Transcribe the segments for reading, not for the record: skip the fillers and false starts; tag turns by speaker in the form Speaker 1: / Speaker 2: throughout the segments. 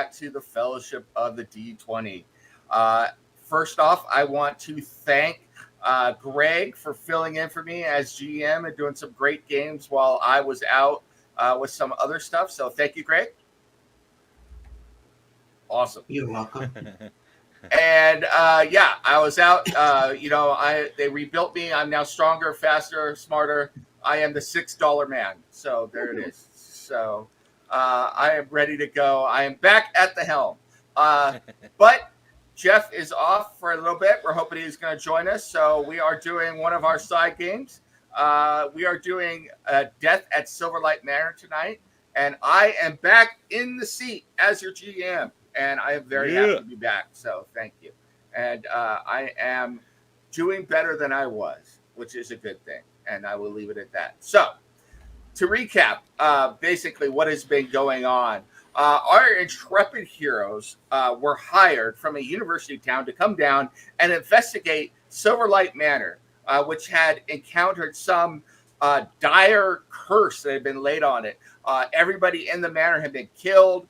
Speaker 1: back to the Fellowship of the D20. First off, I want to thank Greg for filling in for me as GM and doing some great games while I was out with some other stuff. So thank you, Greg. Awesome.
Speaker 2: You're welcome.
Speaker 1: And yeah, I was out. They rebuilt me. I'm now stronger, faster, smarter. I am the $6 man. So there it is. So I am ready to go. I am back at the helm. But Jeff is off for a little bit. We're hoping he's going to join us. So we are doing one of our side games. We are doing Death at Silverlight Manor tonight. And I am back in the seat as your GM. And I am very happy to be back. So thank you. And I am doing better than I was, which is a good thing. And I will leave it at that. So to recap, basically what has been going on. Our intrepid heroes were hired from a university town to come down and investigate Silverlight Manor, which had encountered some dire curse that had been laid on it. Everybody in the manor had been killed.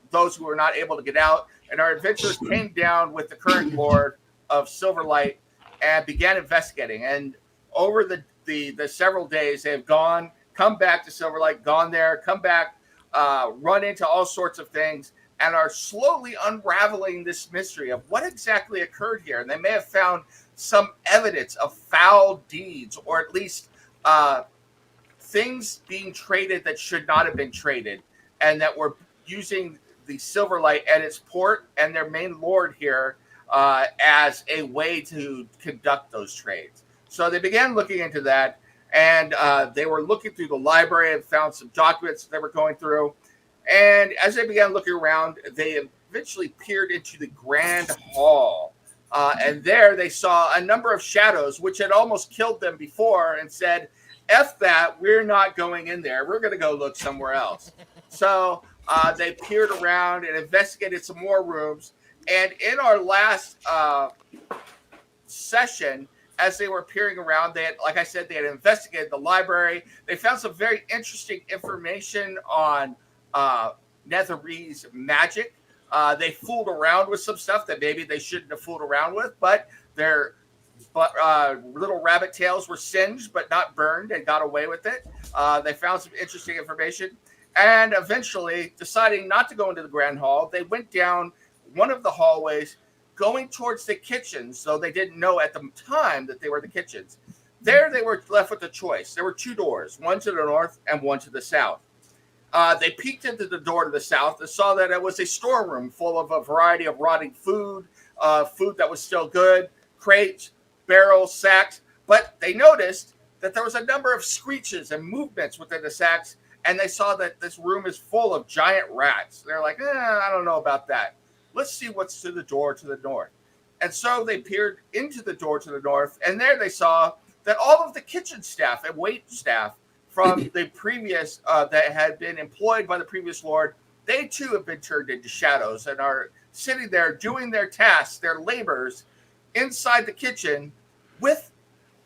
Speaker 1: Those who were not able to get out, and our adventurers came down with the current lord of Silverlight and began investigating. And over the several days, they have come back to Silverlight, gone there, come back, run into all sorts of things, and are slowly unraveling this mystery of what exactly occurred here. And they may have found some evidence of foul deeds, or at least things being traded that should not have been traded, and that were using the Silverlight and its port and their main lord here as a way to conduct those trades. So they began looking into that, and they were looking through the library and found some documents that they were going through. And as they began looking around, they eventually peered into the Grand Hall. And there they saw a number of shadows, which had almost killed them before, and said, F that, we're not going in there. We're going to go look somewhere else. So they peered around and investigated some more rooms. And in our last session, as they were peering around, they had, like I said, they had investigated the library. They found some very interesting information on Netherese magic. They fooled around with some stuff that maybe they shouldn't have fooled around with, but their little rabbit tails were singed but not burned and got away with it. They found some interesting information. And eventually, deciding not to go into the Grand Hall, they went down one of the hallways, going towards the kitchens, though they didn't know at the time that they were the kitchens. There, they were left with a choice. There were two doors, one to the north and one to the south. They peeked into the door to the south and saw that it was a storeroom full of a variety of rotting food, food that was still good, crates, barrels, sacks. But they noticed that there was a number of screeches and movements within the sacks, and they saw that this room is full of giant rats. They're like, I don't know about that. Let's see what's to the door to the north. And so they peered into the door to the north, and there they saw that all of the kitchen staff and wait staff from the previous, that had been employed by the previous lord, they too have been turned into shadows and are sitting there doing their tasks, their labors, inside the kitchen with,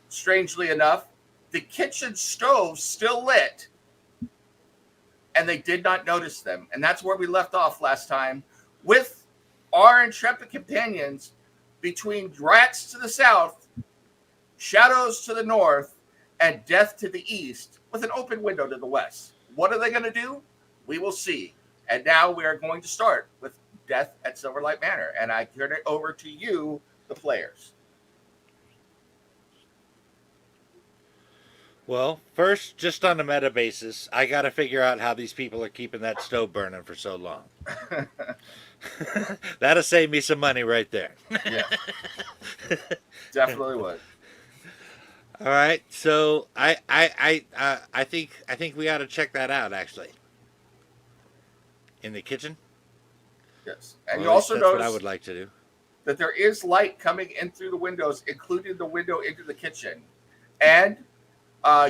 Speaker 1: strangely enough, the kitchen stove still lit. And they did not notice them. And that's where we left off last time, with our intrepid companions between rats to the south, shadows to the north, and death to the east, with an open window to the west. What are they going to do? We will see. And now we are going to start with Death at Silverlight Manor. And I turn it over to you, the players.
Speaker 3: Well, first, just on a meta basis, I got to figure out how these people are keeping that stove burning for so long. That'll save me some money right there.
Speaker 1: Yeah, definitely would.
Speaker 3: All right, so I think we ought to check that out actually. In the kitchen.
Speaker 1: Yes, and
Speaker 3: well,
Speaker 1: you also notice
Speaker 3: what I would like to do.
Speaker 1: That there is light coming in through the windows, including the window into the kitchen, and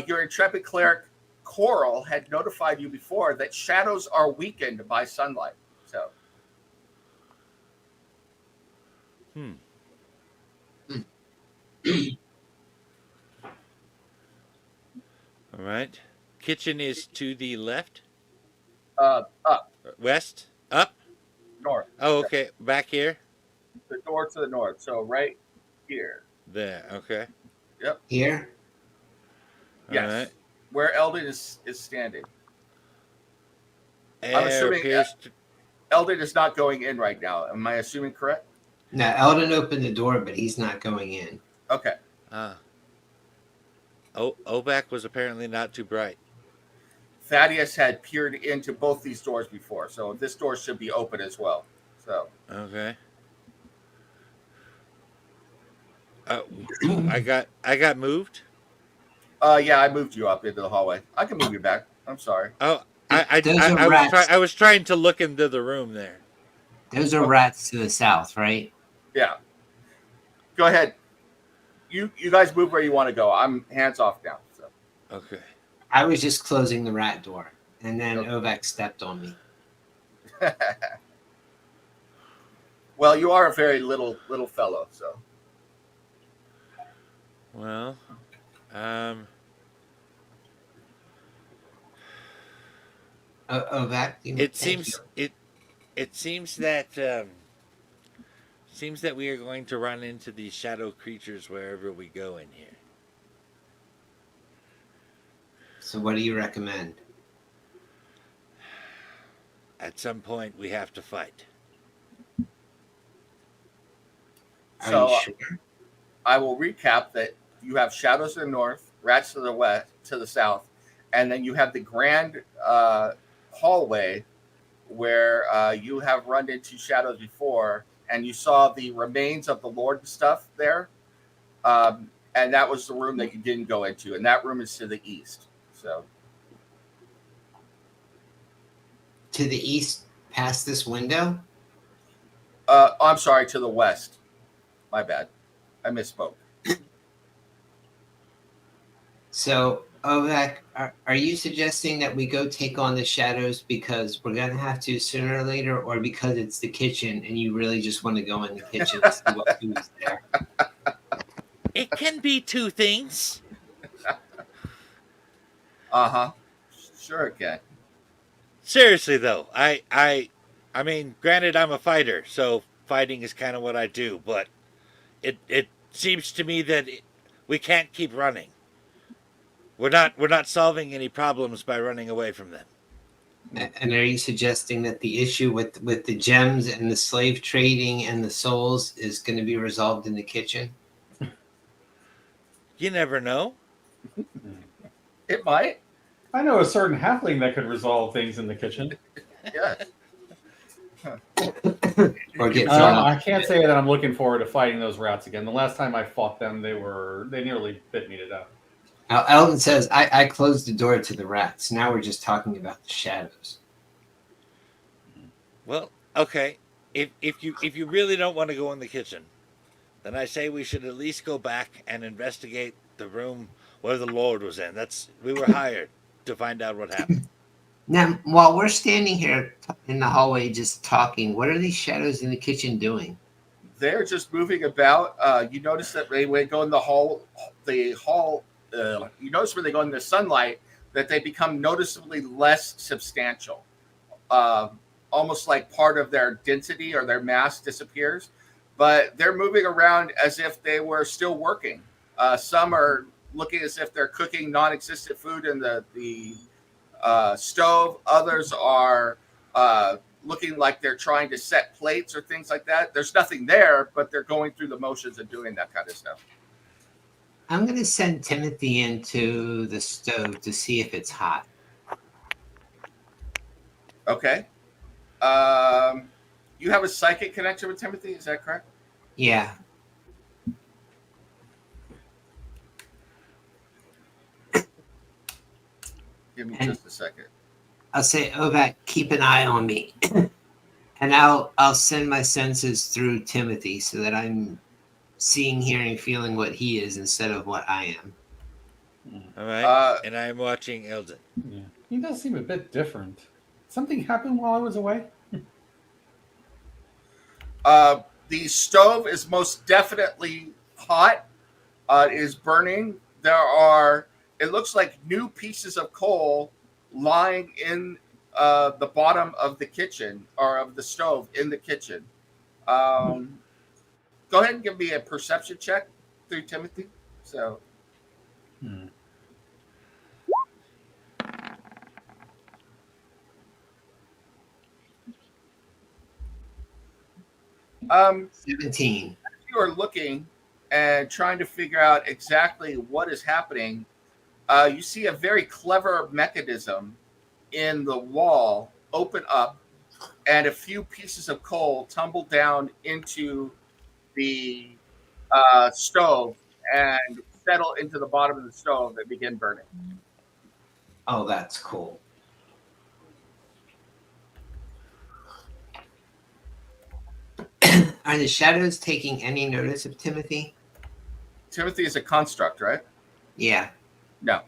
Speaker 1: your intrepid cleric Coral had notified you before that shadows are weakened by sunlight. So,
Speaker 3: All right. Kitchen is to the left?
Speaker 1: Up.
Speaker 3: West? Up? Oh, okay. Back here.
Speaker 1: The door to the north. So right here.
Speaker 3: There. Okay.
Speaker 1: Yep.
Speaker 2: Here?
Speaker 3: All right.
Speaker 1: Yes. Where Eldon is standing. I'm
Speaker 3: Air
Speaker 1: assuming
Speaker 3: appears to.
Speaker 1: Eldon is not going in right now. Am I assuming correct?
Speaker 2: No, Eldon opened the door, but he's not going in.
Speaker 1: Okay.
Speaker 3: Obac was apparently not too bright.
Speaker 1: Thaddeus had peered into both these doors before, so this door should be open as well. So
Speaker 3: Okay. I got moved.
Speaker 1: yeah, I moved you up into the hallway. I can move you back. I'm sorry.
Speaker 3: Oh,
Speaker 2: Those are rats.
Speaker 3: I was trying to look into the room there.
Speaker 2: Those are rats to the south, right?
Speaker 1: Yeah. Go ahead. You guys move where you want to go. I'm hands off now. So.
Speaker 3: Okay.
Speaker 2: I was just closing the rat door, and then
Speaker 1: Okay.
Speaker 2: Ovek stepped on me.
Speaker 1: Well, you are a very little fellow, so.
Speaker 3: Well,
Speaker 2: Ovek,
Speaker 3: it seems that we are going to run into these shadow creatures wherever we go in here.
Speaker 2: So what do you recommend?
Speaker 3: At some point, we have to fight.
Speaker 2: Are
Speaker 1: So
Speaker 2: you sure?
Speaker 1: I will recap that you have shadows to the north, rats to the west, to the south, and then you have the grand hallway where you have run into shadows before, and you saw the remains of the Lord and stuff there. And that was the room that you didn't go into, and that room is to the east. So
Speaker 2: To the east, past this window?
Speaker 1: I'm sorry, to the west. My bad. I misspoke.
Speaker 2: So, Ovek, are you suggesting that we go take on the shadows because we're going to have to sooner or later, or because it's the kitchen and you really just want to go in the kitchen and see what food's there?
Speaker 3: It can be two things.
Speaker 1: Uh-huh. Sure it can.
Speaker 3: Seriously though, I mean, granted, I'm a fighter, so fighting is kind of what I do. But it seems to me that we can't keep running. We're not solving any problems by running away from them.
Speaker 2: And are you suggesting that the issue with the gems and the slave trading and the souls is going to be resolved in the kitchen?
Speaker 3: You never know.
Speaker 1: It might.
Speaker 4: I know a certain halfling that could resolve things in the kitchen.
Speaker 1: Yes.
Speaker 2: Or get thrown
Speaker 4: I
Speaker 2: off?
Speaker 4: can't say that I'm looking forward to fighting those rats again. The last time I fought them, they nearly bit me to death.
Speaker 2: Now, Eldon says, I closed the door to the rats. Now we're just talking about the shadows.
Speaker 3: Well, okay. If you really don't want to go in the kitchen, then I say we should at least go back and investigate the room where the Lord was in. We were hired to find out what happened.
Speaker 2: Now, while we're standing here in the hallway just talking, what are these shadows in the kitchen doing?
Speaker 1: They're just moving about. You notice that when they go in the hall, you notice when they go in the sunlight that they become noticeably less substantial. Almost like part of their density or their mass disappears. But they're moving around as if they were still working. Some are looking as if they're cooking non-existent food in the stove. Others are looking like they're trying to set plates or things like that. There's nothing there, but they're going through the motions of doing that kind of stuff.
Speaker 2: I'm going to send Timothy into the stove to see if it's hot.
Speaker 1: Okay. You have a psychic connection with Timothy, is that correct?
Speaker 2: Yeah.
Speaker 1: Give me
Speaker 2: And-
Speaker 1: just a second.
Speaker 2: I'll say, Ovak, keep an eye on me. And I'll send my senses through Timothy so that I'm seeing, hearing, feeling what he is instead of what I am.
Speaker 3: All right. And I'm watching Eldon.
Speaker 4: Yeah. He does seem a bit different. Something happened while I was away?
Speaker 1: The stove is most definitely hot. It is burning. It looks like new pieces of coal lying in the bottom of the kitchen or of the stove in the kitchen. Go ahead and give me a perception check through Timothy. So,
Speaker 4: Hmm.
Speaker 1: um,
Speaker 2: 17.
Speaker 1: you are looking and trying to figure out exactly what is happening. You see a very clever mechanism in the wall open up, and a few pieces of coal tumble down into the stove and settle into the bottom of the stove and begin burning.
Speaker 2: Oh, that's cool. Are the shadows taking any notice of Timothy?
Speaker 1: Timothy is a construct, right?
Speaker 2: Yeah.
Speaker 1: No.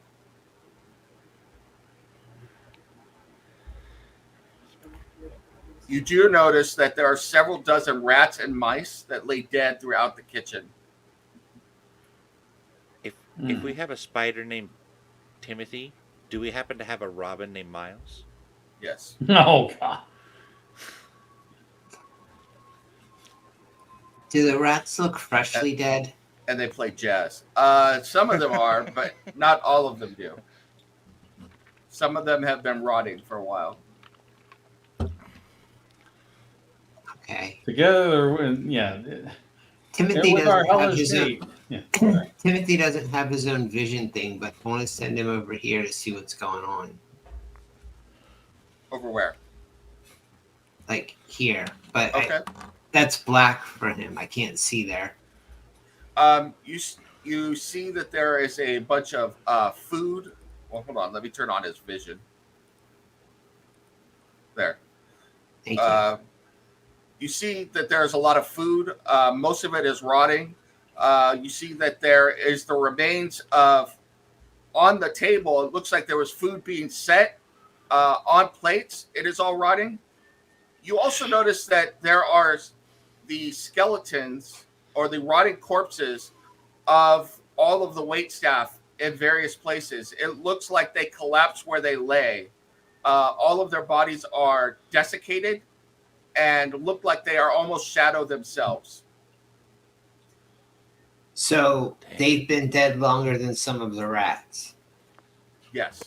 Speaker 1: You do notice that there are several dozen rats and mice that lay dead throughout the kitchen.
Speaker 3: If we have a spider named Timothy, do we happen to have a robin named Miles?
Speaker 1: Yes.
Speaker 4: Oh God.
Speaker 2: Do the rats look freshly dead?
Speaker 1: And they play jazz. Some of them are, but not all of them do. Some of them have been rotting for a while.
Speaker 2: Okay.
Speaker 4: Together, yeah.
Speaker 2: Timothy
Speaker 4: With our
Speaker 2: doesn't have
Speaker 4: hellish
Speaker 2: his own.
Speaker 4: date. Yeah.
Speaker 2: Timothy doesn't have his own vision thing, but I want to send him over here to see what's going on.
Speaker 1: Over where?
Speaker 2: Like here, but
Speaker 1: Okay.
Speaker 2: that's black for him. I can't see there.
Speaker 1: You see that there is a bunch of food. Well, hold on. Let me turn on his vision. There.
Speaker 2: Thank you.
Speaker 1: You see that there's a lot of food. Most of it is rotting. You see that there is the remains of on the table. It looks like there was food being set on plates. It is all rotting. You also notice that there are the skeletons or the rotting corpses of all of the waitstaff in various places. It looks like they collapsed where they lay. All of their bodies are desiccated and look like they are almost shadow themselves.
Speaker 2: So they've been dead longer than some of the rats.
Speaker 1: Yes.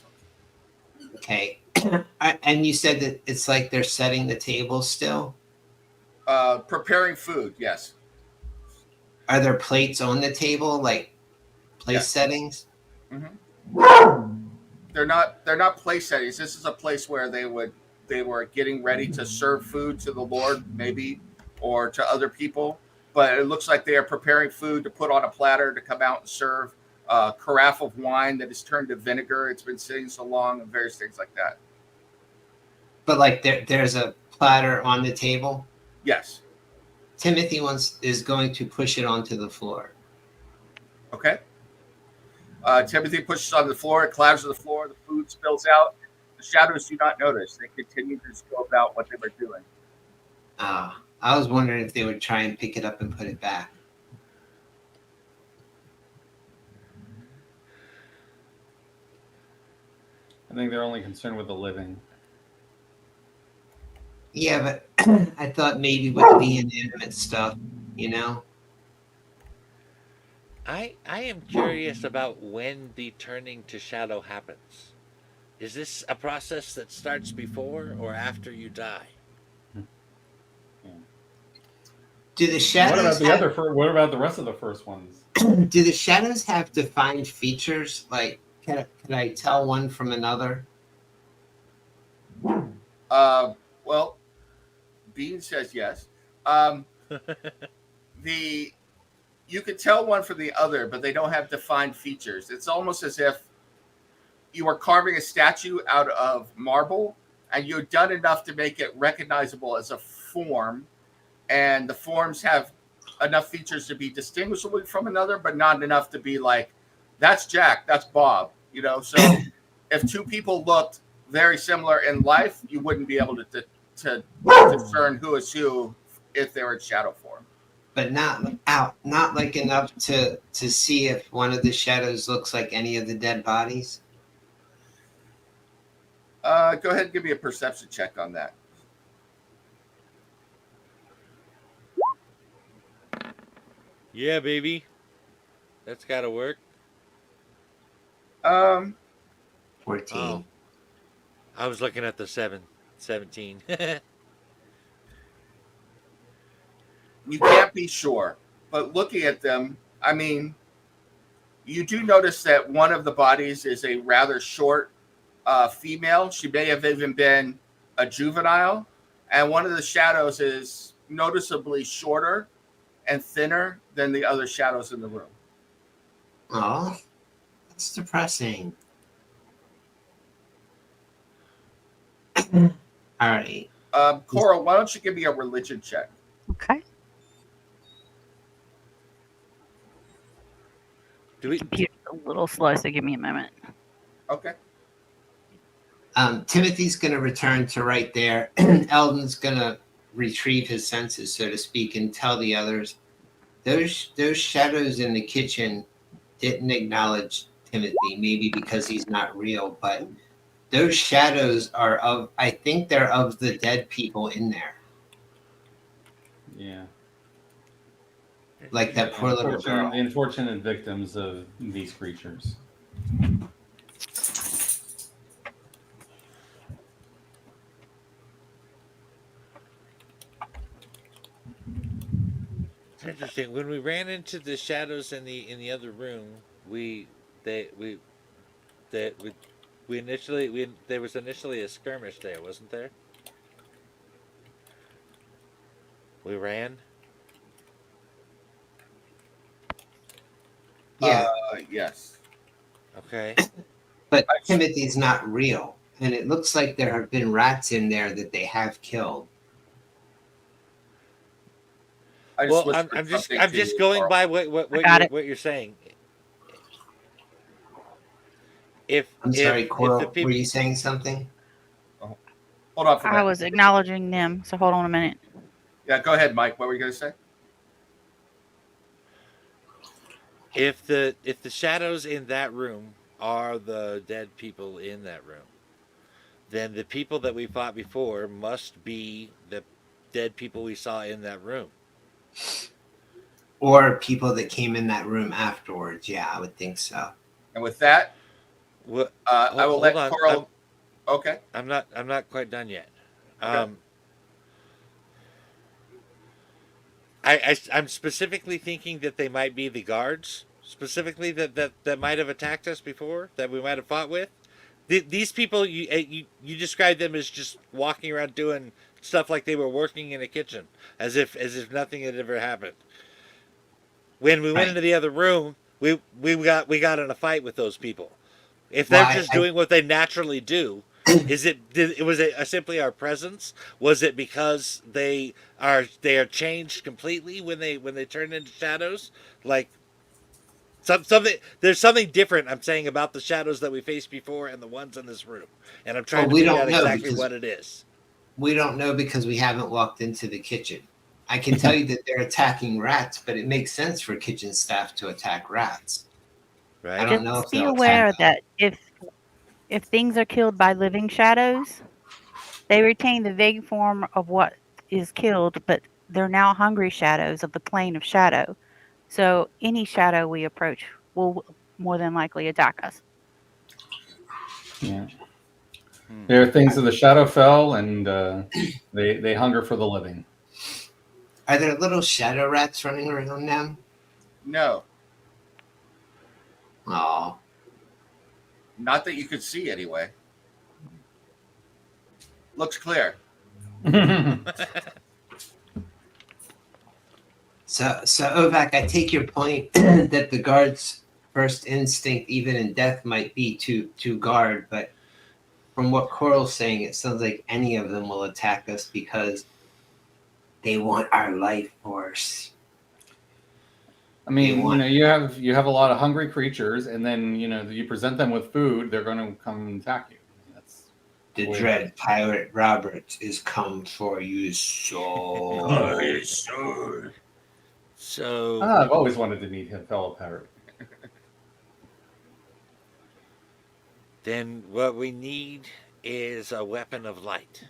Speaker 2: Okay. And you said that it's like they're setting the table still?
Speaker 1: Preparing food, yes.
Speaker 2: Are there plates on the table, like place
Speaker 1: Yes.
Speaker 2: settings?
Speaker 1: Mm-hmm. They're not place settings. This is a place where they were getting ready to serve food to the Lord, maybe, or to other people. But it looks like they are preparing food to put on a platter to come out and serve. A carafe of wine that is turned to vinegar. It's been sitting so long, and various things like that.
Speaker 2: But like there's a platter on the table?
Speaker 1: Yes.
Speaker 2: Timothy is going to push it onto the floor.
Speaker 1: Okay. Timothy pushes on the floor. It clatters to the floor. The food spills out. The shadows do not notice. They continue to just go about what they were doing.
Speaker 2: I was wondering if they would try and pick it up and put it back.
Speaker 4: I think they're only concerned with the living.
Speaker 2: Yeah, but I thought maybe with the inanimate stuff, you know?
Speaker 3: I am curious about when the turning to shadow happens. Is this a process that starts before or after you die?
Speaker 2: Do the shadows
Speaker 4: What about the rest of the first ones?
Speaker 2: do the shadows have defined features? Like, can I tell one from another?
Speaker 1: Well, Bean says yes. You could tell one from the other, but they don't have defined features. It's almost as if you are carving a statue out of marble, and you've done enough to make it recognizable as a form, and the forms have enough features to be distinguishable from another, but not enough to be like, that's Jack, that's Bob. You know, so if two people looked very similar in life, you wouldn't be able to discern who is who if they were in shadow form.
Speaker 2: But not like enough to see if one of the shadows looks like any of the dead bodies.
Speaker 1: Go ahead and give me a perception check on that.
Speaker 3: Yeah, baby. That's got to work.
Speaker 1: Um,
Speaker 2: 14.
Speaker 3: Oh, I was looking at the 17.
Speaker 1: you can't be sure, but looking at them, I mean, you do notice that one of the bodies is a rather short female. She may have even been a juvenile, and one of the shadows is noticeably shorter and thinner than the other shadows in the room.
Speaker 2: Oh, that's depressing. All right.
Speaker 1: Coral, why don't you give me a religion check?
Speaker 5: Okay.
Speaker 3: Do we?
Speaker 5: Computer's a little slow, so give me a moment.
Speaker 1: Okay.
Speaker 2: Timothy's going to return to right there. Eldon's going to retrieve his senses, so to speak, and tell the others those shadows in the kitchen didn't acknowledge Timothy, maybe because he's not real, but those shadows are of, I think they're of the dead people in there.
Speaker 4: Yeah.
Speaker 2: Like that poor little girl.
Speaker 4: The unfortunate victims of these creatures.
Speaker 3: It's interesting. When we ran into the shadows in the other room, there was initially a skirmish there, wasn't there? We ran.
Speaker 2: Yeah,
Speaker 1: Yes.
Speaker 3: Okay.
Speaker 2: but Timothy's not real. And it looks like there have been rats in there that they have killed.
Speaker 3: Well,
Speaker 1: whispered
Speaker 3: I'm just
Speaker 1: something to you,
Speaker 3: going
Speaker 1: Coral.
Speaker 3: by
Speaker 5: Got
Speaker 3: what you're saying. If
Speaker 2: I'm sorry,
Speaker 3: if the
Speaker 2: Coral, were
Speaker 3: people
Speaker 2: you saying something?
Speaker 1: Hold on for a
Speaker 5: I
Speaker 1: minute.
Speaker 5: was acknowledging them, so hold on a minute.
Speaker 1: Yeah, go ahead, Mike. What were you going to say?
Speaker 3: if the shadows in that room are the dead people in that room, then the people that we fought before must be the dead people we saw in that room.
Speaker 2: Or people that came in that room afterwards. Yeah, I would think so.
Speaker 1: And with that,
Speaker 3: What?
Speaker 1: I will let Coral. Okay.
Speaker 3: I'm not quite done yet.
Speaker 1: Okay.
Speaker 3: I'm specifically thinking that they might be the guards, specifically that might have attacked us before, that we might have fought with. These people, you described them as just walking around doing stuff like they were working in a kitchen, as if nothing had ever happened. When we went into the other room, we got in a fight with those people. If they're just doing what they naturally do, was it simply our presence? Was it because they are changed completely when they turn into shadows? Like something there's something different I'm saying about the shadows that we faced before and the ones in this room, and I'm trying to figure out exactly what it is.
Speaker 2: We don't know because we haven't walked into the kitchen. I can tell you that they're attacking rats, but it makes sense for kitchen staff to attack rats.
Speaker 3: Right?
Speaker 2: I don't know if
Speaker 5: Just be
Speaker 2: they'll
Speaker 5: aware
Speaker 2: attack
Speaker 5: that if things are killed by living shadows, they retain the vague form of what is killed, but they're now hungry shadows of the plane of shadow. So any shadow we approach will more than likely attack us.
Speaker 4: Yeah. There are things of the Shadowfell, and they hunger for the living.
Speaker 2: Are there little shadow rats running around now?
Speaker 1: No,
Speaker 2: Oh,
Speaker 1: not that you could see anyway. Looks clear.
Speaker 2: so Ovak, I take your point that the guard's first instinct, even in death, might be to guard, but from what Coral's saying, it sounds like any of them will attack us because they want our life force.
Speaker 4: I mean, you have a lot of hungry creatures, and then you present them with food, they're going to come and attack you. That's
Speaker 2: the dread pirate Robert is come for you, soul.
Speaker 3: So
Speaker 4: I've always wanted to meet him, fellow pirate.
Speaker 3: then what we need is a weapon of light.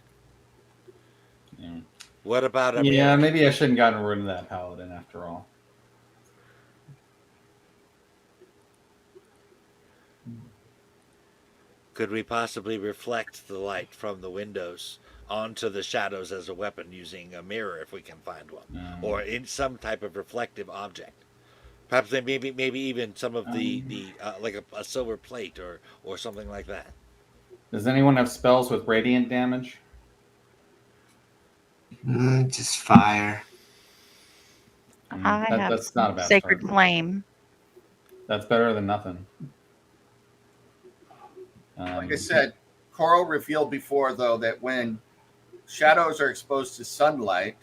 Speaker 4: Yeah,
Speaker 3: What about a
Speaker 4: yeah,
Speaker 3: mirror?
Speaker 4: maybe I shouldn't gotten rid of that paladin after all.
Speaker 3: Could we possibly reflect the light from the windows onto the shadows as a weapon using a mirror if we can find one, or in some type of reflective object? Perhaps maybe even some of the like a silver plate or something like that.
Speaker 4: Does anyone have spells with radiant damage?
Speaker 2: Just fire.
Speaker 5: I have
Speaker 4: That's not a bad
Speaker 5: Sacred
Speaker 4: start.
Speaker 5: Flame.
Speaker 4: That's better than nothing.
Speaker 1: Like I said, Coral revealed before, though, that when shadows are exposed to sunlight,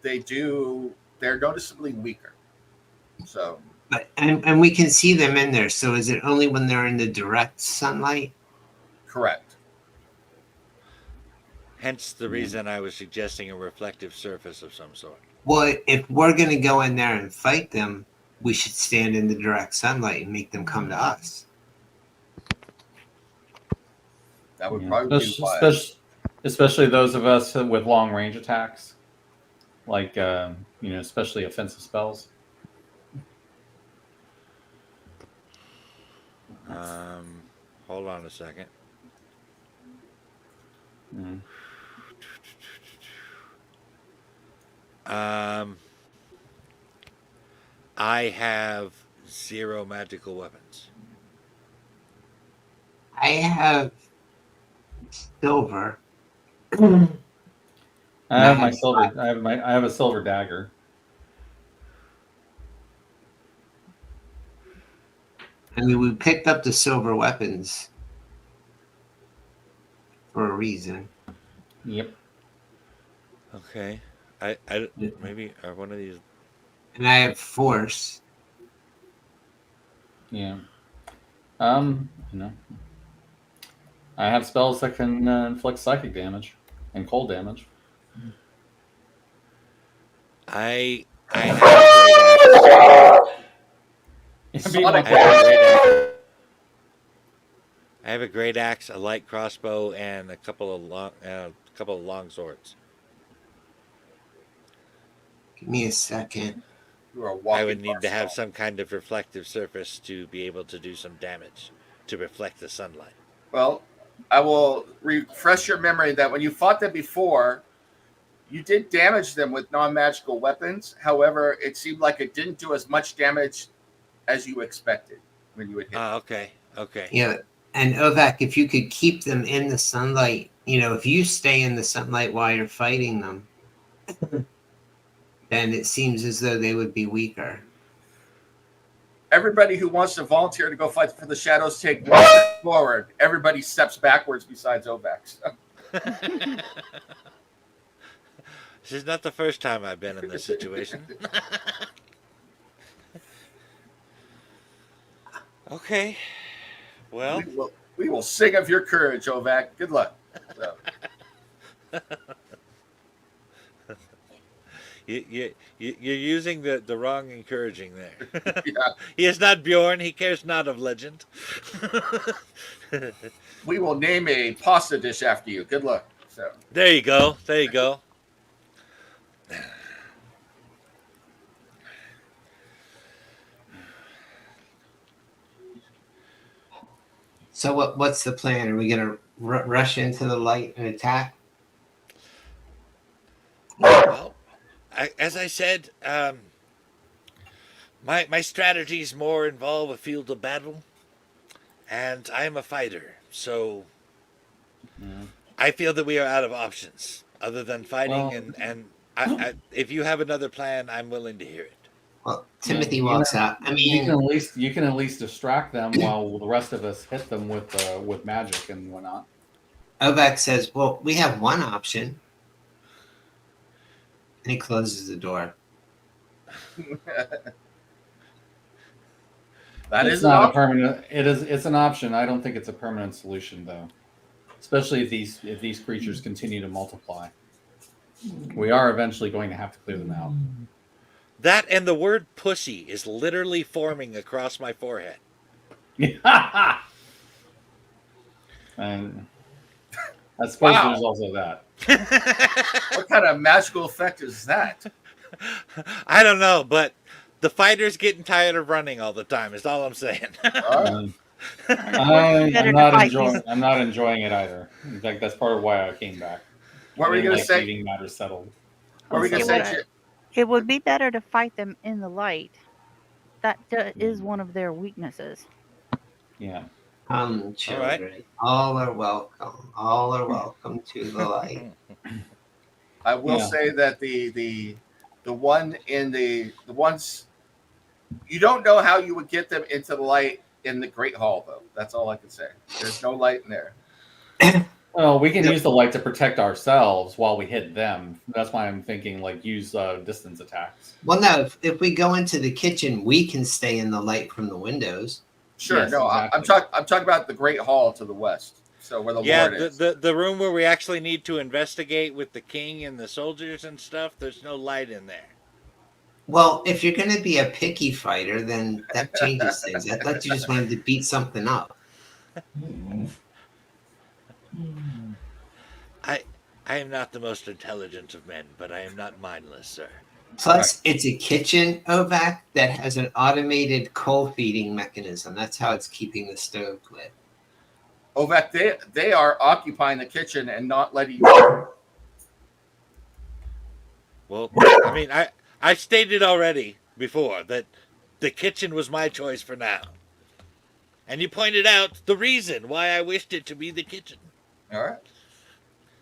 Speaker 1: they're noticeably weaker. So,
Speaker 2: But and we can see them in there. So is it only when they're in the direct sunlight?
Speaker 1: correct.
Speaker 3: Hence the reason I was suggesting a reflective surface of some sort.
Speaker 2: Well, if we're going to go in there and fight them, we should stand in the direct sunlight and make them come to us.
Speaker 1: That would probably be wise.
Speaker 4: Especially those of us with long range attacks, like especially offensive spells.
Speaker 3: Hold on a second.
Speaker 4: Mm.
Speaker 3: I have 0 magical weapons.
Speaker 2: I have silver.
Speaker 4: I have my
Speaker 2: Nice.
Speaker 4: silver. I have a silver dagger.
Speaker 2: I mean, we picked up the silver weapons for a reason.
Speaker 4: Yep.
Speaker 3: Okay. I maybe are one of these.
Speaker 2: And I have force.
Speaker 4: Yeah. I have spells that can inflict psychic damage and cold damage.
Speaker 3: I have a
Speaker 1: Sonic
Speaker 3: great axe. I have a great axe, a light crossbow, and a couple of long swords.
Speaker 2: Give me a second.
Speaker 1: You are
Speaker 3: I
Speaker 1: walking
Speaker 3: would need to have
Speaker 1: Barstool.
Speaker 3: some kind of reflective surface to be able to do some damage to reflect the sunlight.
Speaker 1: Well, I will refresh your memory that when you fought them before, you did damage them with non-magical weapons. However, it seemed like it didn't do as much damage as you expected when you would hit.
Speaker 3: Okay.
Speaker 2: Yeah. And Ovak, if you could keep them in the sunlight, if you stay in the sunlight while you're fighting them, then it seems as though they would be weaker.
Speaker 1: Everybody who wants to volunteer to go fight for the shadows, take one step forward. Everybody steps backwards besides Ovax.
Speaker 3: This is not the first time I've been in this situation. Okay. Well,
Speaker 1: we will sing of your courage, Ovac. Good luck. So.
Speaker 3: You're using the wrong encouraging there.
Speaker 1: Yeah.
Speaker 3: He is not Bjorn. He cares not of legend.
Speaker 1: We will name a pasta dish after you. Good luck. So.
Speaker 3: There you go. There you go.
Speaker 2: So what's the plan? Are we going to rush into the light and attack?
Speaker 3: Well, as I said, my strategies more involve a field of battle, and I am a fighter, so I feel that we are out of options other than fighting.
Speaker 4: Well,
Speaker 3: if you have another plan, I'm willing to hear it.
Speaker 2: Well, Timothy walks out. I mean,
Speaker 4: you can at least distract them while the rest of us hit them with magic and whatnot.
Speaker 2: Ovak says, well, we have one option. And he closes the door.
Speaker 4: It's not a permanent. It's an option. I don't think it's a permanent solution, though. Especially if these creatures continue to multiply, we are eventually going to have to clear them out.
Speaker 3: That and the word "pussy" is literally forming across my forehead.
Speaker 4: And I suppose
Speaker 1: Wow.
Speaker 4: there's also that.
Speaker 1: What kind of magical effect is that?
Speaker 3: I don't know, but the fighter's getting tired of running all the time. Is all I'm saying.
Speaker 1: All right.
Speaker 4: I'm
Speaker 5: Better to
Speaker 4: not
Speaker 5: fight
Speaker 4: enjoying.
Speaker 5: these-
Speaker 4: I'm not enjoying it either. In fact, that's part of why I came back.
Speaker 1: What
Speaker 4: I
Speaker 1: were you
Speaker 4: didn't
Speaker 1: gonna
Speaker 4: like
Speaker 1: say?
Speaker 4: leaving matters settled.
Speaker 1: What were you gonna
Speaker 5: It
Speaker 1: say?
Speaker 5: would,
Speaker 1: Jim?
Speaker 5: it would be better to fight them in the light. That is one of their weaknesses.
Speaker 4: Yeah.
Speaker 2: Children, all are welcome. All are welcome to the light.
Speaker 1: I will
Speaker 4: Yeah.
Speaker 1: say that the one in the ones you don't know how you would get them into the light in the Great Hall though. That's all I can say. There's no light in there.
Speaker 4: Well, we can use the light to protect ourselves while we hit them. That's why I'm thinking like use distance attacks.
Speaker 2: Well, no, if we go into the kitchen, we can stay in the light from the windows.
Speaker 1: Sure,
Speaker 4: Yes,
Speaker 1: no,
Speaker 4: exactly.
Speaker 1: I'm talking about the Great Hall to the west. So where the
Speaker 3: Yeah,
Speaker 1: Lord is.
Speaker 3: the room where we actually need to investigate with the king and the soldiers and stuff. There's no light in there.
Speaker 2: Well, if you're going to be a picky fighter, then that changes things. I thought you just wanted to beat something up.
Speaker 3: I am not the most intelligent of men, but I am not mindless, sir.
Speaker 2: Plus, it's a kitchen, Ovac, that has an automated coal feeding mechanism. That's how it's keeping the stove lit.
Speaker 1: Ovek, they are occupying the kitchen and not letting you.
Speaker 3: Well, I mean, I stated already before that the kitchen was my choice for now. And you pointed out the reason why I wished it to be the kitchen.
Speaker 1: All right.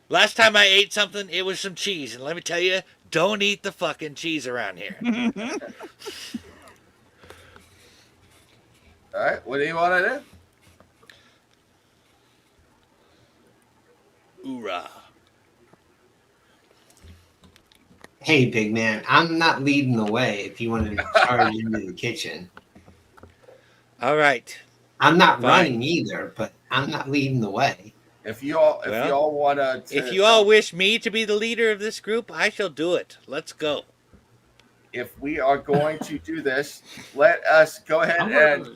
Speaker 3: Last time I ate something, it was some cheese. And let me tell you, don't eat the fucking cheese around here.
Speaker 1: All right. What do you want to do?
Speaker 3: Hoorah.
Speaker 2: Hey, big man, I'm not leading the way if you want to charge into the kitchen.
Speaker 3: All right.
Speaker 2: I'm not
Speaker 3: Fine.
Speaker 2: running either, but I'm not leading the way.
Speaker 1: If you all want to,
Speaker 3: If you all wish me to be the leader of this group, I shall do it. Let's go.
Speaker 1: if we are going to do this, let us go ahead and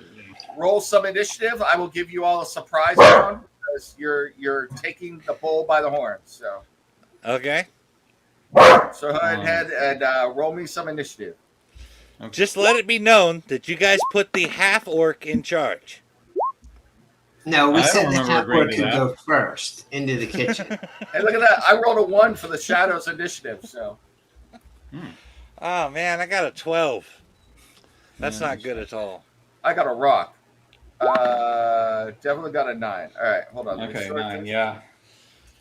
Speaker 1: roll some initiative. I will give you all a surprise round because you're taking the bull by the horns. So
Speaker 3: Okay.
Speaker 1: go ahead and roll me some initiative.
Speaker 3: Just let it be known that you guys put the half orc in charge.
Speaker 2: No, we
Speaker 4: I don't
Speaker 2: said the
Speaker 4: remember
Speaker 2: half
Speaker 4: agreeing
Speaker 2: orc
Speaker 4: to
Speaker 2: could
Speaker 4: that.
Speaker 2: go first into the kitchen.
Speaker 1: Hey, look at that! I rolled a 1 for the shadows initiative. So
Speaker 3: Oh man, I got a 12. That's
Speaker 4: Yeah,
Speaker 3: not good at all.
Speaker 1: I got a rock. Definitely got a 9. All right, hold on. let me
Speaker 4: Okay,
Speaker 1: sort
Speaker 4: 9.
Speaker 1: this.
Speaker 4: Yeah.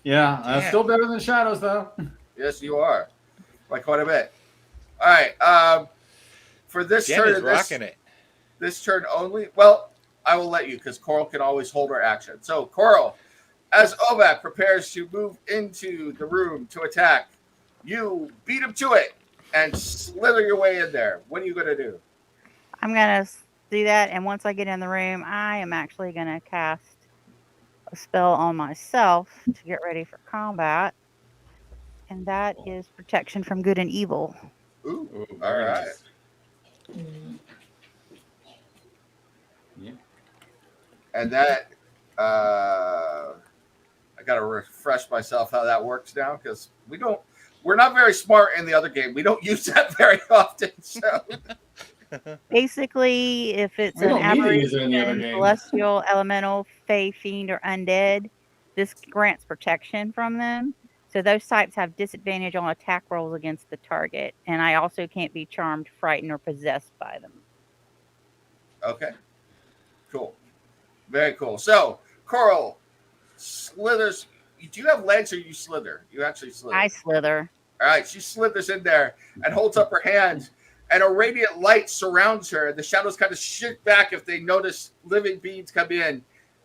Speaker 4: Yeah,
Speaker 3: Damn.
Speaker 4: still better than shadows though.
Speaker 1: Yes, you are. By quite a bit. All right. For this
Speaker 3: Jen
Speaker 1: turn,
Speaker 3: is rocking it.
Speaker 1: this turn only. Well, I will let you because Coral can always hold her action. So, Coral, as Ovak prepares to move into the room to attack, you beat him to it and slither your way in there. What are you going to do?
Speaker 5: I'm going to do that. And once I get in the room, I am actually going to cast a spell on myself to get ready for combat. And that is protection from good and evil.
Speaker 1: Ooh,
Speaker 4: Ooh,
Speaker 1: all
Speaker 4: very
Speaker 1: right.
Speaker 4: nice. Yeah.
Speaker 1: And that, I got to refresh myself how that works now because we're not very smart in the other game. We don't use that very often. So,
Speaker 5: Basically, if it's
Speaker 4: We
Speaker 5: an
Speaker 4: don't need to use it in the other
Speaker 5: aberration,
Speaker 4: game.
Speaker 5: celestial, elemental, fey, fiend, or undead, this grants protection from them. So those types have disadvantage on attack rolls against the target. And I also can't be charmed, frightened, or possessed by them.
Speaker 1: okay. Cool. Very cool. So, Coral slithers. Do you have legs or you slither? You actually slither.
Speaker 5: I slither.
Speaker 1: All right. She slithers in there and holds up her hands, and a radiant light surrounds her. The shadows kind of shift back if they notice living beings come in,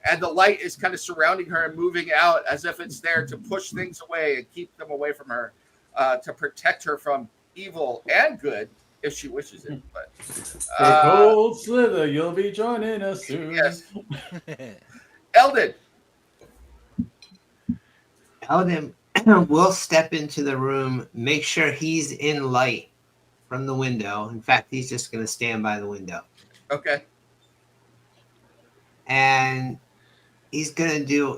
Speaker 1: and the light is kind of surrounding her and moving out as if it's there to push things away and keep them away from her, to protect her from evil and good if she wishes it. But
Speaker 4: For Cold Slither, you'll be joining us soon.
Speaker 1: yes, Eldon.
Speaker 2: Eldon will step into the room, make sure he's in light from the window. In fact, he's just going to stand by the window.
Speaker 1: Okay.
Speaker 2: And he's going to do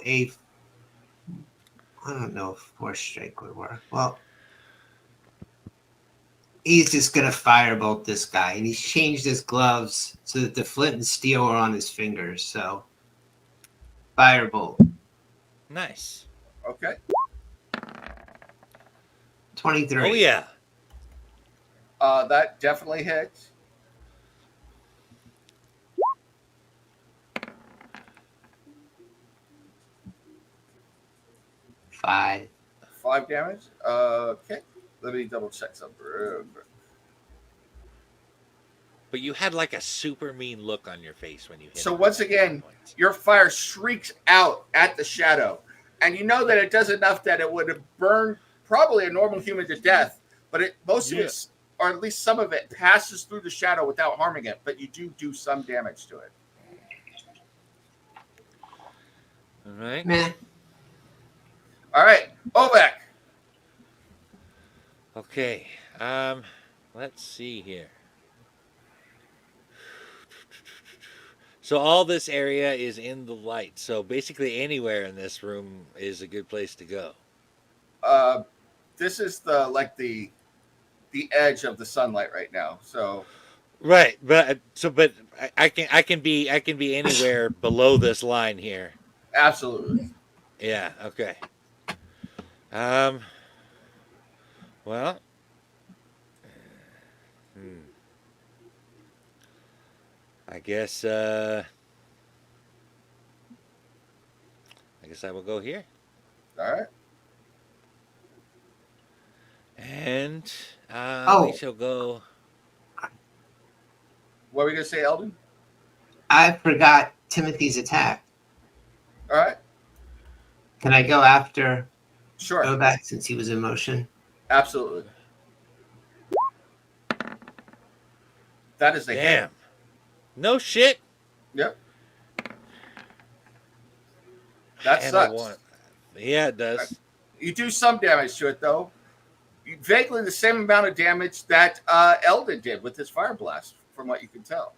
Speaker 2: I don't know if Force Strike would work. Well, he's just gonna firebolt this guy, and he's changed his gloves so that the flint and steel are on his fingers. So, firebolt.
Speaker 3: Nice.
Speaker 1: Okay.
Speaker 2: 23.
Speaker 3: Oh yeah.
Speaker 1: That definitely hits.
Speaker 2: Five.
Speaker 1: 5 damage. Okay. Let me double check something. real quick.
Speaker 3: But you had like a super mean look on your face when you hit
Speaker 1: So
Speaker 3: him
Speaker 1: once
Speaker 3: with that
Speaker 1: again,
Speaker 3: points.
Speaker 1: your fire shrieks out at the shadow, and you know that it does enough that it would have burned probably a normal human to death, but most of
Speaker 3: Yeah.
Speaker 1: it, or at least some of it, passes through the shadow without harming it, but you do some damage to it.
Speaker 3: All right.
Speaker 2: Meh.
Speaker 1: All right, Ovek.
Speaker 3: Okay. Let's see here. So all this area is in the light. So basically anywhere in this room is a good place to go.
Speaker 1: This is the edge of the sunlight right now. So
Speaker 3: Right, but I can be anywhere below this line here.
Speaker 1: absolutely.
Speaker 3: Yeah, okay. Um well, I guess I will go here.
Speaker 1: All right.
Speaker 3: And
Speaker 2: Oh.
Speaker 3: we shall go.
Speaker 1: What were we gonna say, Eldon?
Speaker 2: I forgot Timothy's attack.
Speaker 1: All right.
Speaker 2: Can I go after
Speaker 1: Sure.
Speaker 2: Novak since he was in motion?
Speaker 1: Absolutely. That is a hit.
Speaker 3: Damn. No shit.
Speaker 1: Yep. That
Speaker 3: And
Speaker 1: sucks.
Speaker 3: Yeah, it does.
Speaker 1: You do some damage to it, though. Vaguely the same amount of damage that Eldon did with his fire blast, from what you can tell.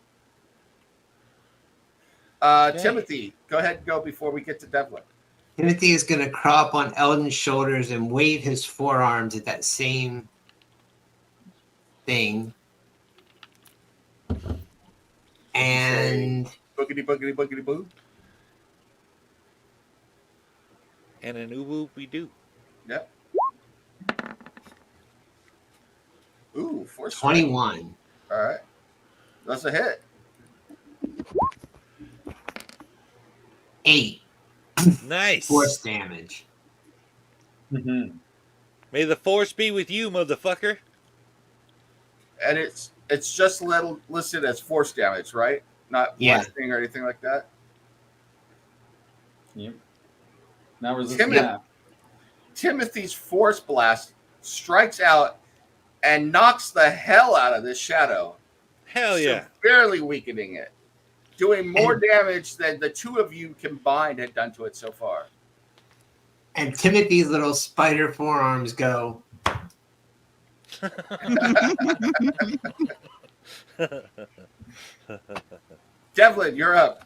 Speaker 3: Okay.
Speaker 1: Timothy, go ahead and go before we get to Devlin.
Speaker 2: Timothy is going to crawl up on Eldon's shoulders and wave his forearms at that same thing. And
Speaker 1: Boogity, boogity, boogity, boo.
Speaker 3: And an ubu we do.
Speaker 1: Yep. Ooh, force strike.
Speaker 2: 21.
Speaker 1: All right. That's a hit.
Speaker 2: 8
Speaker 3: Nice.
Speaker 2: force damage.
Speaker 4: Mm-hmm.
Speaker 3: May the force be with you, motherfucker.
Speaker 1: And it's just listed as force damage, right? Not
Speaker 2: Yeah.
Speaker 1: bludgeoning or anything like that.
Speaker 4: Yep. Now resist
Speaker 1: Timothy-
Speaker 4: that.
Speaker 1: Timothy's force blast strikes out and knocks the hell out of this shadow.
Speaker 3: Hell yeah.
Speaker 1: Severely weakening it. Doing more damage than the two of you combined had done to it so far.
Speaker 2: And Timothy's little spider forearms go.
Speaker 1: Devlin, you're up.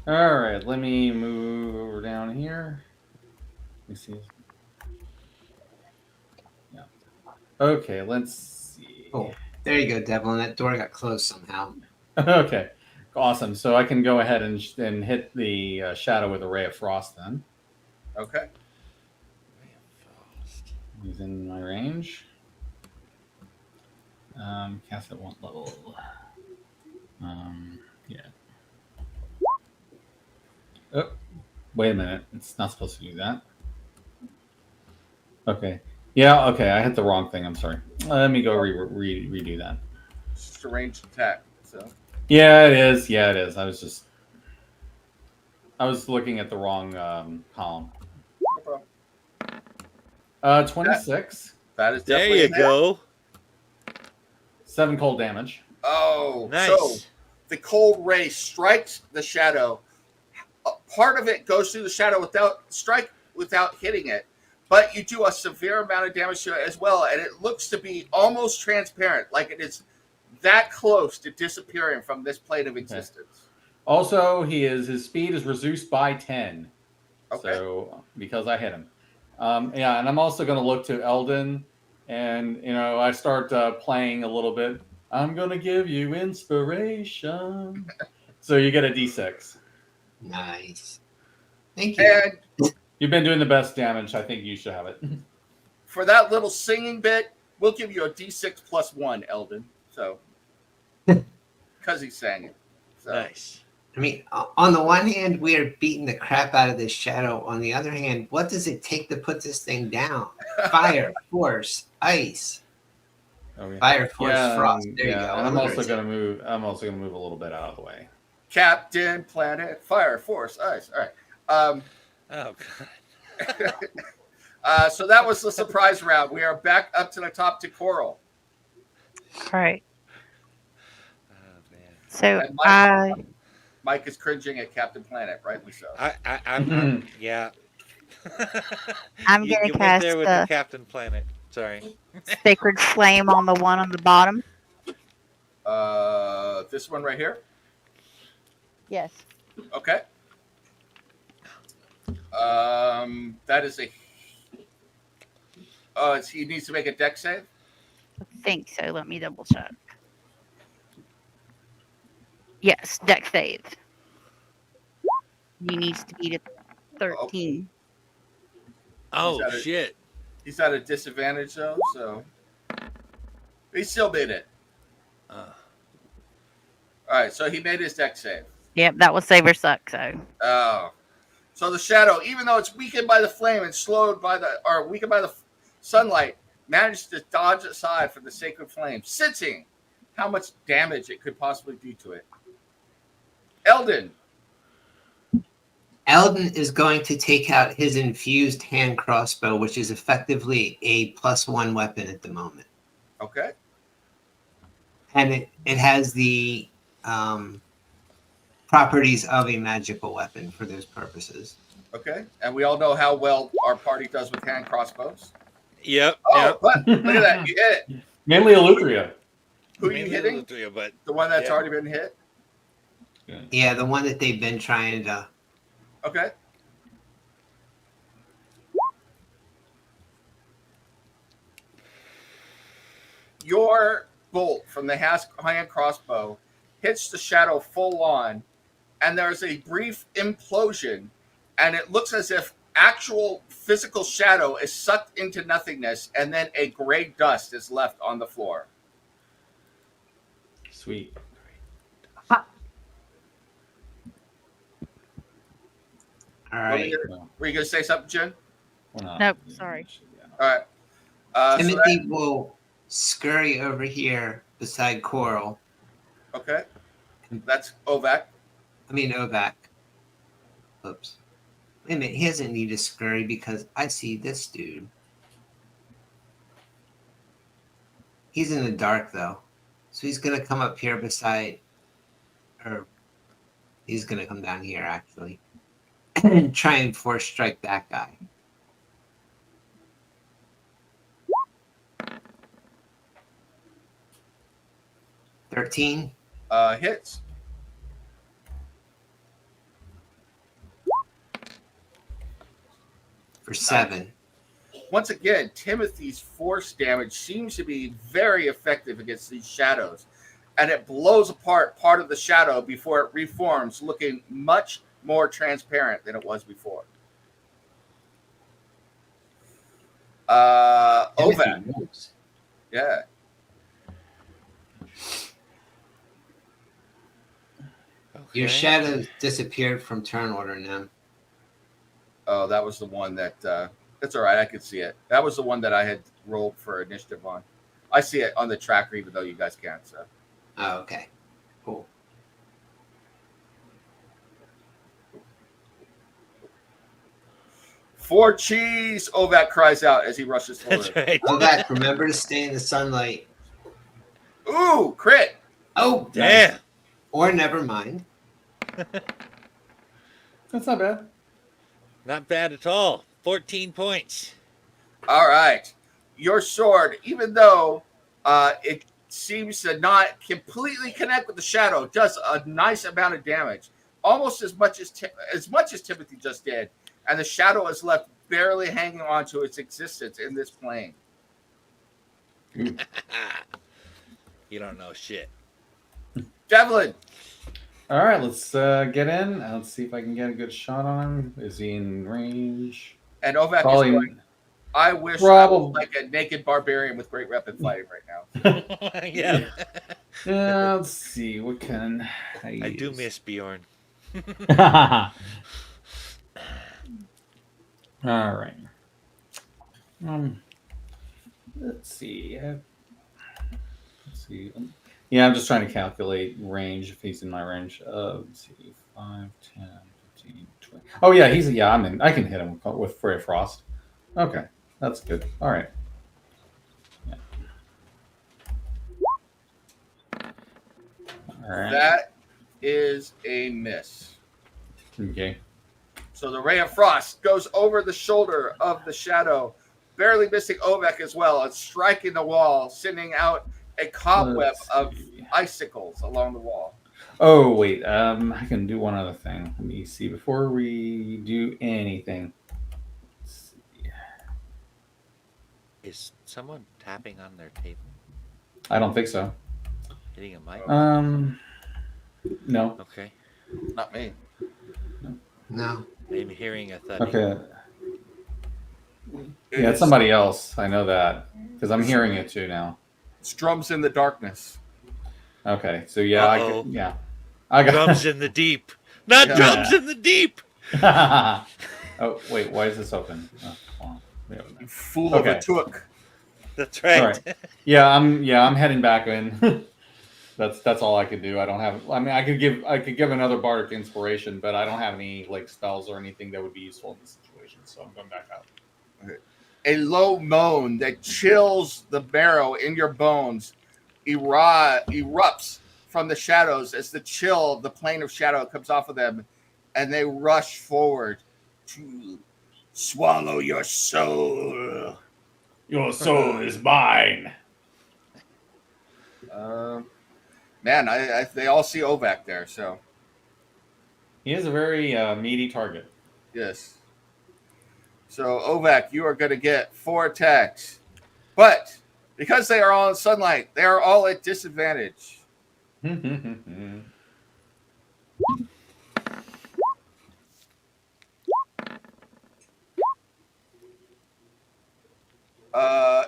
Speaker 4: All right, let me move over down here. Let me see. Yeah. Okay, let's see.
Speaker 2: Oh, there you go, Devlin. That door got closed somehow.
Speaker 4: Okay, awesome. So I can go ahead and hit the shadow with a ray of frost then.
Speaker 1: Okay.
Speaker 4: He's in my range. Cast at 1 level. Yeah. Oh, wait a minute. It's not supposed to do that. Okay. Yeah, okay. I hit the wrong thing. I'm sorry. Let me go redo that.
Speaker 1: It's just a ranged attack. So
Speaker 4: Yeah, it is. Yeah, it is. I was looking at the wrong column.
Speaker 1: no problem.
Speaker 4: 26.
Speaker 1: That is
Speaker 3: There
Speaker 1: definitely
Speaker 3: you
Speaker 1: a hit.
Speaker 3: go.
Speaker 4: 7 cold damage.
Speaker 1: Oh,
Speaker 3: Nice.
Speaker 1: so the cold ray strikes the shadow. Part of it goes through the shadow without hitting it, but you do a severe amount of damage to it as well, and it looks to be almost transparent, like it is that close to disappearing from this plane of existence.
Speaker 4: Also, his speed is reduced by 10.
Speaker 1: Okay.
Speaker 4: So because I hit him. Yeah, and I'm also going to look to Eldon, and I start playing a little bit. I'm going to give you inspiration. So you get a D6.
Speaker 2: Nice. Thank you.
Speaker 1: And
Speaker 4: You've been doing the best damage. I think you should have it.
Speaker 1: for that little singing bit, we'll give you a D6 plus 1, Eldon. So, because he sang it. So.
Speaker 3: Nice.
Speaker 2: I mean, on the one hand, we are beating the crap out of this shadow. On the other hand, what does it take to put this thing down? Fire, force, ice.
Speaker 4: Oh, yeah.
Speaker 2: Fire, force, frost. There you go.
Speaker 4: And I'm also going to move. I'm also going to move a little bit out of the way.
Speaker 1: Captain Planet, Fire, Force, Ice. All right.
Speaker 3: Oh God.
Speaker 1: So that was the surprise round. We are back up to the top to Coral.
Speaker 5: All right.
Speaker 3: Oh man.
Speaker 5: So
Speaker 1: And Mike is cringing at Captain Planet, rightly so.
Speaker 3: I'm yeah.
Speaker 5: I'm
Speaker 3: You
Speaker 5: gonna
Speaker 3: went
Speaker 5: cast
Speaker 3: there with
Speaker 5: the
Speaker 3: the Captain Planet. Sorry.
Speaker 5: Sacred Flame on the one on the bottom.
Speaker 1: This one right here.
Speaker 5: Yes.
Speaker 1: Okay. That is a. Oh, he needs to make a deck save.
Speaker 5: I think so. Let me double check. Yes, deck save. He needs to beat a 13.
Speaker 3: Oh
Speaker 1: Is that
Speaker 3: shit.
Speaker 1: He's at a disadvantage though, so he still made it. All right, so he made his deck save.
Speaker 5: Yep, that was save or suck. So.
Speaker 1: Oh, so the shadow, even though it's weakened by the flame and slowed by weakened by the sunlight, managed to dodge aside from the sacred flame, sensing how much damage it could possibly do to it. Eldon.
Speaker 2: Eldon is going to take out his infused hand crossbow, which is effectively a +1 weapon at the moment.
Speaker 1: Okay.
Speaker 2: And it has the properties of a magical weapon for those purposes.
Speaker 1: Okay. And we all know how well our party does with hand crossbows.
Speaker 3: Yep.
Speaker 1: Oh,
Speaker 3: Yep.
Speaker 1: but look at that. You hit it.
Speaker 4: Mainly Eleuthria.
Speaker 1: Who are you
Speaker 3: Mainly
Speaker 1: hitting?
Speaker 3: Eleuthria, but
Speaker 1: The one that's
Speaker 3: Yeah.
Speaker 1: already been hit?
Speaker 2: Yeah, the one that they've been trying to.
Speaker 1: Okay. Your bolt from the hand crossbow hits the shadow full on, and there's a brief implosion, and it looks as if actual physical shadow is sucked into nothingness, and then a gray dust is left on the floor.
Speaker 4: Sweet.
Speaker 2: All right.
Speaker 1: Were you going to say something, Jen?
Speaker 5: Nope, sorry.
Speaker 1: All right. So
Speaker 2: Timothy will scurry over here beside Coral.
Speaker 1: okay. That's Ovak.
Speaker 2: Ovak. Oops. Wait a minute, he doesn't need to scurry because I see this dude. He's in the dark though. So he's gonna come up here beside, or he's gonna come down here actually. And try and force strike that guy. $13.
Speaker 1: Hits.
Speaker 2: For 7.
Speaker 1: Once again, Timothy's force damage seems to be very effective against these shadows, and it blows apart part of the shadow before it reforms, looking much more transparent than it was before. Ovak.
Speaker 2: Moves.
Speaker 1: Yeah.
Speaker 2: Your
Speaker 3: Okay.
Speaker 2: shadow disappeared from turn order now.
Speaker 1: Oh, that was the one that. That's all right. I could see it. That was the one that I had rolled for initiative on. I see it on the tracker, even though you guys can't. So.
Speaker 2: Oh, okay. Cool.
Speaker 1: For cheese, Ovak cries out as he rushes
Speaker 3: That's
Speaker 1: forward.
Speaker 3: right.
Speaker 2: Ovak, remember to stay in the sunlight.
Speaker 1: Ooh, crit!
Speaker 2: Oh,
Speaker 3: Damn.
Speaker 2: or never mind.
Speaker 4: That's not bad.
Speaker 3: Not bad at all. 14 points.
Speaker 1: All right. Your sword, even though it seems to not completely connect with the shadow, does a nice amount of damage, almost as much as Timothy just did, and the shadow is left barely hanging on to its existence in this plane.
Speaker 4: Ooh.
Speaker 3: You don't know shit.
Speaker 1: Devlin,
Speaker 4: All right, let's get in. Let's see if I can get a good shot on him. Is he in range?
Speaker 1: and Ovak is
Speaker 4: Probably.
Speaker 1: going, I wish I was
Speaker 4: Probably.
Speaker 1: like a naked barbarian with great rapid fighting right now.
Speaker 3: Yeah.
Speaker 4: Yeah, let's see. What can I
Speaker 3: I do
Speaker 4: use?
Speaker 3: miss Bjorn.
Speaker 4: All right. Let's see. Let's see. Yeah, I'm just trying to calculate range if he's in my range. Let's see. 5, 10, 15, 20. Oh yeah, I'm in. I can hit him with Fray Frost. Okay, that's good. All right. Yeah. All right.
Speaker 1: That is a miss.
Speaker 4: Okay.
Speaker 1: So the ray of frost goes over the shoulder of the shadow, barely missing Ovek as well, and striking the wall, sending out a cobweb
Speaker 4: Let's
Speaker 1: of
Speaker 4: see.
Speaker 1: icicles along the wall.
Speaker 4: Oh wait, I can do one other thing. Let me see before we do anything. Let's see.
Speaker 3: Is someone tapping on their table?
Speaker 4: I don't think so.
Speaker 3: Hitting a mic?
Speaker 4: No.
Speaker 3: Okay.
Speaker 1: Not me.
Speaker 2: No.
Speaker 3: Maybe hearing a thudding.
Speaker 4: Okay. Yeah, it's somebody else. I know that because I'm hearing it too now.
Speaker 1: It's drums in the darkness.
Speaker 4: Okay, so yeah,
Speaker 3: Uh-oh.
Speaker 4: I got
Speaker 3: Drums in the deep. Not
Speaker 1: Yeah.
Speaker 3: drums in the deep.
Speaker 4: Oh wait, why is this open? Oh, hold on.
Speaker 1: You fool of a
Speaker 4: Okay.
Speaker 1: took.
Speaker 3: That's right.
Speaker 4: All right. Yeah, I'm heading back in. That's all I could do. I don't have. I mean, I could give another bardic inspiration, but I don't have any like spells or anything that would be useful in this situation. So I'm going back out.
Speaker 1: A low moan that chills the marrow in your bones erupts from the shadows as the chill of the plane of shadow comes off of them, and they rush forward to swallow your soul.
Speaker 4: Your soul is mine.
Speaker 1: Man, they all see Ovak there, so
Speaker 4: He is a very meaty target.
Speaker 1: yes. So Ovak, you are going to get 4 attacks, but because they are all in sunlight, they are all at disadvantage.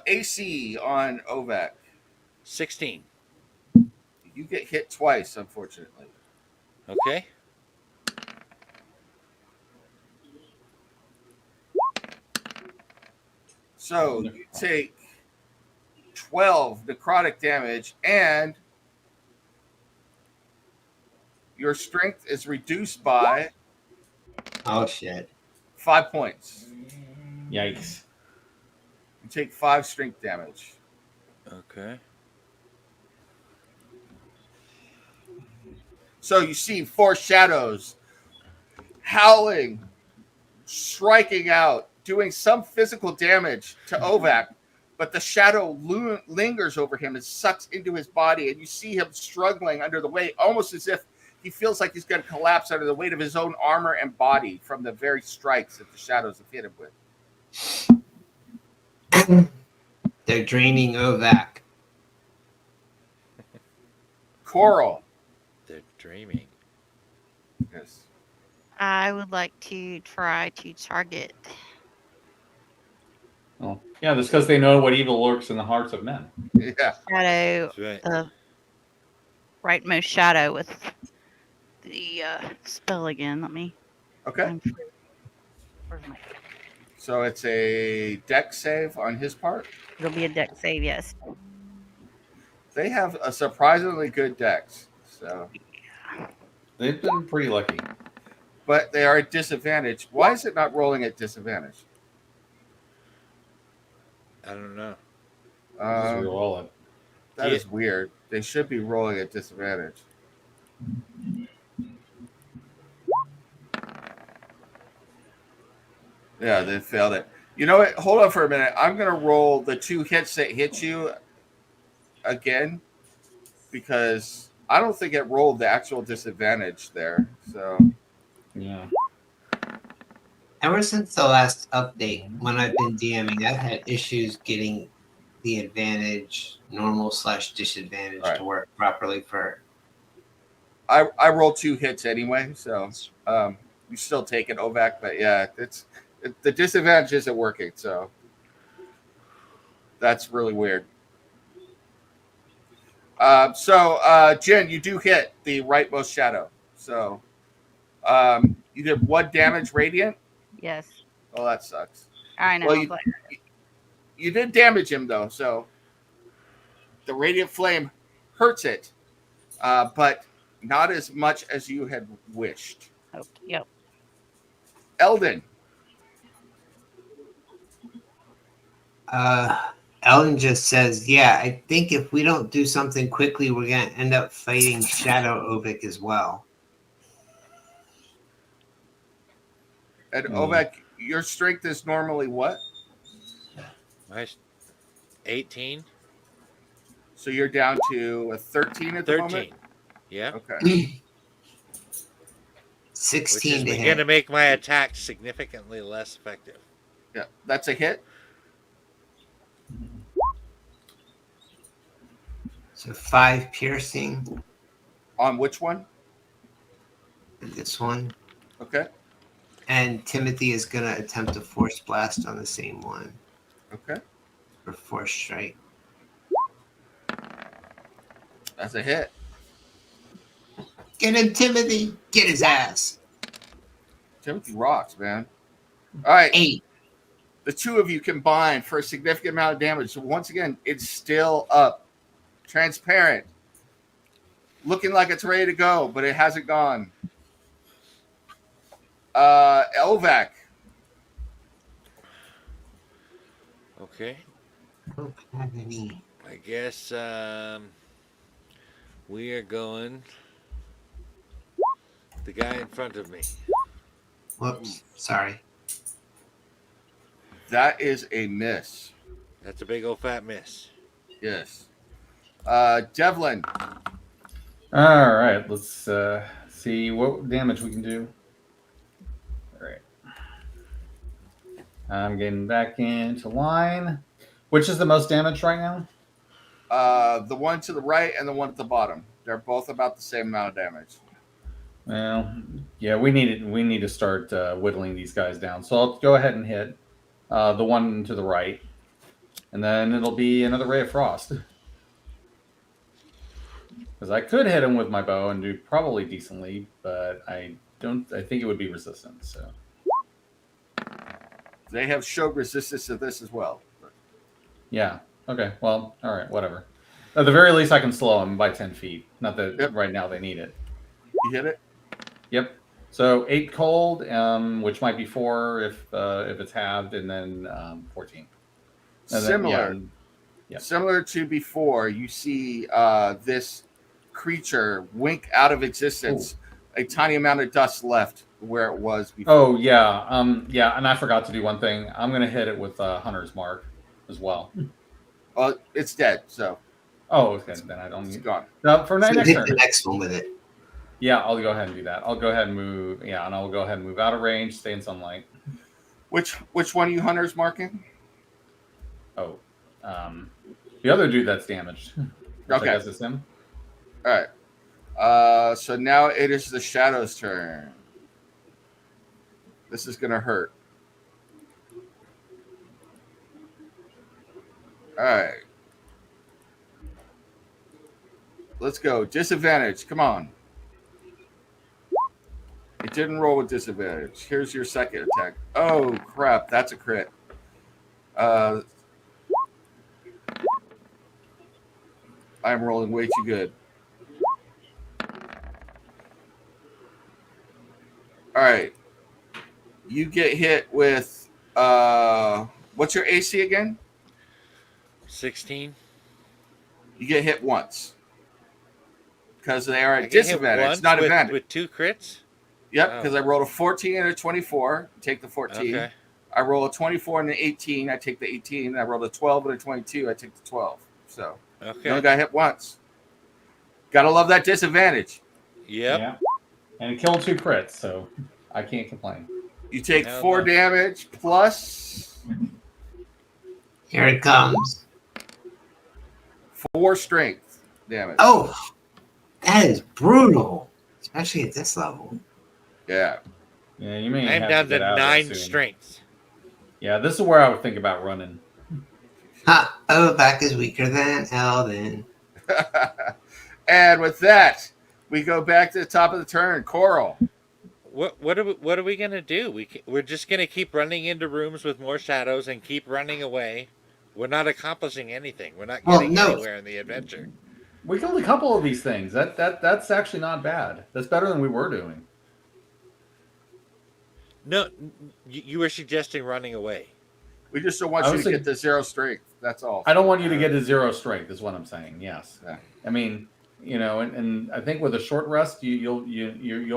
Speaker 1: AC on Ovak.
Speaker 3: 16.
Speaker 1: You get hit twice, unfortunately.
Speaker 3: Okay.
Speaker 1: So you take 12 necrotic damage, and your strength is reduced by
Speaker 2: Oh shit.
Speaker 1: 5 points.
Speaker 4: Yikes.
Speaker 1: You take 5 strength damage.
Speaker 3: Okay.
Speaker 1: So you see 4 shadows howling, striking out, doing some physical damage to Ovak, but the shadow lingers over him and sucks into his body, and you see him struggling under the weight, almost as if he feels like he's going to collapse under the weight of his own armor and body from the very strikes that the shadows have hit him with.
Speaker 2: They're draining Ovak.
Speaker 1: Coral.
Speaker 3: They're dreaming.
Speaker 1: Yes.
Speaker 5: I would like to try to target.
Speaker 4: Oh, yeah, that's because they know what evil lurks in the hearts of men.
Speaker 1: Yeah.
Speaker 5: Shadow,
Speaker 3: That's right.
Speaker 5: the rightmost shadow with the spell again. Let me.
Speaker 1: Okay.
Speaker 5: Where's my?
Speaker 1: So it's a dex save on his part.
Speaker 5: It'll be a deck save, yes.
Speaker 1: They have a surprisingly good dex. So,
Speaker 4: They've been pretty lucky.
Speaker 1: but they are at disadvantage. Why is it not rolling at disadvantage?
Speaker 3: I don't know.
Speaker 4: Just re-roll it.
Speaker 1: That is weird. They should be rolling at disadvantage. Yeah, they failed it. You know what? Hold on for a minute. I'm going to roll the 2 hits that hit you again because I don't think it rolled the actual disadvantage there. So,
Speaker 4: Yeah.
Speaker 2: Ever since the last update, when I've been DMing, I've had issues getting the advantage, normal/disadvantage
Speaker 1: All right.
Speaker 2: to work properly for.
Speaker 1: I roll 2 hits anyway, so you still take it, Ovac. But yeah, the disadvantage isn't working, so that's really weird. Jen, you do hit the rightmost shadow. So you did 1 damage radiant.
Speaker 5: Yes.
Speaker 1: Oh, that sucks.
Speaker 5: I know.
Speaker 1: Well,
Speaker 5: but
Speaker 1: you did damage him though, so the radiant flame hurts it, but not as much as you had wished.
Speaker 5: yep.
Speaker 1: Eldon,
Speaker 2: Ellen just says, "Yeah, I think if we don't do something quickly, we're gonna end up fighting Shadow Ovic as well."
Speaker 1: and Ovac, your strength is normally what?
Speaker 3: My 18,
Speaker 1: So you're down to a 13 at the
Speaker 3: 13.
Speaker 1: moment?
Speaker 3: Yeah.
Speaker 1: Okay.
Speaker 2: 16
Speaker 3: Which
Speaker 2: to
Speaker 3: is going to
Speaker 2: hit.
Speaker 3: make my attack significantly less effective.
Speaker 1: Yeah, that's a hit.
Speaker 2: So 5 piercing.
Speaker 1: On which one?
Speaker 2: This one.
Speaker 1: Okay.
Speaker 2: And Timothy is gonna attempt a force blast on the same one.
Speaker 1: Okay.
Speaker 2: For force strike.
Speaker 1: That's a hit.
Speaker 2: Get him, Timothy! Get his ass!
Speaker 1: Timothy rocks, man. All right.
Speaker 2: 8.
Speaker 1: The two of you combine for a significant amount of damage. So once again, it's still up. Transparent. Looking like it's ready to go, but it hasn't gone. Elvac.
Speaker 3: Okay.
Speaker 2: Don't have any.
Speaker 3: I guess we are going the guy in front of me.
Speaker 2: Whoops. Sorry.
Speaker 1: That is a miss.
Speaker 3: That's a big old fat miss.
Speaker 1: Yes. Devlin.
Speaker 4: All right, let's see what damage we can do. All right. I'm getting back into line. Which is the most damage right now?
Speaker 1: The one to the right and the one at the bottom. They're both about the same amount of damage.
Speaker 4: Well, yeah, we need to start whittling these guys down. So I'll go ahead and hit the one to the right, and then it'll be another ray of frost. Because I could hit him with my bow and do probably decently, but I think it would be resistant. So
Speaker 1: They have showed resistance to this as well.
Speaker 4: yeah, okay, well, all right, whatever. At the very least, I can slow him by 10 feet. Not that right now they need it.
Speaker 1: You hit it?
Speaker 4: Yep. So 8 cold, which might be 4 if it's halved, and then 14. And
Speaker 1: Similar.
Speaker 4: Then, yeah.
Speaker 1: Similar to before, you see this creature wink out of existence. Ooh. A tiny amount of dust left where it was before.
Speaker 4: Oh yeah, yeah, and I forgot to do one thing. I'm gonna hit it with Hunter's Mark as well.
Speaker 1: Well, it's dead. So.
Speaker 4: Oh, okay. Then I don't.
Speaker 1: It's gone.
Speaker 4: No, for next
Speaker 2: hit
Speaker 4: turn.
Speaker 2: the next one with it.
Speaker 4: Yeah, I'll go ahead and do that. I'll go ahead and move. Yeah, and I'll go ahead and move out of range, stay in sunlight.
Speaker 1: Which one of you hunters marking?
Speaker 4: Oh, the other dude that's damaged.
Speaker 1: Okay,
Speaker 4: I guess it's him.
Speaker 1: All right. So now it is the Shadow's turn. This is gonna hurt. All right. Let's go. Disadvantage. Come on. It didn't roll with disadvantage. Here's your second attack. Oh, crap. That's a crit. I'm rolling way too good. All right. You get hit with... what's your AC again?
Speaker 3: 16.
Speaker 1: You get hit once. Because they are at disadvantage. It's not advantage.
Speaker 3: With 2 crits?
Speaker 1: Yep, because I rolled a 14 and a 24. Take the 14.
Speaker 3: Okay.
Speaker 1: I roll a 24 and an 18. I take the 18. I roll a 12 and a 22. I take the 12. So you only got hit once. Gotta love that disadvantage.
Speaker 3: Yep.
Speaker 4: Yeah. And it killed 2 crits, so I can't complain.
Speaker 1: You take
Speaker 3: Hell
Speaker 1: 4
Speaker 3: no.
Speaker 1: damage plus
Speaker 2: Here it comes.
Speaker 1: 4 strength damage.
Speaker 2: Oh, that is brutal, especially at this level.
Speaker 1: Yeah.
Speaker 4: Yeah, you may
Speaker 3: I'm
Speaker 4: have
Speaker 3: down
Speaker 4: to get
Speaker 3: to
Speaker 4: out of there
Speaker 3: 9
Speaker 4: soon.
Speaker 3: strength.
Speaker 4: Yeah, this is where I would think about running.
Speaker 2: Ha! Ovak is weaker than Eldon.
Speaker 1: And with that, we go back to the top of the turn. Coral.
Speaker 3: What are we gonna do? We're just gonna keep running into rooms with more shadows and keep running away. We're not accomplishing anything. We're not
Speaker 2: Well,
Speaker 3: getting
Speaker 2: no.
Speaker 3: anywhere in the adventure.
Speaker 4: We killed a couple of these things. That's actually not bad. That's better than we were doing.
Speaker 3: No, you were suggesting running away.
Speaker 1: We just don't want
Speaker 4: I
Speaker 1: you
Speaker 4: was
Speaker 1: to get to 0 strength. That's all.
Speaker 4: I don't want you to get to 0 strength, is what I'm saying. Yes.
Speaker 1: Yeah.
Speaker 4: I mean, and I think with a short rest, you'll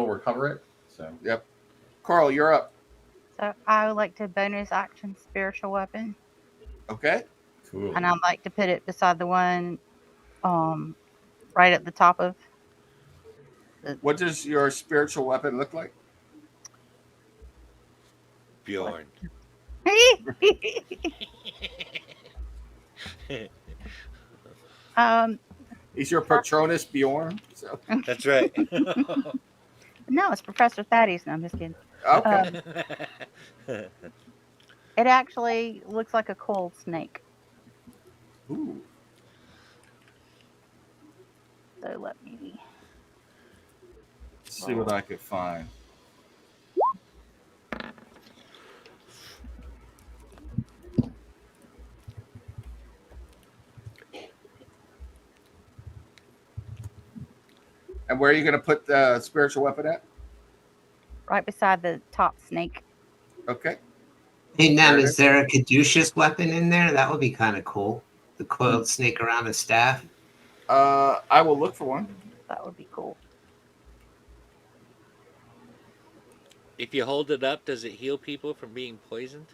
Speaker 4: recover it. So
Speaker 1: Yep. Coral, you're up.
Speaker 5: So I would like to bonus action spiritual weapon,
Speaker 1: Okay.
Speaker 4: cool.
Speaker 5: and I'd like to put it beside the one, right at the top of.
Speaker 1: What does your spiritual weapon look like?
Speaker 3: Bjorn.
Speaker 1: He's your Patronus Bjorn. So.
Speaker 3: That's right.
Speaker 5: No, it's Professor Thaddeus. No, I'm just kidding.
Speaker 1: Okay.
Speaker 5: It actually looks like a coiled snake.
Speaker 1: Ooh.
Speaker 5: So let me.
Speaker 1: Let's see what I could find. And where are you going to put the spiritual weapon at?
Speaker 5: Right beside the top snake.
Speaker 1: Okay.
Speaker 2: Hey, Nam,
Speaker 1: There it
Speaker 2: is
Speaker 1: is.
Speaker 2: there a caduceus weapon in there? That would be kind of cool. The coiled snake around a staff.
Speaker 1: I will look for one.
Speaker 5: That would be cool.
Speaker 3: If you hold it up, does it heal people from being poisoned?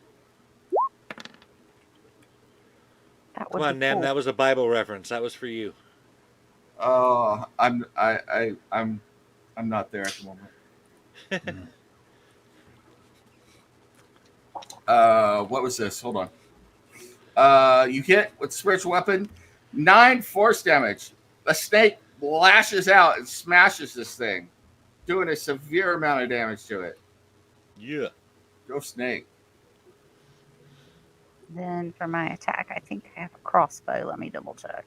Speaker 5: That would
Speaker 3: Come on,
Speaker 5: be
Speaker 3: Nam.
Speaker 5: cool.
Speaker 3: That was a Bible reference. That was for you.
Speaker 1: I'm not there at the moment. What was this? Hold on. You hit with spiritual weapon, 9 force damage. The snake lashes out and smashes this thing, doing a severe amount of damage to it.
Speaker 3: Yeah.
Speaker 1: Go snake.
Speaker 5: Then for my attack, I think I have a crossbow. Let me double check.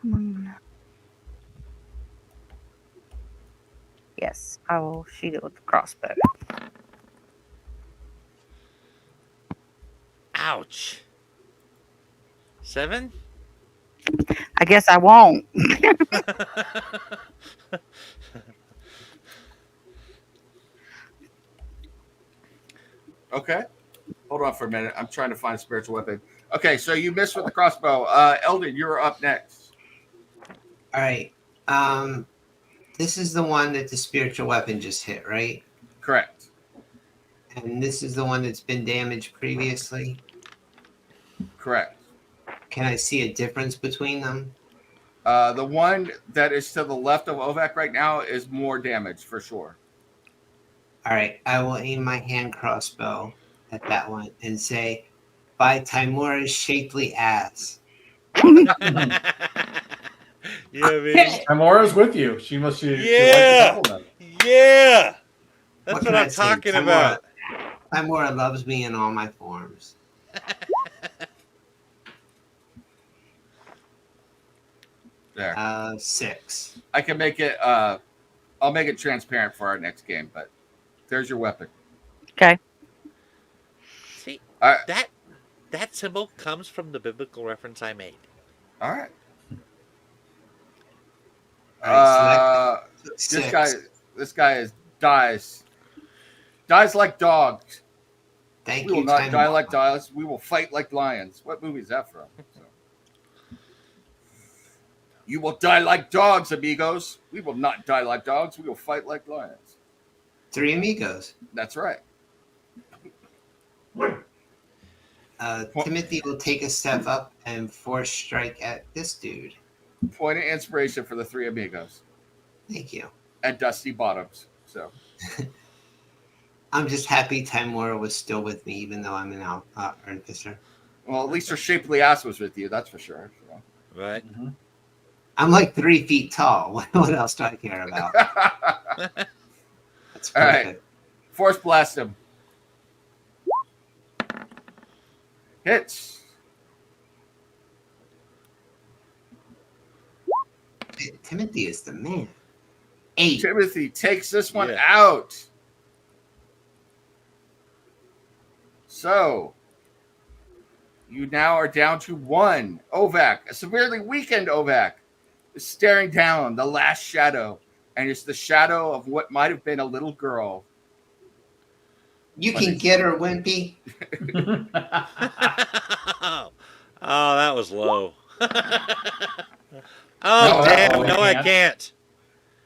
Speaker 5: Come on. Yes, I will shoot it with the crossbow.
Speaker 3: Ouch. 7?
Speaker 5: I guess I won't.
Speaker 1: Okay. Hold on for a minute. I'm trying to find a spiritual weapon. Okay, so you missed with the crossbow. Eldon, you're up next.
Speaker 2: All right. This is the one that the spiritual weapon just hit, right?
Speaker 1: Correct.
Speaker 2: And this is the one that's been damaged previously.
Speaker 1: Correct.
Speaker 2: Can I see a difference between them?
Speaker 1: The one that is to the left of Ovak right now is more damage for sure.
Speaker 2: All right. I will aim my hand crossbow at that one and say, by Timora's shapely ass.
Speaker 3: Yeah, man.
Speaker 4: Tamora's with you. She must. She likes
Speaker 3: Yeah.
Speaker 4: the compliment.
Speaker 3: Yeah. That's
Speaker 2: can
Speaker 3: what
Speaker 2: I
Speaker 3: I'm
Speaker 2: say?
Speaker 3: talking
Speaker 2: Timora-
Speaker 3: about.
Speaker 2: Timora loves me in all my forms.
Speaker 1: There.
Speaker 2: 6.
Speaker 1: I can make it I'll make it transparent for our next game, but there's your weapon.
Speaker 5: Okay.
Speaker 3: See,
Speaker 1: All right.
Speaker 3: that symbol comes from the biblical reference I made.
Speaker 1: All right.
Speaker 2: All right,
Speaker 1: This guy dies like dogs.
Speaker 2: Thank
Speaker 1: We will
Speaker 2: you,
Speaker 1: not die
Speaker 2: Timora.
Speaker 1: like dogs. We will fight like lions. What movie is that from? So. You will die like dogs, amigos. We will not die like dogs. We will fight like lions.
Speaker 2: 3 amigos.
Speaker 1: That's right.
Speaker 2: Timothy will take a step up and force strike at this dude.
Speaker 1: Point of inspiration for the 3 amigos
Speaker 2: Thank you.
Speaker 1: and Dusty Bottoms. So
Speaker 2: I'm just happy Timora was still with me, even though I'm an artificer.
Speaker 1: Well, at least her shapely ass was with you. That's for sure. So.
Speaker 3: Right.
Speaker 4: Mhm.
Speaker 2: I'm like 3 feet tall. What else do I care about? That's
Speaker 1: All right.
Speaker 2: perfect.
Speaker 1: Force blast him. Hits.
Speaker 2: Timothy is the man. 8.
Speaker 1: Timothy takes this one
Speaker 3: Yeah.
Speaker 1: out. So you now are down to 1. Ovak, a severely weakened Ovak, is staring down the last shadow, and it's the shadow of what might have been a little girl.
Speaker 2: You
Speaker 1: But
Speaker 2: can
Speaker 1: it's-
Speaker 2: get her, Wimpy.
Speaker 3: Oh, that was low. Oh,
Speaker 1: No,
Speaker 3: damn.
Speaker 4: I
Speaker 3: No, I
Speaker 4: can't.
Speaker 3: can't.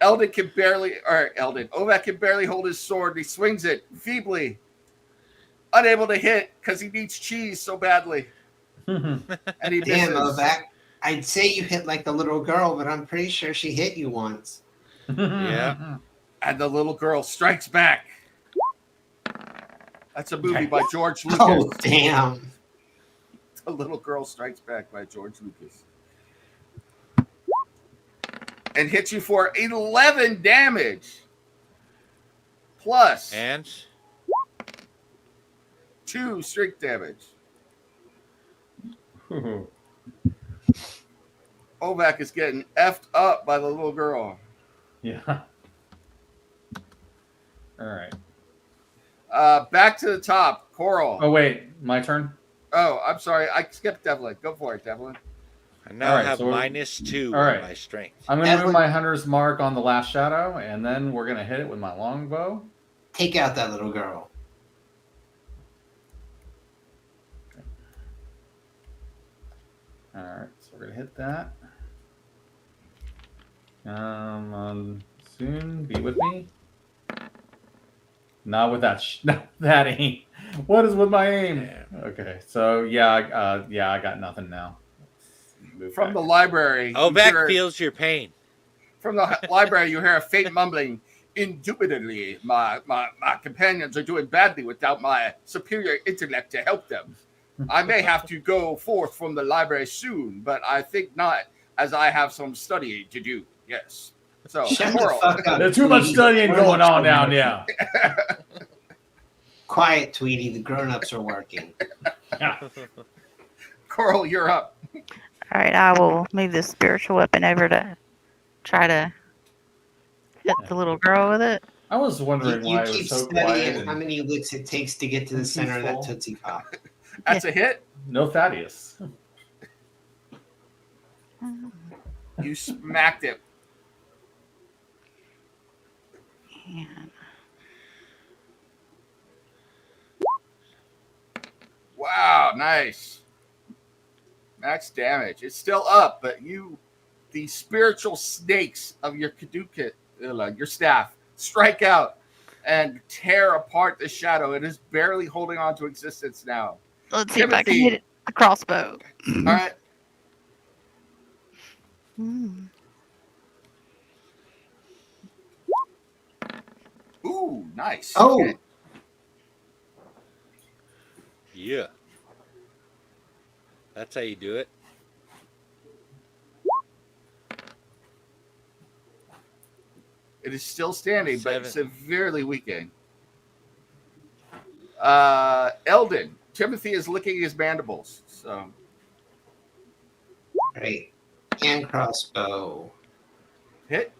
Speaker 1: Ovak can barely hold his sword. He swings it feebly, unable to hit because he needs cheese so badly. And he
Speaker 2: Damn,
Speaker 1: misses.
Speaker 2: Ovak. I'd say you hit like the little girl, but I'm pretty sure she hit you once.
Speaker 3: Yeah.
Speaker 1: And the little girl strikes back. That's a movie by George Lucas.
Speaker 2: Oh, damn.
Speaker 1: The Little Girl Strikes Back by George Lucas. And hits you for 11 damage. Plus
Speaker 3: And
Speaker 1: 2 strength damage. Ovak is getting effed up by the little girl.
Speaker 4: Yeah. All right.
Speaker 1: Back to the top. Coral.
Speaker 4: Oh wait, my turn.
Speaker 1: Oh, I'm sorry. I skipped Devlin. Go for it, Devlin.
Speaker 3: I now
Speaker 4: All right,
Speaker 3: have
Speaker 4: so we're-
Speaker 3: -2
Speaker 4: all
Speaker 3: on
Speaker 4: right.
Speaker 3: my strength.
Speaker 4: I'm gonna move
Speaker 2: Evelyn-
Speaker 4: my hunter's mark on the last shadow, and then we're gonna hit it with my longbow.
Speaker 2: Take out that little girl.
Speaker 4: All right, so we're gonna hit that. Soon be with me. Not with that. Not that aim. What is with my aim? Okay, so yeah, I got nothing now. Move
Speaker 1: From
Speaker 4: back.
Speaker 1: the library. you
Speaker 3: Ovak
Speaker 1: hear-
Speaker 3: feels your pain.
Speaker 1: From the library, you hear a faint mumbling. Indubitably, my companions are doing badly without my superior intellect to help them. I may have to go forth from the library soon, but I think not, as I have some studying to do. Yes. So,
Speaker 2: Shut the
Speaker 1: Coral.
Speaker 2: fuck up.
Speaker 4: There's too much
Speaker 2: Tweety.
Speaker 4: studying
Speaker 2: The
Speaker 4: going
Speaker 2: grown-ups
Speaker 4: on
Speaker 2: are
Speaker 4: down
Speaker 2: working.
Speaker 4: here.
Speaker 2: Quiet, Tweety. The grown-ups are working.
Speaker 1: Coral, you're up.
Speaker 5: All right, I will move this spiritual weapon over to try to hit the little girl with it.
Speaker 4: I was wondering
Speaker 2: You
Speaker 4: why it
Speaker 2: keep
Speaker 4: was so quiet.
Speaker 2: studying how many licks it takes to get to the
Speaker 4: and
Speaker 2: center of that
Speaker 4: peaceful.
Speaker 2: Tootsie Pop.
Speaker 1: That's a hit.
Speaker 4: No Thaddeus.
Speaker 1: You smacked it.
Speaker 5: And
Speaker 1: Wow, nice. Max damage. It's still up, but the spiritual snakes of your Kaduka, your staff, strike out and tear apart the shadow. It is barely holding on to existence now.
Speaker 5: let's see if I can
Speaker 1: Timothy.
Speaker 5: hit it with the crossbow.
Speaker 1: All right.
Speaker 5: Mm.
Speaker 1: Ooh, nice.
Speaker 2: Oh,
Speaker 1: Okay.
Speaker 3: Yeah. That's how you do it.
Speaker 1: It is still standing, but
Speaker 3: 7.
Speaker 1: severely weakened. Eldon. Timothy is licking his mandibles. So
Speaker 2: great. And crossbow.
Speaker 1: hit.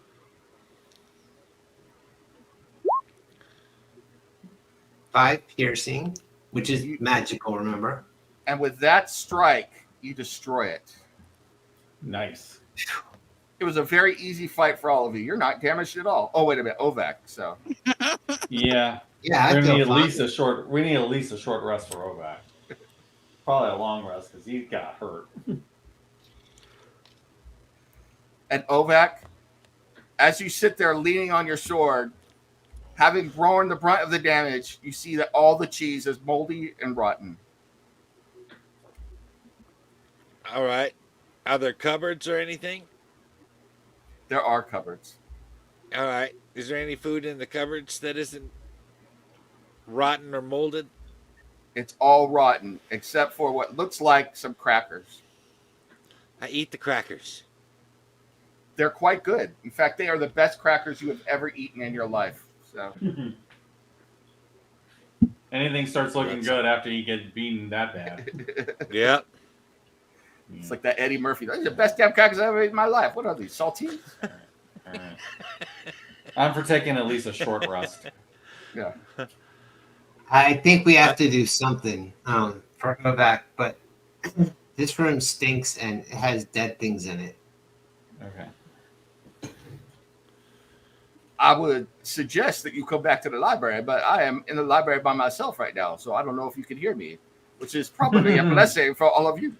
Speaker 2: Five piercing, which is magical, remember?
Speaker 1: And with that strike, you destroy it.
Speaker 4: Nice.
Speaker 1: It was a very easy fight for all of you. You're not damaged at all. Oh, wait a minute. Ovak. So
Speaker 4: Yeah.
Speaker 2: Yeah, I
Speaker 4: We need
Speaker 2: feel
Speaker 4: at
Speaker 2: fine.
Speaker 4: least a short. We need at least a short rest for Ovak. Probably a long rest because he got hurt.
Speaker 1: and Ovak, as you sit there leaning on your sword, having borne the brunt of the damage, you see that all the cheese is moldy and rotten.
Speaker 3: All right. Are there cupboards or anything?
Speaker 1: There are cupboards.
Speaker 3: All right. Is there any food in the cupboards that isn't rotten or molded?
Speaker 1: It's all rotten except for what looks like some crackers.
Speaker 3: I eat the crackers.
Speaker 1: They're quite good. In fact, they are the best crackers you have ever eaten in your life. So
Speaker 4: Anything starts looking
Speaker 3: That's-
Speaker 4: good after you get beaten that bad.
Speaker 3: Yeah.
Speaker 1: it's like that Eddie Murphy. Those are the best damn crackers I've ever eaten in my life. What are these, saltines?
Speaker 4: All right. I'm for taking at least a short rest.
Speaker 1: Yeah.
Speaker 2: I think we have to do something for Kovac, but this room stinks and it has dead things in it.
Speaker 4: Okay.
Speaker 1: I would suggest that you come back to the library, but I am in the library by myself right now, so I don't know if you can hear me, which is probably a blessing for all of you.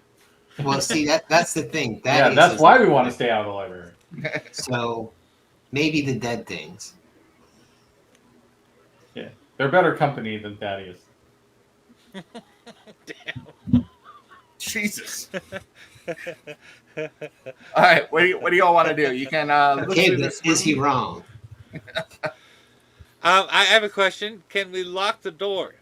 Speaker 2: Well, see, that's the thing.
Speaker 4: That's why we want to stay out of the library.
Speaker 2: So maybe the dead things.
Speaker 4: Yeah, they're better company than Thaddeus.
Speaker 1: Jesus. All right, what do y'all want to do? You can look
Speaker 2: Okay,
Speaker 1: through
Speaker 2: but
Speaker 1: this
Speaker 2: is he
Speaker 1: room.
Speaker 2: wrong?
Speaker 3: I have a question. Can we lock the door?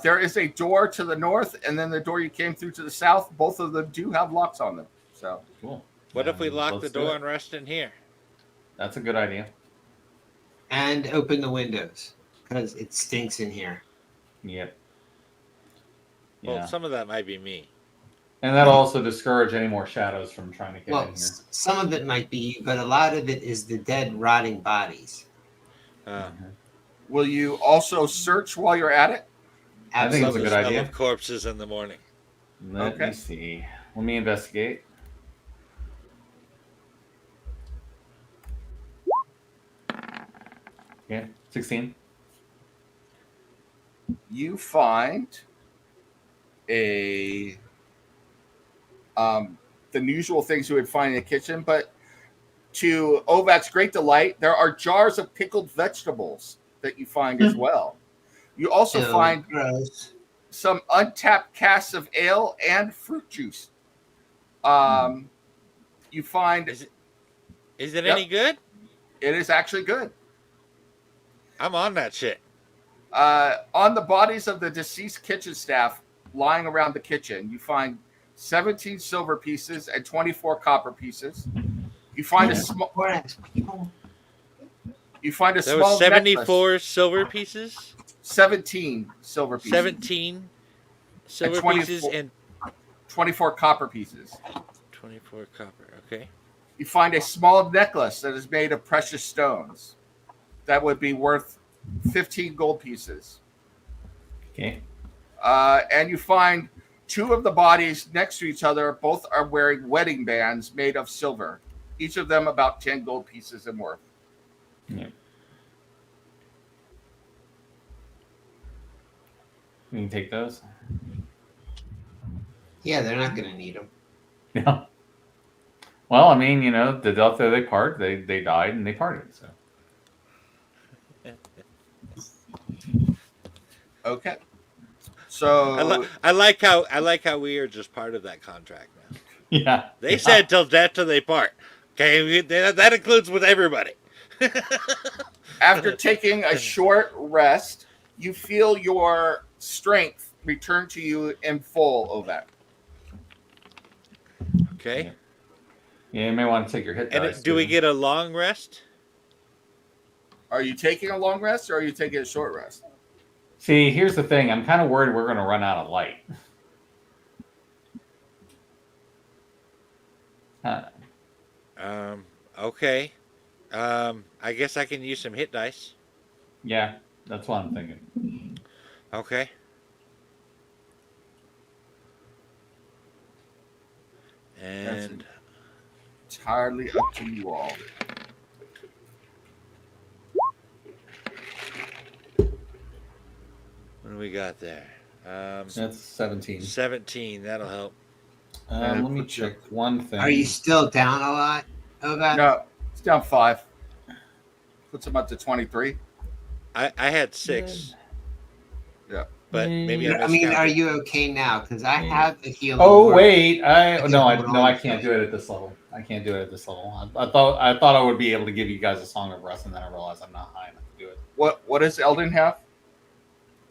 Speaker 1: There is a door to the north, and then the door you came through to the south. Both of them do have locks on them. So
Speaker 4: Cool.
Speaker 3: What if we lock the
Speaker 4: Let's do
Speaker 3: door
Speaker 4: it.
Speaker 3: and rest in here?
Speaker 4: That's a good idea.
Speaker 2: And open the windows because it stinks in here.
Speaker 4: Yep.
Speaker 3: Well,
Speaker 4: Yeah.
Speaker 3: some of that might be me.
Speaker 4: And that'll also discourage any more shadows from trying to get
Speaker 2: Well,
Speaker 4: in here.
Speaker 2: some of it might be, but a lot of it is the dead, rotting bodies.
Speaker 1: will you also search while you're at it?
Speaker 4: I think it's a
Speaker 3: Love
Speaker 4: good
Speaker 3: the smell
Speaker 4: idea.
Speaker 3: of corpses in the morning.
Speaker 4: Let
Speaker 1: Okay.
Speaker 4: me see. Let me investigate. Yeah, 16.
Speaker 1: You find the usual things you would find in the kitchen, but to Ovac's great delight, there are jars of pickled vegetables that you find as well. You also
Speaker 2: Ew,
Speaker 1: find
Speaker 2: gross.
Speaker 1: some untapped casks of ale and fruit juice. You find
Speaker 3: Is it
Speaker 1: Yep.
Speaker 3: any good?
Speaker 1: it is actually good.
Speaker 3: I'm on that shit.
Speaker 1: On the bodies of the deceased kitchen staff lying around the kitchen, you find 17 silver pieces and 24 copper pieces. You find a small. You find a
Speaker 3: There
Speaker 1: small
Speaker 3: was
Speaker 1: necklace.
Speaker 3: 74 silver pieces,
Speaker 1: 17 silver pieces.
Speaker 3: 17 silver
Speaker 1: 24
Speaker 3: pieces, and
Speaker 1: 24 copper pieces.
Speaker 3: 24 copper. Okay.
Speaker 1: You find a small necklace that is made of precious stones. That would be worth 15 gold pieces.
Speaker 4: Okay.
Speaker 1: And you find two of the bodies next to each other. Both are wearing wedding bands made of silver. Each of them about 10 gold pieces and worth.
Speaker 4: Yeah. We can take those.
Speaker 2: Yeah, they're not going to need them.
Speaker 4: Yeah. Well, I mean, the Delta they part, they died and they parted. So
Speaker 1: Okay. So
Speaker 3: I like how we are just part of that contract now.
Speaker 4: yeah,
Speaker 3: They
Speaker 4: yeah.
Speaker 3: said till death till they part. Okay, that includes with everybody.
Speaker 1: after taking a short rest, you feel your strength return to you in full, Ovak.
Speaker 3: Okay.
Speaker 4: Yeah, you may want to take your hit
Speaker 3: And
Speaker 4: dice.
Speaker 3: do we
Speaker 4: too.
Speaker 3: get a long rest?
Speaker 1: Are you taking a long rest or are you taking a short rest?
Speaker 4: See, here's the thing. I'm kind of worried we're going to run out of light.
Speaker 3: Okay. I guess I can use some hit dice.
Speaker 4: Yeah, that's what I'm thinking.
Speaker 3: Okay. And
Speaker 1: Entirely up to you all.
Speaker 3: what do we got there?
Speaker 4: That's 17.
Speaker 3: 17. That'll help.
Speaker 4: Let me check one thing.
Speaker 2: Are you still down a lot? Kovac?
Speaker 1: No, it's down 5. Puts him up to 23.
Speaker 3: I had 6.
Speaker 1: Yeah.
Speaker 3: but maybe I
Speaker 2: I mean, are
Speaker 3: miscounted.
Speaker 2: you okay now? Because I have a healing.
Speaker 4: Oh
Speaker 2: word.
Speaker 4: wait, I
Speaker 2: can
Speaker 4: no, I
Speaker 2: hold
Speaker 4: no,
Speaker 2: on
Speaker 4: I
Speaker 2: to
Speaker 4: can't
Speaker 2: it.
Speaker 4: do it at this level. I can't do it at this level. I thought I would be able to give you guys a song of rest, and then I realized I'm not high enough to do it.
Speaker 1: What does Eldon have?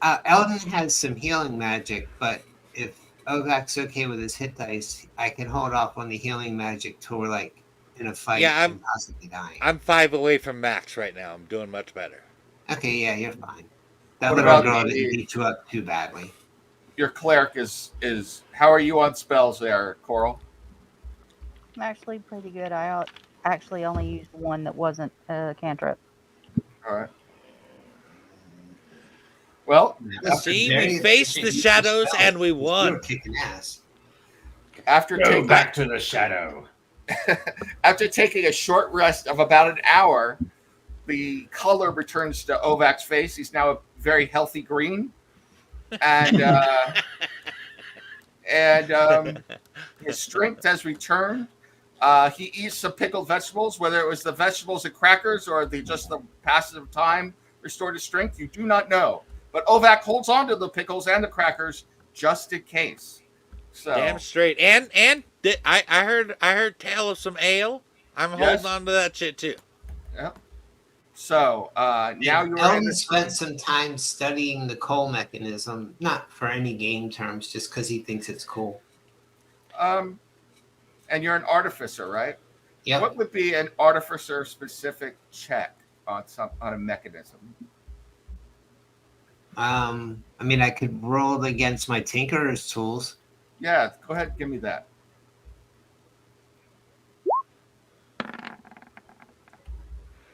Speaker 2: Eldon has some healing magic, but if Ogak's okay with his hit dice, I can hold off on the healing magic till we're like in a fight
Speaker 3: Yeah,
Speaker 2: and possibly dying.
Speaker 3: I'm 5 away from max right now. I'm doing much better.
Speaker 2: Okay, yeah, you're fine. That
Speaker 1: What
Speaker 2: little
Speaker 1: about
Speaker 2: girl didn't beat you up too badly.
Speaker 1: your cleric? Is how are you on spells there, Coral?
Speaker 5: I'm actually pretty good. I actually only used one that wasn't a cantrip.
Speaker 1: All right. Well,
Speaker 2: That's
Speaker 3: See,
Speaker 2: very
Speaker 3: we faced
Speaker 2: efficient
Speaker 3: the
Speaker 2: use of
Speaker 3: shadows
Speaker 2: spells.
Speaker 3: and we
Speaker 2: You were
Speaker 3: won.
Speaker 2: kicking ass.
Speaker 1: after taking
Speaker 4: to the shadow.
Speaker 1: after taking a short rest of about an hour, the color returns to Ovak's face. He's now a very healthy green, and his strength has returned. He eats some pickled vegetables, whether it was the vegetables and crackers or just the passage of time restored his strength. You do not know, but Ovak holds on to the pickles and the crackers just in case. So
Speaker 3: Damn straight. And I heard tale of some ale. I'm
Speaker 1: Yes.
Speaker 3: holding on to that shit too.
Speaker 1: Yep. So now you're in
Speaker 2: Eldon
Speaker 1: this
Speaker 2: spent some time studying the coal mechanism, not for any game terms, just because he thinks it's cool.
Speaker 1: And you're an artificer, right?
Speaker 2: Yep.
Speaker 1: What would be an artificer specific check on a mechanism?
Speaker 2: I mean, I could roll against my tinkerer's tools.
Speaker 1: Yeah, go ahead and give me that.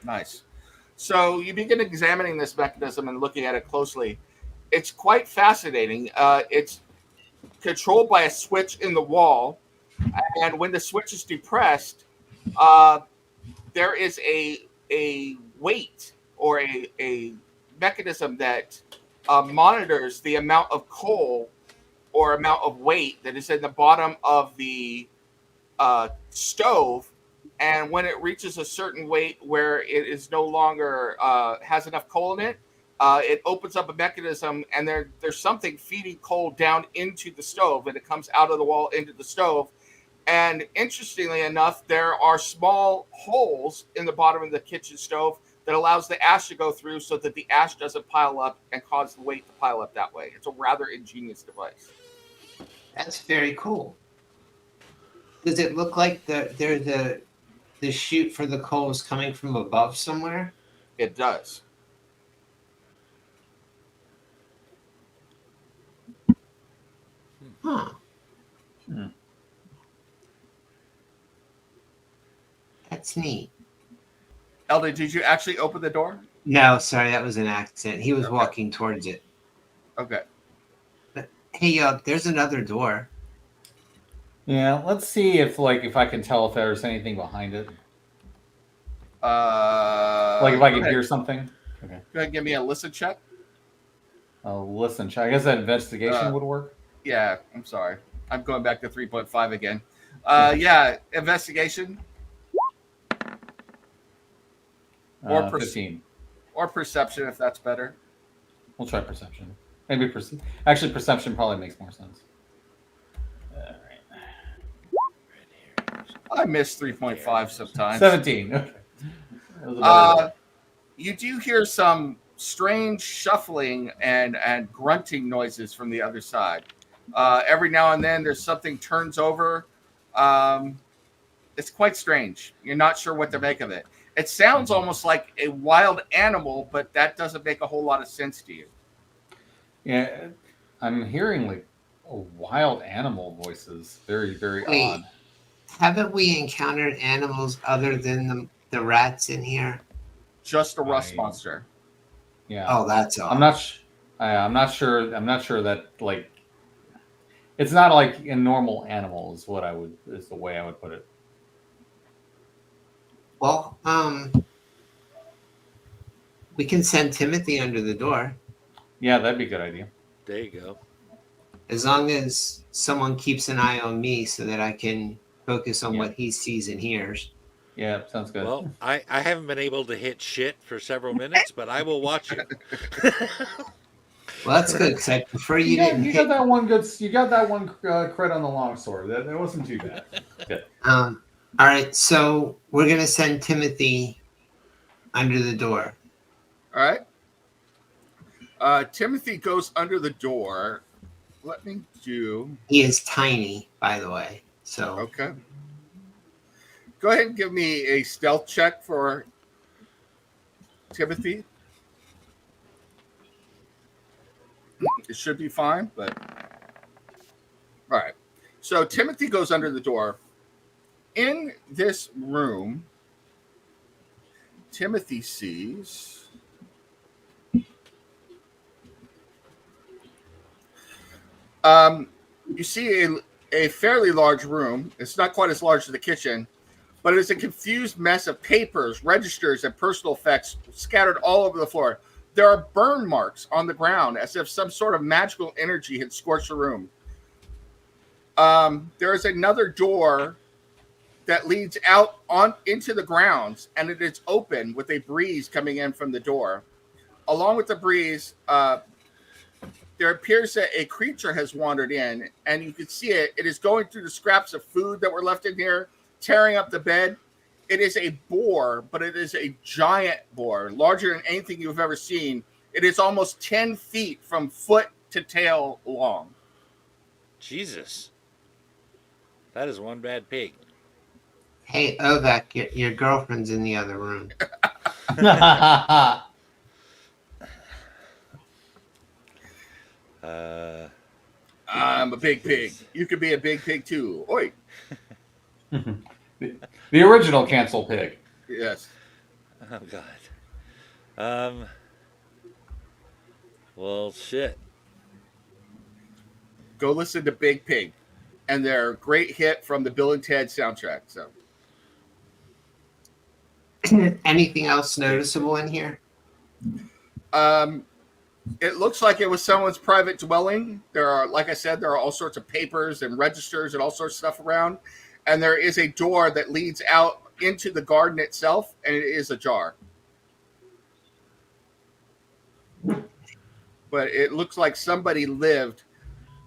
Speaker 1: Nice. So you begin examining this mechanism and looking at it closely. It's quite fascinating. It's controlled by a switch in the wall, and when the switch is depressed, there is a weight or a mechanism that monitors the amount of coal or amount of weight that is in the bottom of the stove, and when it reaches a certain weight where it is no longer has enough coal in it, it opens up a mechanism, and there's something feeding coal down into the stove, and it comes out of the wall into the stove. And interestingly enough, there are small holes in the bottom of the kitchen stove that allows the ash to go through so that the ash doesn't pile up and cause the weight to pile up that way. It's a rather ingenious device.
Speaker 2: That's very cool. Does it look like the chute for the coal is coming from above somewhere?
Speaker 1: It does.
Speaker 2: Huh.
Speaker 4: Hmm.
Speaker 2: That's neat.
Speaker 1: Eldon, did you actually open the door?
Speaker 2: No, sorry, that was an accident. He was
Speaker 1: Okay.
Speaker 2: walking towards it.
Speaker 1: Okay.
Speaker 2: Hey, there's another door.
Speaker 4: Yeah, let's see if I can tell if there's anything behind it. Like if I can hear something. Okay.
Speaker 1: Go ahead and give me a listen check.
Speaker 4: Listen, I guess that investigation would work.
Speaker 1: Yeah, I'm sorry. I'm going back to 3.5 again. Yeah, investigation Or
Speaker 4: 15.
Speaker 1: or perception if that's better.
Speaker 4: We'll try perception. Maybe actually perception probably makes more sense. All right.
Speaker 1: I miss 3.5 sometimes.
Speaker 4: 17. Okay. That was about it.
Speaker 1: You do hear some strange shuffling and grunting noises from the other side. Every now and then there's something turns over. It's quite strange. You're not sure what to make of it. It sounds almost like a wild animal, but that doesn't make a whole lot of sense to you.
Speaker 4: Yeah, I'm hearing like wild animal voices. Very, very
Speaker 2: Wait.
Speaker 4: odd.
Speaker 2: Haven't we encountered animals other than the rats in here?
Speaker 1: Just a rust monster.
Speaker 4: Yeah.
Speaker 2: Oh, that's all.
Speaker 4: I'm not sure. I'm not sure that like it's not like a normal animal is the way I would put it.
Speaker 2: Well, we can send Timothy under the door
Speaker 4: Yeah, that'd be a good idea.
Speaker 3: There you go.
Speaker 2: as long as someone keeps an eye on me so that I can focus on
Speaker 4: Yeah.
Speaker 2: what he sees and hears.
Speaker 4: Yeah, sounds good.
Speaker 3: Well, I haven't been able to hit shit for several minutes, but I will watch you.
Speaker 2: Well, that's good because I prefer you didn't
Speaker 4: You
Speaker 2: hit.
Speaker 4: got that one good. You got that one crit on the longsword. That wasn't too bad. Good.
Speaker 2: All right, so we're gonna send Timothy under the door.
Speaker 1: All right. Timothy goes under the door. Let me do.
Speaker 2: He is tiny, by the way. So
Speaker 1: Okay. Go ahead and give me a stealth check for Timothy. It should be fine, but all right. So Timothy goes under the door. In this room, Timothy sees you see a fairly large room. It's not quite as large as the kitchen, but it's a confused mess of papers, registers, and personal effects scattered all over the floor. There are burn marks on the ground as if some sort of magical energy had scorched the room. There is another door that leads out on into the grounds, and it is open with a breeze coming in from the door. Along with the breeze, there appears that a creature has wandered in, and you can see it. It is going through the scraps of food that were left in here, tearing up the bed. It is a boar, but it is a giant boar, larger than anything you've ever seen. It is almost 10 feet from foot to tail long.
Speaker 3: Jesus. That is one bad pig.
Speaker 2: hey, Ovek, your girlfriend's in the other room.
Speaker 1: I'm a big pig. You could be a big pig too. Oi.
Speaker 4: The original cancel pig.
Speaker 1: Yes.
Speaker 3: Oh God. Well, shit.
Speaker 1: Go listen to Big Pig and their great hit from the Bill and Ted soundtrack. So,
Speaker 2: Anything else noticeable in here?
Speaker 1: it looks like it was someone's private dwelling. There are, like I said, there are all sorts of papers and registers and all sorts of stuff around. And there is a door that leads out into the garden itself, and it is ajar. But it looks like somebody lived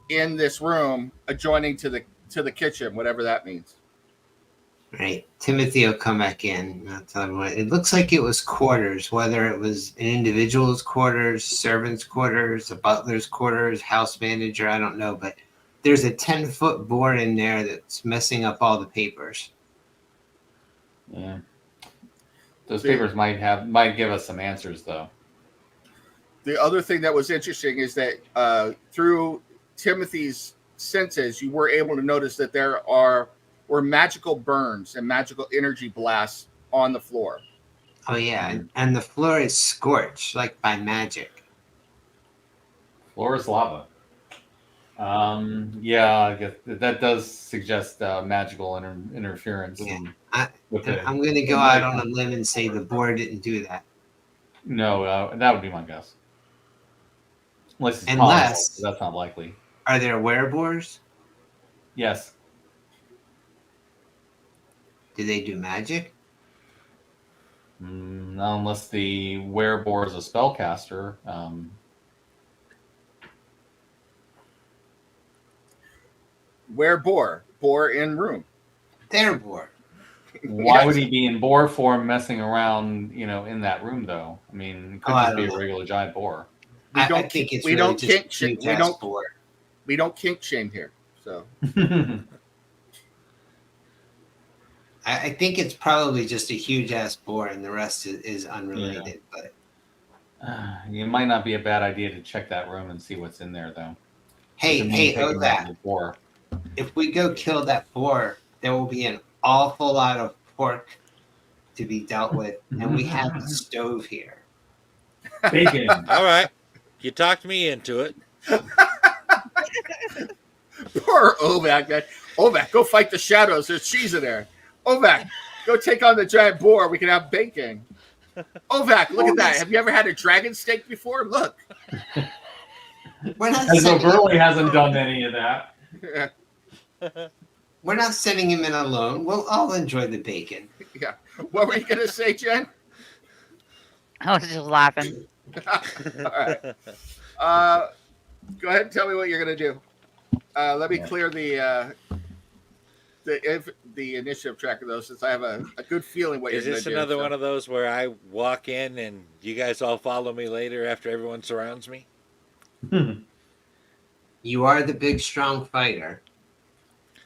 Speaker 1: in this room adjoining to the kitchen, whatever that means.
Speaker 2: Right. Timothy will come back in. I'll tell him what. It looks like it was quarters, whether it was an individual's quarters, servant's quarters, a butler's quarters, house manager, I don't know. But there's a 10-foot board in there that's messing up all the papers.
Speaker 4: Yeah. Those papers might give us some answers, though.
Speaker 1: The other thing that was interesting is that through Timothy's senses, you were able to notice that there were magical burns and magical energy blasts on the floor.
Speaker 2: Oh, yeah. And the floor is scorched, like by magic.
Speaker 4: Floor is lava. Yeah, I guess that does suggest magical interference.
Speaker 2: Yeah.
Speaker 4: I'm
Speaker 2: going to go out on a limb and say the board didn't do that.
Speaker 4: No, that would be my guess. Unless that's not likely.
Speaker 2: Are there werebores?
Speaker 4: Yes.
Speaker 2: Do they do magic?
Speaker 4: Not unless the werebore is a spellcaster.
Speaker 1: Werebore? Boar in room.
Speaker 2: They're boar.
Speaker 4: Why would he be in boar form messing around, in that room, though? I mean, it could just be a regular giant boar.
Speaker 2: I think it's
Speaker 1: we
Speaker 2: really
Speaker 1: don't
Speaker 2: just
Speaker 1: kink shame. We don't kink shame here. So
Speaker 2: I think it's probably just a huge ass boar, and the rest is unrelated.
Speaker 4: Yeah. But it might not be a bad idea to check that room and see what's in there, though.
Speaker 2: Hey, Ovak. If we go kill that boar, there will be an awful lot of pork to be dealt with, and we have the stove here.
Speaker 4: Bacon.
Speaker 3: All right. You talked me into it.
Speaker 1: poor Ovak, man. Ovak, go fight the shadows. There's cheese in there. Ovak, go take on the giant boar. We can have bacon. Ovak, look at that. Have you ever had a dragon steak before? Look.
Speaker 4: So Burley hasn't done any of that.
Speaker 2: We're not sending him in alone. We'll all enjoy the bacon.
Speaker 1: Yeah. What were you going to say, Jen?
Speaker 5: I was just laughing.
Speaker 1: All right. Go ahead and tell me what you're gonna do. Let me clear the initiative tracker though, since I have a good feeling what
Speaker 3: Is
Speaker 1: you're
Speaker 3: this
Speaker 1: gonna do.
Speaker 3: another one of those where I walk in and you guys all follow me later after everyone surrounds me?
Speaker 2: You are the big, strong fighter.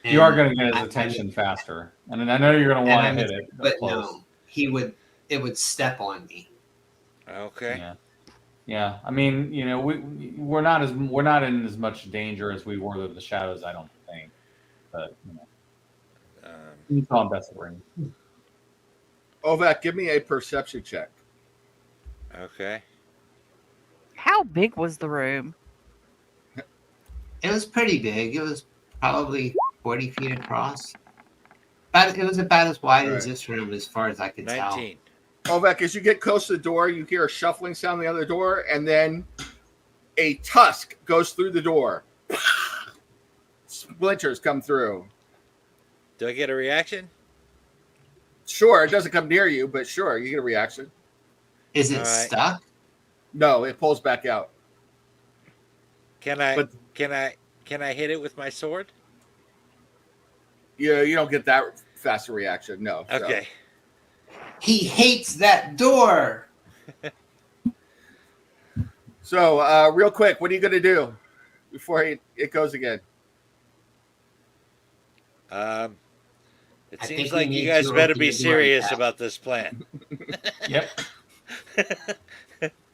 Speaker 4: You are going to get
Speaker 2: I-
Speaker 4: his attention faster, and I know you're going to want to hit it.
Speaker 2: But
Speaker 4: close.
Speaker 2: no, it would step on me.
Speaker 3: Okay.
Speaker 4: Yeah. I mean, we're not in as much danger as we were with the shadows. I don't think, but you call him best of ring.
Speaker 1: Ovak, give me a perception check.
Speaker 3: Okay.
Speaker 5: How big was the room?
Speaker 2: It was pretty big. It was probably 40 feet across. But it was about as wide as this room, as far as I could
Speaker 3: 19.
Speaker 1: Ovak, as you get close to the door, you hear a shuffling sound on the other door, and then a tusk goes through the door. Splinters come through.
Speaker 3: Do I get a reaction?
Speaker 1: Sure, it doesn't come near you, but sure, you get a reaction.
Speaker 2: tell. Is it
Speaker 3: All right.
Speaker 2: stuck?
Speaker 1: No, it pulls back out.
Speaker 3: Can I
Speaker 1: But-
Speaker 3: can I hit it with my sword?
Speaker 1: You don't get that fast a reaction. No. so.
Speaker 3: Okay.
Speaker 2: He hates that door.
Speaker 1: So, real quick, what are you going to do before it goes again?
Speaker 3: It
Speaker 2: I
Speaker 3: seems
Speaker 2: think we
Speaker 3: like
Speaker 2: need
Speaker 3: you guys
Speaker 2: to
Speaker 3: better
Speaker 2: open
Speaker 3: be
Speaker 2: the door
Speaker 3: serious
Speaker 2: now.
Speaker 3: about this plan.
Speaker 4: Yep.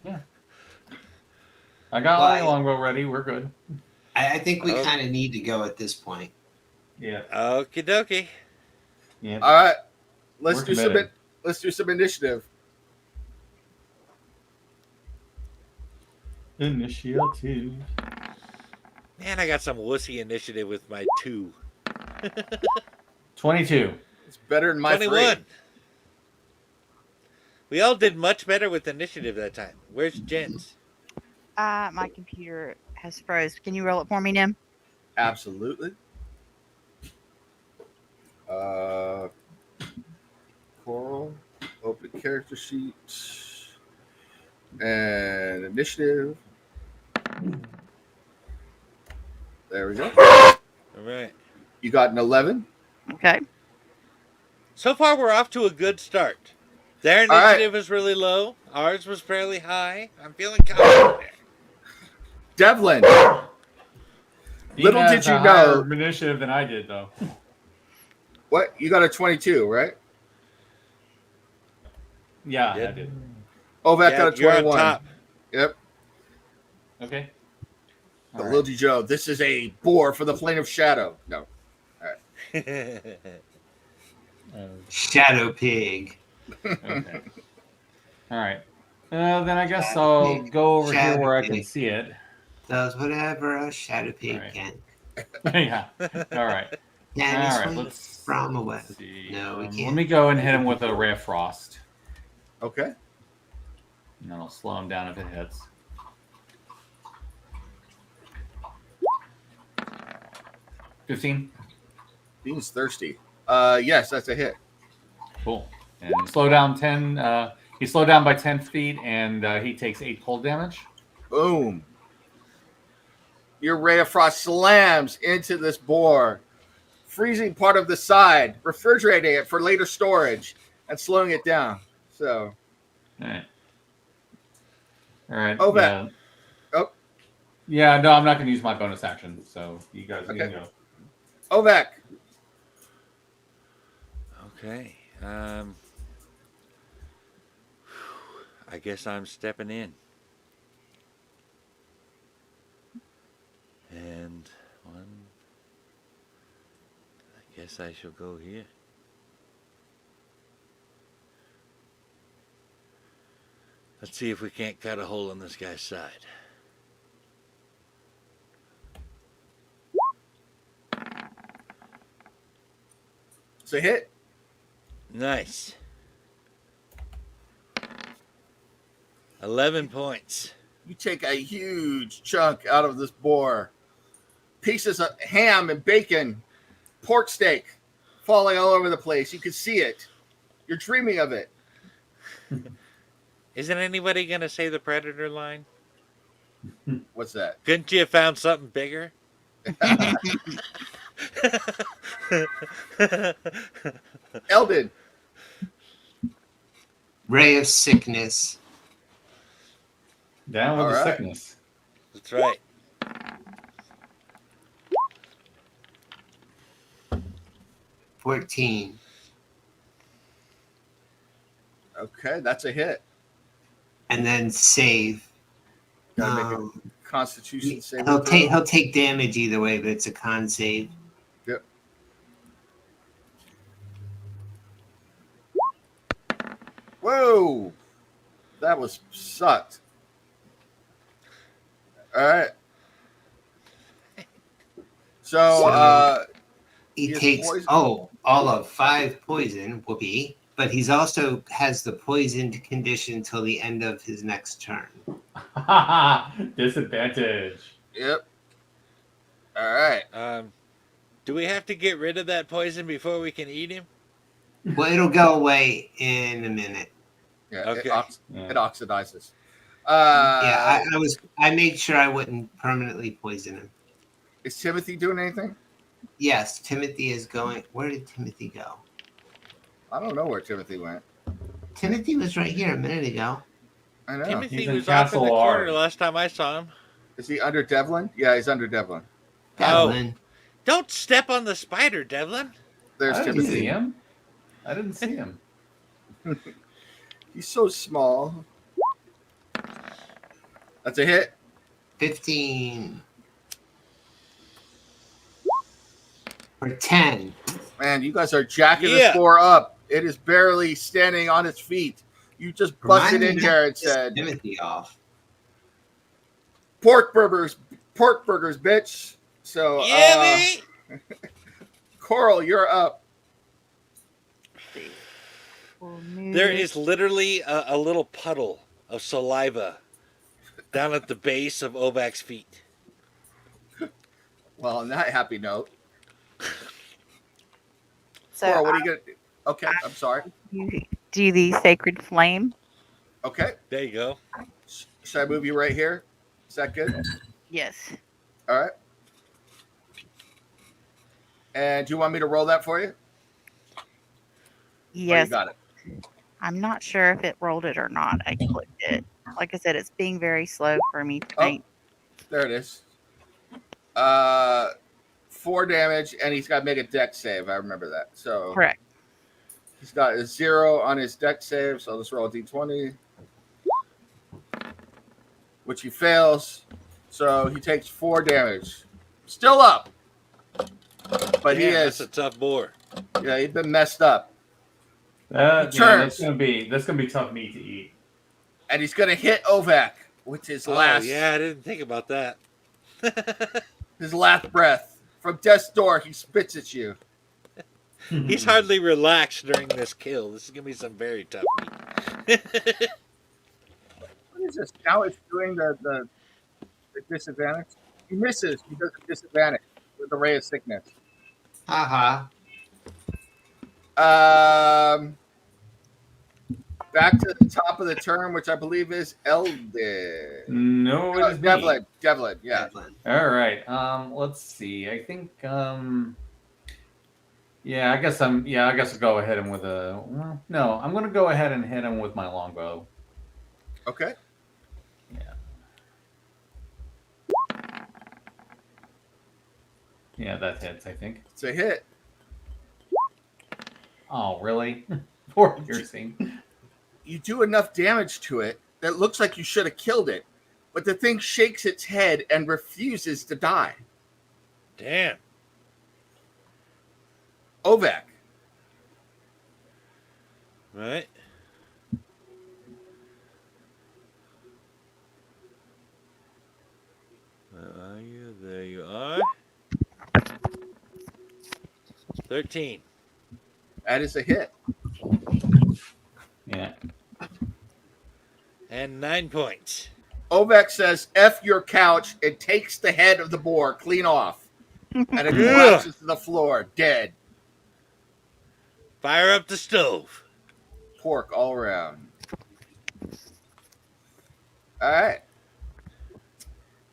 Speaker 4: Yeah. I got
Speaker 2: Well,
Speaker 4: my longbow ready. We're good.
Speaker 2: I think we
Speaker 3: Oh.
Speaker 2: kind of need to go at this point.
Speaker 4: Yeah.
Speaker 3: Okie dokie.
Speaker 4: Yeah.
Speaker 1: All right, let's
Speaker 4: We're
Speaker 1: do
Speaker 4: committed.
Speaker 1: some initiative.
Speaker 4: Initiative.
Speaker 3: Man, I got some wussy initiative with my 2.
Speaker 4: 22.
Speaker 1: It's better than my
Speaker 3: 21.
Speaker 1: 3.
Speaker 3: We all did much better with initiative that time. Where's Jen's?
Speaker 5: My computer has froze. Can you roll it for me, Nim?
Speaker 1: Absolutely. Coral, open character sheet, and initiative. There we go.
Speaker 3: All right.
Speaker 1: You got an 11.
Speaker 5: Okay.
Speaker 3: So far, we're off to a good start. Their
Speaker 1: All right.
Speaker 3: initiative is really low. Ours was fairly high. I'm feeling confident there.
Speaker 1: Devlin,
Speaker 4: Dean
Speaker 1: Little
Speaker 4: has
Speaker 1: did you
Speaker 4: a higher
Speaker 1: know-
Speaker 4: initiative than I did, though.
Speaker 1: what? You got a 22, right?
Speaker 4: Yeah,
Speaker 3: Yeah.
Speaker 4: I did.
Speaker 1: Ovak
Speaker 3: Yeah,
Speaker 1: got a
Speaker 3: you're on
Speaker 1: 21.
Speaker 3: top.
Speaker 1: Yep.
Speaker 4: Okay.
Speaker 1: The
Speaker 4: All
Speaker 1: Little
Speaker 4: right.
Speaker 1: D Joe. This is a boar for the plane of shadow. No.
Speaker 2: Shadow pig.
Speaker 4: Okay. All right. Then I guess I'll go over here where I can see it.
Speaker 2: Does whatever a shadow pig
Speaker 4: Right.
Speaker 2: can.
Speaker 4: Yeah. All right.
Speaker 2: Can
Speaker 4: All
Speaker 2: he
Speaker 4: right.
Speaker 2: swing
Speaker 4: Let's
Speaker 2: from a web?
Speaker 4: see.
Speaker 2: No, we
Speaker 4: Let
Speaker 2: can't.
Speaker 4: me go and hit him with a ray of frost,
Speaker 1: Okay.
Speaker 4: and then I'll slow him down if it hits. $15.
Speaker 1: Dean's thirsty. Yes, that's a hit.
Speaker 4: Cool. And slow down 10. He slowed down by 10 feet, and he takes 8 cold damage.
Speaker 1: Boom. Your ray of frost slams into this boar, freezing part of the side, refrigerating it for later storage, and slowing it down. So,
Speaker 4: All right. All right.
Speaker 1: Oh,
Speaker 4: yeah.
Speaker 1: oh.
Speaker 4: Yeah, no, I'm not going to use my bonus action, so you guys
Speaker 1: Okay.
Speaker 4: can go.
Speaker 1: Ovak,
Speaker 3: Okay. I guess I'm stepping in. And one. I guess I shall go here. Let's see if we can't cut a hole in this guy's side.
Speaker 1: it's a hit.
Speaker 3: Nice. 11 points.
Speaker 1: You take a huge chunk out of this boar. Pieces of ham and bacon, pork steak falling all over the place. You can see it. You're dreaming of it.
Speaker 3: Isn't anybody going to say the Predator line?
Speaker 1: What's that?
Speaker 3: Couldn't you have found something bigger?
Speaker 1: Eldon.
Speaker 2: Ray of sickness.
Speaker 4: Down with
Speaker 1: All
Speaker 4: the
Speaker 1: right.
Speaker 4: sickness.
Speaker 3: That's right.
Speaker 2: 14.
Speaker 1: Okay, that's a hit.
Speaker 2: And then save.
Speaker 1: Gotta make a Constitution saving throw.
Speaker 2: He'll take damage either way, but it's a con save.
Speaker 1: Yep. Whoa, that was sucked. All right. So
Speaker 2: he
Speaker 1: is
Speaker 2: takes
Speaker 1: poison-
Speaker 2: all of 5 poison, whoopee, but he's also has the poisoned condition till the end of his next turn.
Speaker 4: Disadvantage.
Speaker 1: Yep. All right.
Speaker 3: Do we have to get rid of that poison before we can eat him?
Speaker 2: Well, it'll go away in a minute.
Speaker 1: Yeah.
Speaker 3: Okay.
Speaker 1: It oxidizes.
Speaker 2: I made sure I wouldn't permanently poison him.
Speaker 1: Is Timothy doing anything?
Speaker 2: Yes, Timothy is going. Where did Timothy go?
Speaker 1: I don't know where Timothy went.
Speaker 2: Timothy was right here a minute ago.
Speaker 1: I know.
Speaker 3: Timothy
Speaker 4: He's in
Speaker 3: was off in the
Speaker 4: Castle
Speaker 3: corner
Speaker 4: Ard.
Speaker 3: last time I saw him.
Speaker 1: Is he under Devlin? Yeah, he's under Devlin.
Speaker 2: Devlin.
Speaker 3: Don't step on the spider, Devlin.
Speaker 1: There's
Speaker 4: I didn't see
Speaker 1: Timothy.
Speaker 4: him. I didn't see him.
Speaker 1: He's so small. That's a hit.
Speaker 2: 15. For 10.
Speaker 1: Man, you guys are jacking the
Speaker 3: Yeah.
Speaker 1: score up. It is barely standing on its feet. You just busted
Speaker 2: Remind
Speaker 1: in
Speaker 2: me
Speaker 1: here
Speaker 2: to
Speaker 1: and
Speaker 2: piss
Speaker 1: said,
Speaker 2: Timothy off.
Speaker 1: pork burgers, bitch. So,
Speaker 3: Yeah, me.
Speaker 1: Coral, you're up.
Speaker 3: There is literally a little puddle of saliva down at the base of Ovak's feet.
Speaker 1: Well, on that happy note,
Speaker 5: So
Speaker 1: Coral, what are you going to do? Okay, I'm sorry.
Speaker 5: you do the sacred flame.
Speaker 1: Okay,
Speaker 3: There you go.
Speaker 1: should I move you right here? Is that good?
Speaker 5: Yes.
Speaker 1: All right. And do you want me to roll that for you? Or
Speaker 5: Yes.
Speaker 1: you got it.
Speaker 5: I'm not sure if it rolled it or not. I clicked it. Like I said, it's being very slow for me to
Speaker 1: Oh.
Speaker 5: paint.
Speaker 1: There it is. 4 damage, and he's got to make a dex save. I remember that. So
Speaker 5: Correct.
Speaker 1: he's got a 0 on his dex save. So let's roll a d20, which he fails. So he takes 4 damage. Still up, but he
Speaker 3: Damn, that's
Speaker 1: is.
Speaker 3: a tough boar.
Speaker 1: Yeah, he's been messed up,
Speaker 4: That's
Speaker 1: Turns.
Speaker 4: gonna be tough meat to eat.
Speaker 1: and he's gonna hit Ovak with his
Speaker 3: Oh,
Speaker 1: last
Speaker 3: yeah, I didn't think about that.
Speaker 1: his last breath from death's door. He spits at you.
Speaker 3: He's hardly relaxed during this kill. This is going to be some very tough meat.
Speaker 1: What is this? Now it's doing the disadvantage. He misses because of disadvantage with the ray of sickness.
Speaker 2: Haha.
Speaker 1: Back to the top of the turn, which I believe is Eldon.
Speaker 4: No, it is me.
Speaker 1: Devlin, yeah.
Speaker 2: Devlin.
Speaker 4: All right. Let's see. I think. Yeah, I guess I'll go ahead and with a. Well, no, I'm gonna go ahead and hit him with my longbow.
Speaker 1: Okay.
Speaker 4: Yeah, that hits. I think.
Speaker 1: It's a hit.
Speaker 4: Oh, really? Poor piercing.
Speaker 1: You do enough damage to it that looks like you should have killed it, but the thing shakes its head and refuses to die.
Speaker 3: Damn.
Speaker 1: Ovak.
Speaker 3: Right. Where are you? There you are. 13.
Speaker 1: That is a hit.
Speaker 4: Yeah.
Speaker 3: And 9 points.
Speaker 1: Ovak says, F your couch, and takes the head of the boar clean off. And it
Speaker 3: Yeah.
Speaker 1: collapses to the floor, dead.
Speaker 3: Fire up the stove.
Speaker 1: Pork all around. All right.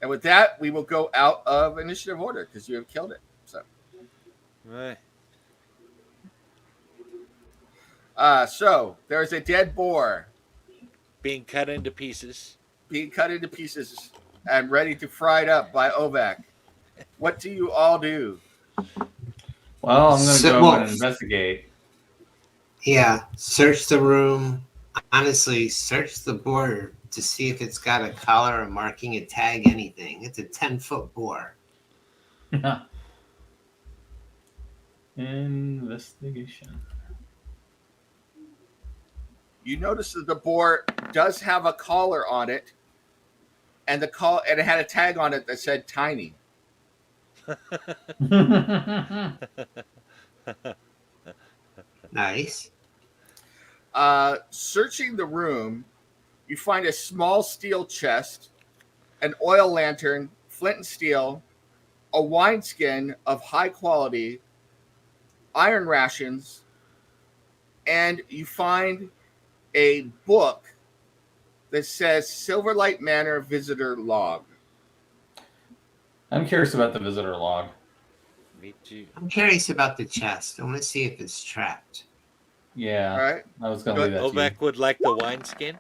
Speaker 1: And with that, we will go out of initiative order because you have killed it. So,
Speaker 3: Right.
Speaker 1: so there's a dead boar
Speaker 3: Being cut into pieces.
Speaker 1: being cut into pieces and ready to fried up by Ovak. What do you all do?
Speaker 4: Well, I'm going to
Speaker 2: So-
Speaker 4: go
Speaker 2: well-
Speaker 4: and investigate.
Speaker 2: Yeah, search the room. Honestly, search the board to see if it's got a collar, a marking, a tag, anything. It's a 10-foot boar.
Speaker 4: Investigation.
Speaker 1: You notice that the boar does have a collar on it, and it had a tag on it that said "tiny."
Speaker 2: Nice.
Speaker 1: Searching the room, you find a small steel chest, an oil lantern, flint and steel, a wineskin of high quality, iron rations, and you find a book that says Silverlight Manor Visitor Log.
Speaker 4: I'm curious about the visitor log.
Speaker 3: Me too.
Speaker 2: I'm curious about the chest. I want to see if it's trapped.
Speaker 4: Yeah,
Speaker 1: All right.
Speaker 4: I was going to leave that to
Speaker 3: Ovek would like the wineskin.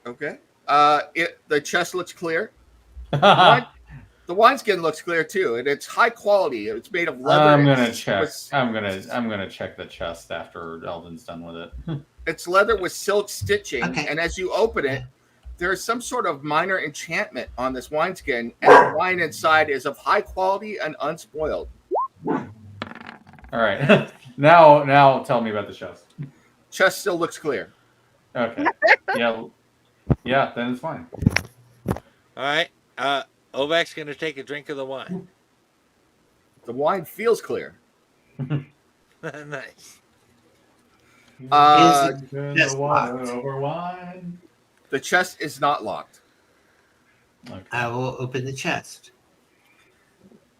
Speaker 1: Okay. The chest looks clear.
Speaker 4: you.
Speaker 1: The wineskin looks clear too, and it's high quality. It's made of leather.
Speaker 4: I'm
Speaker 1: and
Speaker 4: gonna check.
Speaker 1: with-
Speaker 4: I'm gonna check the chest after Eldon's done with it.
Speaker 1: It's leather with silk stitching,
Speaker 2: Okay.
Speaker 1: and as you open it, there is some sort of minor enchantment on this wineskin, and the wine inside is of high quality and unspoiled.
Speaker 4: All right. now tell me about the chest.
Speaker 1: Chest still looks clear.
Speaker 4: Okay. Yeah. Then it's fine.
Speaker 3: All right. Ovek's gonna take a drink of the wine.
Speaker 1: The wine feels clear.
Speaker 3: Nice.
Speaker 1: Uh,
Speaker 2: Yes, locked.
Speaker 4: over wine.
Speaker 1: The chest is not locked.
Speaker 4: Okay.
Speaker 2: I will open the chest.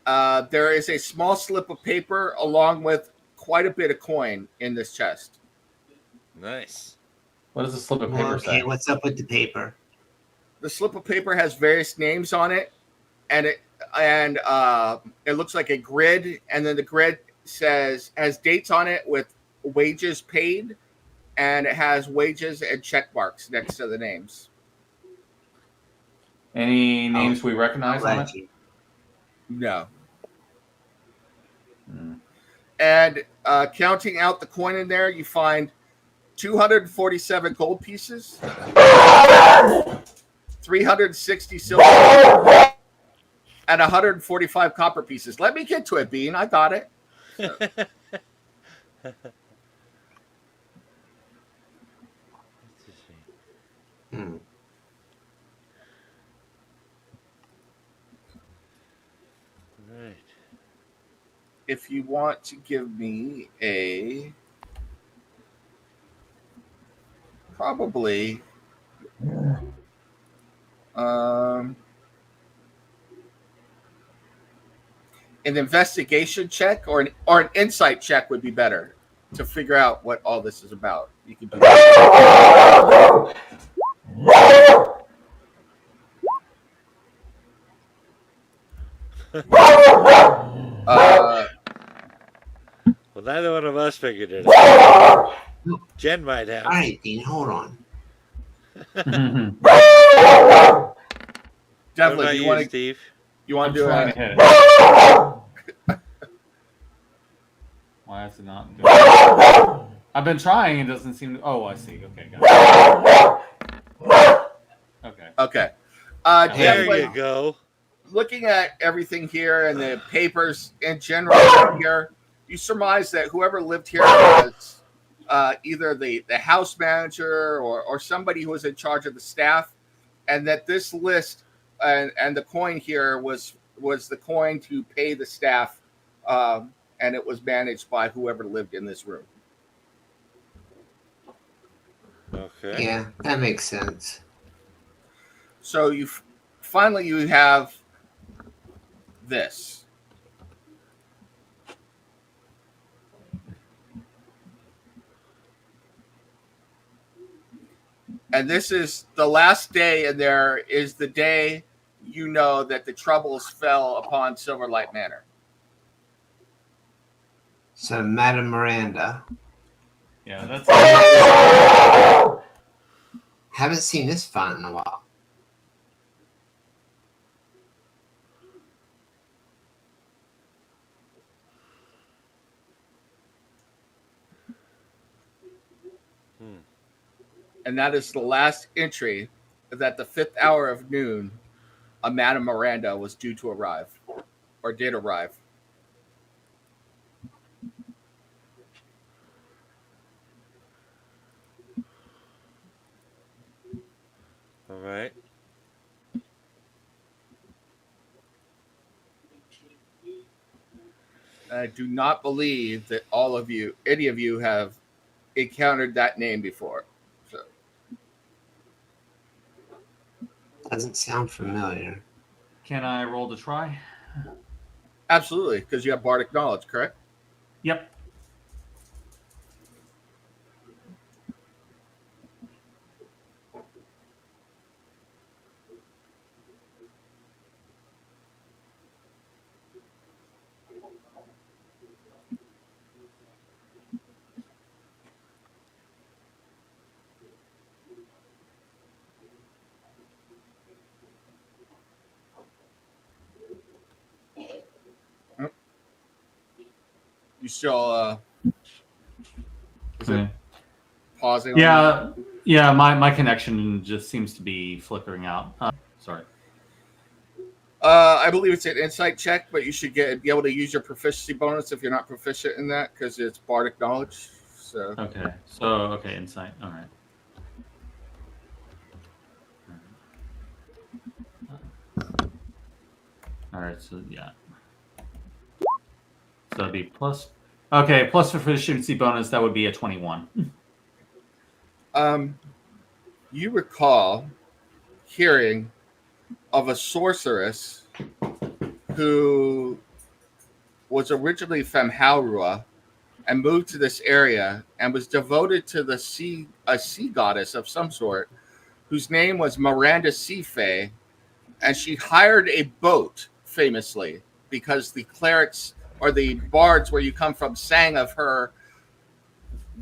Speaker 1: There is a small slip of paper along with quite a bit of coin in this chest.
Speaker 3: Nice.
Speaker 4: What does the slip of paper
Speaker 2: Okay,
Speaker 4: say?
Speaker 2: what's up with the paper?
Speaker 1: The slip of paper has various names on it, and it looks like a grid, and then the grid has dates on it with wages paid, and it has wages and check marks next to the names.
Speaker 4: Any names we recognize on it?
Speaker 2: Legend.
Speaker 1: No.
Speaker 4: Hmm.
Speaker 1: And counting out the coin in there, you find 247 gold pieces, 360 silver, and 145 copper pieces. Let me get to it, Bean. I got it.
Speaker 2: Hmm.
Speaker 3: Right.
Speaker 1: If you want to give me probably an investigation check or an insight check would be better to figure out what all this is about. You can do that.
Speaker 3: Well, neither one of us figured it out. Jen might have.
Speaker 2: All right, Dean, hold on.
Speaker 3: What
Speaker 1: Definitely.
Speaker 3: about
Speaker 1: Do
Speaker 3: you,
Speaker 1: you want to
Speaker 3: Steve?
Speaker 1: do
Speaker 4: trying
Speaker 1: it?
Speaker 4: to hit it. Why is it not doing it? I've been trying. It doesn't seem to. Oh, I see. Okay, got it. Okay.
Speaker 1: Okay.
Speaker 3: There
Speaker 1: Definitely.
Speaker 3: you go.
Speaker 1: Looking at everything here and the papers in general here, you surmise that whoever lived here was either the house manager or somebody who was in charge of the staff, and that this list and the coin here was the coin to pay the staff, and it was managed by whoever lived in this room.
Speaker 3: Okay.
Speaker 2: Yeah, that makes sense.
Speaker 1: So finally you have this. And this is the last day, and there is the day you know that the troubles fell upon Silverlight Manor.
Speaker 2: So, Madame Miranda.
Speaker 4: Yeah, that's.
Speaker 2: Haven't seen this font in a while.
Speaker 1: And that is the last entry that the 5th hour of noon, a Madame Miranda was due to arrive, or did arrive.
Speaker 3: All right.
Speaker 1: I do not believe that any of you have encountered that name before. So,
Speaker 2: Doesn't sound familiar.
Speaker 4: Can I roll to try?
Speaker 1: absolutely, because you have bardic knowledge, correct?
Speaker 4: Yep.
Speaker 1: You still is it
Speaker 4: Okay.
Speaker 1: pausing?
Speaker 4: Yeah. My connection just seems to be flickering out. Sorry.
Speaker 1: I believe it's an insight check, but you should be able to use your proficiency bonus if you're not proficient in that because it's bardic knowledge. So
Speaker 4: Okay. Insight. All right. All right. So yeah. So it'd be plus. Okay, plus proficiency bonus. That would be a 21.
Speaker 1: you recall hearing of a sorceress who was originally from Haurua and moved to this area and was devoted to a sea goddess of some sort whose name was Miranda Seafay, and she hired a boat famously because the clerics or the bards where you come from sang of her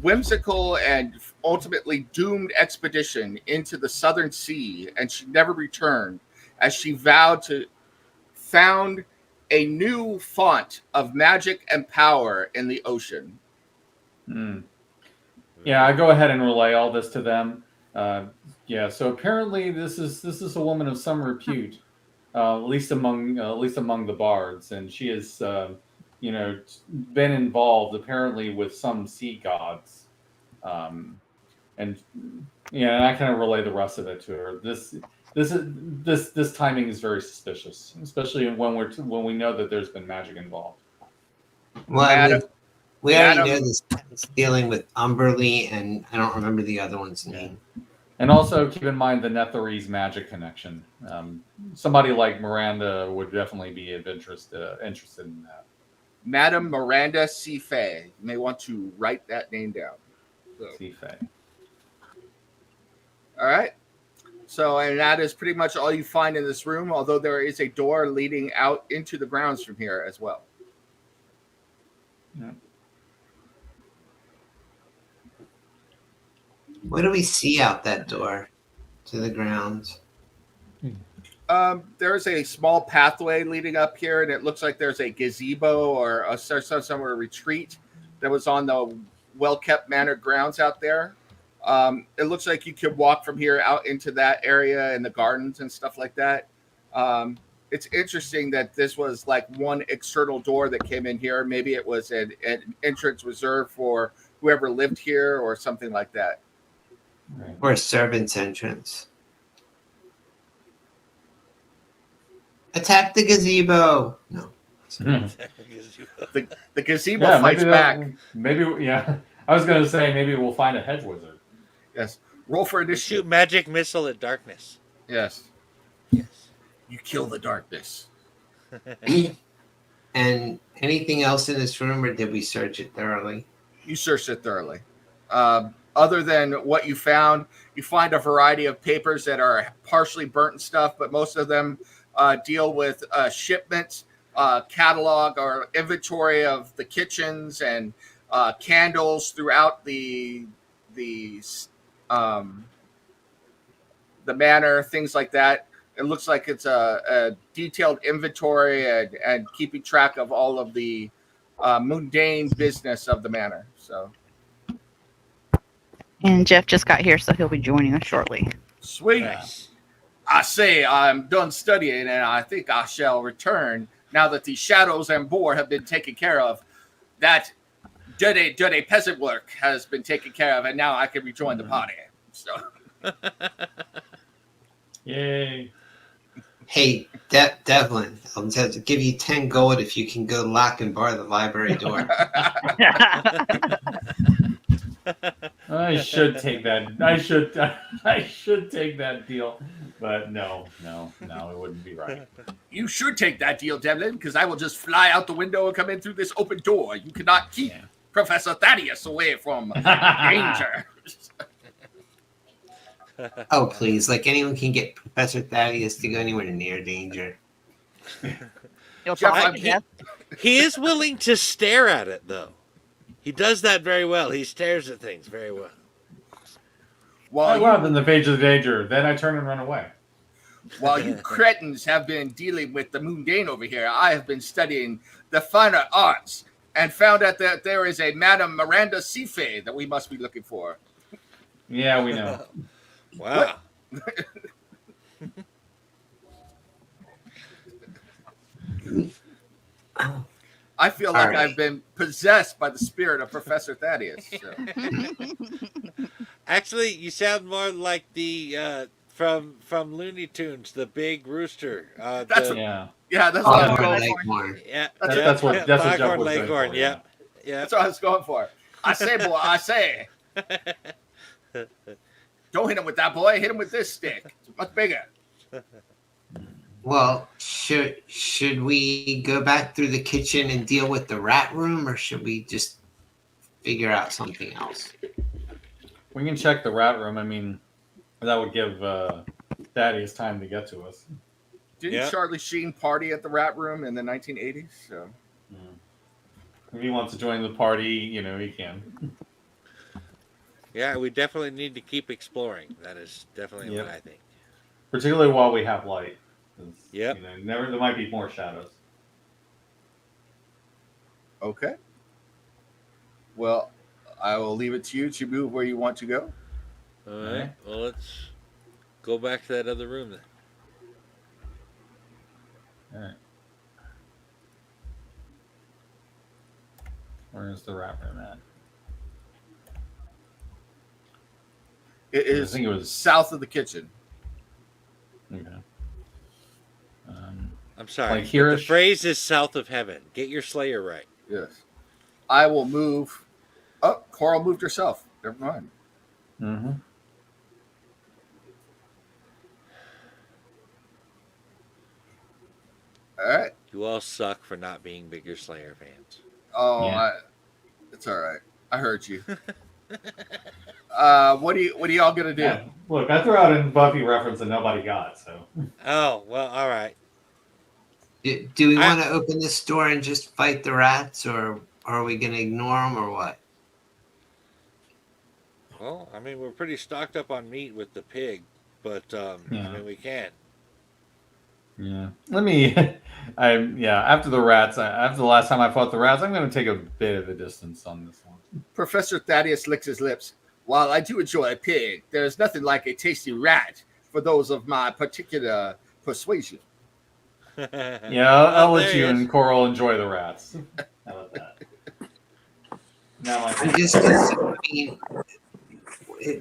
Speaker 1: whimsical and ultimately doomed expedition into the southern sea, and she never returned as she vowed to found a new font of magic and power in the ocean.
Speaker 4: Yeah, I go ahead and relay all this to them. Yeah, so apparently this is a woman of some repute, at least among the bards, and she has been involved apparently with some sea gods, and I kind of relay the rest of it to her. This timing is very suspicious, especially when we know that there's been magic involved.
Speaker 2: Well, we already know this is dealing with Umberly, and I don't remember the other one's name.
Speaker 4: And also keep in mind the Netherese magic connection. Somebody like Miranda would definitely be of interested in that.
Speaker 1: Madame Miranda Seafay. You may want to write that name down. So.
Speaker 4: Seafay.
Speaker 1: All right. So, and that is pretty much all you find in this room, although there is a door leading out into the grounds from here as well.
Speaker 4: Yeah.
Speaker 2: What do we see out that door to the grounds?
Speaker 1: There's a small pathway leading up here, and it looks like there's a gazebo or some sort of retreat that was on the well-kept manor grounds out there. It looks like you could walk from here out into that area and the gardens and stuff like that. It's interesting that this was like one external door that came in here. Maybe it was an entrance reserved for whoever lived here or something like that.
Speaker 2: Right. Or a servant's entrance. Attack the gazebo! No.
Speaker 1: The gazebo fights back.
Speaker 4: Maybe, yeah. I was going to say maybe we'll find a hedge wizard.
Speaker 1: Yes. Roll for initiative.
Speaker 3: Shoot magic missile at darkness.
Speaker 1: Yes.
Speaker 3: Yes.
Speaker 1: You kill the darkness.
Speaker 2: And anything else in this room, or did we search it thoroughly?
Speaker 1: You searched it thoroughly. Other than what you find a variety of papers that are partially burnt and stuff, but most of them deal with shipments, catalog or inventory of the kitchens and candles throughout the manor, things like that. It looks like it's a detailed inventory and keeping track of all of the mundane business of the manor. So
Speaker 5: And Jeff just got here, so he'll be joining us shortly.
Speaker 1: sweet.
Speaker 3: Nice.
Speaker 1: I say I'm done studying, and I think I shall return now that the shadows and boar have been taken care of. That dirty peasant work has been taken care of, and now I can rejoin the party. So,
Speaker 4: Yay.
Speaker 2: Hey, Devlin, I'll have to give you 10 gold if you can go lock and bar the library door.
Speaker 4: I should take that. I should take that deal, but no, it wouldn't be right.
Speaker 1: you should take that deal, Devlin, because I will just fly out the window and come in through this open door. You cannot keep Professor Thaddeus away from danger.
Speaker 2: Oh, please. Like, anyone can get Professor Thaddeus to go anywhere near danger.
Speaker 5: You'll
Speaker 1: Jeff,
Speaker 5: talk
Speaker 1: I'm-
Speaker 5: to Jeff.
Speaker 3: He is willing to stare at it, though. He does that very well. He stares at things very well.
Speaker 1: While
Speaker 4: Well, in the page of the danger, then I turn and run away.
Speaker 1: While you cretins have been dealing with the mundane over here, I have been studying the finer arts and found out that there is a Madame Miranda Sife that we must be looking for.
Speaker 4: Yeah, we know.
Speaker 3: Wow.
Speaker 1: I feel like
Speaker 2: Alright.
Speaker 1: I've been possessed by the spirit of Professor Thaddeus. So.
Speaker 3: Actually, you sound more like the from Looney Tunes, the big rooster.
Speaker 1: That's
Speaker 4: Yeah,
Speaker 1: Yeah, that's what I was
Speaker 2: Foghorn
Speaker 1: going for.
Speaker 2: Leghorn.
Speaker 3: Yeah,
Speaker 4: That's what Jeff
Speaker 3: Foghorn
Speaker 4: was going
Speaker 3: Leghorn.
Speaker 4: for,
Speaker 3: Yeah, yeah.
Speaker 1: That's what I was going for. I say, boy, I say. Don't hit him with that, boy. Hit him with this stick. It's much bigger.
Speaker 2: Well, should we go back through the kitchen and deal with the rat room, or should we just figure out something else?
Speaker 4: we can check the rat room. I mean, that would give Thaddeus time to get to us.
Speaker 1: Didn't
Speaker 3: Yeah.
Speaker 1: Charlie Sheen party at the Rat Room in the 1980s? So
Speaker 4: If he wants to join the party, you know, he can.
Speaker 3: Yeah, we definitely need to keep exploring. That is definitely
Speaker 4: Yep.
Speaker 3: what I think.
Speaker 4: Particularly while we have light. 'Cause,
Speaker 3: Yep.
Speaker 4: You know, there might be more shadows.
Speaker 1: okay. Well, I will leave it to you to move where you want to go.
Speaker 3: All right. Well, let's go back to that other room then.
Speaker 4: All right. Where's the rat room at?
Speaker 1: It is
Speaker 4: think it was-
Speaker 1: south of the kitchen.
Speaker 4: Okay.
Speaker 3: I'm sorry.
Speaker 4: Like here
Speaker 3: the
Speaker 4: is-
Speaker 3: phrase is south of heaven. Get your Slayer right.
Speaker 1: Yes. I will move. Oh, Coral moved herself. Never mind.
Speaker 4: Mm-hmm.
Speaker 1: All right.
Speaker 3: You all suck for not being bigger Slayer fans.
Speaker 1: Oh,
Speaker 4: Yeah.
Speaker 1: it's all right. I heard you. What are y'all gonna do?
Speaker 4: Yeah. Look, I threw out a Buffy reference that nobody got, so.
Speaker 3: Oh, well, all right.
Speaker 2: Do we want to open this door and just fight the rats, or are we going to ignore them, or what?
Speaker 3: Well, I mean, we're pretty stocked up on meat with the pig, but I
Speaker 4: Yeah.
Speaker 3: mean, we can.
Speaker 4: Yeah. Let me. After the rats, after the last time I fought the rats, I'm going to take a bit of a distance on this one.
Speaker 1: Professor Thaddeus licks his lips. While I do enjoy a pig, there is nothing like a tasty rat for those of my particular persuasion.
Speaker 4: Yeah, I'll let
Speaker 3: there
Speaker 4: you
Speaker 3: he is.
Speaker 4: and Coral enjoy the rats. How about that? Now,
Speaker 2: I'm just I mean,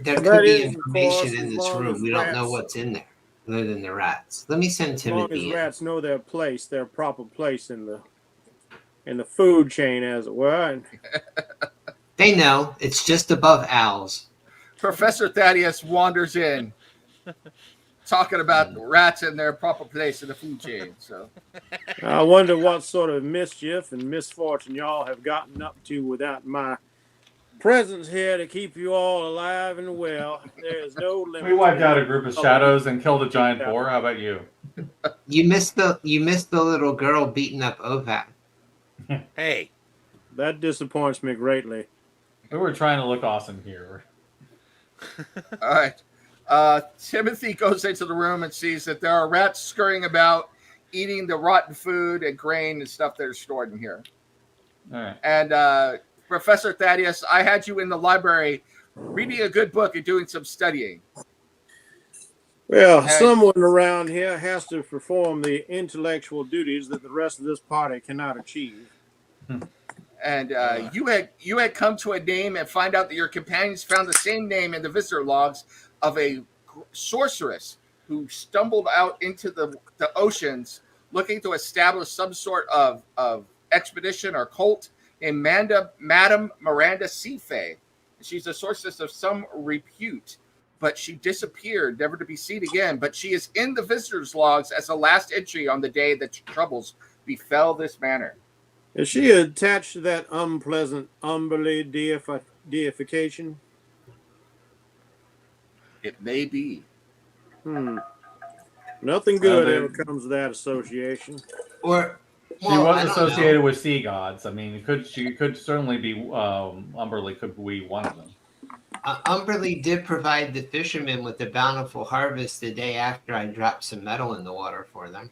Speaker 2: there could
Speaker 6: That
Speaker 2: be
Speaker 6: is, of
Speaker 2: information
Speaker 6: course,
Speaker 2: in
Speaker 6: as
Speaker 2: this
Speaker 6: long
Speaker 2: room.
Speaker 6: as
Speaker 2: We don't know
Speaker 6: rats-
Speaker 2: what's in there, other than the rats. Let me send
Speaker 6: As long as
Speaker 2: Timothy in.
Speaker 6: rats know their place, their proper place in the food chain, as it were. And
Speaker 2: They know. It's just above owls.
Speaker 1: Professor Thaddeus wanders in, talking about rats in their proper place in the food chain. So
Speaker 6: I wonder what sort of mischief and misfortune y'all have gotten up to without my presence here to keep you all alive and well. There is no limit.
Speaker 4: we wiped out a group of shadows and killed a giant boar. How about you?
Speaker 2: You missed the little girl beating up Ovac.
Speaker 3: Hey,
Speaker 6: That disappoints me greatly.
Speaker 4: We were trying to look awesome here.
Speaker 1: All right. Timothy goes into the room and sees that there are rats scurrying about, eating the rotten food and grain and stuff that are stored in here.
Speaker 4: All right.
Speaker 1: And Professor Thaddeus, I had you in the library reading a good book and doing some studying.
Speaker 6: Well,
Speaker 1: Hey.
Speaker 6: someone around here has to perform the intellectual duties that the rest of this party cannot achieve.
Speaker 1: And you had come to a name and find out that your companions found the same name in the visitor logs of a sorceress who stumbled out into the oceans looking to establish some sort of expedition or cult named Madame Miranda Seafay. She's a sorceress of some repute, but she disappeared, never to be seen again. But she is in the visitors' logs as the last entry on the day that troubles befell this manor.
Speaker 6: Is she attached to that unpleasant Umberly deification?
Speaker 1: It may be.
Speaker 6: Nothing good
Speaker 4: they-
Speaker 6: ever comes of that association.
Speaker 2: Or
Speaker 4: She
Speaker 2: well, I
Speaker 4: was
Speaker 2: don't
Speaker 4: associated
Speaker 2: know.
Speaker 4: with sea gods. I mean, she could certainly be Umberly could be one of them.
Speaker 2: Umberly did provide the fishermen with a bountiful harvest the day after I dropped some metal in the water for them.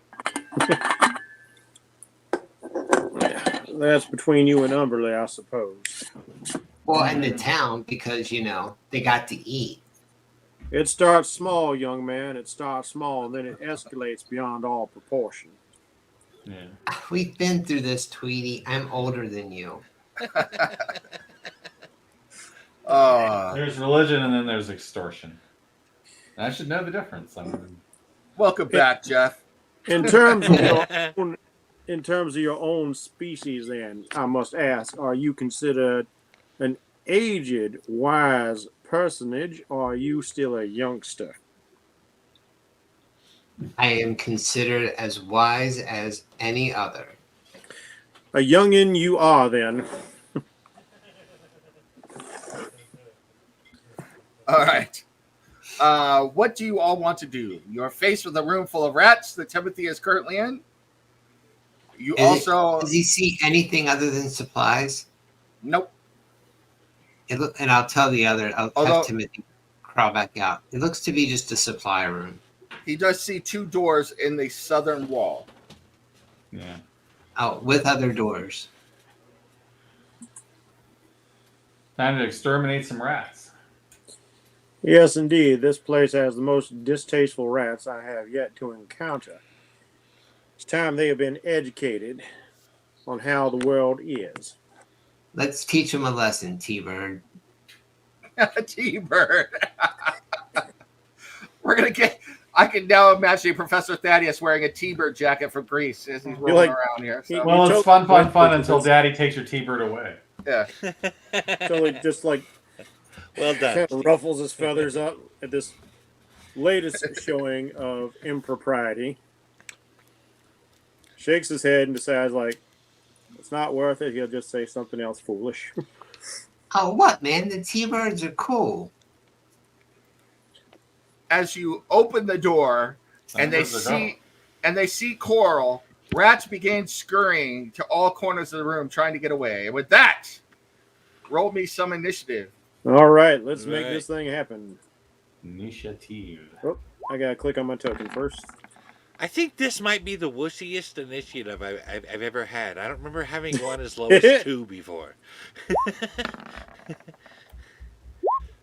Speaker 6: That's between you and Umberly, I suppose.
Speaker 2: Well, and the town because they got to eat.
Speaker 6: It starts small, young man. It starts small, and then it escalates beyond all proportion.
Speaker 4: Yeah.
Speaker 2: We've been through this, Tweety. I'm older than you.
Speaker 4: There's religion and then there's extortion. And I should know the difference. I mean,
Speaker 1: Welcome back, Jeff.
Speaker 6: In terms of your own species, then I must ask: are you considered an aged, wise personage, or are you still a youngster?
Speaker 2: I am considered as wise as any other.
Speaker 6: A youngin' you are, then.
Speaker 1: All right. What do you all want to do? You're faced with a room full of rats that Timothy is currently in. You also
Speaker 2: Does he see anything other than supplies?
Speaker 1: nope.
Speaker 2: And I'll tell the other. I'll
Speaker 1: Although-
Speaker 2: have Timothy crawl back out. It looks to be just a supply room.
Speaker 1: He does see two doors in the southern wall.
Speaker 4: yeah.
Speaker 2: Oh, with other doors.
Speaker 4: Time to exterminate some rats.
Speaker 6: Yes, indeed. This place has the most distasteful rats I have yet to encounter. It's time they have been educated on how the world is.
Speaker 2: Let's teach him a lesson, T-Bird.
Speaker 1: T-Bird. We're gonna get. I can now imagine Professor Thaddeus wearing a T-Bird jacket from Greece as he's rolling around here. So,
Speaker 4: Well, it's
Speaker 6: totally
Speaker 4: fun
Speaker 6: went
Speaker 4: until
Speaker 6: with
Speaker 4: Daddy takes your T-bird away.
Speaker 1: yeah.
Speaker 6: Totally just like
Speaker 3: well done.
Speaker 6: kind of ruffles his feathers up at this latest showing of impropriety. Shakes his head and decides, like, it's not worth it. He'll just say something else foolish.
Speaker 2: Oh, what, man? The T-Birds are cool.
Speaker 1: As you open the door and they see Coral, rats begin scurrying to all corners of the room trying to get away. And with that, roll me some initiative.
Speaker 6: All right, let's make
Speaker 3: Right.
Speaker 6: this thing happen.
Speaker 4: Initiative.
Speaker 6: I gotta click on my token first.
Speaker 3: I think this might be the wussiest initiative I've ever had. I don't remember having one as low as 2 before.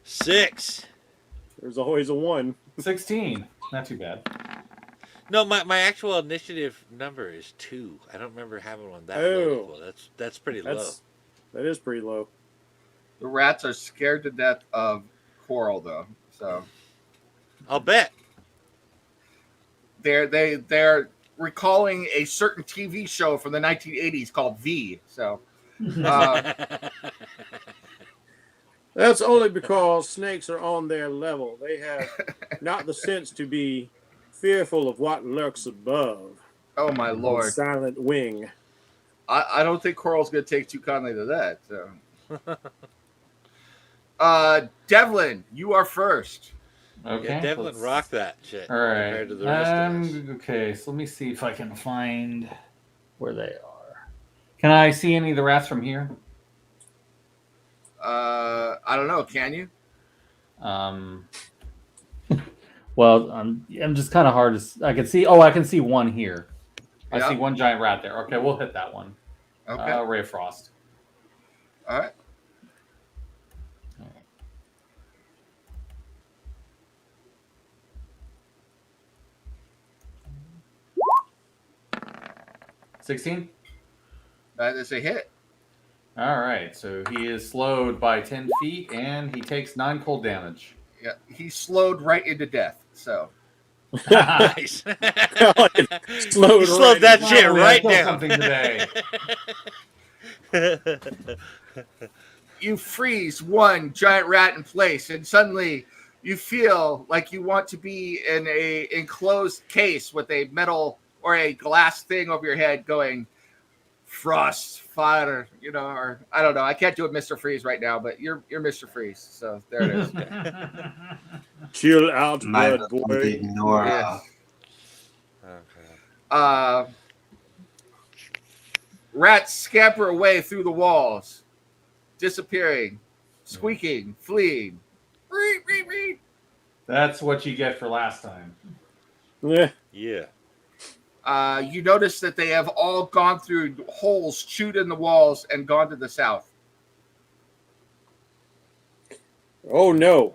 Speaker 3: 6.
Speaker 6: There's always a 1.
Speaker 4: 16. Not too bad.
Speaker 3: No, my actual initiative number is 2. I don't remember having one that low.
Speaker 6: Oh.
Speaker 3: Well, that's pretty low.
Speaker 6: That is pretty low.
Speaker 1: The rats are scared to death of Coral, though. So
Speaker 3: I'll bet.
Speaker 1: they're recalling a certain TV show from the 1980s called V. So
Speaker 6: That's only because snakes are on their level. They have not the sense to be fearful of what lurks above.
Speaker 1: oh my
Speaker 6: On
Speaker 1: lord,
Speaker 6: silent wing.
Speaker 1: I don't think Coral's gonna take too kindly to that. So. Devlin, you are first.
Speaker 4: Okay.
Speaker 3: Yeah, Devlin
Speaker 4: let's-
Speaker 3: rocked that shit
Speaker 4: All right.
Speaker 3: compared to the rest of us.
Speaker 4: Okay, so let me see if I can find where they are. Can I see any of the rats from here?
Speaker 1: I don't know. Can you?
Speaker 4: Well, I'm just kind of hard to. I can see. Oh, I can see one here. I
Speaker 1: Yeah.
Speaker 4: see one giant rat there. Okay, we'll hit that one.
Speaker 1: Okay.
Speaker 4: Ray of Frost.
Speaker 1: All right.
Speaker 4: 16.
Speaker 1: That is a hit.
Speaker 4: All right, so he is slowed by 10 feet, and he takes 9 cold damage.
Speaker 1: Yeah, he slowed right into death. So
Speaker 3: Nice.
Speaker 6: Slowed
Speaker 3: You slowed
Speaker 6: right
Speaker 3: that
Speaker 6: in.
Speaker 3: shit
Speaker 4: Finally, I
Speaker 3: right
Speaker 4: killed
Speaker 3: down.
Speaker 4: something today.
Speaker 1: you freeze one giant rat in place, and suddenly you feel like you want to be in a enclosed case with a metal or a glass thing over your head, going frost, fire, or I don't know. I can't do it, Mr. Freeze, right now, but you're Mr. Freeze. So there it is.
Speaker 6: Chill out,
Speaker 2: My
Speaker 6: bud boy.
Speaker 2: beloved Nora.
Speaker 1: Yes.
Speaker 3: Okay.
Speaker 1: Rats scamper away through the walls, disappearing, squeaking, fleeing. Reet, reet, reet.
Speaker 4: That's what you get for last time.
Speaker 6: Yeah.
Speaker 3: Yeah.
Speaker 1: You notice that they have all gone through holes chewed in the walls and gone to the south.
Speaker 6: Oh no,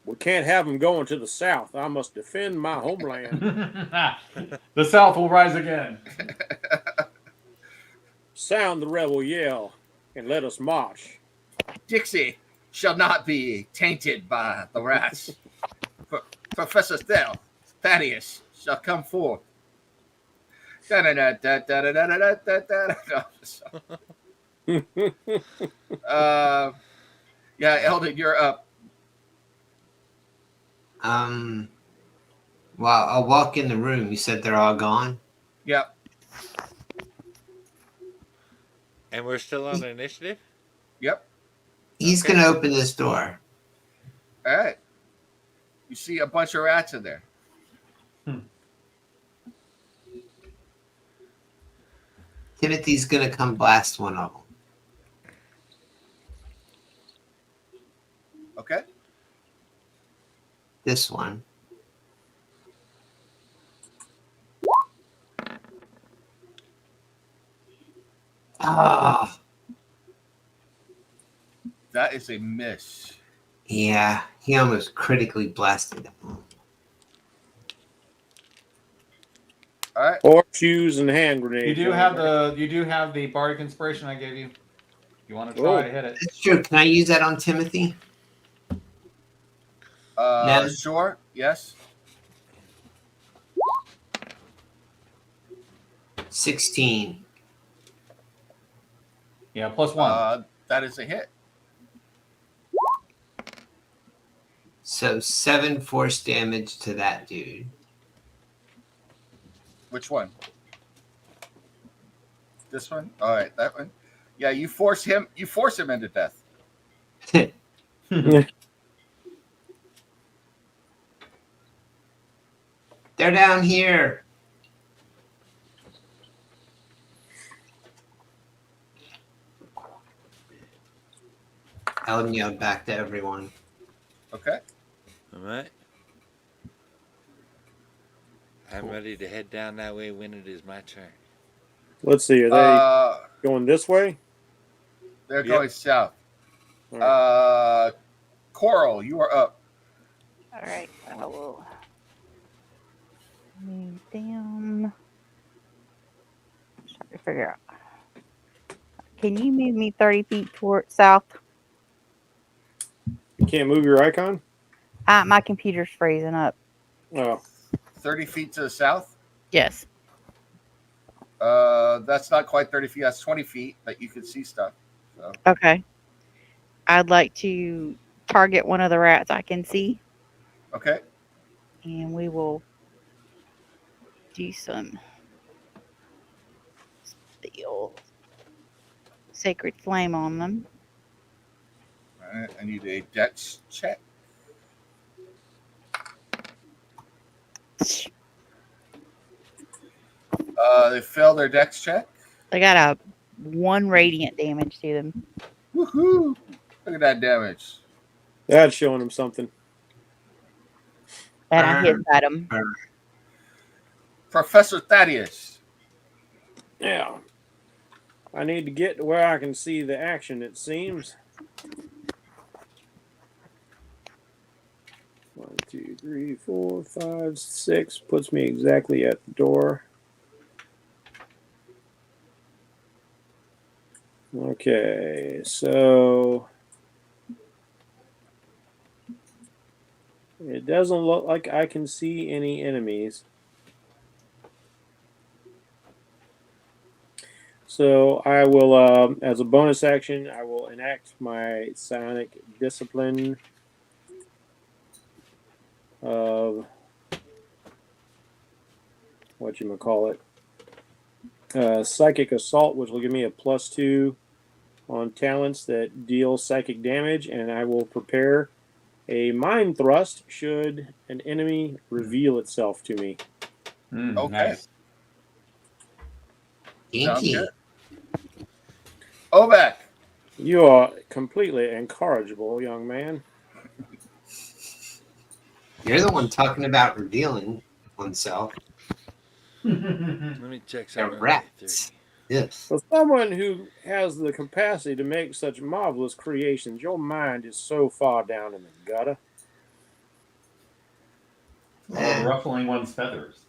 Speaker 6: we can't have them going to the south. I must defend my homeland.
Speaker 4: The South will rise again.
Speaker 6: Sound the rebel yell and let us march.
Speaker 1: Dixie shall not be tainted by the rats. Professor Thaddeus shall come forth. Yeah, Eldon, you're up.
Speaker 2: Well, I'll walk in the room. You said they're all gone?
Speaker 1: Yep.
Speaker 3: And we're still on initiative?
Speaker 1: Yep.
Speaker 2: He's
Speaker 1: Okay.
Speaker 2: going to open this door.
Speaker 1: All right. You see a bunch of rats in there.
Speaker 2: Timothy's going to come blast one of them.
Speaker 1: Okay.
Speaker 2: This one. Oh,
Speaker 1: That is a miss.
Speaker 2: yeah. He almost critically blasted him.
Speaker 1: All right.
Speaker 6: Horseshoes and hand grenades.
Speaker 4: You do have the bardic inspiration I gave you. You want to try to hit it?
Speaker 2: That's true. Can I use that on Timothy? No.
Speaker 1: Sure. Yes.
Speaker 2: 16.
Speaker 4: Yeah, +1.
Speaker 1: That is a hit.
Speaker 2: So 7 force damage to that dude.
Speaker 1: Which one? This one? All right, that one. Yeah, you force him into death.
Speaker 2: They're down here. Ellen yelled back to everyone.
Speaker 1: Okay.
Speaker 3: All right. I'm ready to head down that way when it is my turn.
Speaker 6: Let's see. Are they going this way?
Speaker 1: They're
Speaker 3: Yep.
Speaker 1: going south.
Speaker 6: All right.
Speaker 1: Coral, you are up.
Speaker 5: All right, I will move down. Try to figure out. Can you move me 30 feet toward south?
Speaker 6: You can't move your icon?
Speaker 5: My computer's freezing up.
Speaker 6: Oh.
Speaker 1: 30 feet to the south.
Speaker 5: Yes.
Speaker 1: That's not quite 30 feet. That's 20 feet, but you can see stuff. So.
Speaker 5: Okay. I'd like to target one of the rats I can see,
Speaker 1: Okay.
Speaker 5: and we will do some steel sacred flame on them.
Speaker 1: All right. I need a dex check. They failed their dex check.
Speaker 5: They got a 1 radiant damage to them.
Speaker 1: Woohoo! Look at that damage.
Speaker 6: That's showing him something.
Speaker 5: And I hit at them.
Speaker 1: Professor Thaddeus.
Speaker 6: Yeah. I need to get to where I can see the action, it seems. 1, 2, 3, 4, 5, 6. Puts me exactly at the door. Okay, so it doesn't look like I can see any enemies. So I will, as a bonus action, I will enact my psionic discipline of whatchamacallit, psychic assault, which will give me a +2 on talents that deal psychic damage, and I will prepare a mind thrust should an enemy reveal itself to me.
Speaker 1: Okay.
Speaker 4: Nice.
Speaker 1: Sounds
Speaker 2: Yankee.
Speaker 1: good. Ovek.
Speaker 6: You are completely incorrigible, young man.
Speaker 2: You're the one talking about revealing oneself.
Speaker 3: Let me check
Speaker 2: They're
Speaker 3: something.
Speaker 2: rats. Yes.
Speaker 6: For someone who has the capacity to make such marvelous creations, your mind is so far down in the gutter.
Speaker 4: Ruffling one's feathers.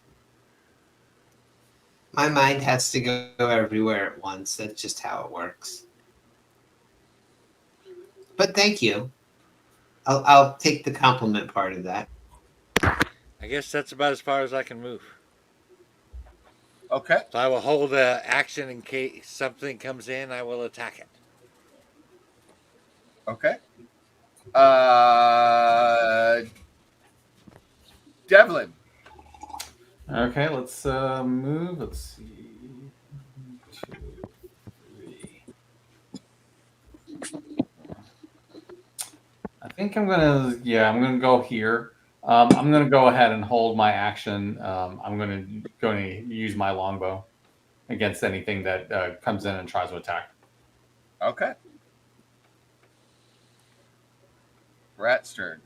Speaker 2: My mind has to go everywhere at once. That's just how it works. But thank you. I'll take the compliment part of that.
Speaker 3: I guess that's about as far as I can move.
Speaker 1: Okay.
Speaker 3: So I will hold action in case something comes in. I will attack it.
Speaker 1: Okay. Devlin.
Speaker 4: Okay, let's move. Let's see. 1, 2, 3. I think I'm gonna go here. I'm gonna go ahead and hold my action. I'm going to use my longbow against anything that comes in and tries to attack.
Speaker 1: Okay. Rat's turn.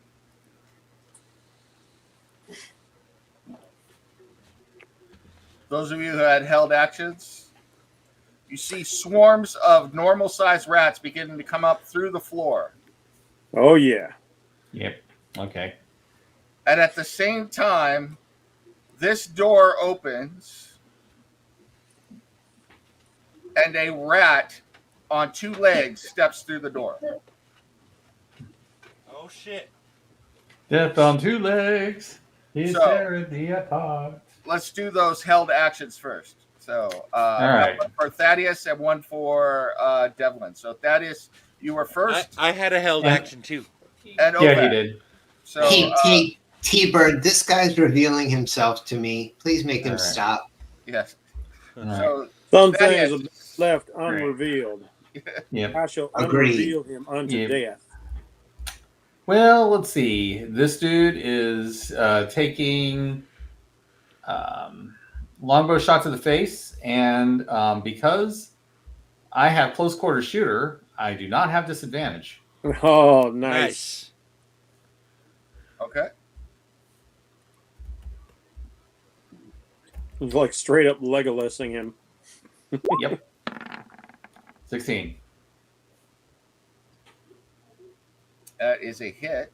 Speaker 1: Those of you who had held actions, you see swarms of normal-sized rats beginning to come up through the floor.
Speaker 6: Oh, yeah.
Speaker 4: Yep. Okay.
Speaker 1: And at the same time, this door opens, and a rat on 2 legs steps through the door.
Speaker 3: Oh shit!
Speaker 4: Death on 2 legs. He's
Speaker 1: So-
Speaker 4: tearing the apart.
Speaker 1: Let's do those held actions first. So,
Speaker 4: All right.
Speaker 1: one for Thaddeus and one for Devlin. So, Thaddeus, you were first,
Speaker 3: I had a held
Speaker 4: And-
Speaker 3: action too.
Speaker 1: and
Speaker 4: Yeah,
Speaker 1: Ovek.
Speaker 4: he did.
Speaker 1: So,
Speaker 2: Hey, T-Bird, this guy's revealing himself to me. Please make him
Speaker 4: All right.
Speaker 2: stop.
Speaker 1: yes.
Speaker 4: All right.
Speaker 1: So,
Speaker 6: Some
Speaker 1: Thaddeus.
Speaker 6: things are left unrevealed.
Speaker 4: Yep.
Speaker 6: I shall
Speaker 2: Agreed.
Speaker 6: unreveal him unto
Speaker 4: Yep.
Speaker 6: death.
Speaker 4: Well, let's see. This dude is taking longbow shot to the face, and because I have close quarter shooter, I do not have disadvantage.
Speaker 6: Oh, nice.
Speaker 3: Nice.
Speaker 1: Okay.
Speaker 6: It was like straight up Legolasing him.
Speaker 4: Yep. 16.
Speaker 1: That is a hit.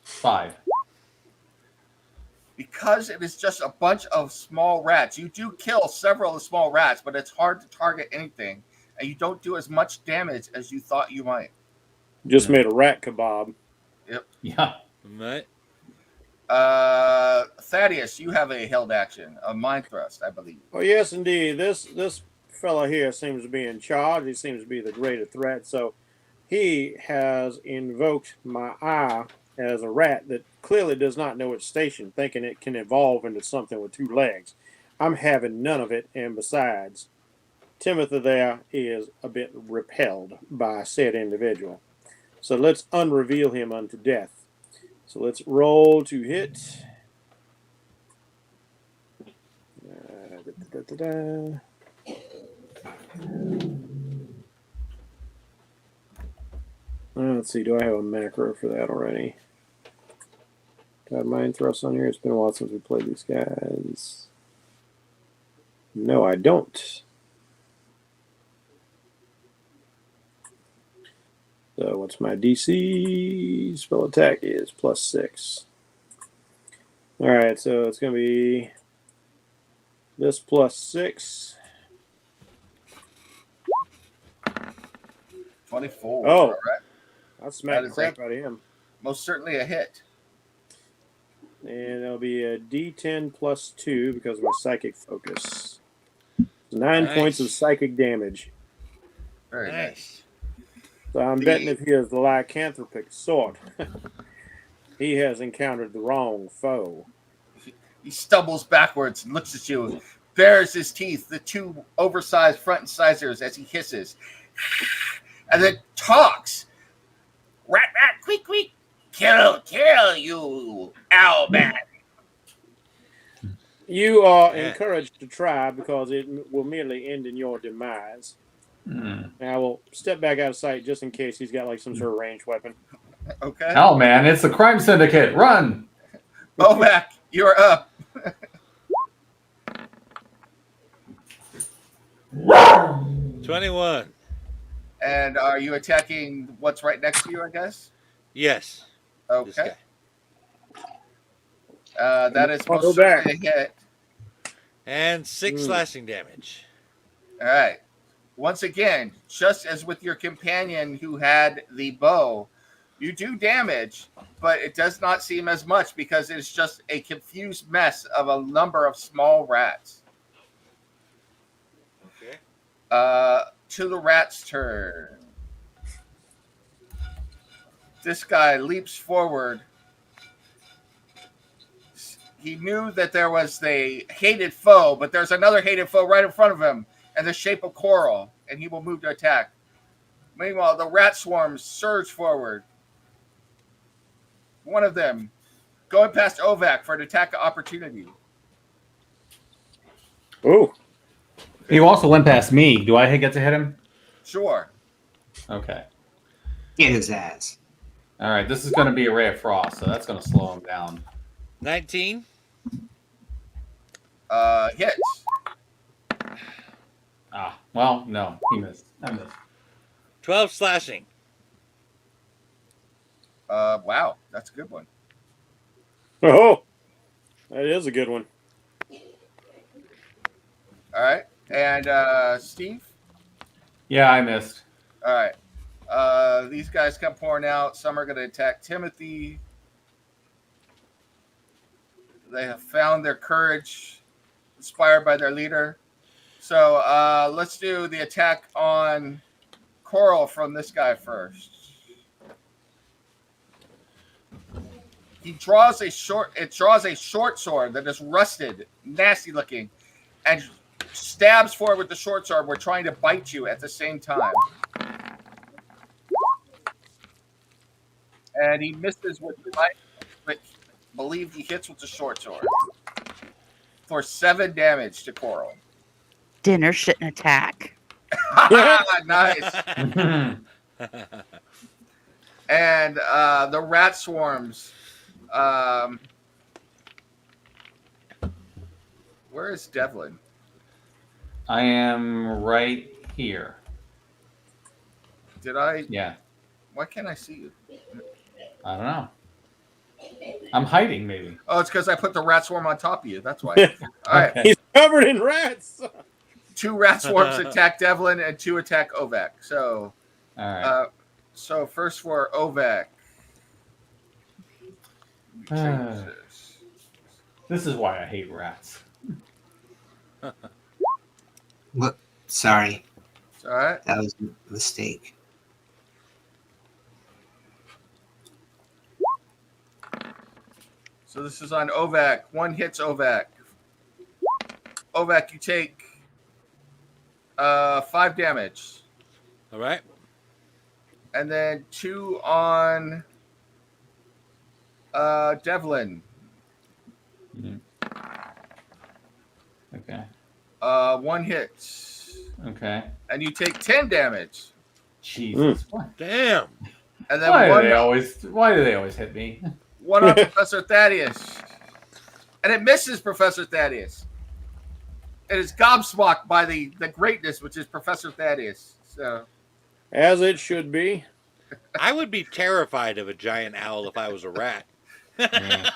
Speaker 4: 5.
Speaker 1: Because it is just a bunch of small rats, you do kill several of the small rats, but it's hard to target anything, and you don't do as much damage as you thought you might.
Speaker 6: Just made a rat kebab.
Speaker 4: Yeah.
Speaker 3: Right.
Speaker 1: Thaddeus, you have a held action, a mind thrust, I believe.
Speaker 6: Oh, yes, indeed. This fellow here seems to be in charge. He seems to be the greater threat. So he has invoked my eye as a rat that clearly does not know its station, thinking it can evolve into something with 2 legs. I'm having none of it, and besides, Timothy there is a bit repelled by said individual. So let's unreveal him unto death. So let's roll to hit. Da-da-da. Let's see. Do I have a macro for that already? Do I have mind thrust on here? It's been a while since we played these guys. No, I don't. So what's my DC? Spell attack is +6. All right, so it's going to be this +6.
Speaker 1: 24.
Speaker 6: Oh.
Speaker 1: All right.
Speaker 6: I smacked the
Speaker 1: is
Speaker 6: crap out of him.
Speaker 1: Most certainly a hit.
Speaker 6: And that'll be a D10 +2 because of my psychic focus. 9 points of psychic damage.
Speaker 1: Very nice.
Speaker 6: So I'm betting if he has the lycanthropic sort, he has encountered the wrong foe.
Speaker 1: He stumbles backwards and looks at you, bares his teeth, the two oversized front incisors as he hisses, and then talks. Rat, rat, quick, quick, kill, you, owlman.
Speaker 6: You are encouraged to try because it will merely end in your demise. And I will step back out of sight just in case he's got like some sort of ranged weapon.
Speaker 1: Okay.
Speaker 4: Oh man, it's the crime syndicate. Run!
Speaker 1: Ovak, you're up.
Speaker 3: 21.
Speaker 1: And are you attacking what's right next to you, I guess?
Speaker 3: Yes. This
Speaker 1: Okay.
Speaker 3: guy.
Speaker 1: That is most certainly a hit.
Speaker 3: And 6 slashing damage.
Speaker 1: All right. Once again, just as with your companion who had the bow, you do damage, but it does not seem as much because it's just a confused mess of a number of small rats.
Speaker 3: Okay.
Speaker 1: To the rat's turn. This guy leaps forward. He knew that there was a hated foe, but there's another hated foe right in front of him in the shape of coral, and he will move to attack. Meanwhile, the rat swarms surge forward. One of them going past Ovak for an attack opportunity.
Speaker 6: Oh.
Speaker 4: He also went past me. Do I get to hit him?
Speaker 1: Sure.
Speaker 4: Okay.
Speaker 2: Get his ass.
Speaker 4: All right. This is going to be a ray of frost, so that's going to slow him down.
Speaker 3: 19.
Speaker 1: Hits.
Speaker 4: Well, no, he missed. I missed.
Speaker 3: 12 slashing.
Speaker 1: Wow, that's a good one.
Speaker 6: Oh, that is a good one.
Speaker 1: All right, and Steve.
Speaker 4: Yeah, I missed.
Speaker 1: All right. These guys come pouring out. Some are going to attack Timothy. They have found their courage, inspired by their leader. So let's do the attack on Coral from this guy first. He draws a short sword that is rusted, nasty looking, and stabs forward with the short sword. We're trying to bite you at the same time. And he misses with the knife, but believe he hits with the short sword for 7 damage to Coral.
Speaker 5: Dinner shouldn't attack.
Speaker 1: Nice. And the rat swarms. Where is Devlin?
Speaker 4: I am right here.
Speaker 1: Did I?
Speaker 4: Yeah.
Speaker 1: Why can't I see you?
Speaker 4: I don't know. I'm hiding, maybe.
Speaker 1: Oh, it's because I put the rat swarm on top of you. That's why. All right.
Speaker 4: Okay.
Speaker 6: He's covered in rats.
Speaker 1: 2 rat swarms attack Devlin and 2 attack Ovak. So,
Speaker 4: All right.
Speaker 1: so first for Ovak.
Speaker 4: This is why I hate rats.
Speaker 2: Look, sorry.
Speaker 1: It's all right.
Speaker 2: That was a mistake.
Speaker 1: So this is on Ovak. 1 hits Ovak. Ovak, you take 5 damage.
Speaker 3: All right.
Speaker 1: And then 2 on Devlin.
Speaker 4: Okay.
Speaker 1: 1 hit.
Speaker 4: Okay.
Speaker 1: And you take 10 damage.
Speaker 4: Jesus.
Speaker 3: Damn.
Speaker 1: And then
Speaker 4: Why
Speaker 1: one
Speaker 4: do they always hit me?
Speaker 1: on Professor Thaddeus. And it misses Professor Thaddeus. It is gobsmacked by the greatness, which is Professor Thaddeus. So,
Speaker 6: As it should be.
Speaker 3: I would be terrified of a giant owl if I was a rat.
Speaker 4: Yeah.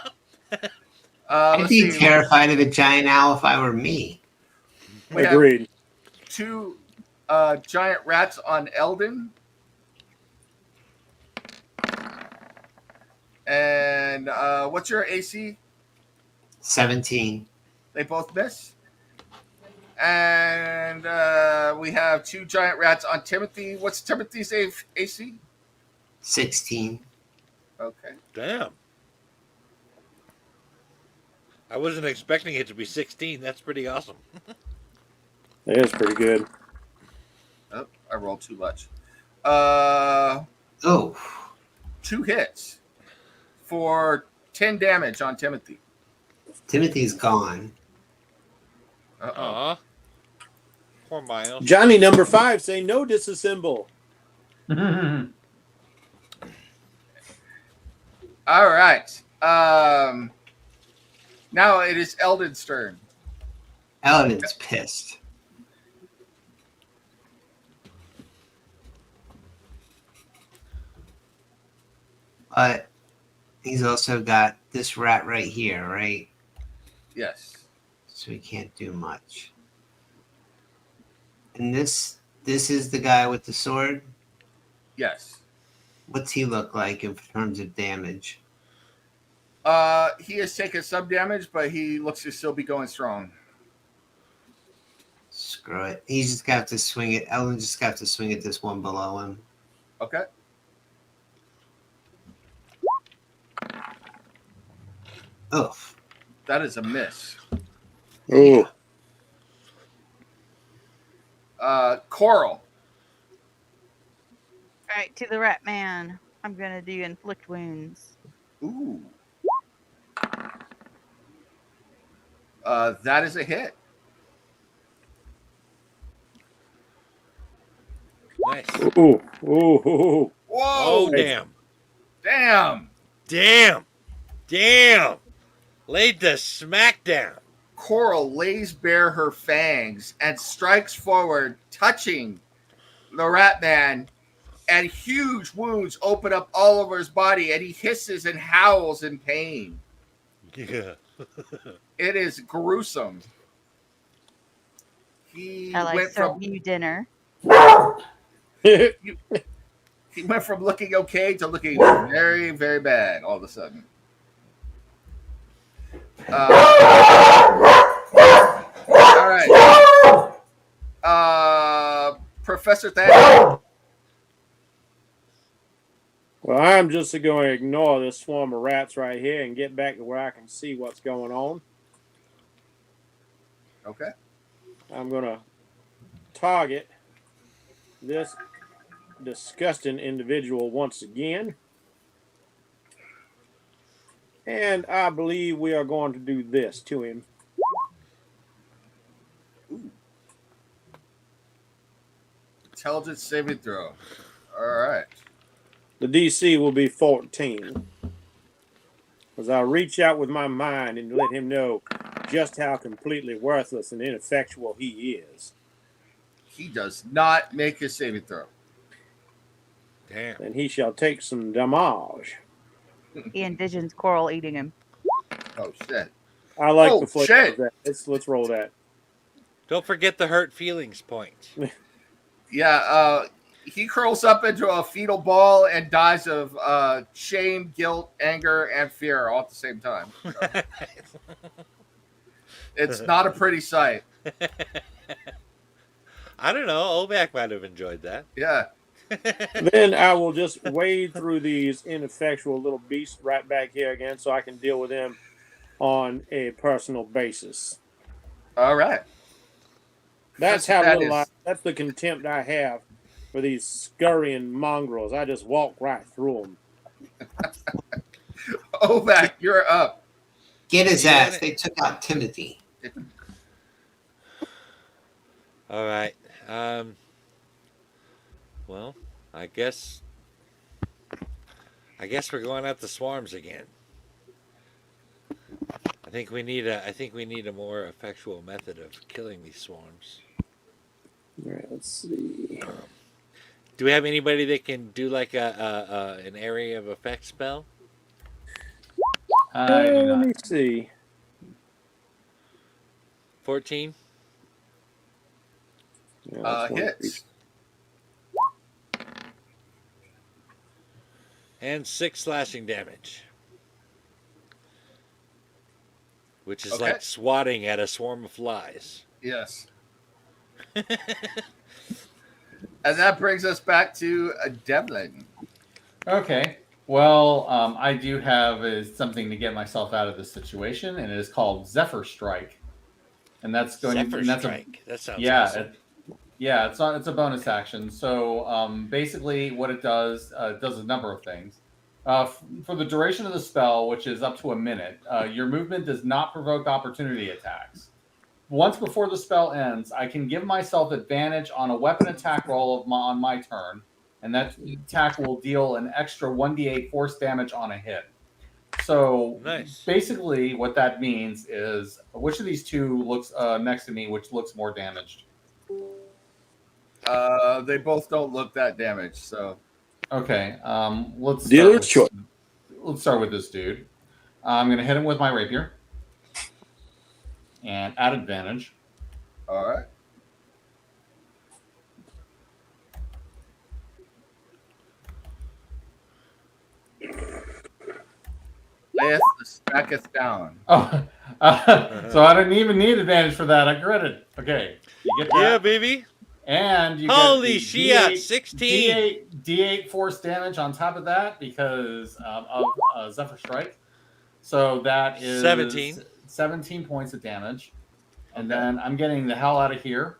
Speaker 2: I'd
Speaker 1: let's
Speaker 2: be
Speaker 1: see.
Speaker 2: terrified of a giant owl if I were me.
Speaker 1: We have
Speaker 6: Agreed.
Speaker 1: 2 giant rats on Eldon. And what's your AC?
Speaker 2: 17.
Speaker 1: They both miss. And we have 2 giant rats on Timothy. What's Timothy's AC?
Speaker 2: 16.
Speaker 1: Okay.
Speaker 3: Damn. I wasn't expecting it to be 16. That's pretty awesome.
Speaker 6: That is pretty good.
Speaker 1: Oh, I rolled too much.
Speaker 2: Oh,
Speaker 1: 2 hits for 10 damage on Timothy.
Speaker 2: Timothy's gone.
Speaker 1: Uh-oh.
Speaker 3: Aw. Poor Miles.
Speaker 6: Johnny number 5 say no disassemble.
Speaker 1: All right. Now it is Eldon's turn.
Speaker 2: Eldon's pissed. But he's also got this rat right here, right?
Speaker 1: Yes.
Speaker 2: So he can't do much. And this is the guy with the sword.
Speaker 1: Yes.
Speaker 2: What's he look like in terms of damage?
Speaker 1: He has taken some damage, but he looks to still be going strong.
Speaker 2: Screw it. He's just got to swing it. Ellen just got to swing at this one below him.
Speaker 1: Okay.
Speaker 2: Oh,
Speaker 1: That is a miss.
Speaker 6: Oh,
Speaker 1: Coral.
Speaker 5: All right, to the rat man. I'm gonna do inflict wounds.
Speaker 1: Ooh. That is a hit.
Speaker 3: Nice.
Speaker 6: ooh, ooh, ooh.
Speaker 1: Whoa!
Speaker 3: Oh, damn.
Speaker 1: Damn!
Speaker 3: Damn. Laid the smack down.
Speaker 1: Coral lays bare her fangs and strikes forward, touching the rat man, and huge wounds open up all over his body, and he hisses and howls in pain.
Speaker 3: Yeah.
Speaker 1: It is gruesome. He
Speaker 5: I like
Speaker 1: went
Speaker 5: serve
Speaker 1: from
Speaker 5: you dinner.
Speaker 1: he went from looking okay to looking very, very bad all of a sudden. All right. Professor Thaddeus.
Speaker 6: Well, I'm just going to ignore this swarm of rats right here and get back to where I can see what's going on.
Speaker 1: Okay.
Speaker 6: I'm going to target this disgusting individual once again. And I believe we are going to do this to him.
Speaker 1: Intelligence saving throw. All right.
Speaker 6: The DC will be 14. As I reach out with my mind and let him know just how completely worthless and ineffectual he is.
Speaker 1: He does not make his saving throw.
Speaker 3: Damn.
Speaker 6: And he shall take some damage.
Speaker 5: He envisions Coral eating him.
Speaker 1: Oh shit!
Speaker 6: I like
Speaker 1: Oh,
Speaker 6: the flavor
Speaker 1: shit.
Speaker 6: of that. Let's roll that.
Speaker 3: Don't forget the hurt feelings point.
Speaker 1: Yeah. He curls up into a fetal ball and dies of shame, guilt, anger, and fear all at the same time. So, it's not a pretty sight.
Speaker 3: I don't know. Ovac might have enjoyed that.
Speaker 1: Yeah.
Speaker 6: Then I will just wade through these ineffectual little beasts right back here again so I can deal with them on a personal basis.
Speaker 1: All right.
Speaker 6: That's
Speaker 1: Professor
Speaker 6: how little
Speaker 1: Thaddeus.
Speaker 6: that's the contempt I have for these scurrying mongrels. I just walk right through them.
Speaker 1: Ovac, you're up.
Speaker 2: Get his
Speaker 3: Yeah.
Speaker 2: ass. They took out Timothy.
Speaker 3: All right. Well, I guess we're going at the swarms again. I think we need a more effectual method of killing these swarms.
Speaker 6: All right, let's see.
Speaker 3: Do we have anybody that can do like an area of effect spell?
Speaker 4: I do
Speaker 6: Let
Speaker 4: not.
Speaker 6: me see.
Speaker 3: 14.
Speaker 6: Yeah, that's one
Speaker 1: Hits.
Speaker 3: And 6 slashing damage. Which is
Speaker 1: Okay.
Speaker 3: like swatting at a swarm of flies.
Speaker 1: Yes. And that brings us back to Devlin.
Speaker 4: Okay. Well, I do have something to get myself out of this situation, and it is called Zephyr Strike, and that's going.
Speaker 3: Zephyr
Speaker 4: and that's
Speaker 3: Strike. That sounds
Speaker 4: yeah,
Speaker 3: awesome.
Speaker 4: it's a bonus action. So basically, what it does a number of things. For the duration of the spell, which is up to a minute, your movement does not provoke opportunity attacks. Once before the spell ends, I can give myself advantage on a weapon attack roll on my turn, and that attack will deal an extra 1d8 force damage on a hit. So
Speaker 3: Nice.
Speaker 4: basically, what that means is which of these two looks next to me, which looks more damaged?
Speaker 1: They both don't look that damaged, so
Speaker 4: Okay, let's
Speaker 6: Dealer's choice.
Speaker 4: Let's start with this dude. I'm going to hit him with my rapier, and at advantage.
Speaker 1: all right. Layeth stacketh down.
Speaker 4: Oh, so I didn't even need advantage for that. I gritted. Okay, you get that.
Speaker 3: Yeah, baby.
Speaker 4: And you
Speaker 3: Holy
Speaker 4: get
Speaker 3: shit,
Speaker 4: D8,
Speaker 3: 16.
Speaker 4: D8 force damage on top of that because of Zephyr Strike. So that is 17 points of damage. And
Speaker 1: Okay.
Speaker 4: then I'm getting the hell out of here.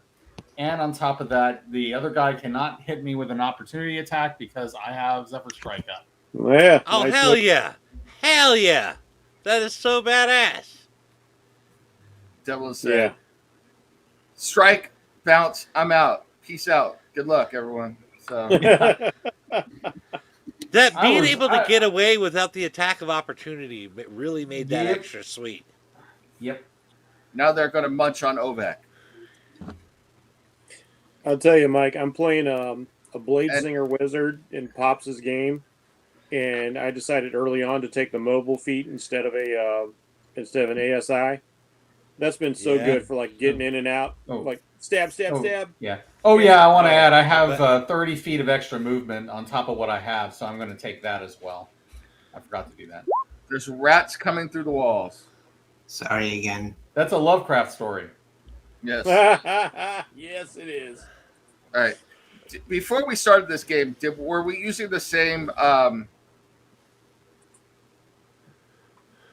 Speaker 4: And on top of that, the other guy cannot hit me with an opportunity attack because I have Zephyr Strike up.
Speaker 6: Yeah.
Speaker 3: Oh,
Speaker 6: nice
Speaker 3: hell
Speaker 6: look.
Speaker 3: yeah. Hell yeah. That is so badass.
Speaker 1: Devlin said, strike, bounce, I'm out. Peace out. Good luck, everyone. So
Speaker 3: That
Speaker 4: I
Speaker 3: being
Speaker 4: was-
Speaker 3: able to
Speaker 4: I-
Speaker 3: get away without the attack of opportunity really made that
Speaker 4: Yep.
Speaker 3: extra sweet.
Speaker 4: Yep.
Speaker 1: now they're going to munch on Ovek.
Speaker 6: I'll tell you, Mike, I'm playing a Blade
Speaker 1: And-
Speaker 6: Singer Wizard in Pops' game, and I decided early on to take the mobile feat instead of an ASI. That's been so
Speaker 3: Yeah.
Speaker 6: good for like getting in and out,
Speaker 4: Oh.
Speaker 6: like stab, stab,
Speaker 4: Oh.
Speaker 6: stab.
Speaker 4: Yeah. Oh, yeah. I want to
Speaker 3: Oh,
Speaker 4: add, I
Speaker 3: I
Speaker 4: have 30 feet of extra movement on top of what I have. So I'm going to take that as well. I forgot to do that.
Speaker 1: There's rats coming through the walls.
Speaker 2: Sorry again.
Speaker 4: That's a Lovecraft story.
Speaker 1: Yes.
Speaker 6: Yes, it is.
Speaker 1: All right. Before we started this game, were we using the same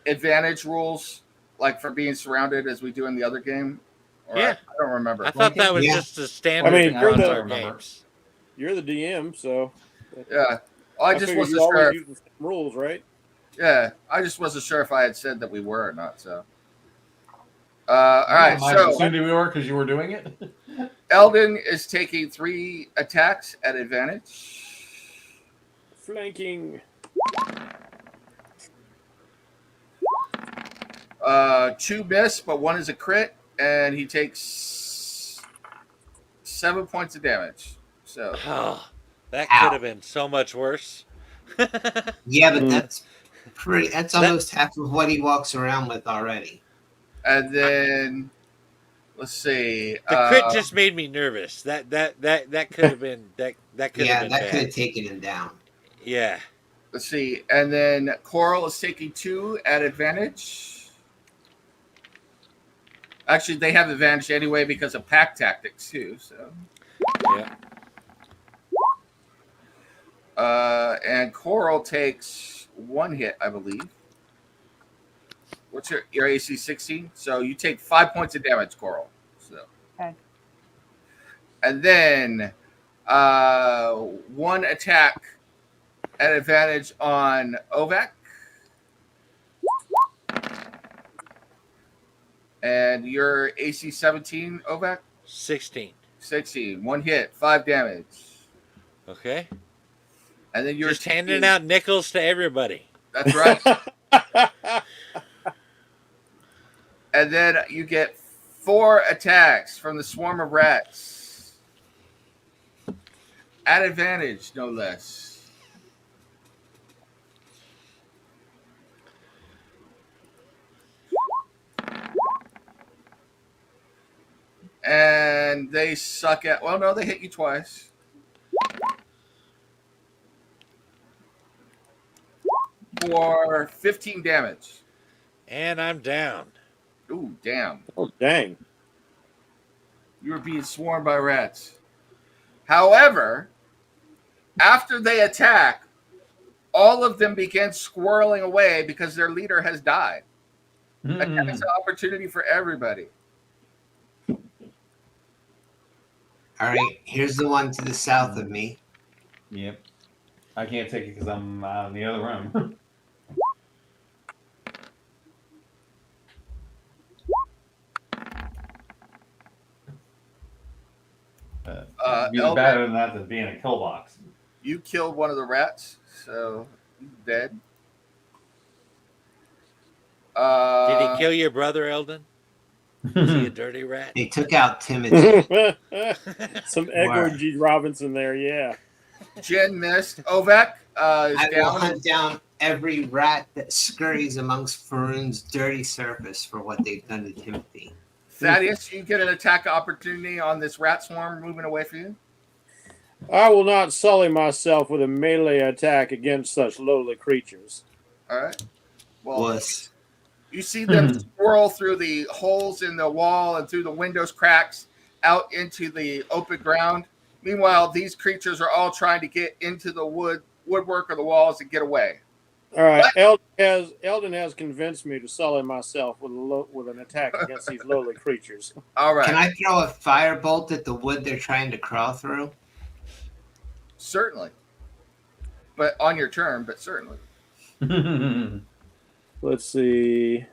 Speaker 1: advantage rules, like for being surrounded, as we do in the other game? Or
Speaker 3: Yeah.
Speaker 1: I don't remember.
Speaker 3: I thought that was
Speaker 2: Yeah.
Speaker 3: just a standard
Speaker 6: I mean,
Speaker 3: in
Speaker 6: you're
Speaker 3: console
Speaker 6: the-
Speaker 3: games.
Speaker 6: You're the DM, so
Speaker 1: Yeah. I just
Speaker 6: figured
Speaker 1: wasn't
Speaker 6: you always
Speaker 1: sure.
Speaker 6: use the same rules, right?
Speaker 1: Yeah, I just wasn't sure if I had said that we were or not. So, all right.
Speaker 4: I
Speaker 1: So
Speaker 4: assumed we were because you were doing it.
Speaker 1: Eldon is taking 3 attacks at advantage.
Speaker 6: Flanking.
Speaker 1: 2 miss, but 1 is a crit, and he takes 7 points of damage. So
Speaker 3: Oh, that
Speaker 2: Ow.
Speaker 3: could have been so much worse.
Speaker 2: Yeah, but
Speaker 6: Mm.
Speaker 2: that's pretty. That's almost half of what he walks around with already.
Speaker 1: and then let's see.
Speaker 3: The crit just made me nervous. That could have been that could
Speaker 2: Yeah,
Speaker 3: have been
Speaker 2: that
Speaker 3: bad.
Speaker 2: could have taken him down.
Speaker 3: Yeah.
Speaker 1: Let's see. And then Coral is taking 2 at advantage. Actually, they have advantage anyway because of pack tactics too. So,
Speaker 3: Yeah.
Speaker 1: and Coral takes 1 hit, I believe. What's your AC 16? So you take 5 points of damage, Coral. So,
Speaker 5: Okay.
Speaker 1: and then 1 attack at advantage on Ovek. And your AC 17, Ovek?
Speaker 3: 16.
Speaker 1: 16. One hit, 5 damage.
Speaker 3: Okay.
Speaker 1: And then you're
Speaker 3: Just handing out nickels to everybody.
Speaker 1: That's right. And then you get 4 attacks from the swarm of rats. At advantage, no less. And they suck at... Well, no, they hit you twice. For 15 damage.
Speaker 3: And I'm down.
Speaker 1: Ooh, damn.
Speaker 6: Oh, dang.
Speaker 1: You were being swarmed by rats. However, after they attack, all of them begin squirreling away because their leader has died. It's an opportunity for everybody.
Speaker 2: All right, here's the one to the south of me.
Speaker 4: Yep. I can't take it because I'm in the other room. Be
Speaker 1: Elvin,
Speaker 4: better than that than being a kill box.
Speaker 1: you killed one of the rats, so he's dead.
Speaker 3: Did he kill your brother, Eldon? Is he a dirty rat?
Speaker 2: They took out Timothy.
Speaker 6: Some Edward G. Robinson there, yeah.
Speaker 1: Jen missed. Ovek is
Speaker 2: I will
Speaker 1: down.
Speaker 2: hunt down every rat that scurries amongst Faroon's dirty surface for what they've done to Timothy.
Speaker 1: Thaddeus, you get an attack opportunity on this rat swarm moving away from you.
Speaker 6: I will not sully myself with a melee attack against such lowly creatures.
Speaker 1: All right. Well,
Speaker 2: Wuss.
Speaker 1: you see them swirl through the holes in the wall and through the windows cracks out into the open ground. Meanwhile, these creatures are all trying to get into the woodwork of the walls and get away.
Speaker 6: All right, Eldon has convinced me to sully myself with an attack against these lowly creatures.
Speaker 1: All right.
Speaker 2: Can I throw a firebolt at the wood they're trying to crawl through?
Speaker 1: Certainly. But on your turn, but certainly.
Speaker 6: Let's see.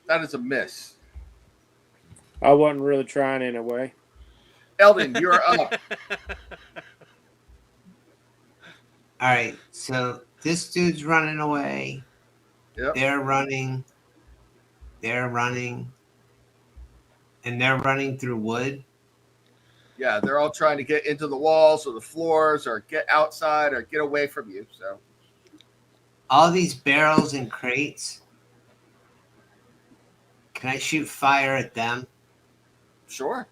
Speaker 1: That is a miss.
Speaker 6: I wasn't really trying anyway.
Speaker 1: Eldon, you're up.
Speaker 2: All right, so this dude's running away.
Speaker 1: Yep.
Speaker 2: They're running. And they're running through wood.
Speaker 1: Yeah, they're all trying to get into the walls or the floors or get outside or get away from you. So
Speaker 2: All these barrels and crates. Can I shoot fire at them?
Speaker 1: sure.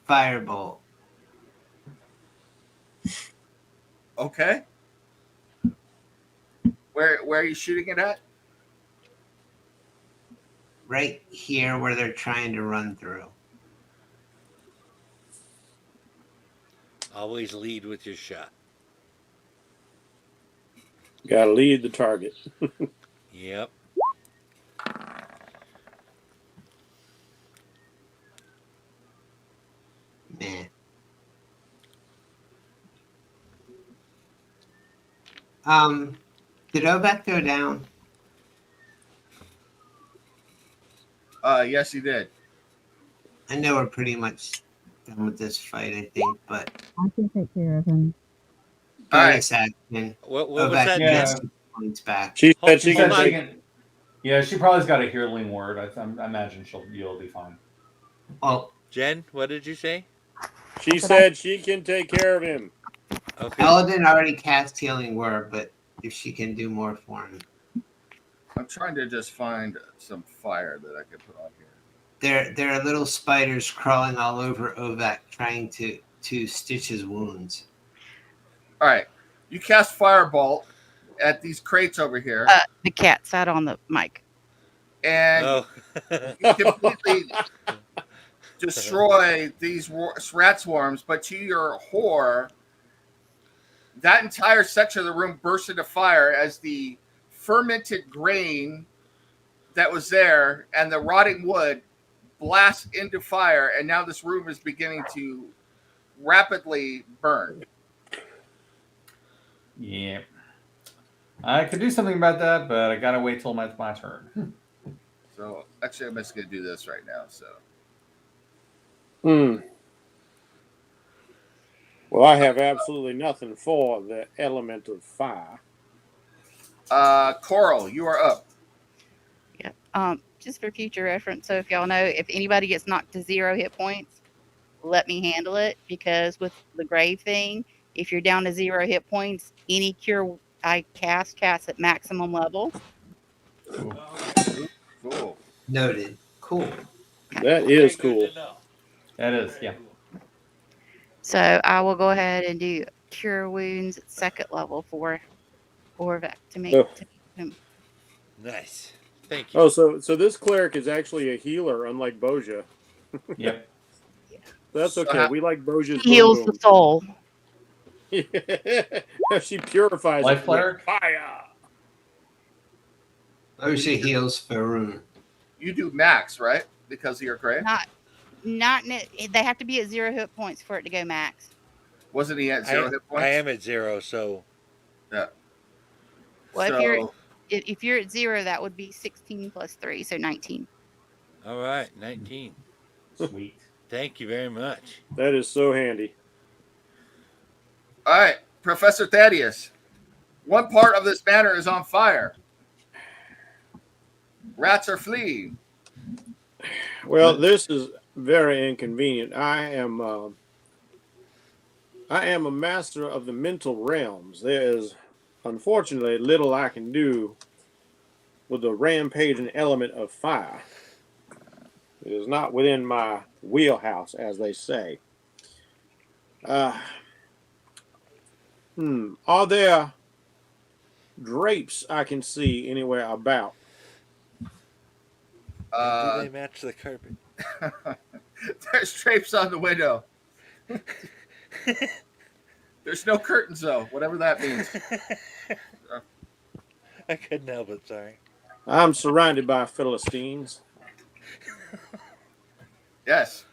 Speaker 2: Firebolt.
Speaker 1: Okay. Where are you shooting it at?
Speaker 2: Right here where they're trying to run through.
Speaker 3: Always lead with your shot.
Speaker 6: Got to lead the target.
Speaker 3: Yep.
Speaker 2: Man. Did Obek go down?
Speaker 1: Yes, he did.
Speaker 2: I know we're pretty much done with this fight, I think, but
Speaker 7: I can take care of him.
Speaker 1: All right.
Speaker 2: bonus action.
Speaker 3: What was
Speaker 2: Obek
Speaker 3: that?
Speaker 4: Yeah.
Speaker 2: gets 2 points back.
Speaker 6: She
Speaker 3: Hold-
Speaker 6: said she
Speaker 3: hold
Speaker 6: can
Speaker 3: on.
Speaker 6: take.
Speaker 4: Yeah, she probably's got a healing word. I imagine you'll be fine.
Speaker 2: Well,
Speaker 3: Jen, what did you say?
Speaker 6: She said she can take care of him.
Speaker 3: Okay.
Speaker 2: Eldon already cast Healing Word, but if she can do more for him.
Speaker 1: I'm trying to just find some fire that I could put on here.
Speaker 2: There are little spiders crawling all over Ovek trying to stitch his wounds.
Speaker 1: All right. You cast Firebolt at these crates over here,
Speaker 5: The cat sat on the mic.
Speaker 1: and
Speaker 3: Oh.
Speaker 1: you completely destroy these rat swarms, but to your horror, that entire section of the room bursts into fire as the fermented grain that was there and the rotting wood blasts into fire, and now this room is beginning to rapidly burn.
Speaker 4: Yeah. I could do something about that, but I gotta wait till my turn.
Speaker 1: So actually, I'm just going to do this right now. So
Speaker 6: Well, I have absolutely nothing for the element of fire.
Speaker 1: Coral, you are up.
Speaker 5: Yeah. Just for future reference, so if y'all know, if anybody gets knocked to 0 hit points, let me handle it, because with the grave thing, if you're down to 0 hit points, any cure I cast at maximum level.
Speaker 1: Cool.
Speaker 2: Noted. Cool.
Speaker 6: That is cool.
Speaker 4: That is, yeah.
Speaker 5: So I will go ahead and do cure wounds at 2nd level for Orvek to make him.
Speaker 3: Nice. Thank you.
Speaker 6: Oh, so this cleric is actually a healer, unlike Boja.
Speaker 4: Yep.
Speaker 6: That's okay. We like Boja's
Speaker 5: He heals the soul.
Speaker 6: She purifies
Speaker 4: Life
Speaker 6: it with
Speaker 4: cleric?
Speaker 6: fire.
Speaker 2: Osha heals Faroon.
Speaker 1: You do max, right? Because of your grave?
Speaker 5: They have to be at 0 hit points for it to go max.
Speaker 1: Wasn't he at 0 hit points?
Speaker 3: I am at 0, so.
Speaker 1: Yeah.
Speaker 5: Well,
Speaker 1: So,
Speaker 5: if you're at 0, that would be 16 plus 3, so 19.
Speaker 3: All right, 19.
Speaker 4: Sweet.
Speaker 3: Thank you very much.
Speaker 6: That is so handy.
Speaker 1: all right, Professor Thaddeus. One part of this manor is on fire. Rats are fleeing.
Speaker 6: Well, this is very inconvenient. I am a master of the mental realms. There is, unfortunately, little I can do with the rampaging element of fire. It is not within my wheelhouse, as they say. Are there drapes I can see anywhere about?
Speaker 3: Do they match the carpet?
Speaker 1: There's drapes on the window. There's no curtains, though, whatever that means.
Speaker 3: I couldn't help it, sorry.
Speaker 6: I'm surrounded by Philistines.
Speaker 1: Yes.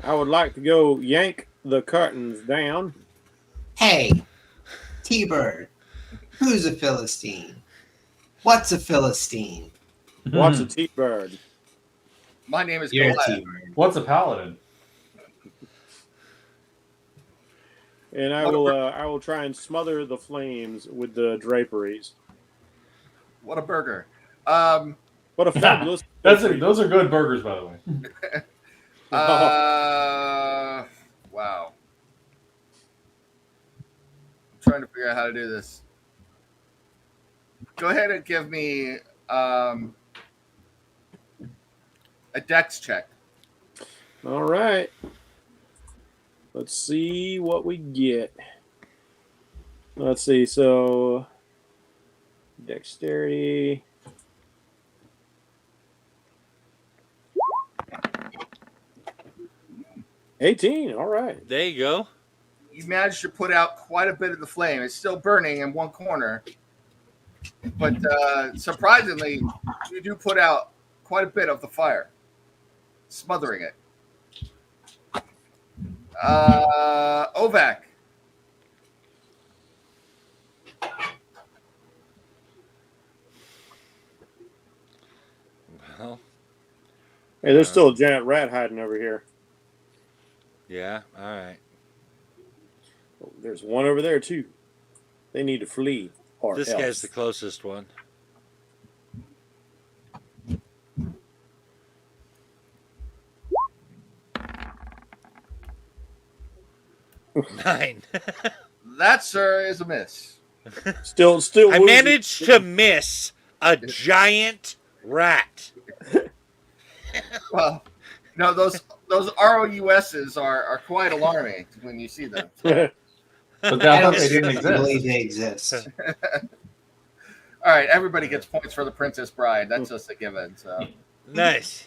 Speaker 6: I would like to go yank the curtains down.
Speaker 2: Hey, T-Bird, who's a Philistine? What's a Philistine?
Speaker 6: What's a T-Bird?
Speaker 1: My name is
Speaker 2: You're a
Speaker 1: Goliath.
Speaker 2: T-Bird.
Speaker 4: What's a paladin?
Speaker 6: And I will try and smother the flames with the draperies.
Speaker 1: What a burger.
Speaker 6: What a fabulous!
Speaker 4: Those are good burgers, by the way.
Speaker 1: Wow. I'm trying to figure out how to do this. Go ahead and give me a dex check.
Speaker 6: All right. Let's see what we get. Let's see. So, dexterity. $18. All right.
Speaker 3: There you go.
Speaker 1: You managed to put out quite a bit of the flame. It's still burning in one corner. But surprisingly, you do put out quite a bit of the fire, smothering it. Ovak.
Speaker 3: Well,
Speaker 6: Hey, there's still a giant rat hiding over here.
Speaker 3: yeah, all right.
Speaker 6: Oh, there's one over there too. They need to flee. Or
Speaker 3: This
Speaker 6: else.
Speaker 3: guy's the closest one. Nine.
Speaker 1: That, sir, is a miss.
Speaker 6: Still.
Speaker 3: I managed to miss a giant rat.
Speaker 1: Well, no, those ROUSs are quite alarming when you see them.
Speaker 4: But
Speaker 2: I
Speaker 4: I
Speaker 2: don't
Speaker 4: thought they didn't
Speaker 2: believe
Speaker 4: exist.
Speaker 2: they exist.
Speaker 1: All right, everybody gets points for the Princess Bride. That's just a given. So,
Speaker 3: Nice.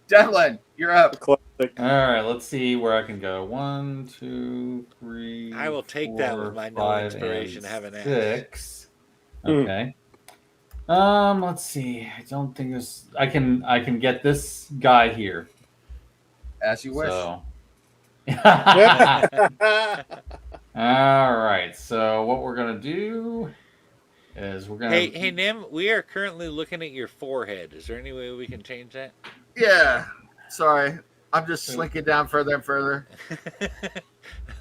Speaker 1: Devlin, you're up.
Speaker 6: Classic.
Speaker 4: All right, let's see where I can go. 1, 2, 3.
Speaker 3: I will take that with my no
Speaker 4: 5,
Speaker 3: inspiration,
Speaker 4: and
Speaker 3: haven't asked.
Speaker 4: 6. Okay. Let's see. I don't think this. I can get this guy here.
Speaker 1: As you wish.
Speaker 4: So. All right. So what we're gonna do is we're gonna.
Speaker 3: Hey, Nim, we are currently looking at your forehead. Is there any way we can change that?
Speaker 1: Yeah. Sorry. I'm just slinking down further and further.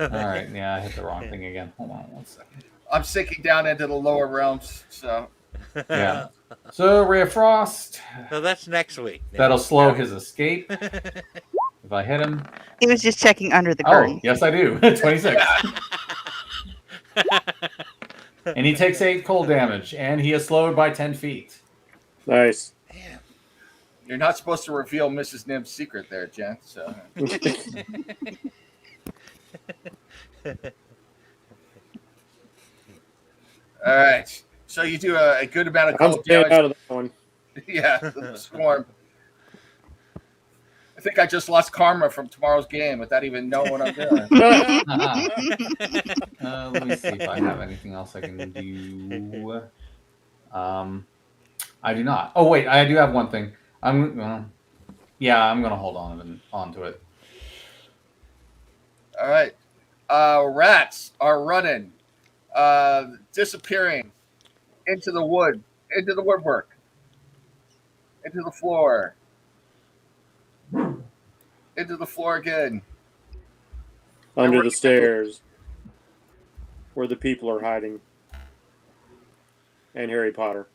Speaker 4: All right. Yeah, I hit the wrong thing again. Hold on 1 second.
Speaker 1: I'm sinking down into the lower realms. So
Speaker 4: Yeah. So Ray of Frost.
Speaker 3: No, that's next week. Nim.
Speaker 4: That'll slow his escape if I hit him.
Speaker 5: He was just checking under the
Speaker 4: Oh,
Speaker 5: curtain.
Speaker 4: yes, I do. 26. And he takes 8 cold damage, and he is slowed by 10 feet.
Speaker 6: Nice.
Speaker 3: Damn.
Speaker 1: you're not supposed to reveal Mrs. Nim's secret there, Jen. So all right. So you do a good amount of
Speaker 6: I'm
Speaker 1: cold
Speaker 6: staying
Speaker 1: damage.
Speaker 6: out of that one.
Speaker 1: Yeah, the swarm. I think I just lost karma from tomorrow's game without even knowing what I'm doing.
Speaker 4: Let me see if I have anything else I can do. I do not. Oh wait, I do have one thing. I'm going to hold on to it.
Speaker 1: All right. Rats are running, disappearing into the wood, into the woodwork, into the floor, into the floor again.
Speaker 6: Under the stairs, where the people are hiding, and Harry Potter.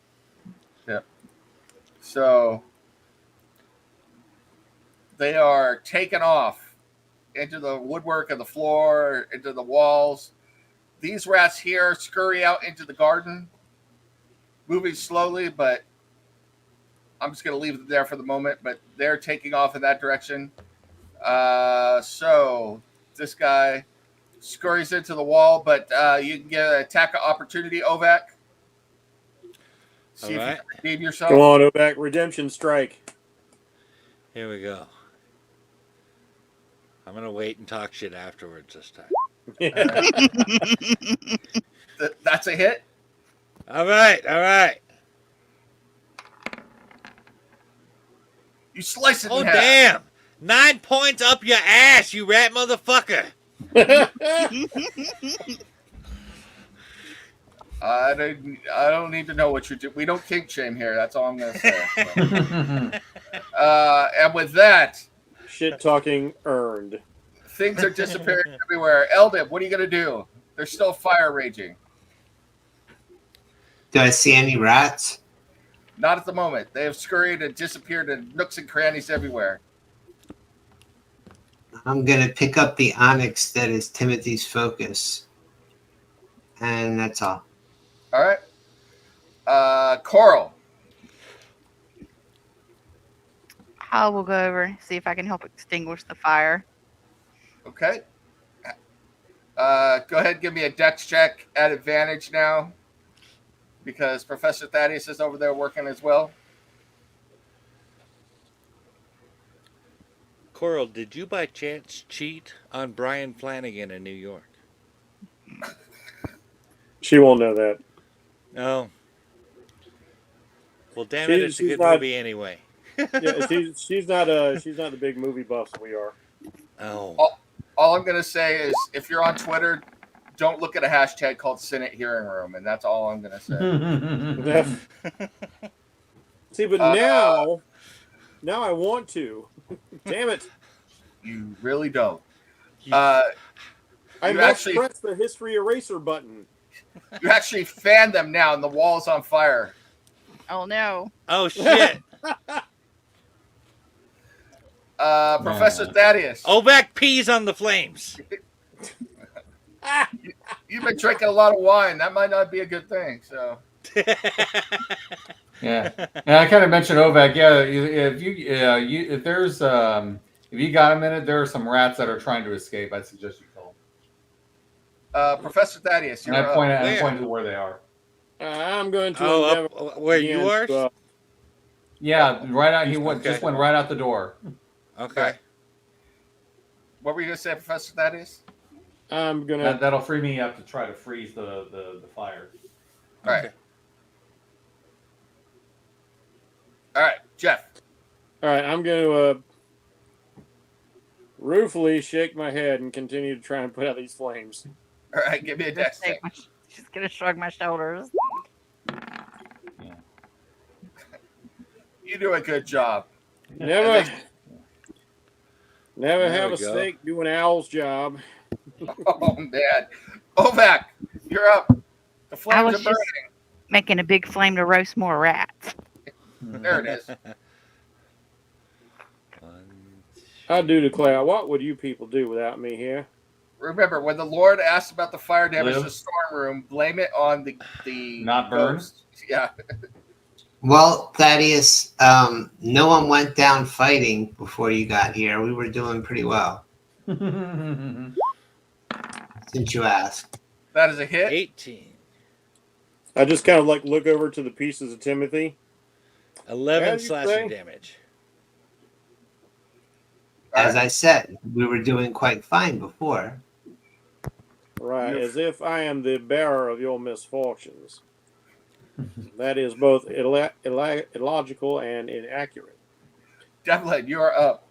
Speaker 1: So they are taken off into the woodwork of the floor, into the walls. These rats here scurry out into the garden, moving slowly, but I'm just going to leave them there for the moment. But they're taking off in that direction. So this guy scurries into the wall, but you can get an attack of opportunity, Ovak. See
Speaker 3: All right.
Speaker 1: if you can redeem yourself.
Speaker 6: Come on, Oback, redemption strike.
Speaker 3: Here we go. I'm gonna wait and talk shit afterwards this time.
Speaker 1: That's a hit.
Speaker 3: All right.
Speaker 1: You slice it
Speaker 3: Oh
Speaker 1: in half.
Speaker 3: damn! 9 points up your ass, you rat motherfucker!
Speaker 1: I don't need to know what you're doing. We don't kink shame here. That's all I'm going to say. And with that,
Speaker 6: Shit talking earned.
Speaker 1: things are disappearing everywhere. Eldib, what are you going to do? There's still fire raging.
Speaker 2: Do I see any rats?
Speaker 1: Not at the moment. They have scurried and disappeared in nooks and crannies everywhere.
Speaker 2: I'm going to pick up the onyx that is Timothy's focus. And that's all.
Speaker 1: All right. Coral.
Speaker 5: I will go over, see if I can help extinguish the fire.
Speaker 1: Okay. Go ahead and give me a dex check at advantage now, because Professor Thaddeus is over there working as well.
Speaker 3: Coral, did you by chance cheat on Brian Flanagan in New York?
Speaker 6: She won't know that.
Speaker 3: No. Well, damn it, it's a
Speaker 6: She's
Speaker 3: good
Speaker 6: not-
Speaker 3: movie anyway.
Speaker 6: Yeah, she's not the big movie buff we are.
Speaker 3: Oh.
Speaker 1: All I'm going to say is, if you're on Twitter, don't look at a hashtag called Senate Hearing Room, and that's all I'm going to say.
Speaker 6: See, but now I want to. Damn it!
Speaker 1: You really don't.
Speaker 6: I
Speaker 1: You
Speaker 6: must
Speaker 1: actually-
Speaker 6: press the history eraser button.
Speaker 1: You actually fan them now, and the wall's on fire.
Speaker 5: Oh no.
Speaker 3: Oh, shit.
Speaker 1: Professor Thaddeus,
Speaker 3: Ovak pees on the flames.
Speaker 1: you've been drinking a lot of wine. That might not be a good thing. So,
Speaker 4: Yeah, I kind of mentioned Ovak. Yeah, if you got a minute, there are some rats that are trying to escape. I'd suggest you kill them.
Speaker 1: Professor Thaddeus,
Speaker 4: And
Speaker 1: you're
Speaker 4: I point to where they are.
Speaker 6: I'm going to
Speaker 3: Oh,
Speaker 6: endeavor
Speaker 3: up where you
Speaker 6: again
Speaker 3: are?
Speaker 6: to,
Speaker 4: Yeah, right out. He
Speaker 3: Okay.
Speaker 4: just went right out the door.
Speaker 3: Okay.
Speaker 1: what were you going to say, Professor Thaddeus?
Speaker 6: I'm gonna.
Speaker 4: That'll free me up to try to freeze the fire.
Speaker 1: All right. All right, Jeff.
Speaker 6: All right, I'm going to ruefully shake my head and continue to try and put out these flames.
Speaker 1: All right, give me a dex check.
Speaker 5: Just gonna shrug my shoulders.
Speaker 4: Yeah.
Speaker 1: You do a good job.
Speaker 6: Never
Speaker 3: There
Speaker 6: have
Speaker 3: we
Speaker 6: a
Speaker 3: go.
Speaker 6: snake do an owl's job.
Speaker 1: Oh man, Ovak, you're up. The
Speaker 5: I
Speaker 1: flames
Speaker 5: was
Speaker 1: are burning.
Speaker 5: just making a big flame to roast more rats.
Speaker 1: There it is.
Speaker 6: I do declare, what would you people do without me here?
Speaker 1: Remember, when the Lord asked about the fire damage to
Speaker 4: Live.
Speaker 1: the storm room, blame it on the
Speaker 4: Not burn?
Speaker 1: ghost. Yeah.
Speaker 2: Well, Thaddeus, no one went down fighting before you got here. We were doing pretty well, since you asked.
Speaker 1: That is a hit.
Speaker 3: 18.
Speaker 6: I just kind of like look over to the pieces of Timothy.
Speaker 3: 11
Speaker 6: As you
Speaker 3: slashing
Speaker 6: say.
Speaker 3: damage.
Speaker 2: As I said, we were doing quite fine before.
Speaker 6: Right, as if I am the bearer of your misfortunes. That is both illogical and inaccurate.
Speaker 1: Devlin, you are up.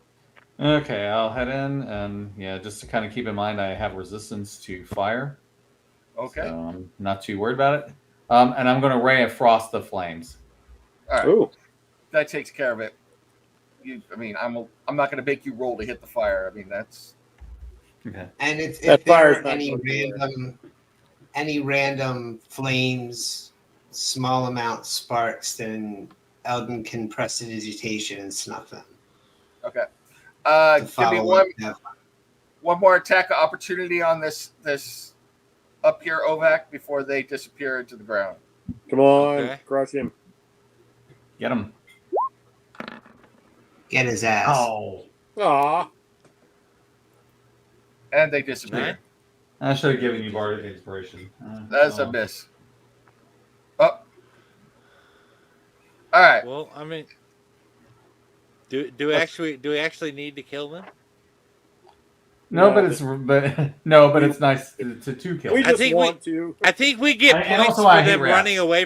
Speaker 4: Okay, I'll head in, and yeah, just to kind of keep in mind, I have resistance to fire.
Speaker 1: Okay.
Speaker 4: So I'm not too worried about it. And I'm going to ray of frost the flames.
Speaker 1: All right.
Speaker 6: Ooh.
Speaker 1: That takes care of it. I'm not going to make you roll to hit the fire. I mean, that's
Speaker 4: Okay.
Speaker 2: And if
Speaker 6: That
Speaker 2: there
Speaker 6: fire's
Speaker 2: are
Speaker 6: not
Speaker 2: any
Speaker 6: going anywhere.
Speaker 2: random flames, small amount sparks, then Eldon can prestidigitation and snuff them.
Speaker 1: okay.
Speaker 2: To
Speaker 1: Give me
Speaker 2: follow up that-
Speaker 1: one more attack opportunity on this up here, Ovak, before they disappear into the ground.
Speaker 6: Come on,
Speaker 3: Okay.
Speaker 6: crush him.
Speaker 4: Get him.
Speaker 2: Get his ass.
Speaker 4: Oh.
Speaker 6: Aw.
Speaker 1: And they disappear.
Speaker 4: I should have given you bardic inspiration.
Speaker 1: That's
Speaker 4: Oh.
Speaker 1: a miss. Oh. All right.
Speaker 3: Well, I mean, do we actually need to kill them?
Speaker 4: No,
Speaker 6: No,
Speaker 4: but it's nice to kill.
Speaker 6: We
Speaker 3: I
Speaker 6: just
Speaker 3: think
Speaker 6: want to.
Speaker 3: I think we get
Speaker 4: And
Speaker 3: points
Speaker 4: also I
Speaker 3: for
Speaker 4: hate
Speaker 3: them
Speaker 4: rats.
Speaker 3: running away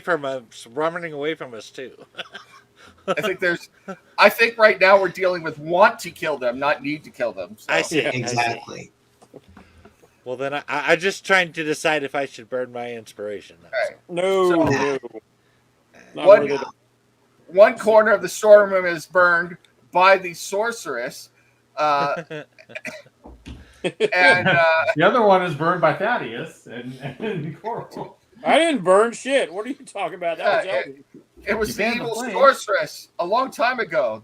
Speaker 3: from us too.
Speaker 1: I think right now we're dealing with want to kill them, not need to kill them. So.
Speaker 3: I see.
Speaker 6: Yeah.
Speaker 3: I see.
Speaker 2: Exactly.
Speaker 3: Well, then I'm just trying to decide if I should burn my inspiration. That's
Speaker 1: All right.
Speaker 6: No,
Speaker 1: So-
Speaker 6: no. Not
Speaker 1: What-
Speaker 6: worth it.
Speaker 1: One corner of the storeroom room is burned by the sorceress,
Speaker 3: all.
Speaker 1: and
Speaker 4: The other one is burned by Thaddeus and Coral.
Speaker 6: I didn't burn shit. What are you talking about? That was
Speaker 1: Yeah,
Speaker 6: Eldon.
Speaker 1: it was
Speaker 4: You
Speaker 1: the
Speaker 4: banned the
Speaker 1: evil
Speaker 4: flame.
Speaker 1: sorceress a long time ago.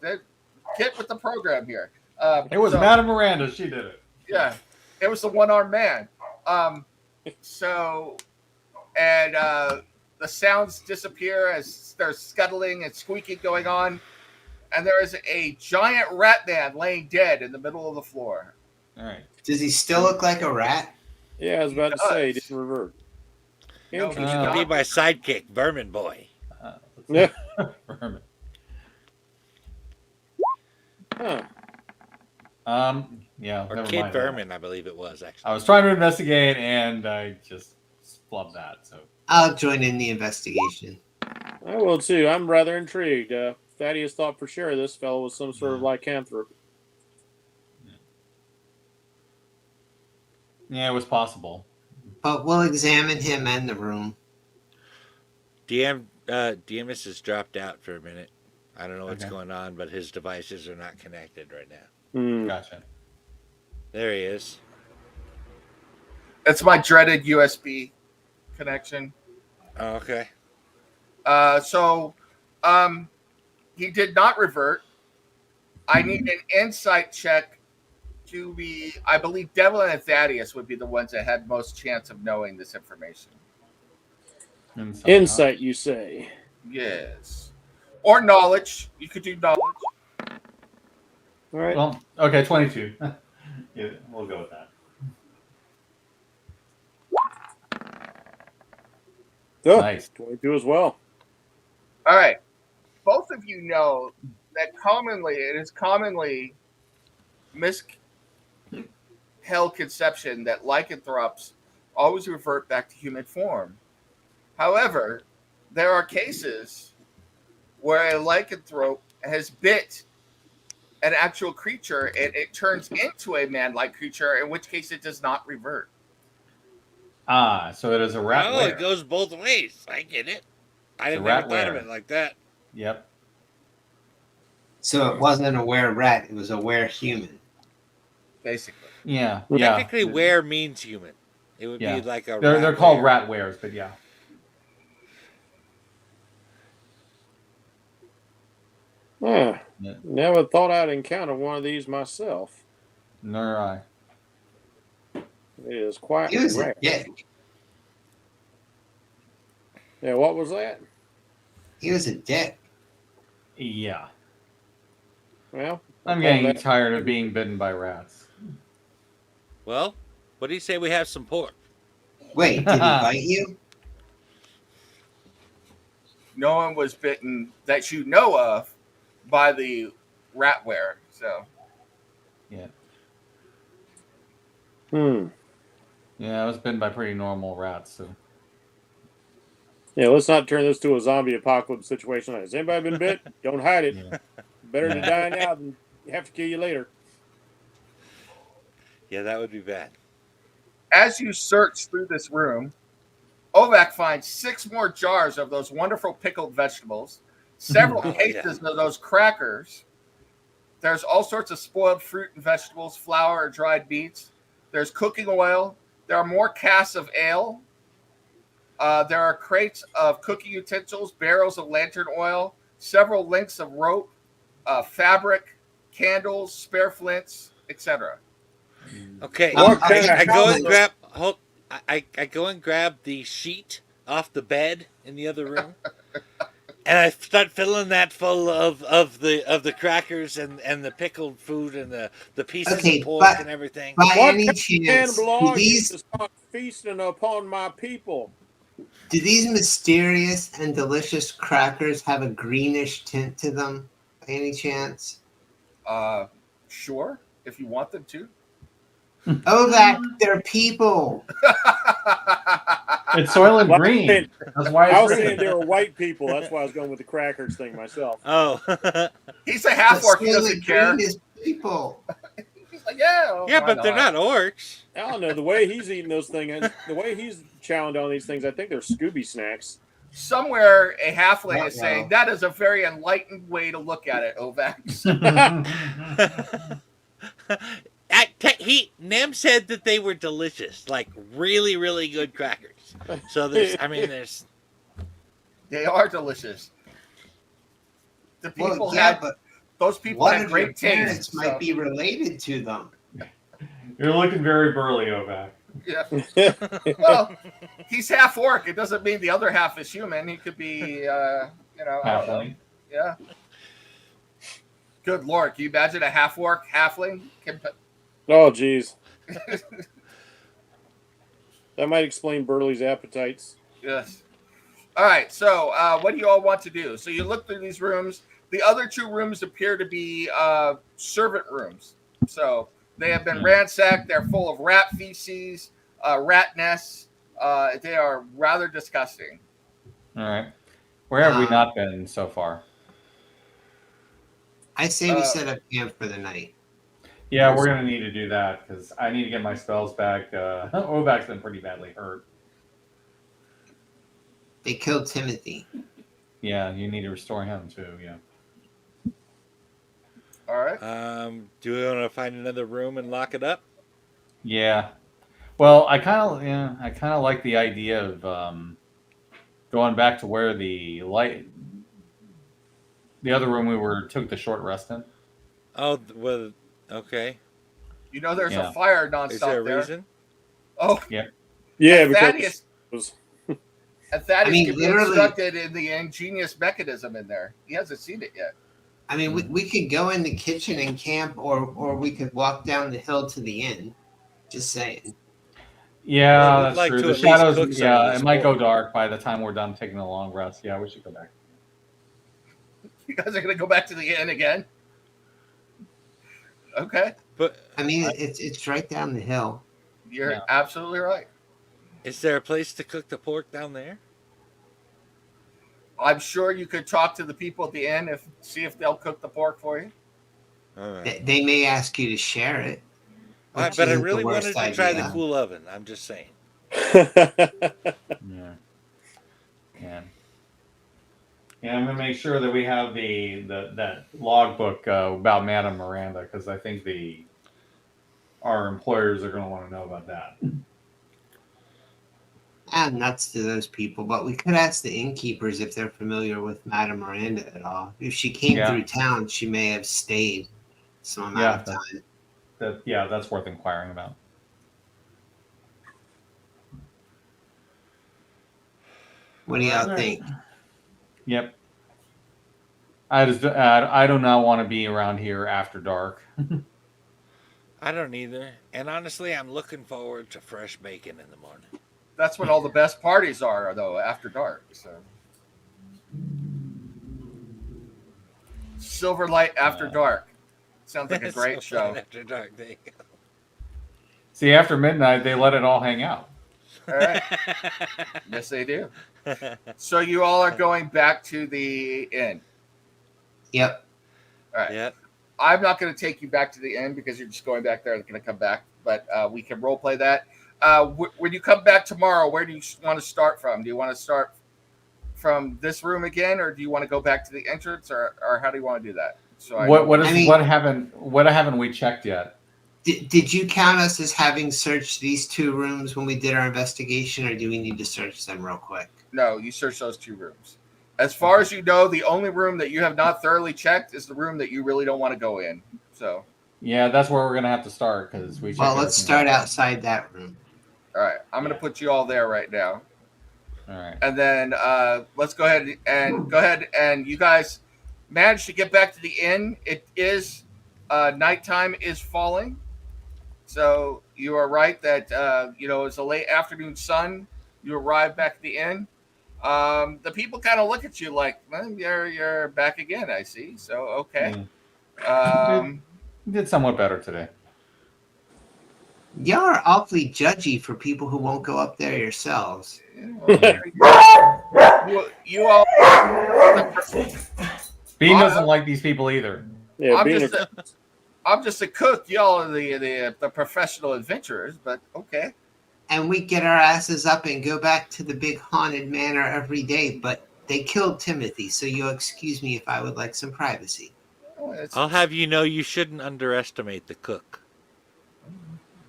Speaker 1: Get with the program here.
Speaker 4: It was
Speaker 1: so-
Speaker 4: Madame Miranda. She did it.
Speaker 1: Yeah, it was the one-armed man. The sounds disappear as there's scuttling and squeaking going on, and there is a giant rat man laying dead in the middle of the floor.
Speaker 4: All right.
Speaker 2: Does he still look like a rat?
Speaker 6: Yeah, I was about to say, he
Speaker 1: does.
Speaker 6: didn't revert.
Speaker 1: No,
Speaker 3: He's
Speaker 1: he's
Speaker 3: gonna be
Speaker 1: not.
Speaker 3: my sidekick, Vermin Boy.
Speaker 6: Yeah.
Speaker 4: Vermin.
Speaker 6: Huh.
Speaker 4: Yeah.
Speaker 3: Or
Speaker 4: never
Speaker 3: Kid
Speaker 4: mind that.
Speaker 3: Vermin, I believe it was actually.
Speaker 4: I was trying to investigate and I just flubbed that. So
Speaker 2: I'll join in the investigation.
Speaker 6: I will too. I'm rather intrigued. Thaddeus thought for sure this fellow was some sort of lycanthrope.
Speaker 4: yeah, it was possible.
Speaker 2: But we'll examine him and the room.
Speaker 3: DMS has dropped out for a minute. I don't know what's
Speaker 4: Okay.
Speaker 3: going on, but his devices are not connected right now.
Speaker 6: Hmm.
Speaker 4: Gotcha.
Speaker 3: There he is.
Speaker 1: That's my dreaded USB connection.
Speaker 3: Oh, okay.
Speaker 1: He did not revert. I need an insight check to be. I believe Devlin and Thaddeus would be the ones that had most chance of knowing this information.
Speaker 6: Insight, you say?
Speaker 1: Yes, or knowledge. You could do knowledge.
Speaker 6: All right.
Speaker 4: Well, okay, 22. Yeah, we'll go with that.
Speaker 6: Oh,
Speaker 4: Nice.
Speaker 6: 22 as well.
Speaker 1: All right. Both of you know that it is commonly held conception that lycanthropes always revert back to human form. However, there are cases where a lycanthrope has bit an actual creature and it turns into a man-like creature, in which case it does not revert.
Speaker 4: Ah, so it is a rat
Speaker 3: Oh,
Speaker 4: ware.
Speaker 3: it goes both ways. I get it. I
Speaker 4: It's a
Speaker 3: didn't never
Speaker 4: rat
Speaker 3: thought of
Speaker 4: ware.
Speaker 3: it like that.
Speaker 4: Yep.
Speaker 2: So it wasn't a were rat; it was a were human.
Speaker 1: basically.
Speaker 4: Yeah.
Speaker 3: Technically,
Speaker 4: Yeah.
Speaker 3: where means human. It would
Speaker 4: Yeah.
Speaker 3: be like a
Speaker 4: They're
Speaker 3: rat
Speaker 4: called
Speaker 3: ware.
Speaker 4: rat wares, but yeah.
Speaker 6: Huh.
Speaker 4: Yeah.
Speaker 6: Never thought I'd encounter one of these myself.
Speaker 4: Nor I.
Speaker 6: It is quite
Speaker 2: He was a
Speaker 6: rare.
Speaker 2: dick.
Speaker 6: Yeah, what was that?
Speaker 2: He was a dick.
Speaker 4: Yeah.
Speaker 6: Well,
Speaker 4: I'm
Speaker 6: upon
Speaker 4: getting
Speaker 6: that-
Speaker 4: tired of being bitten by rats.
Speaker 3: Well, what do you say we have some pork?
Speaker 2: Wait, did he bite you?
Speaker 1: No one was bitten that you know of by the ratware. So
Speaker 4: Yeah.
Speaker 6: Hmm.
Speaker 4: Yeah, I was bitten by pretty normal rats. So.
Speaker 6: Yeah, let's not turn this to a zombie apocalypse situation. Has anybody been bit? Don't hide it.
Speaker 4: Yeah.
Speaker 6: Better to
Speaker 4: Yeah.
Speaker 6: die now than have to kill you later.
Speaker 3: Yeah, that would be bad.
Speaker 1: as you search through this room, Ovak finds 6 more jars of those wonderful pickled vegetables, several
Speaker 3: Oh,
Speaker 1: cases of those crackers. There's all sorts of spoiled fruit and vegetables, flour or dried meats. There's cooking oil. There are more casks of ale. There are crates of cooking utensils, barrels of lantern oil, several lengths of rope, fabric, candles, spare flints, etc.
Speaker 3: Okay,
Speaker 6: What
Speaker 2: I-
Speaker 6: kind
Speaker 3: I
Speaker 6: of
Speaker 3: go
Speaker 6: house-
Speaker 3: and grab. I go and grab the sheet off the bed in the other room, and I start filling that full of the crackers and the pickled food and the pieces
Speaker 2: Okay,
Speaker 3: of pork
Speaker 2: but-
Speaker 3: and everything.
Speaker 2: By
Speaker 6: What
Speaker 2: any
Speaker 6: kind of
Speaker 2: chance,
Speaker 6: cannibal
Speaker 2: do
Speaker 6: are you
Speaker 2: these
Speaker 6: to start feasting upon my people?
Speaker 2: mysterious and delicious crackers have a greenish tint to them? By any chance?
Speaker 1: Sure, if you want them to.
Speaker 2: Ovak, they're people.
Speaker 4: It's Soylent
Speaker 6: Well,
Speaker 4: Green. That's why
Speaker 6: I
Speaker 4: it's
Speaker 6: was
Speaker 4: green.
Speaker 6: saying they were white people. That's why I was going with the crackers thing myself.
Speaker 3: Oh,
Speaker 1: He's a half
Speaker 2: But
Speaker 1: orc. He
Speaker 2: Soylent
Speaker 1: doesn't care.
Speaker 2: Green is people.
Speaker 1: He's like, yeah,
Speaker 3: yeah,
Speaker 1: why
Speaker 3: but they're not orcs.
Speaker 6: I don't know. The way he's eating those things, the way he's chowing on these things, I think they're Scooby snacks.
Speaker 1: Somewhere a halfling
Speaker 2: Yeah,
Speaker 1: is saying
Speaker 2: well.
Speaker 1: that is a very enlightened way to look at it, Ovak.
Speaker 3: Nem said that they were delicious, like really, really good crackers. So there's.
Speaker 1: They are delicious. The people
Speaker 2: Well, yeah,
Speaker 1: had
Speaker 2: but
Speaker 1: those people
Speaker 2: one
Speaker 1: had
Speaker 2: of your
Speaker 1: great
Speaker 2: parents
Speaker 1: taste.
Speaker 2: might
Speaker 1: So,
Speaker 2: be related to them.
Speaker 4: You're looking very burly, Ovak.
Speaker 1: yeah. Well, he's half orc. It doesn't mean the other half is human. He could be, I don't know.
Speaker 4: Halfling.
Speaker 1: Yeah. Good lord, can you imagine a half orc halfling?
Speaker 6: Oh, geez. That might explain Burley's appetites.
Speaker 1: Yes. All right. So, what do you all want to do? So, you look through these rooms. The other 2 rooms appear to be servant rooms. So, they have been ransacked. They're full of rat feces, rat nests. They are rather disgusting.
Speaker 4: All right. Where have we not been so far?
Speaker 2: I say we
Speaker 1: Uh,
Speaker 2: set up camp for the night.
Speaker 4: Yeah, we're gonna need to do that because I need to get my spells back. Ovak's been pretty badly hurt.
Speaker 2: They killed Timothy.
Speaker 4: Yeah, you need to restore him too. Yeah.
Speaker 1: All right.
Speaker 3: Do we want to find another room and lock it up?
Speaker 4: Yeah. Well, I kind of like the idea of going back to where the other room we took the short rest in.
Speaker 3: Oh, well, okay.
Speaker 1: You know, there's
Speaker 4: Yeah.
Speaker 1: a fire
Speaker 3: Is there a
Speaker 1: nonstop there.
Speaker 3: reason?
Speaker 1: Oh,
Speaker 6: Yeah,
Speaker 1: and
Speaker 6: because
Speaker 1: Thaddeus,
Speaker 6: was
Speaker 1: and Thaddeus
Speaker 2: I mean,
Speaker 1: can be
Speaker 2: literally-
Speaker 1: instructed in the ingenious mechanism in there. He hasn't seen it yet.
Speaker 2: I mean, we could go in the kitchen and camp, or we could walk down the hill to the inn. Just saying.
Speaker 4: Yeah,
Speaker 3: Well, we'd
Speaker 4: that's
Speaker 3: like
Speaker 4: true.
Speaker 3: to
Speaker 4: The
Speaker 3: at least cook
Speaker 4: shadows.
Speaker 3: some of
Speaker 4: Yeah,
Speaker 3: this
Speaker 4: it might go
Speaker 3: pork.
Speaker 4: dark by the time we're done taking a long rest. Yeah, we should go back.
Speaker 1: You guys are going to go back to the inn again? Okay.
Speaker 3: But
Speaker 2: I mean, it's right down the hill.
Speaker 1: You're
Speaker 4: Yeah.
Speaker 1: absolutely right.
Speaker 3: is there a place to cook the pork down there?
Speaker 1: I'm sure you could talk to the people at the inn see if they'll cook the pork for you.
Speaker 3: All right.
Speaker 2: They may ask you to share it. which
Speaker 3: But I
Speaker 2: isn't the
Speaker 3: really wanted
Speaker 2: worst
Speaker 3: to try the
Speaker 2: idea.
Speaker 3: cool oven. I'm just saying.
Speaker 4: Yeah. Yeah, I'm gonna make sure that we have that logbook about Madame Miranda because I think our employers are gonna want to know about that.
Speaker 2: Nuts to those people, but we could ask the innkeepers if they're familiar with Madame Miranda at all. If she came
Speaker 4: Yeah.
Speaker 2: through town, she may have stayed some amount of time.
Speaker 4: That's worth inquiring about.
Speaker 2: What do y'all
Speaker 4: Alright.
Speaker 2: think?
Speaker 4: Yep. I do not want to be around here after dark.
Speaker 3: I don't either. And honestly, I'm looking forward to fresh bacon in the morning.
Speaker 1: That's what all the best parties are, though, after dark. So, Silverlight After Dark sounds like a great show.
Speaker 3: After dark, there you go.
Speaker 4: See, after midnight, they let it all hang out.
Speaker 1: All right. Yes, they do. So you all are going back to the inn.
Speaker 2: Yep.
Speaker 1: All right.
Speaker 3: Yep.
Speaker 1: I'm not going to take you back to the inn because you're just going back there. They're going to come back, but we can role play that. When you come back tomorrow, where do you want to start from? Do you want to start from this room again, or do you want to go back to the entrance, or how do you want to do that? So
Speaker 4: what haven't we checked yet?
Speaker 2: Did you count us as having searched these two rooms when we did our investigation, or do we need to search them real quick?
Speaker 1: No, you search those two rooms. As far as you know, the only room that you have not thoroughly checked is the room that you really don't want to go in. So,
Speaker 4: yeah, that's where we're gonna have to start because we.
Speaker 2: Well, let's start outside that room.
Speaker 1: All right, I'm going to put you all there right now.
Speaker 4: All right,
Speaker 1: and then let's go ahead and you guys manage to get back to the inn. It is nighttime is falling, so you are right that it's a late afternoon sun. You arrive back at the inn. The people kind of look at you like, well, you're back again. I see. So okay.
Speaker 4: You did somewhat better today.
Speaker 2: Y'all are awfully judgy for people who won't go up there yourselves.
Speaker 1: You all.
Speaker 4: Bean doesn't like these people either.
Speaker 6: Yeah,
Speaker 1: I'm just a cook. Y'all are the professional adventurers, but okay.
Speaker 2: And we get our asses up and go back to the big haunted manor every day, but they killed Timothy, so you'll excuse me if I would like some privacy.
Speaker 3: I'll have you know you shouldn't underestimate the cook.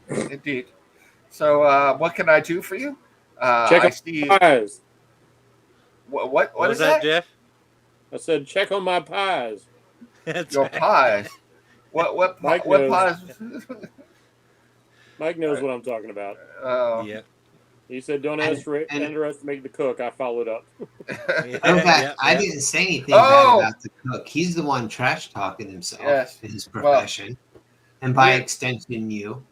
Speaker 1: Indeed. So, what can I do for you?
Speaker 6: check
Speaker 1: I
Speaker 6: on
Speaker 1: see.
Speaker 6: my pies.
Speaker 1: What
Speaker 3: was
Speaker 1: is that,
Speaker 3: Jeff?
Speaker 6: I said, check on my pies.
Speaker 3: That's
Speaker 1: Your
Speaker 3: right.
Speaker 1: pies. What
Speaker 6: Mike
Speaker 1: what
Speaker 6: knows.
Speaker 1: pies?
Speaker 6: Mike knows what I'm talking about.
Speaker 3: Yeah.
Speaker 6: He said, don't underestimate the cook. I followed up.
Speaker 2: I didn't say anything
Speaker 1: Oh!
Speaker 2: bad about the cook. He's the one trash talking himself
Speaker 1: Yes.
Speaker 2: in his profession. And by extension, you.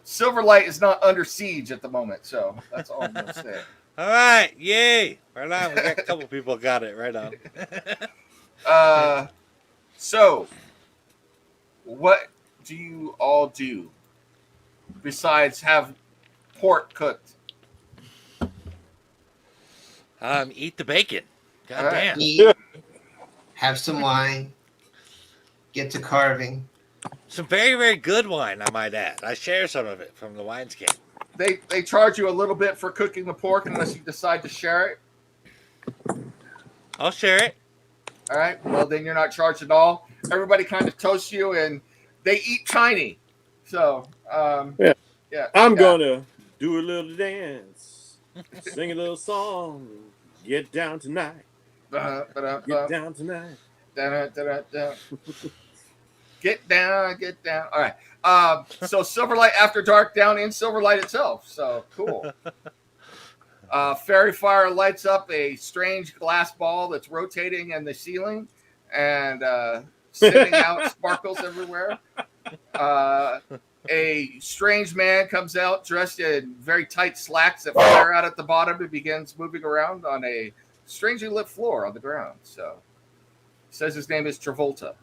Speaker 1: Silverlight is not under siege at the moment, so that's all I'm gonna say.
Speaker 3: All right, yay! Right on. We got a couple people got it. Right on.
Speaker 1: So, what do you all do besides have pork cooked?
Speaker 3: Eat the bacon. God
Speaker 1: All right.
Speaker 3: damn.
Speaker 2: Eat, have some wine, get to carving.
Speaker 3: Some very, very good wine, I might add. I share some of it from the winescape.
Speaker 1: They charge you a little bit for cooking the pork unless you decide to share it.
Speaker 3: I'll share it.
Speaker 1: All right. Well, then you're not charged at all. Everybody kind of toasts you, and they eat tiny. So,
Speaker 6: Yeah.
Speaker 1: yeah.
Speaker 6: I'm gonna do a little dance, sing a little song, get down tonight. Get down tonight.
Speaker 1: Get down. All right. So Silverlight After Dark down in Silverlight itself. So cool. Fairy fire lights up a strange glass ball that's rotating in the ceiling and sending out sparkles everywhere. A strange man comes out dressed in very tight slacks that flare out at the bottom and begins moving around on a strangely lit floor on the ground. So says his name is Travolta.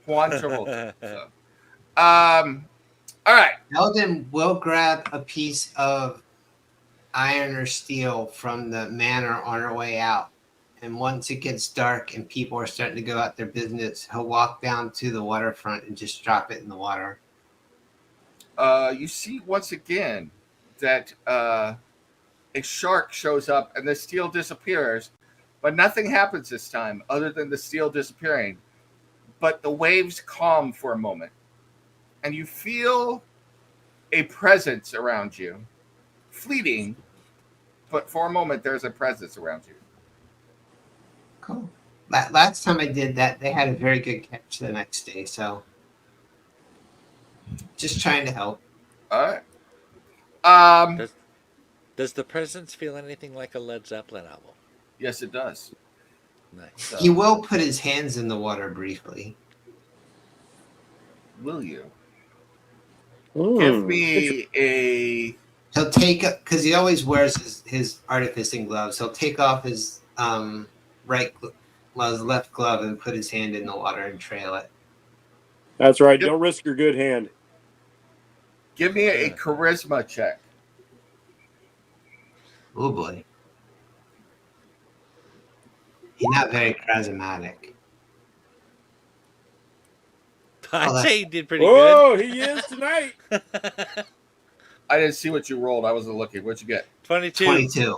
Speaker 1: Juan Travolta. So, all right.
Speaker 2: Eldon will grab a piece of iron or steel from the manor on our way out. And once it gets dark and people are starting to go out their business, he'll walk down to the waterfront and just drop it in the water.
Speaker 1: You see once again that a shark shows up and the steel disappears, but nothing happens this time other than the steel disappearing. But the waves calm for a moment, and you feel a presence around you, fleeting, but for a moment there's a presence around you.
Speaker 2: Cool. Last time I did that, they had a very good catch the next day. So just trying to help.
Speaker 1: All right.
Speaker 3: Does the presence feel anything like a Led Zeppelin album?
Speaker 1: Yes, it does.
Speaker 3: Nice.
Speaker 2: He will put his hands in the water briefly.
Speaker 1: Will you?
Speaker 6: Hmm.
Speaker 1: Give me a.
Speaker 2: He'll take, because he always wears his artificing gloves. He'll take off his his left glove and put his hand in the water and trail it.
Speaker 6: That's right.
Speaker 1: Yep.
Speaker 6: Don't risk your good hand.
Speaker 1: Give me a charisma check.
Speaker 2: Oh boy. He's not very charismatic.
Speaker 3: I'd say he did pretty
Speaker 6: Whoa, he is tonight.
Speaker 3: good.
Speaker 1: I didn't see what you rolled. I wasn't looking. What'd you get?
Speaker 3: 22.
Speaker 2: 22.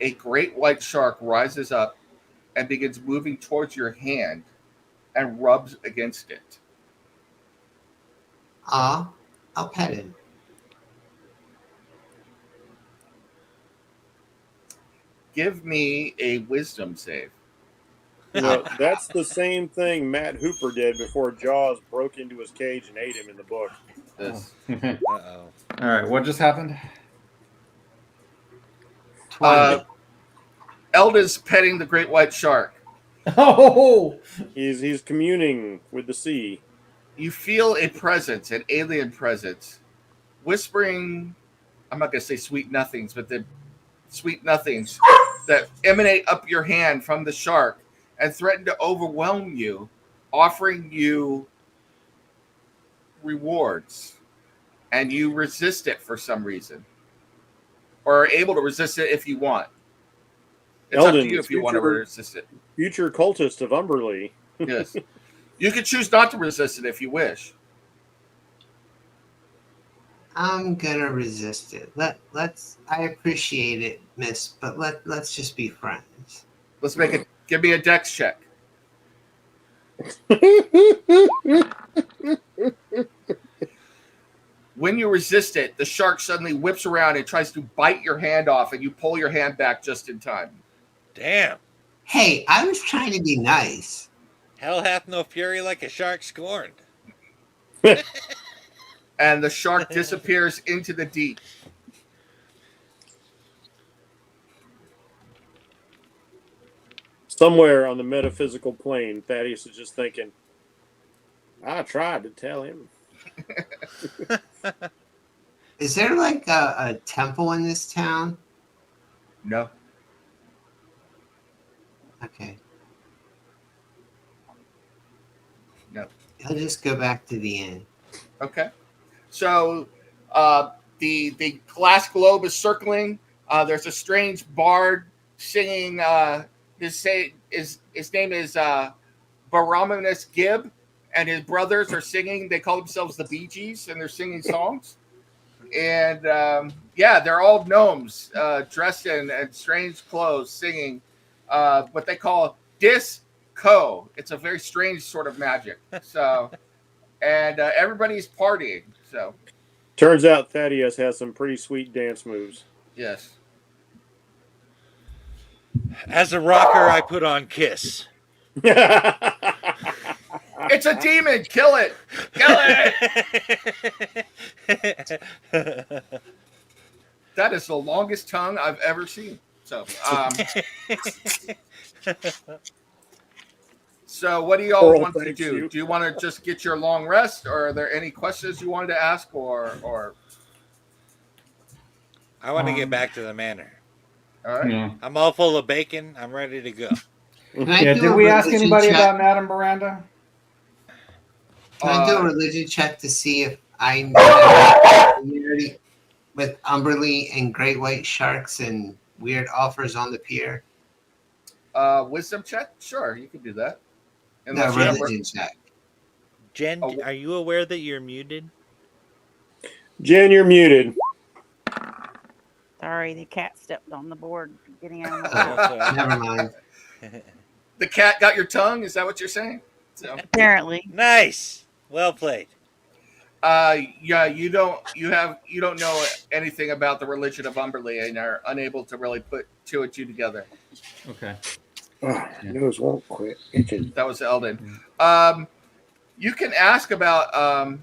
Speaker 1: A great white shark rises up and begins moving towards your hand and rubs against it.
Speaker 2: Aw, I'll pet him.
Speaker 1: Give me a wisdom save.
Speaker 6: You know, that's the same thing Matt Hooper did before Jaws broke into his cage and ate him in the book.
Speaker 1: This.
Speaker 3: Uh-oh.
Speaker 4: All right, what just happened?
Speaker 2: 20.
Speaker 1: Elda's petting the great white shark.
Speaker 4: Oh,
Speaker 6: He's communing with the sea.
Speaker 1: You feel a presence, an alien presence, whispering, I'm not going to say sweet nothings, but the sweet nothings that emanate up your hand from the shark and threaten to overwhelm you, offering you rewards. And you resist it for some reason. Or are able to resist it if you want. It's
Speaker 6: Eldon,
Speaker 1: up to you if you want to resist it.
Speaker 6: Future cultist of Umberley.
Speaker 1: Yes. You can choose not to resist it if you wish.
Speaker 2: I'm gonna resist it. Let's. I appreciate it, Miss, but let's just be friends.
Speaker 1: Let's make it. Give me a dex check. When you resist it, the shark suddenly whips around and tries to bite your hand off, and you pull your hand back just in time.
Speaker 3: Damn.
Speaker 2: Hey, I was trying to be nice.
Speaker 3: Hell hath no fury like a shark scorned.
Speaker 1: And the shark disappears into the deep.
Speaker 6: Somewhere on the metaphysical plane, Thaddeus is just thinking, I tried to tell him.
Speaker 2: Is there like a temple in this town?
Speaker 1: No.
Speaker 2: Okay.
Speaker 1: No.
Speaker 2: I'll just go back to the inn.
Speaker 1: Okay. So the glass globe is circling. There's a strange bard singing. His name is Baraminus Gibb, and his brothers are singing. They call themselves the Bee Gees, and they're singing songs. And they're all gnomes dressed in strange clothes, singing what they call disco. It's a very strange sort of magic. So, and everybody's partying. So,
Speaker 6: Turns out Thaddeus has some pretty sweet dance moves.
Speaker 1: yes.
Speaker 3: As a rocker, I put on Kiss.
Speaker 1: It's a demon. Kill it. Kill it. That is the longest tongue I've ever seen. So, so what do y'all
Speaker 6: Oral
Speaker 1: want to
Speaker 6: thanks
Speaker 1: do?
Speaker 6: you.
Speaker 1: Do you want to just get your long rest, or are there any questions you wanted to ask, or?
Speaker 3: I want to get back to the manor.
Speaker 1: All right.
Speaker 4: yeah.
Speaker 3: I'm all full of bacon. I'm ready to go.
Speaker 2: Can I
Speaker 4: Yeah,
Speaker 2: do
Speaker 4: did
Speaker 2: a
Speaker 4: we ask
Speaker 2: religion
Speaker 4: anybody
Speaker 2: check?
Speaker 4: about Madame Miranda?
Speaker 2: Can I do a religion check to see if I know familiarity with Umberley and great white sharks and weird offers on the pier?
Speaker 1: Wisdom check? Sure, you can do that.
Speaker 2: No,
Speaker 1: Unless you have-
Speaker 2: religion check.
Speaker 3: Jen,
Speaker 1: Oh.
Speaker 3: are you aware that you're muted?
Speaker 6: Jen, you're muted.
Speaker 5: Sorry, the cat stepped on the board getting out of my
Speaker 3: Oh,
Speaker 5: way.
Speaker 3: sorry.
Speaker 2: Never mind.
Speaker 1: The cat got your tongue. Is that what you're saying? So,
Speaker 5: Apparently.
Speaker 3: Nice. Well played.
Speaker 1: yeah, you don't know anything about the religion of Umberly and are unable to really put two and two together.
Speaker 4: Okay.
Speaker 6: Oh, nose won't quit itching.
Speaker 1: That was Eldon. You can ask about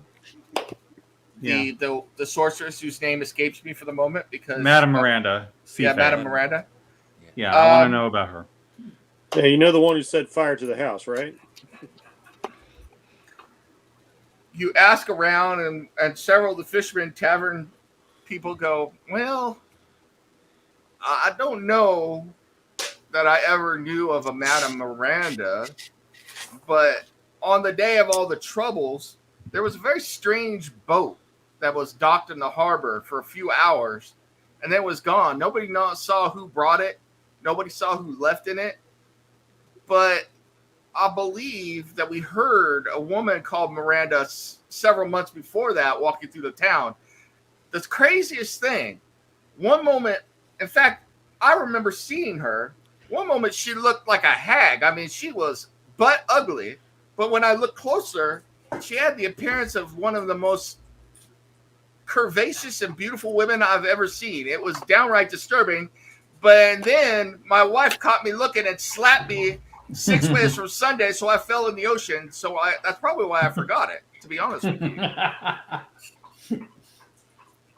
Speaker 1: the sorceress whose name escapes me for the moment because
Speaker 4: Madame Miranda.
Speaker 1: Yeah,
Speaker 4: Seafay.
Speaker 1: Madame Miranda.
Speaker 4: Yeah, I want to know about her.
Speaker 6: Yeah, you know the one who set fire to the house, right?
Speaker 1: You ask around, and several of the fishermen tavern people go, well, I don't know that I ever knew of a Madame Miranda, but on the day of all the troubles, there was a very strange boat that was docked in the harbor for a few hours, and then was gone. Nobody saw who brought it. Nobody saw who left in it. But I believe that we heard a woman called Miranda several months before that walking through the town. The craziest thing, one moment, in fact, I remember seeing her. One moment she looked like a hag. I mean, she was butt ugly. But when I looked closer, she had the appearance of one of the most curvaceous and beautiful women I've ever seen. It was downright disturbing. But then my wife caught me looking and slapped me 6 minutes from Sunday, so I fell in the ocean. So that's probably why I forgot it, to be honest with you.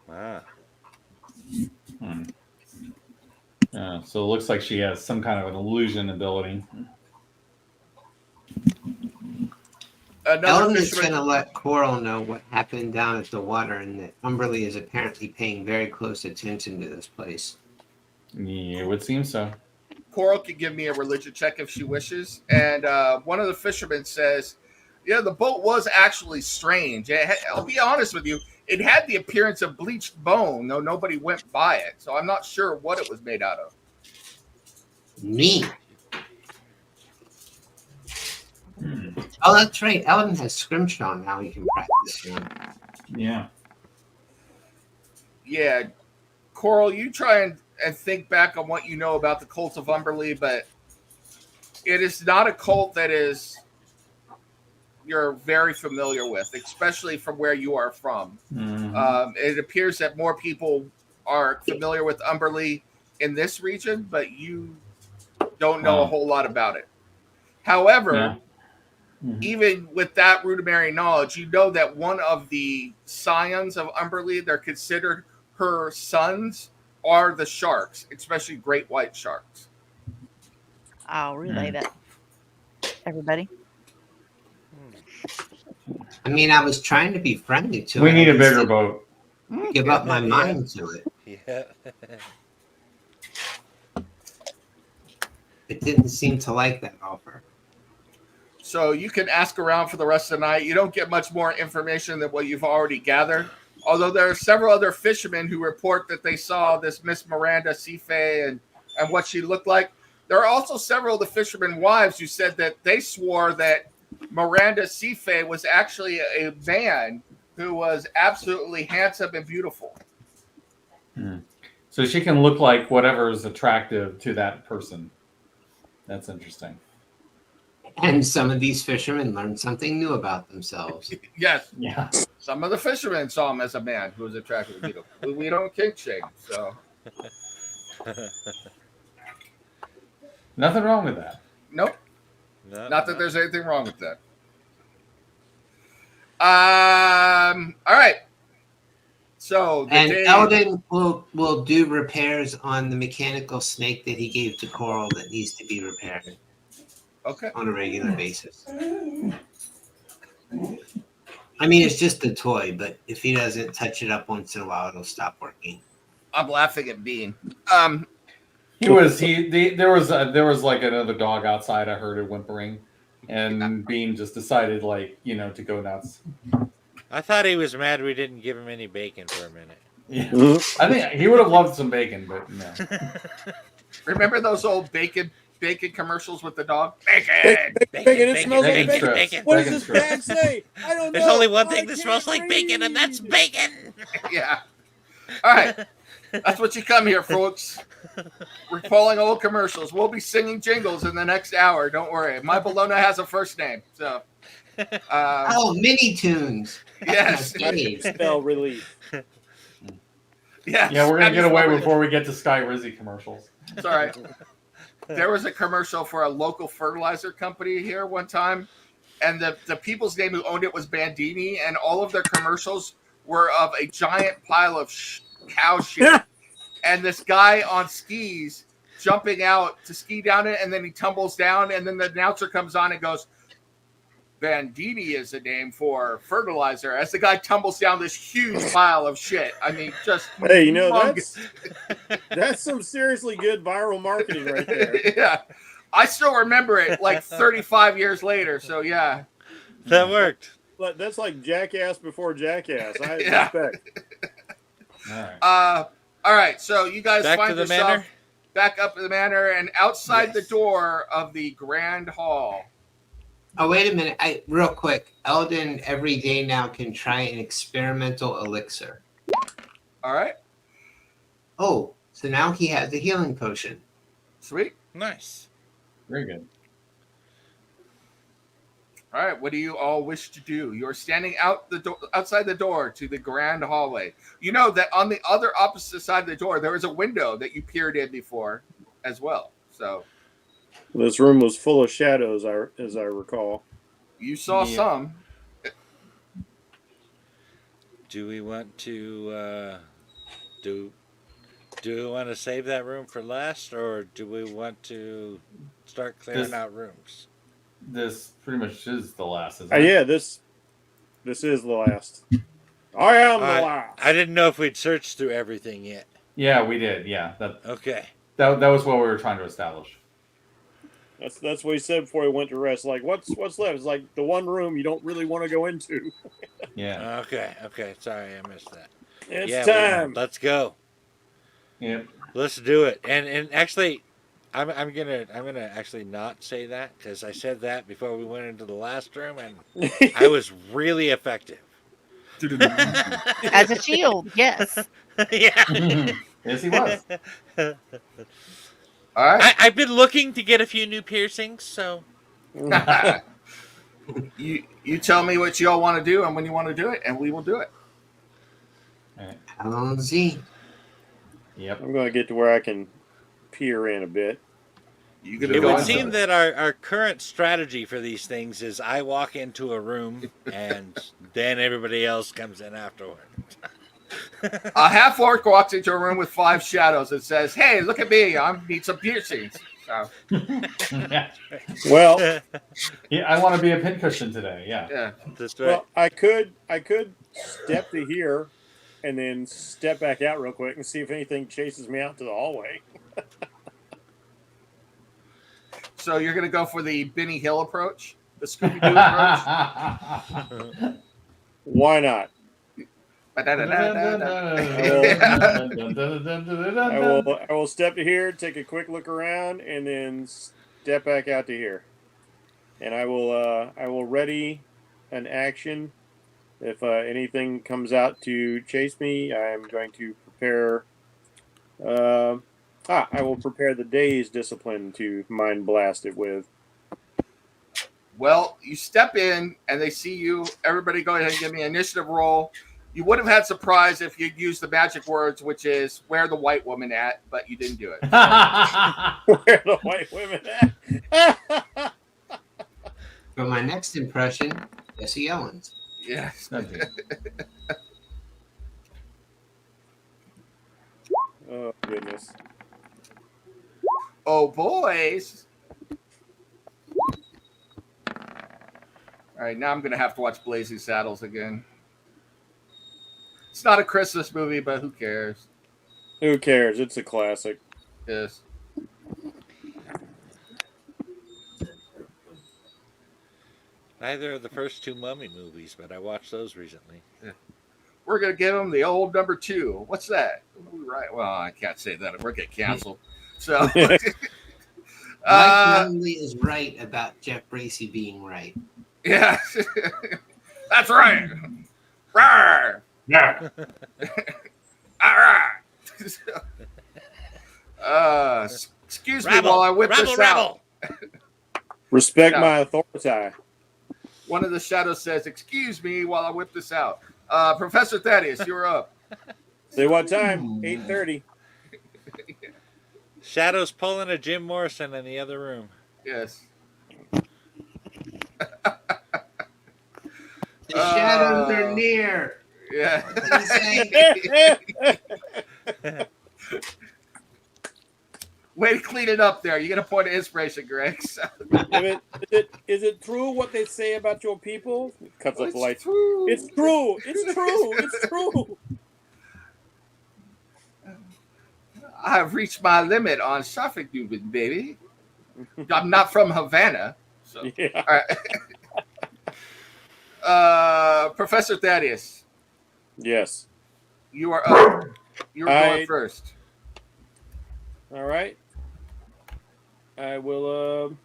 Speaker 3: Wow.
Speaker 4: So it looks like she has some kind of an illusion ability.
Speaker 2: Ellen is going to let Coral know what happened down at the water and that Umberly is apparently paying very close attention to this place.
Speaker 4: Yeah, it would seem so.
Speaker 1: Coral can give me a religion check if she wishes. And one of the fishermen says, yeah, the boat was actually strange. I'll be honest with you. It had the appearance of bleached bone, though nobody went by it. So I'm not sure what it was made out of.
Speaker 2: Me. Oh, that's right. Ellen has Scrimshaw now. He can practice one.
Speaker 4: Yeah.
Speaker 1: Yeah. Coral, you try and think back on what you know about the cult of Umberly, but it is not a cult that you're very familiar with, especially from where you are from.
Speaker 4: Mm-hmm.
Speaker 1: It appears that more people are familiar with Umberly in this region, but you don't know a whole lot about it. However, even with that rudimentary knowledge, you know that one of the scions of Umberly, they're considered her sons, are the sharks, especially great white sharks.
Speaker 5: I'll relay that. Everybody.
Speaker 2: I mean, I was trying to be friendly to it.
Speaker 4: We need a bigger boat.
Speaker 2: Give up my mind to it.
Speaker 3: Yeah.
Speaker 2: It didn't seem to like that offer.
Speaker 1: So you can ask around for the rest of the night. You don't get much more information than what you've already gathered. Although there are several other fishermen who report that they saw this Miss Miranda Seafay and what she looked like. There are also several of the fishermen wives who said that they swore that Miranda Seafay was actually a man who was absolutely handsome and beautiful.
Speaker 4: So she can look like whatever is attractive to that person. That's interesting.
Speaker 2: And some of these fishermen learned something new about themselves.
Speaker 1: Yes.
Speaker 4: Yeah.
Speaker 1: Some of the fishermen saw him as a man who was attractive and beautiful. We don't kink shame, so.
Speaker 4: Nothing wrong with that.
Speaker 1: Nope.
Speaker 3: No,
Speaker 1: Not that there's anything wrong with that. All right. So
Speaker 2: And Eldon will do repairs on the mechanical snake that he gave to Coral that needs to be repaired.
Speaker 1: Okay.
Speaker 2: On a regular basis. I mean, it's just a toy, but if he doesn't touch it up once in a while, it'll stop working.
Speaker 1: I'm laughing at Bean.
Speaker 4: There was like another dog outside. I heard it whimpering, and Bean just decided to go nuts.
Speaker 3: I thought he was mad we didn't give him any bacon for a minute.
Speaker 4: Yeah. I think he would have loved some bacon, but no.
Speaker 1: Remember those old bacon commercials with the dog?
Speaker 6: Bacon, it smells like bacon. What does this bag say? I don't know.
Speaker 3: There's only one thing that smells like bacon, and that's bacon.
Speaker 1: Yeah. All right. That's what you come here, folks. Recalling old commercials. We'll be singing jingles in the next hour. Don't worry. My Bologna has a first name. So,
Speaker 2: Oh, mini tunes.
Speaker 1: yes.
Speaker 6: Spell relief.
Speaker 1: Yes.
Speaker 4: Yeah, we're gonna get away
Speaker 1: Spanish
Speaker 4: before we get to Sky Rizzy commercials.
Speaker 1: It's all right. There was a commercial for a local fertilizer company here one time, and the people's name who owned it was Bandini, and all of their commercials were of a giant pile of cow shit, and this guy on skis jumping out to ski down it, and then he tumbles down, and then the announcer comes on and goes, Bandini is a name for fertilizer, as the guy tumbles down this huge pile of shit. I mean, just
Speaker 6: Hey, you know,
Speaker 1: humongous.
Speaker 6: that's some seriously good viral marketing right there.
Speaker 1: Yeah, I still remember it like 35 years later. So yeah,
Speaker 3: That worked.
Speaker 6: But that's like Jackass before Jackass. I
Speaker 1: Yeah.
Speaker 6: respect.
Speaker 4: All right.
Speaker 1: All right. So you guys
Speaker 3: Back
Speaker 1: find
Speaker 3: to the
Speaker 1: yourself
Speaker 3: manor?
Speaker 1: back up in the manor and outside the
Speaker 2: Yes.
Speaker 1: door of the grand hall.
Speaker 2: Oh, wait a minute. Real quick. Eldon every day now can try an experimental elixir.
Speaker 1: All right,
Speaker 2: Oh, so now he has the healing potion.
Speaker 1: sweet.
Speaker 3: Nice.
Speaker 4: Very good.
Speaker 1: All right, what do you all wish to do? You're standing outside the door to the grand hallway. You know that on the other opposite side of the door, there was a window that you peered in before as well. So
Speaker 6: This room was full of shadows, as I recall.
Speaker 1: you saw
Speaker 4: Yeah.
Speaker 1: some.
Speaker 3: Do we want to do we want to save that room for last, or do we want to start clearing
Speaker 4: This-
Speaker 3: out rooms?
Speaker 4: This pretty much is the last, isn't it?
Speaker 6: Yeah, this is the last. I am the
Speaker 3: I
Speaker 6: last.
Speaker 3: didn't know if we'd searched through everything yet.
Speaker 4: Yeah, we did. Yeah,
Speaker 3: Okay.
Speaker 4: that was what we were trying to establish.
Speaker 6: That's what he said before he went to rest. Like, what's left? It's like the one room you don't really want to go into.
Speaker 4: Yeah.
Speaker 3: Okay. Sorry, I missed that.
Speaker 6: It's
Speaker 3: Yeah,
Speaker 6: time.
Speaker 3: let's go.
Speaker 4: Yep.
Speaker 3: Let's do it. And actually, I'm gonna actually not say that, because I said that before we went into the last room, and I was really effective.
Speaker 5: As a shield, yes.
Speaker 3: Yeah.
Speaker 4: Yes, he was.
Speaker 1: All right.
Speaker 3: I've been looking to get a few new piercings, so
Speaker 1: You tell me what you all want to do and when you want to do it, and we will do it.
Speaker 2: Alonzi.
Speaker 4: Yep.
Speaker 6: I'm going to get to where I can peer in a bit.
Speaker 1: You gonna
Speaker 3: it
Speaker 1: go
Speaker 3: would
Speaker 1: into
Speaker 3: seem
Speaker 1: it?
Speaker 3: that our current strategy for these things is I walk into a room and then everybody else comes in afterward.
Speaker 1: A half orc walks into a room with 5 shadows and says, "Hey, look at me! I need some piercings." So,
Speaker 6: Well,
Speaker 4: Yeah, I want to be a pincushion today. Yeah.
Speaker 1: yeah.
Speaker 3: That's right.
Speaker 6: well, I could step to here, and then step back out real quick and see if anything chases me out to the hallway.
Speaker 1: So you're gonna go for the Benny Hill approach, the Scooby Doo approach.
Speaker 6: Why not? I will step to here, take a quick look around, and then step back out to here. And I will ready an action. If anything comes out to chase me, I'm going to prepare. I will prepare the day's discipline to mind blast it with.
Speaker 1: Well, you step in and they see you. Everybody go ahead and give me an initiative roll. You would have had surprise if you'd used the magic words, which is "where the white woman at," but you didn't do it.
Speaker 6: Where the white women at?
Speaker 2: For my next impression, Jesse Owens.
Speaker 1: Yes.
Speaker 6: Oh goodness.
Speaker 1: Oh, boys. All right, now I'm going to have to watch Blazing Saddles again. It's not a Christmas movie, but who cares?
Speaker 6: Who cares? It's a classic.
Speaker 1: Yes.
Speaker 3: Neither of the first 2 Mummy movies, but I watched those recently.
Speaker 1: We're going to give them the old number 2. What's that? Right. Well, I can't say that. We'll get canceled. So,
Speaker 2: Mike Nunley is right about Jeff Bracey being right.
Speaker 1: yeah. That's right. Rawr.
Speaker 4: Yeah.
Speaker 1: All right. Excuse me while I whip this out.
Speaker 6: Respect
Speaker 1: No.
Speaker 6: my authority.
Speaker 1: One of the shadows says, "Excuse me while I whip this out." Professor Thaddeus, you're up.
Speaker 6: Say what time? 8:30.
Speaker 3: Shadow's pulling a Jim Morrison in the other room.
Speaker 1: Yes.
Speaker 2: The shadows are near.
Speaker 1: Yeah.
Speaker 2: What did he say?
Speaker 1: Way to clean it up there. You get a point of inspiration, Greg. So.
Speaker 6: Is it true what they say about your people? It cuts off the light.
Speaker 1: True.
Speaker 6: It's true. It's true. It's true.
Speaker 1: I have reached my limit on traffic, baby. I'm not from Havana. So.
Speaker 6: Yeah.
Speaker 1: All right. Professor Thaddeus.
Speaker 6: Yes.
Speaker 1: You are up. You're going first.
Speaker 6: All right. I will.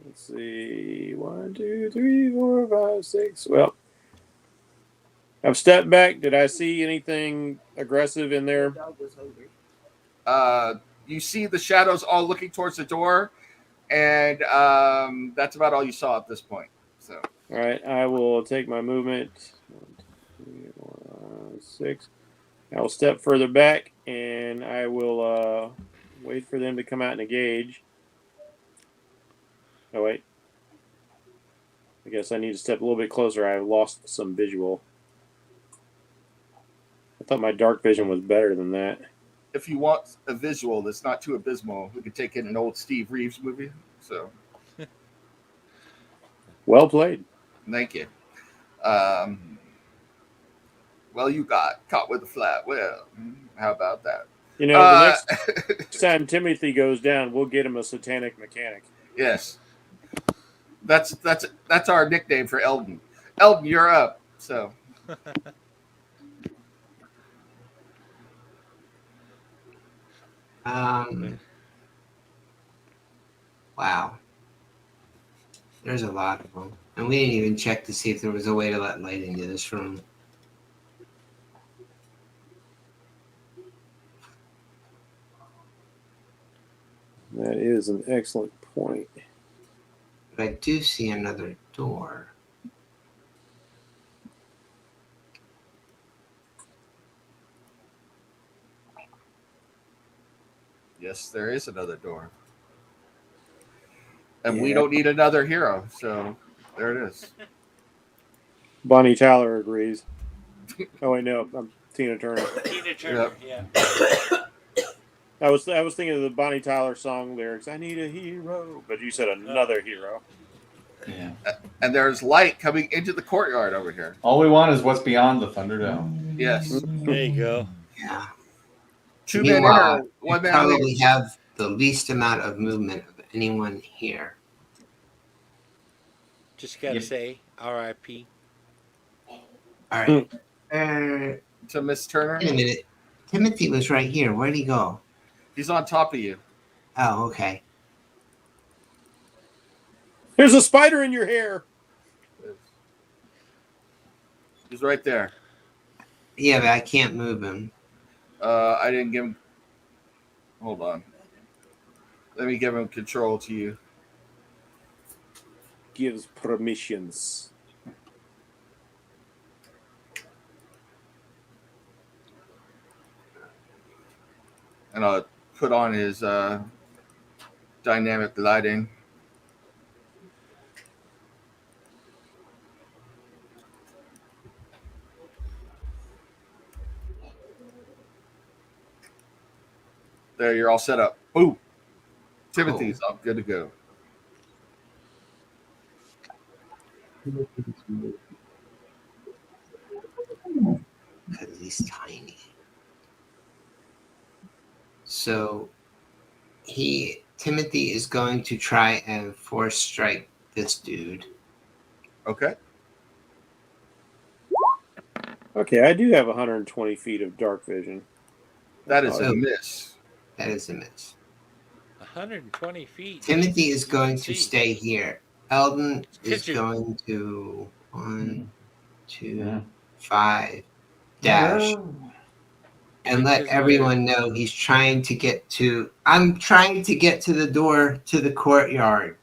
Speaker 6: Let's see. 1, 2, 3, 4, 5, 6. Well, I've stepped back. Did I see anything aggressive in there?
Speaker 1: You see the shadows all looking towards the door, and that's about all you saw at this point. So.
Speaker 6: All right. I will take my movement. 1, 2, 3, 4, 5, 6. I will step further back, and I will wait for them to come out and engage. Oh, wait. I guess I need to step a little bit closer. I lost some visual. I thought my dark vision was better than that.
Speaker 1: If you want a visual that's not too abysmal, we could take in an old Steve Reeves movie. So,
Speaker 6: well played.
Speaker 1: Thank you. Well, you got caught with a flat. Well, how about that?
Speaker 6: You know, the next time Timothy goes down, we'll get him a satanic mechanic.
Speaker 1: Yes. That's our nickname for Eldon. Eldon, you're up. So.
Speaker 2: Wow. There's a lot of them. And we didn't even check to see if there was a way to let light into this room.
Speaker 6: That is an excellent point.
Speaker 2: But I do see another door.
Speaker 1: Yes, there is another door. And we don't need another hero, so there it is.
Speaker 6: Bonnie Tyler agrees. Oh wait, no, I'm Tina Turner.
Speaker 3: Tina Turner, yeah.
Speaker 6: I was thinking of the Bonnie Tyler song lyrics. I need a hero, but you said another hero.
Speaker 4: Yeah.
Speaker 1: And there's light coming into the courtyard over here.
Speaker 4: All we want is what's beyond the Thunderdome.
Speaker 1: Yes.
Speaker 3: There you go.
Speaker 2: Yeah.
Speaker 1: 2 men
Speaker 2: Meanwhile,
Speaker 1: enter, 1
Speaker 2: we
Speaker 1: man
Speaker 2: probably
Speaker 1: leaves.
Speaker 2: have the least amount of movement of anyone here.
Speaker 3: Just gotta say, R.I.P.
Speaker 2: All right.
Speaker 1: To Miss Turner.
Speaker 2: Wait a minute. Timothy was right here. Where'd he go?
Speaker 1: He's on top of you.
Speaker 2: Oh, okay.
Speaker 6: There's a spider in your hair.
Speaker 1: He's right there.
Speaker 2: Yeah, but I can't move him.
Speaker 1: I didn't give him. Hold on. Let me give him control to you.
Speaker 6: Gives permissions.
Speaker 1: And I'll put on his dynamic lighting. There, you're all set up. Boom. Timothy's up. Good to go.
Speaker 2: Because he's tiny. So Timothy is going to try and force strike this dude.
Speaker 1: Okay.
Speaker 6: Okay, I do have 120 feet of dark vision.
Speaker 1: That is a miss.
Speaker 2: That is a miss.
Speaker 3: 120 feet.
Speaker 2: Timothy is going to stay here. Eldon is
Speaker 3: Kitchen.
Speaker 2: going to 1, 2, 5 dash. and let
Speaker 3: Because
Speaker 2: everyone know he's trying to get to. I'm trying to get to the door to the courtyard.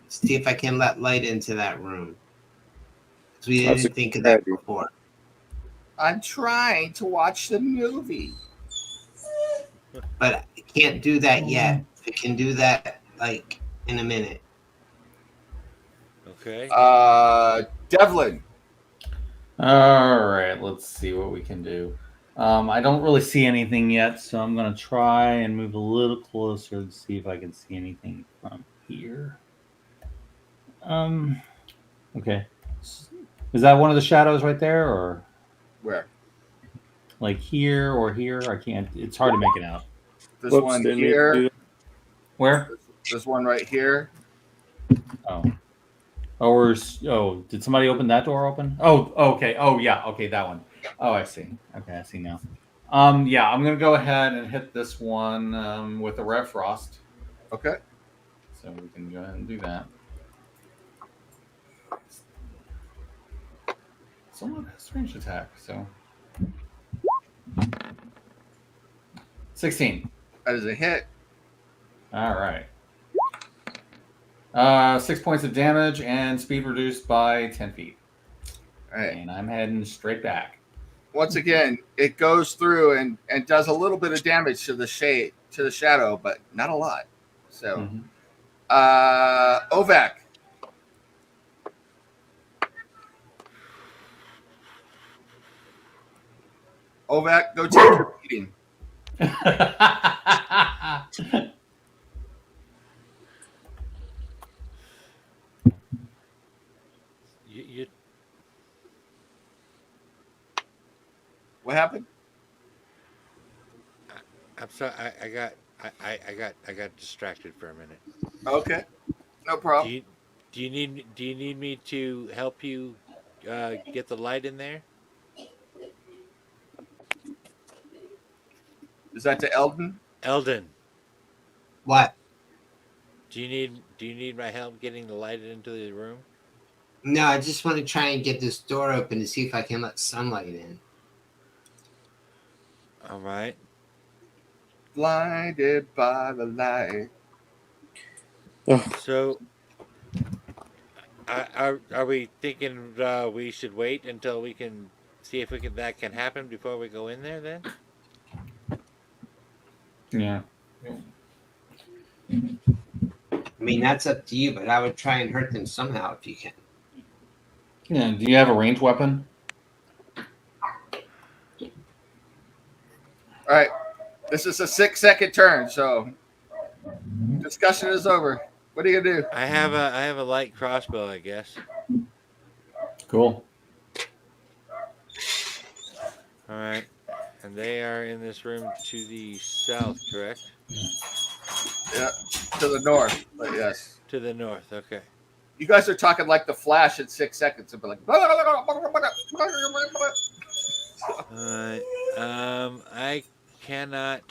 Speaker 2: See if I can let light into that room. Because we
Speaker 6: That's a
Speaker 2: didn't think of
Speaker 6: good
Speaker 2: that
Speaker 6: idea.
Speaker 2: before.
Speaker 1: I'm trying to watch the movie.
Speaker 2: But I can't do that yet. I can do that like in a minute.
Speaker 3: Okay.
Speaker 1: Devlin.
Speaker 4: All right, let's see what we can do. I don't really see anything yet, so I'm going to try and move a little closer to see if I can see anything from here. Okay. Is that one of the shadows right there, or
Speaker 1: Where?
Speaker 4: like here or here? I can't. It's hard to make it out.
Speaker 1: This
Speaker 6: Whoops,
Speaker 1: one
Speaker 6: didn't mean to do
Speaker 1: here.
Speaker 6: that.
Speaker 4: Where?
Speaker 1: This one right here.
Speaker 4: Oh. Oh, did somebody open that door open? Oh, okay. Oh, yeah. Okay, that one. Oh, I see. Okay, I see now. Yeah, I'm gonna go ahead and hit this one with a Red Frost.
Speaker 1: Okay.
Speaker 4: So we can go ahead and do that. Someone has range attack, so 16.
Speaker 1: That is a hit.
Speaker 4: All right. 6 points of damage and speed reduced by 10 feet.
Speaker 1: All right.
Speaker 4: And I'm heading straight back.
Speaker 1: Once again, it goes through and does a little bit of damage to the shadow, but not a lot. So,
Speaker 4: Mhm.
Speaker 1: Ovak. Ovak, go take your beating.
Speaker 3: You
Speaker 1: What happened?
Speaker 3: I'm sorry. I got distracted for a minute.
Speaker 1: Okay, no problem.
Speaker 3: Do you need me to help you get the light in there?
Speaker 1: Is that to Eldon?
Speaker 3: Eldon,
Speaker 2: What?
Speaker 3: do you need my help getting the light into the room?
Speaker 2: No, I just want to try and get this door open to see if I can let sunlight in.
Speaker 3: All right.
Speaker 1: Blinded by the light.
Speaker 3: So, are we thinking we should wait until we can see if that can happen before we go in there? Then.
Speaker 4: Yeah.
Speaker 2: I mean, that's up to you, but I would try and hurt them somehow if you can.
Speaker 4: Yeah. Do you have a ranged weapon?
Speaker 1: All right, this is a 6-second turn, so discussion is over. What are you gonna do?
Speaker 3: I have a light crossbow, I guess.
Speaker 4: Cool.
Speaker 3: All right, and they are in this room to the south, correct?
Speaker 1: Yeah, to the north, but yes.
Speaker 3: To the north. Okay.
Speaker 1: You guys are talking like the Flash in 6 seconds. It'll be like.
Speaker 3: Alright. I cannot.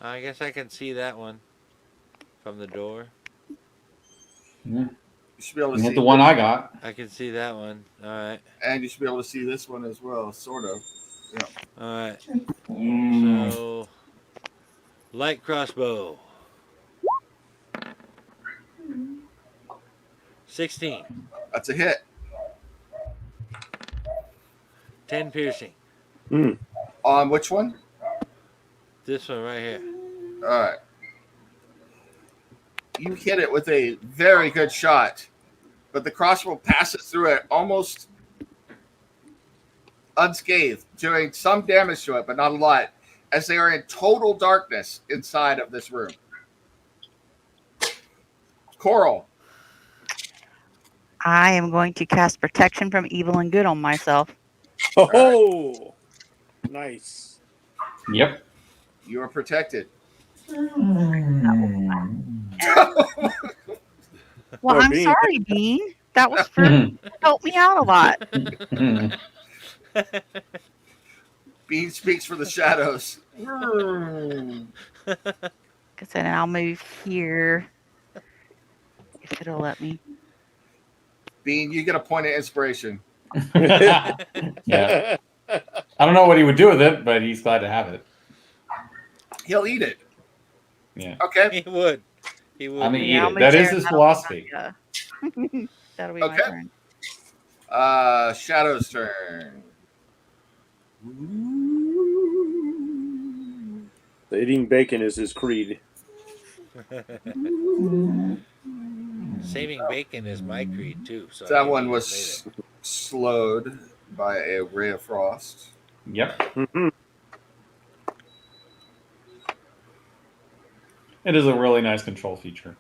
Speaker 3: I guess I can see that one from the door.
Speaker 4: Yeah.
Speaker 1: You should be able to
Speaker 4: You
Speaker 1: see
Speaker 4: hit the one I got.
Speaker 3: I can see that one. Alright.
Speaker 1: and you should be able to see this one as well, sort of.
Speaker 3: Alright.
Speaker 4: Mm.
Speaker 3: So, light crossbow. 16.
Speaker 1: That's a hit.
Speaker 3: 10 piercing.
Speaker 1: On which one?
Speaker 3: This one right here.
Speaker 1: All right. You hit it with a very good shot, but the crossbow passes through it almost unscathed, doing some damage to it, but not a lot, as they are in total darkness inside of this room. Coral.
Speaker 5: I am going to cast protection from evil and good on myself.
Speaker 6: Oh, nice.
Speaker 4: Yep.
Speaker 1: You are protected.
Speaker 5: Well,
Speaker 6: No,
Speaker 5: I'm
Speaker 6: Bean.
Speaker 5: sorry, Bean. That was for help me out a lot.
Speaker 1: Bean speaks for the shadows.
Speaker 5: So then I'll move here if it'll let me.
Speaker 1: Bean, you get a point of inspiration.
Speaker 4: Yeah. I don't know what he would do with it, but he's glad to have it.
Speaker 1: He'll eat it.
Speaker 4: Yeah.
Speaker 1: Okay.
Speaker 3: He would. He would.
Speaker 4: I'm gonna
Speaker 5: Yeah,
Speaker 4: eat
Speaker 5: I'll
Speaker 4: it.
Speaker 5: move
Speaker 4: That is
Speaker 5: there,
Speaker 4: his
Speaker 5: that'll be my-
Speaker 4: philosophy.
Speaker 5: yeah. That'll be my
Speaker 1: Okay.
Speaker 5: turn.
Speaker 1: Shadow's turn.
Speaker 6: Eating bacon is his creed.
Speaker 3: Saving bacon is my creed too. So
Speaker 1: That
Speaker 3: I
Speaker 1: one
Speaker 3: need
Speaker 1: was
Speaker 3: to
Speaker 1: slowed by a ray of frost.
Speaker 4: Yep.
Speaker 6: Mhm.
Speaker 4: It is a really nice control feature.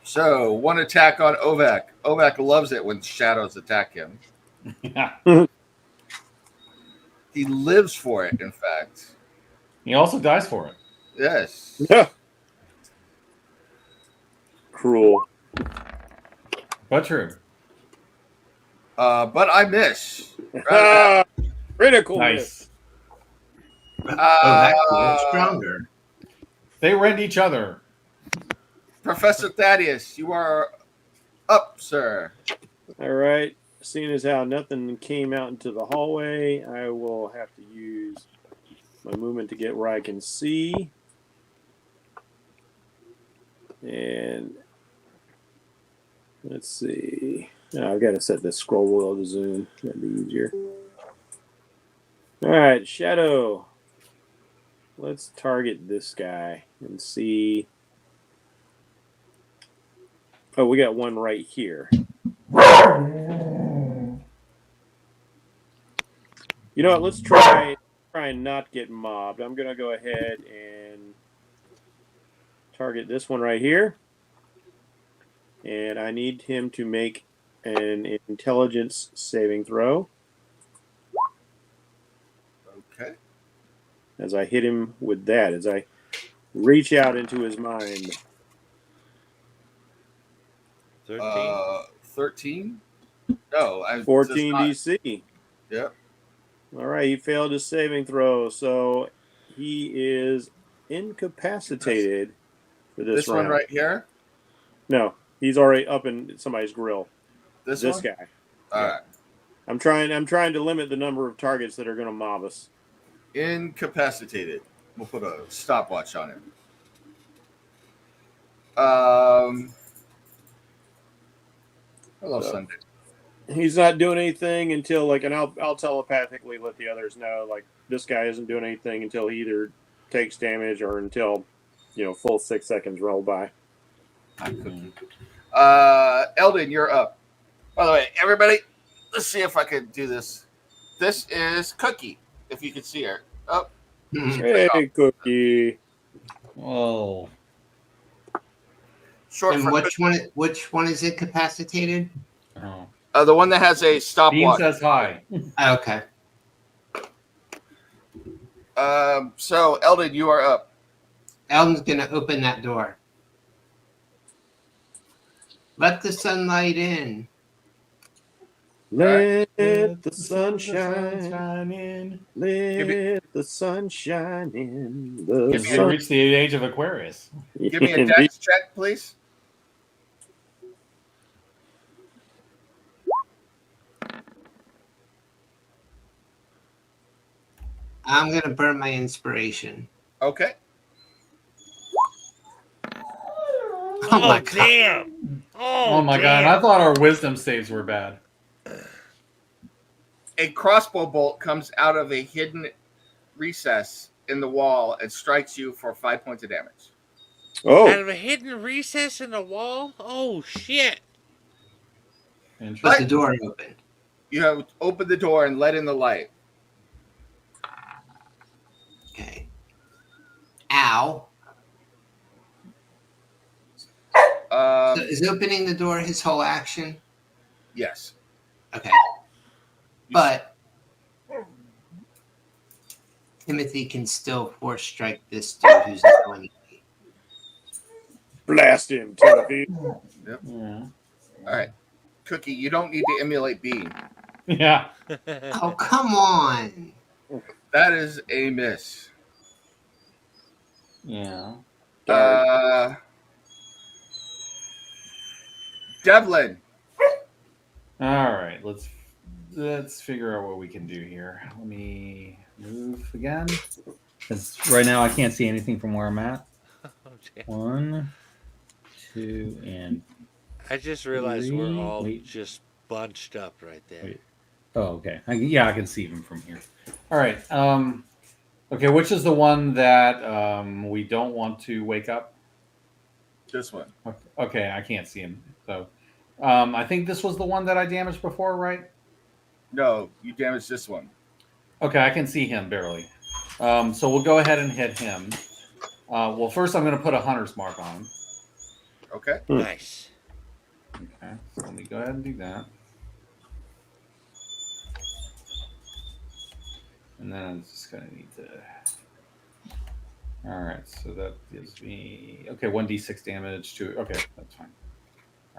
Speaker 1: So, one attack on Ovak. Ovak loves it when shadows attack him.
Speaker 4: Yeah.
Speaker 1: He lives for it, in fact.
Speaker 4: He also dies for it.
Speaker 1: Yes.
Speaker 6: Cruel.
Speaker 4: But true.
Speaker 1: But I miss.
Speaker 6: Critical miss.
Speaker 4: Nice.
Speaker 2: That's much stronger.
Speaker 4: They rend each other.
Speaker 1: Professor Thaddeus, you are up, sir.
Speaker 6: All right. Seeing as how nothing came out into the hallway, I will have to use my movement to get where I can see. And let's see. Oh, I've got to set the scroll wheel to zoom. That'd be easier. All right, Shadow. Let's target this guy and see. Oh, we got one right here. You know what? Let's try and not get mobbed. I'm gonna go ahead and target this one right here, and I need him to make an intelligence saving throw
Speaker 1: Okay.
Speaker 6: as I hit him with that. As I reach out into his mind.
Speaker 3: 13.
Speaker 1: 13? No,
Speaker 6: 14 DC.
Speaker 1: Yep.
Speaker 6: All right, he failed his saving throw, so he is incapacitated for this
Speaker 1: This one
Speaker 6: round.
Speaker 1: right here?
Speaker 6: No, he's already up in somebody's grill.
Speaker 1: This
Speaker 6: This
Speaker 1: one?
Speaker 6: guy.
Speaker 1: All
Speaker 6: Yeah.
Speaker 1: right.
Speaker 6: I'm trying to limit the number of targets that are going to mob us.
Speaker 1: Incapacitated. We'll put a stopwatch on him. Hello,
Speaker 6: So-
Speaker 1: Sunday.
Speaker 6: He's not doing anything until and I'll telepathically let the others know this guy isn't doing anything until he either takes damage or until full 6 seconds roll by.
Speaker 1: Eldon, you're up. By the way, everybody, let's see if I can do this. This is Cookie, if you can see her. Oh,
Speaker 6: Hey, Cookie.
Speaker 4: Whoa.
Speaker 1: short
Speaker 2: And
Speaker 1: for
Speaker 2: which one is incapacitated?
Speaker 4: Oh.
Speaker 1: the one that has a
Speaker 4: Bean
Speaker 1: stopwatch.
Speaker 4: says hi.
Speaker 2: Okay.
Speaker 1: So Eldon, you are up.
Speaker 2: Elton's gonna open that door. Let the sunlight in.
Speaker 6: Let the sun shine.
Speaker 4: in.
Speaker 6: Let the sun shine in.
Speaker 4: Because we reached the age of Aquarius.
Speaker 1: Give me a dex check, please.
Speaker 2: I'm gonna burn my inspiration.
Speaker 1: Okay.
Speaker 2: Oh my god.
Speaker 3: Damn!
Speaker 4: Oh my god,
Speaker 3: damn.
Speaker 4: I thought our wisdom saves were bad.
Speaker 1: A crossbow bolt comes out of a hidden recess in the wall and strikes you for 5 points of damage.
Speaker 3: Out
Speaker 6: Oh,
Speaker 3: of a hidden recess in the wall? Oh, shit.
Speaker 2: But
Speaker 4: Interesting.
Speaker 2: the door opened.
Speaker 1: You have opened the door and let in the light.
Speaker 2: Okay. Ow. So is opening the door his whole action?
Speaker 1: Yes.
Speaker 2: Okay. But Timothy can still force strike this dude who's not winning.
Speaker 6: blast him, Timothy.
Speaker 4: Yeah.
Speaker 1: All right. Cookie, you don't need to emulate Bean.
Speaker 4: Yeah.
Speaker 2: Oh, come on.
Speaker 1: That is a miss.
Speaker 4: Yeah.
Speaker 1: Devlin.
Speaker 4: All right. let's figure out what we can do here. Let me move again. Because right now I can't see anything from where I'm at.
Speaker 3: Okay.
Speaker 4: 1, 2, and
Speaker 3: I just realized we're
Speaker 4: 3.
Speaker 3: all
Speaker 4: Wait.
Speaker 3: just bunched up right there.
Speaker 4: Wait. Oh, okay. I can see them from here. All right. Okay, which is the one that we don't want to wake up?
Speaker 1: This one.
Speaker 4: Okay, I can't see him. So I think this was the one that I damaged before, right?
Speaker 1: No, you damaged this one.
Speaker 4: Okay, I can see him barely. So we'll go ahead and hit him. Well, first I'm going to put a hunter's mark on him.
Speaker 1: Okay.
Speaker 3: Nice.
Speaker 4: Okay, so let me go ahead and do that. And then I'm just going to need to... All right, so that gives me... Okay, 1d6 damage to... Okay, that's fine.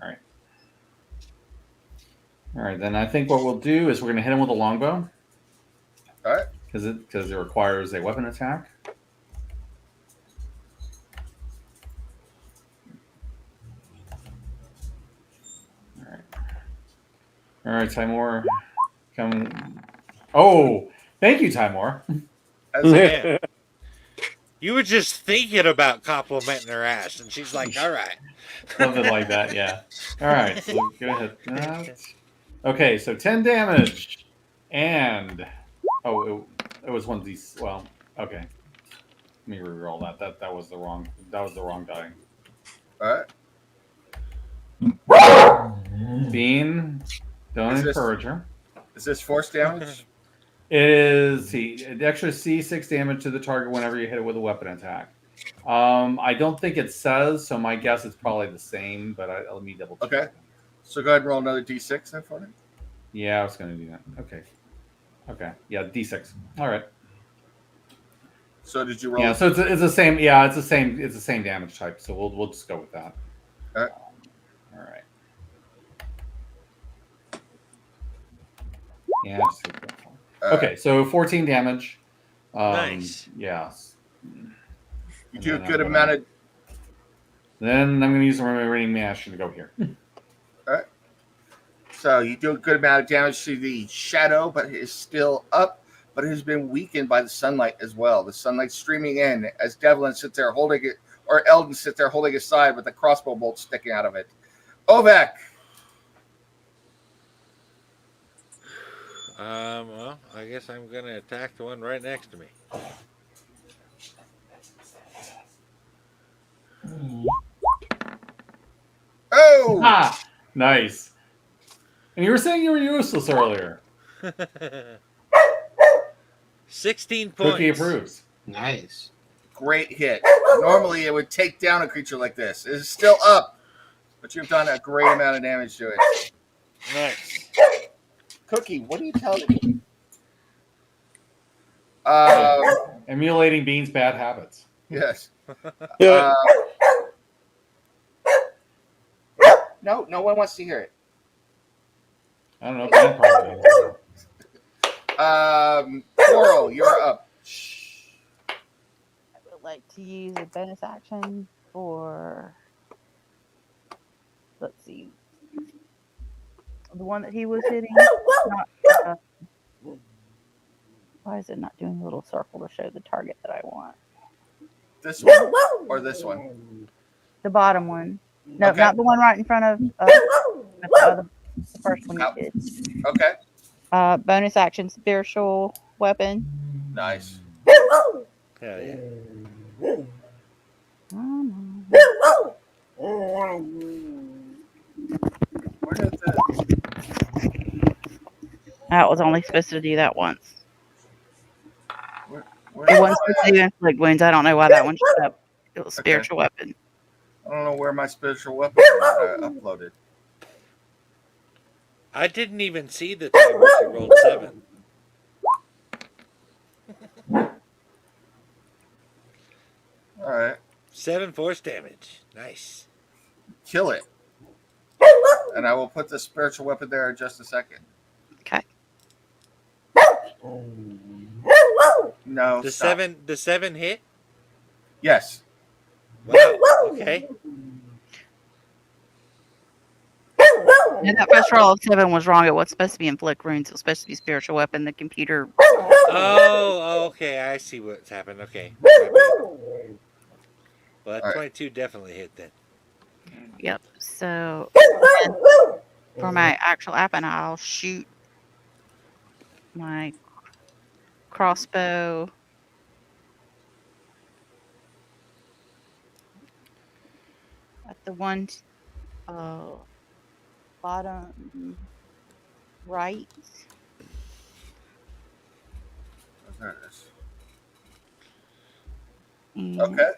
Speaker 4: All right. All right, then I think what we'll do is we're going to hit him with a longbow.
Speaker 1: All right.
Speaker 4: Because it requires a weapon attack. All right, Timor, come. Oh, thank you, Timor.
Speaker 3: Man, you were just thinking about complimenting her ass, and she's like, "All right."
Speaker 4: Something like that, yeah. All right, so go ahead. Okay, so 10 damage, and it was one of these. Well, okay. Let me reroll that. That was the wrong. That was the wrong die.
Speaker 1: All right.
Speaker 4: Bean, don't
Speaker 1: Is this-
Speaker 4: encourage her.
Speaker 1: Is this force damage?
Speaker 4: It is extra C6 damage to the target whenever you hit it with a weapon attack. I don't think it says, so my guess is probably the same, but let me double check.
Speaker 1: Okay. So go ahead and roll another d6 then for me.
Speaker 4: Yeah, I was going to do that. Okay. Yeah, D6. All right.
Speaker 1: So did you roll?
Speaker 4: Yeah, so it's the same. Yeah, it's the same damage type. So we'll just go with that.
Speaker 1: All right.
Speaker 4: All right. Yeah. Just hit that one. Okay, so 14 damage.
Speaker 3: Nice.
Speaker 4: Yeah.
Speaker 1: You do a good amount of.
Speaker 4: Then I'm going to use the remaining action to go here.
Speaker 1: All right. So you do a good amount of damage to the shadow, but it is still up. But it has been weakened by the sunlight as well. The sunlight streaming in as Devlin sits there holding it, or Eldon sits there holding his side with the crossbow bolt sticking out of it. Ovek.
Speaker 3: Well, I guess I'm gonna attack the one right next to me.
Speaker 1: Oh!
Speaker 4: Ah, nice. And you were saying you were useless earlier.
Speaker 3: 16 points.
Speaker 4: Cookie approves.
Speaker 2: Nice.
Speaker 1: Great hit. Normally it would take down a creature like this. It is still up, but you've done a great amount of damage to it.
Speaker 3: Nice.
Speaker 1: Cookie, what are you telling me?
Speaker 4: Emulating Bean's bad habits.
Speaker 1: Yes.
Speaker 6: Yeah.
Speaker 1: No one wants to hear it.
Speaker 4: I don't know. Bean probably doesn't.
Speaker 1: Coral, you're up.
Speaker 5: I would like to use a bonus action for, let's see, the one that he was hitting. Not, why is it not doing a little circle to show the target that I want?
Speaker 1: This one or this one?
Speaker 5: The bottom one. No,
Speaker 1: Okay.
Speaker 5: not the one right in front of the first one you did.
Speaker 1: Okay.
Speaker 5: Bonus action, spiritual weapon.
Speaker 1: Nice.
Speaker 3: Hell yeah.
Speaker 1: Where did that?
Speaker 5: That was only supposed to do that once.
Speaker 1: Where
Speaker 5: It wasn't supposed to do inflict wounds. I don't know why that one showed up. It was spiritual weapon.
Speaker 1: I don't know where my spiritual weapon is uploaded.
Speaker 3: I didn't even see the time when she rolled 7.
Speaker 1: All right.
Speaker 3: 7 force damage. Nice.
Speaker 1: Kill it. And I will put the spiritual weapon there in just a second.
Speaker 5: Okay.
Speaker 1: No.
Speaker 3: The
Speaker 1: stop.
Speaker 3: 7 hit?
Speaker 1: Yes.
Speaker 3: Wow. Okay.
Speaker 5: And that first roll of 7 was wrong. It was supposed to be inflict wounds. It was supposed to be spiritual weapon. The computer.
Speaker 3: Oh, okay. I see what's happened. Okay. My bad. But
Speaker 1: All right.
Speaker 3: 22 definitely hit then.
Speaker 5: Yep. So for my actual weapon, I'll shoot my crossbow. At the one bottom right.
Speaker 1: There it is.
Speaker 5: And
Speaker 1: Okay.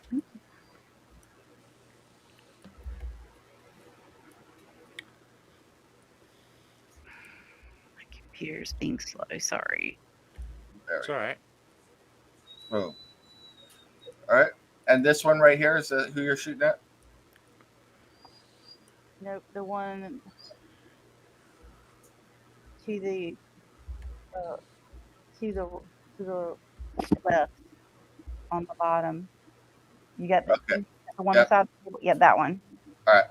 Speaker 5: my computer's being slow. Sorry.
Speaker 1: There
Speaker 3: It's
Speaker 1: we
Speaker 3: all right.
Speaker 1: go. Boom. All right. And this one right here is who you're shooting at?
Speaker 5: Nope, the one to the uh, to the left on the bottom. You got the,
Speaker 1: Okay.
Speaker 5: the one
Speaker 1: Yep.
Speaker 5: beside. Yeah, that one.
Speaker 1: All right.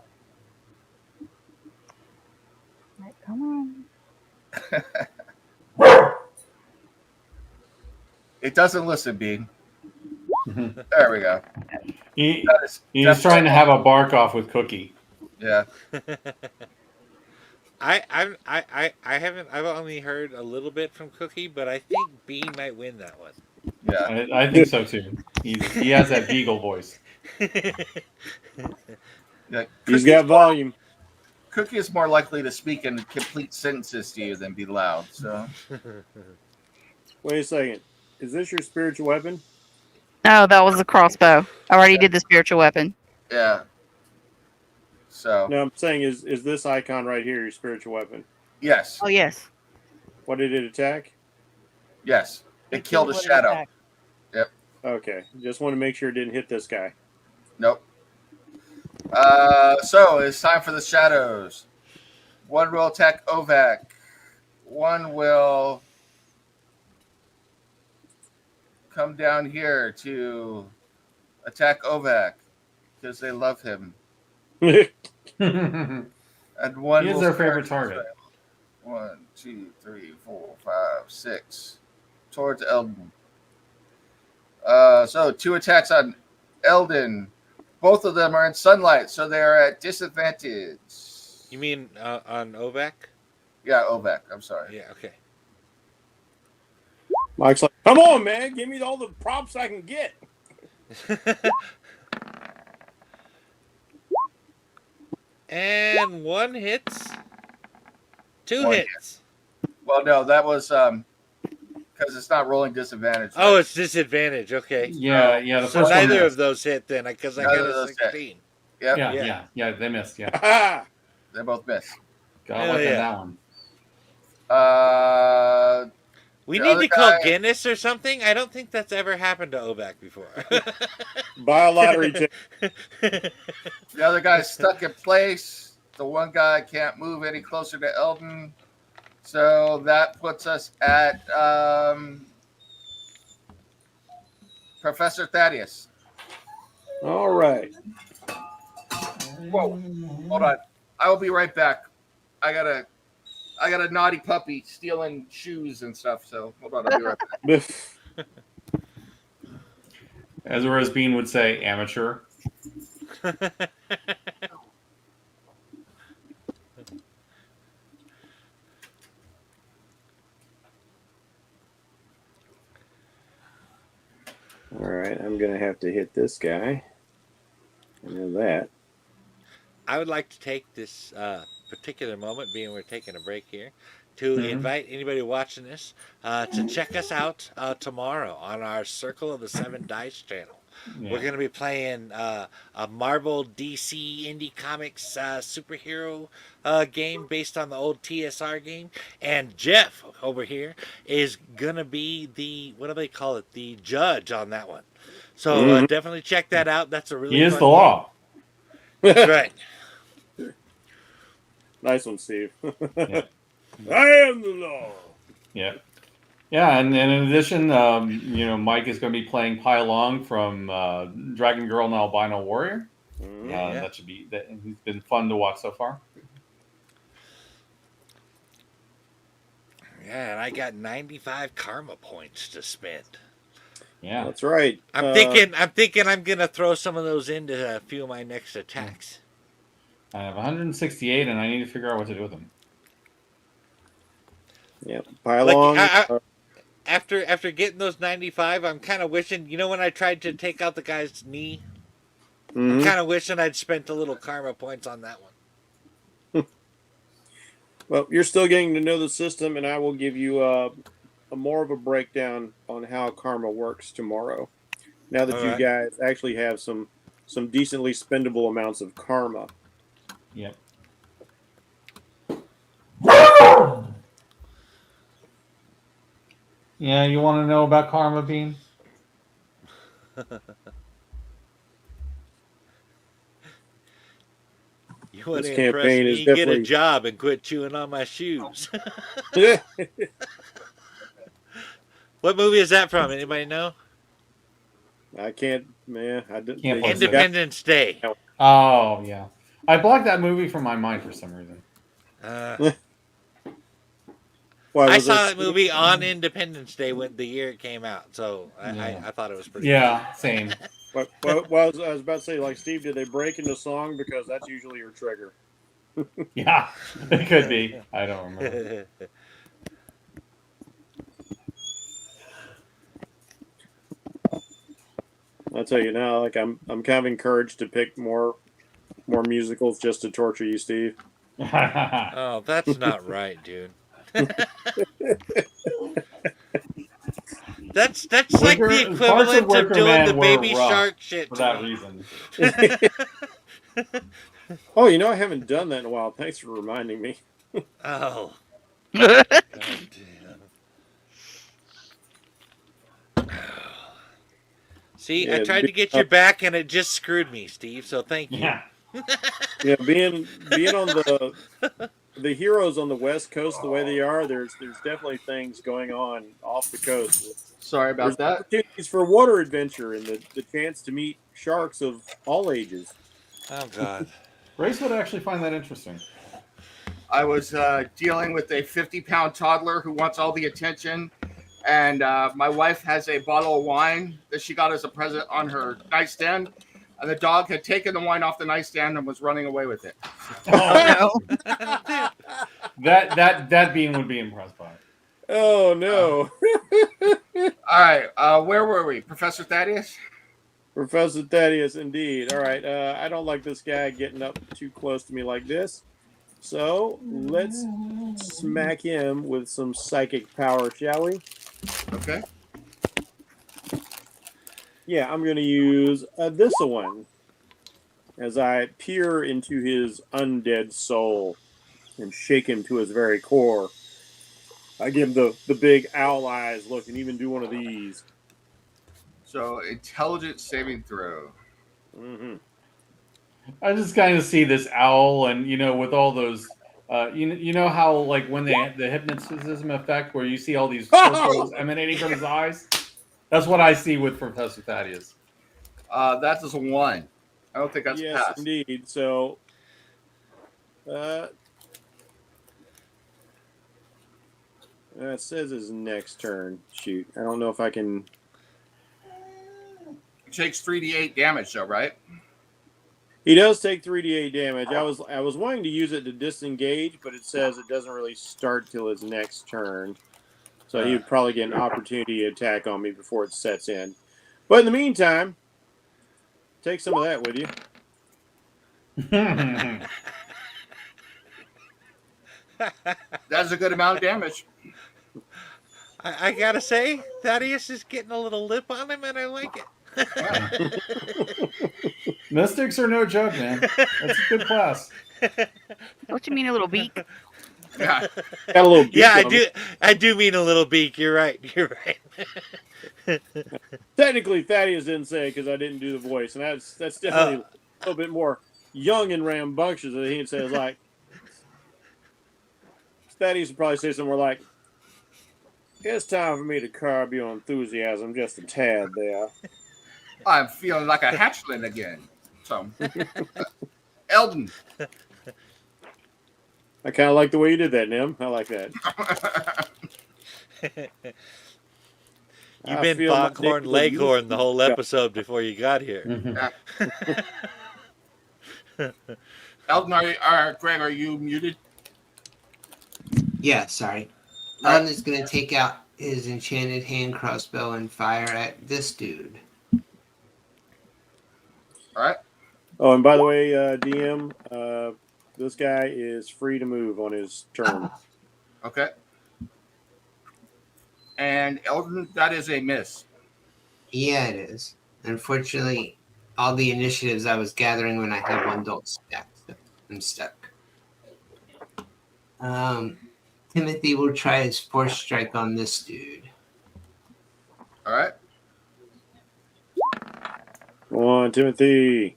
Speaker 5: Right, come
Speaker 1: It doesn't listen, Bean. There we go.
Speaker 4: He's
Speaker 1: That is
Speaker 4: trying to have a bark off with Cookie.
Speaker 1: Yeah.
Speaker 3: I haven't. I've only heard a little bit from Cookie, but I think B might win that one.
Speaker 1: Yeah.
Speaker 4: I think so too. He has that beagle voice.
Speaker 1: Yeah.
Speaker 6: He's got volume.
Speaker 1: Cookie is more likely to speak in complete sentences to you than be loud. So
Speaker 6: Wait a second. Is this your spiritual weapon?
Speaker 5: No, that was the crossbow. I already did the spiritual weapon.
Speaker 1: yeah. So
Speaker 6: No, I'm saying is this icon right here your spiritual weapon?
Speaker 1: yes,
Speaker 5: Oh yes.
Speaker 6: What did it attack?
Speaker 1: yes, it killed a shadow.
Speaker 6: Okay, just want to make sure it didn't hit this guy.
Speaker 1: Nope. So it's time for the shadows. One will attack Ovak. One will come down here to attack Ovak because they love him.
Speaker 4: He
Speaker 1: And one
Speaker 4: is
Speaker 1: will
Speaker 4: their
Speaker 1: start
Speaker 4: favorite target.
Speaker 1: 1, 2, 3, 4, 5, 6 towards Eldon. So 2 attacks on Eldon. Both of them are in sunlight, so they are at disadvantage.
Speaker 3: You mean on Ovak?
Speaker 1: Yeah, Ovak. I'm sorry.
Speaker 3: Yeah. Okay.
Speaker 6: Mike's like, come on, man, give me all the props I can get.
Speaker 3: And 1 hits. 2
Speaker 1: 1
Speaker 3: hits.
Speaker 1: Well, no, that was because it's not rolling disadvantage.
Speaker 3: Oh,
Speaker 1: right?
Speaker 3: it's disadvantage. Okay.
Speaker 4: Yeah. The
Speaker 3: So
Speaker 4: first one
Speaker 3: neither
Speaker 4: missed.
Speaker 3: of those hit then, because I
Speaker 1: Neither
Speaker 3: got
Speaker 1: of
Speaker 3: a
Speaker 1: those hit.
Speaker 3: 16.
Speaker 1: Yep,
Speaker 4: Yeah, they missed. Yeah,
Speaker 6: Ah,
Speaker 1: they both miss.
Speaker 4: got
Speaker 3: Hell
Speaker 4: luck
Speaker 3: yeah.
Speaker 4: on that one.
Speaker 3: We
Speaker 1: The
Speaker 3: need
Speaker 1: other
Speaker 3: to call
Speaker 1: guy-
Speaker 3: Guinness or something. I don't think that's ever happened to Ovak before.
Speaker 6: buy a lottery ticket.
Speaker 1: The other guy's stuck in place. The one guy can't move any closer to Eldon. So that puts us at Professor Thaddeus.
Speaker 6: All right.
Speaker 1: Whoa, hold on. I will be right back. I got a naughty puppy stealing shoes and stuff. So hold on, I'll be right back.
Speaker 6: Biff.
Speaker 4: As Bean would say, amateur.
Speaker 6: All right, I'm gonna have to hit this guy. I know that.
Speaker 3: I would like to take this particular moment, being we're taking a break here, to invite anybody watching this to check us out tomorrow on our Circle of the 7 Dice channel.
Speaker 4: Yeah.
Speaker 3: We're going to be playing a Marvel DC Indie Comics superhero game based on the old TSR game. And Jeff over here is going to be the, what do they call it, the judge on that one. So definitely check that out. That's a really
Speaker 4: He is
Speaker 3: fun
Speaker 4: the law.
Speaker 3: game. That's right.
Speaker 6: Nice one, Steve.
Speaker 4: Yeah.
Speaker 6: I am the law.
Speaker 4: Yeah. Yeah, and in addition, Mike is going to be playing Pai Long from Dragon Girl and Albino Warrior.
Speaker 6: Mhm.
Speaker 3: Yeah.
Speaker 4: He's been fun to watch so far.
Speaker 3: Yeah, and I got 95 karma points to spend.
Speaker 4: Yeah.
Speaker 6: That's right.
Speaker 3: I'm thinking I'm gonna throw some of those into a few of my next attacks.
Speaker 4: I have 168, and I need to figure out what to do with them.
Speaker 6: Yeah, pile
Speaker 3: Like
Speaker 6: on.
Speaker 3: after getting those 95, I'm kind of wishing, when I tried to take out the guy's knee, I'm
Speaker 6: Mhm.
Speaker 3: kind of wishing I'd spent a little karma points on that one.
Speaker 6: Well, you're still getting to know the system, and I will give you a more of a breakdown on how karma works tomorrow. Now that
Speaker 3: All
Speaker 6: you
Speaker 3: right.
Speaker 6: guys actually have some decently spendable amounts of karma.
Speaker 4: Yep. Yeah, you want to know about karma, Bean?
Speaker 3: You want
Speaker 6: This
Speaker 3: to impress
Speaker 6: campaign is
Speaker 3: me? Get a
Speaker 6: definitely.
Speaker 3: job and quit chewing on my shoes. What movie is that from? Anybody know?
Speaker 6: I can't, man. I didn't.
Speaker 4: Can't
Speaker 6: They
Speaker 4: place it.
Speaker 6: got,
Speaker 3: Independence Day.
Speaker 4: Oh, yeah. I blocked that movie from my mind for some reason.
Speaker 6: why
Speaker 3: I
Speaker 6: was
Speaker 3: saw
Speaker 6: there
Speaker 3: that movie on Independence Day when the year it came out, so
Speaker 4: Yeah.
Speaker 3: I thought it was pretty.
Speaker 4: Yeah, same.
Speaker 6: Well, I was about to say, like, Steve, did they break into song? Because that's usually your trigger.
Speaker 4: Yeah, it could be. I don't remember.
Speaker 3: Good.
Speaker 6: I'll tell you now, like, I'm kind of encouraged to pick more musicals just to torture you, Steve.
Speaker 3: Oh, that's not right, dude. That's like the
Speaker 4: Parts of
Speaker 3: equivalent of
Speaker 4: Worker
Speaker 3: doing
Speaker 4: Man
Speaker 3: the
Speaker 4: were
Speaker 3: baby
Speaker 4: rough
Speaker 3: shark shit
Speaker 4: for
Speaker 3: to
Speaker 4: that
Speaker 3: me.
Speaker 4: reason.
Speaker 6: Oh, you know, I haven't done that in a while. Thanks for reminding me.
Speaker 3: Oh, God damn. See, I
Speaker 6: Yeah,
Speaker 3: tried to get your back and it just screwed me, Steve. So thank you.
Speaker 4: Yeah.
Speaker 6: yeah, being on the heroes on the West Coast the way they are, there's definitely things going on off the coast.
Speaker 1: Sorry
Speaker 6: There's
Speaker 1: about that.
Speaker 6: opportunities for water adventure and the chance to meet sharks of all ages.
Speaker 3: Oh God.
Speaker 4: Grace would actually find that interesting.
Speaker 1: I was dealing with a 50-pound toddler who wants all the attention, and my wife has a bottle of wine that she got as a present on her nightstand, and the dog had taken the wine off the nightstand and was running away with it.
Speaker 5: Oh no.
Speaker 4: That Bean would be impressed by it.
Speaker 6: Oh no.
Speaker 1: All right, where were we, Professor Thaddeus?
Speaker 6: Professor Thaddeus, indeed. All right, I don't like this guy getting up too close to me like this. So let's smack him with some psychic power, shall we?
Speaker 1: Okay.
Speaker 6: Yeah, I'm going to use this one as I peer into his undead soul and shake him to his very core. I give him the big owl eyes look and even do one of these.
Speaker 1: So intelligence saving throw.
Speaker 6: Mm-hmm.
Speaker 4: I just kind of see this owl, and with all those, you know how like when the hypnotism effect, where you see all these circles emanating from his eyes. That's what I see with Professor Thaddeus.
Speaker 1: That is a 1. I don't think that's
Speaker 6: Yes,
Speaker 1: passed.
Speaker 6: indeed. So, it says his next turn. Shoot, I don't know if I can.
Speaker 1: It takes 3d8 damage, though, right?
Speaker 6: He does take 3d8 damage. I was wanting to use it to disengage, but it says it doesn't really start till his next turn. So he would probably get an opportunity to attack on me before it sets in. But in the meantime, take some of that with you.
Speaker 1: That's a good amount of damage.
Speaker 3: I gotta say, Thaddeus is getting a little lip on him, and I like it.
Speaker 4: Mystics are no joke, man. That's a good class.
Speaker 5: What you mean a little beak?
Speaker 1: Yeah.
Speaker 6: Got a little beak
Speaker 3: Yeah,
Speaker 6: on him.
Speaker 3: I do mean a little beak. You're right.
Speaker 6: Technically, Thaddeus didn't say because I didn't do the voice, and that's definitely a little bit more young and rambunctious than he'd say. It's like Thaddeus would probably say somewhere like, "It's time for me to curb your enthusiasm just a tad there."
Speaker 1: I'm feeling like a hatchling again. So, Eldon.
Speaker 6: I kind of like the way you did that, Nim. I like that.
Speaker 3: You've
Speaker 6: I
Speaker 3: been
Speaker 6: feel my
Speaker 3: Foghorn
Speaker 6: neighbors
Speaker 3: Leghorn the
Speaker 6: used
Speaker 3: whole
Speaker 6: to-
Speaker 3: episode before you got here.
Speaker 4: Mhm.
Speaker 1: Elton, Greg, are you muted?
Speaker 2: Yeah, sorry.
Speaker 1: All right.
Speaker 2: Eldon is going to take out his enchanted hand crossbow and fire at this dude.
Speaker 1: All right.
Speaker 6: Oh, and by the way, DM, this guy is free to move on his turn.
Speaker 1: Okay. And Elton, that is a miss.
Speaker 2: Yeah, it is. Unfortunately, all the initiatives I was gathering when I had one don't stack, so I'm stuck. Timothy will try his force strike on this dude.
Speaker 1: All right.
Speaker 6: Come on, Timothy.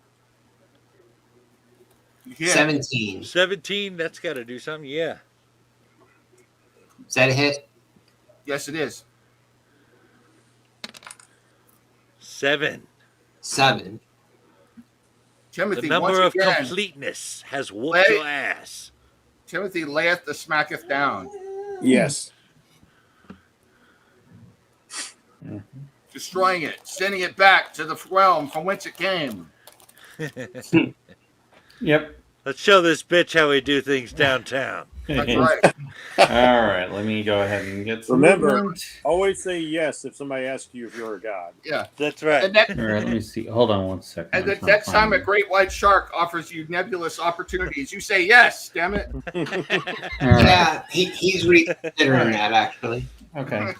Speaker 1: You hit.
Speaker 2: 17.
Speaker 3: 17, that's got to do something. Yeah.
Speaker 2: Is that a hit?
Speaker 1: Yes, it is.
Speaker 3: 7.
Speaker 2: 7.
Speaker 1: Timothy,
Speaker 3: The number
Speaker 1: once
Speaker 3: of
Speaker 1: again,
Speaker 3: completeness has whooped
Speaker 1: Hey.
Speaker 3: your ass.
Speaker 1: Timothy layeth the smacketh down,
Speaker 6: Yes.
Speaker 1: destroying it, sending it back to the realm from whence it came.
Speaker 4: Yep.
Speaker 3: Let's show this bitch how we do things downtown.
Speaker 1: That's
Speaker 4: All
Speaker 1: right.
Speaker 4: right. Let me go ahead and get some
Speaker 6: Remember-
Speaker 4: movement.
Speaker 6: Always say yes if somebody asks you if you're a god.
Speaker 1: Yeah.
Speaker 3: That's right.
Speaker 1: And, that,
Speaker 4: All right. Let me see. Hold on one second.
Speaker 1: and
Speaker 4: I'm
Speaker 1: the
Speaker 4: trying to
Speaker 1: next time a
Speaker 4: find
Speaker 1: great white shark offers you nebulous opportunities, you say yes, damn it.
Speaker 4: it. All right.
Speaker 2: Yeah, he's reconsidering that, actually.
Speaker 4: Okay.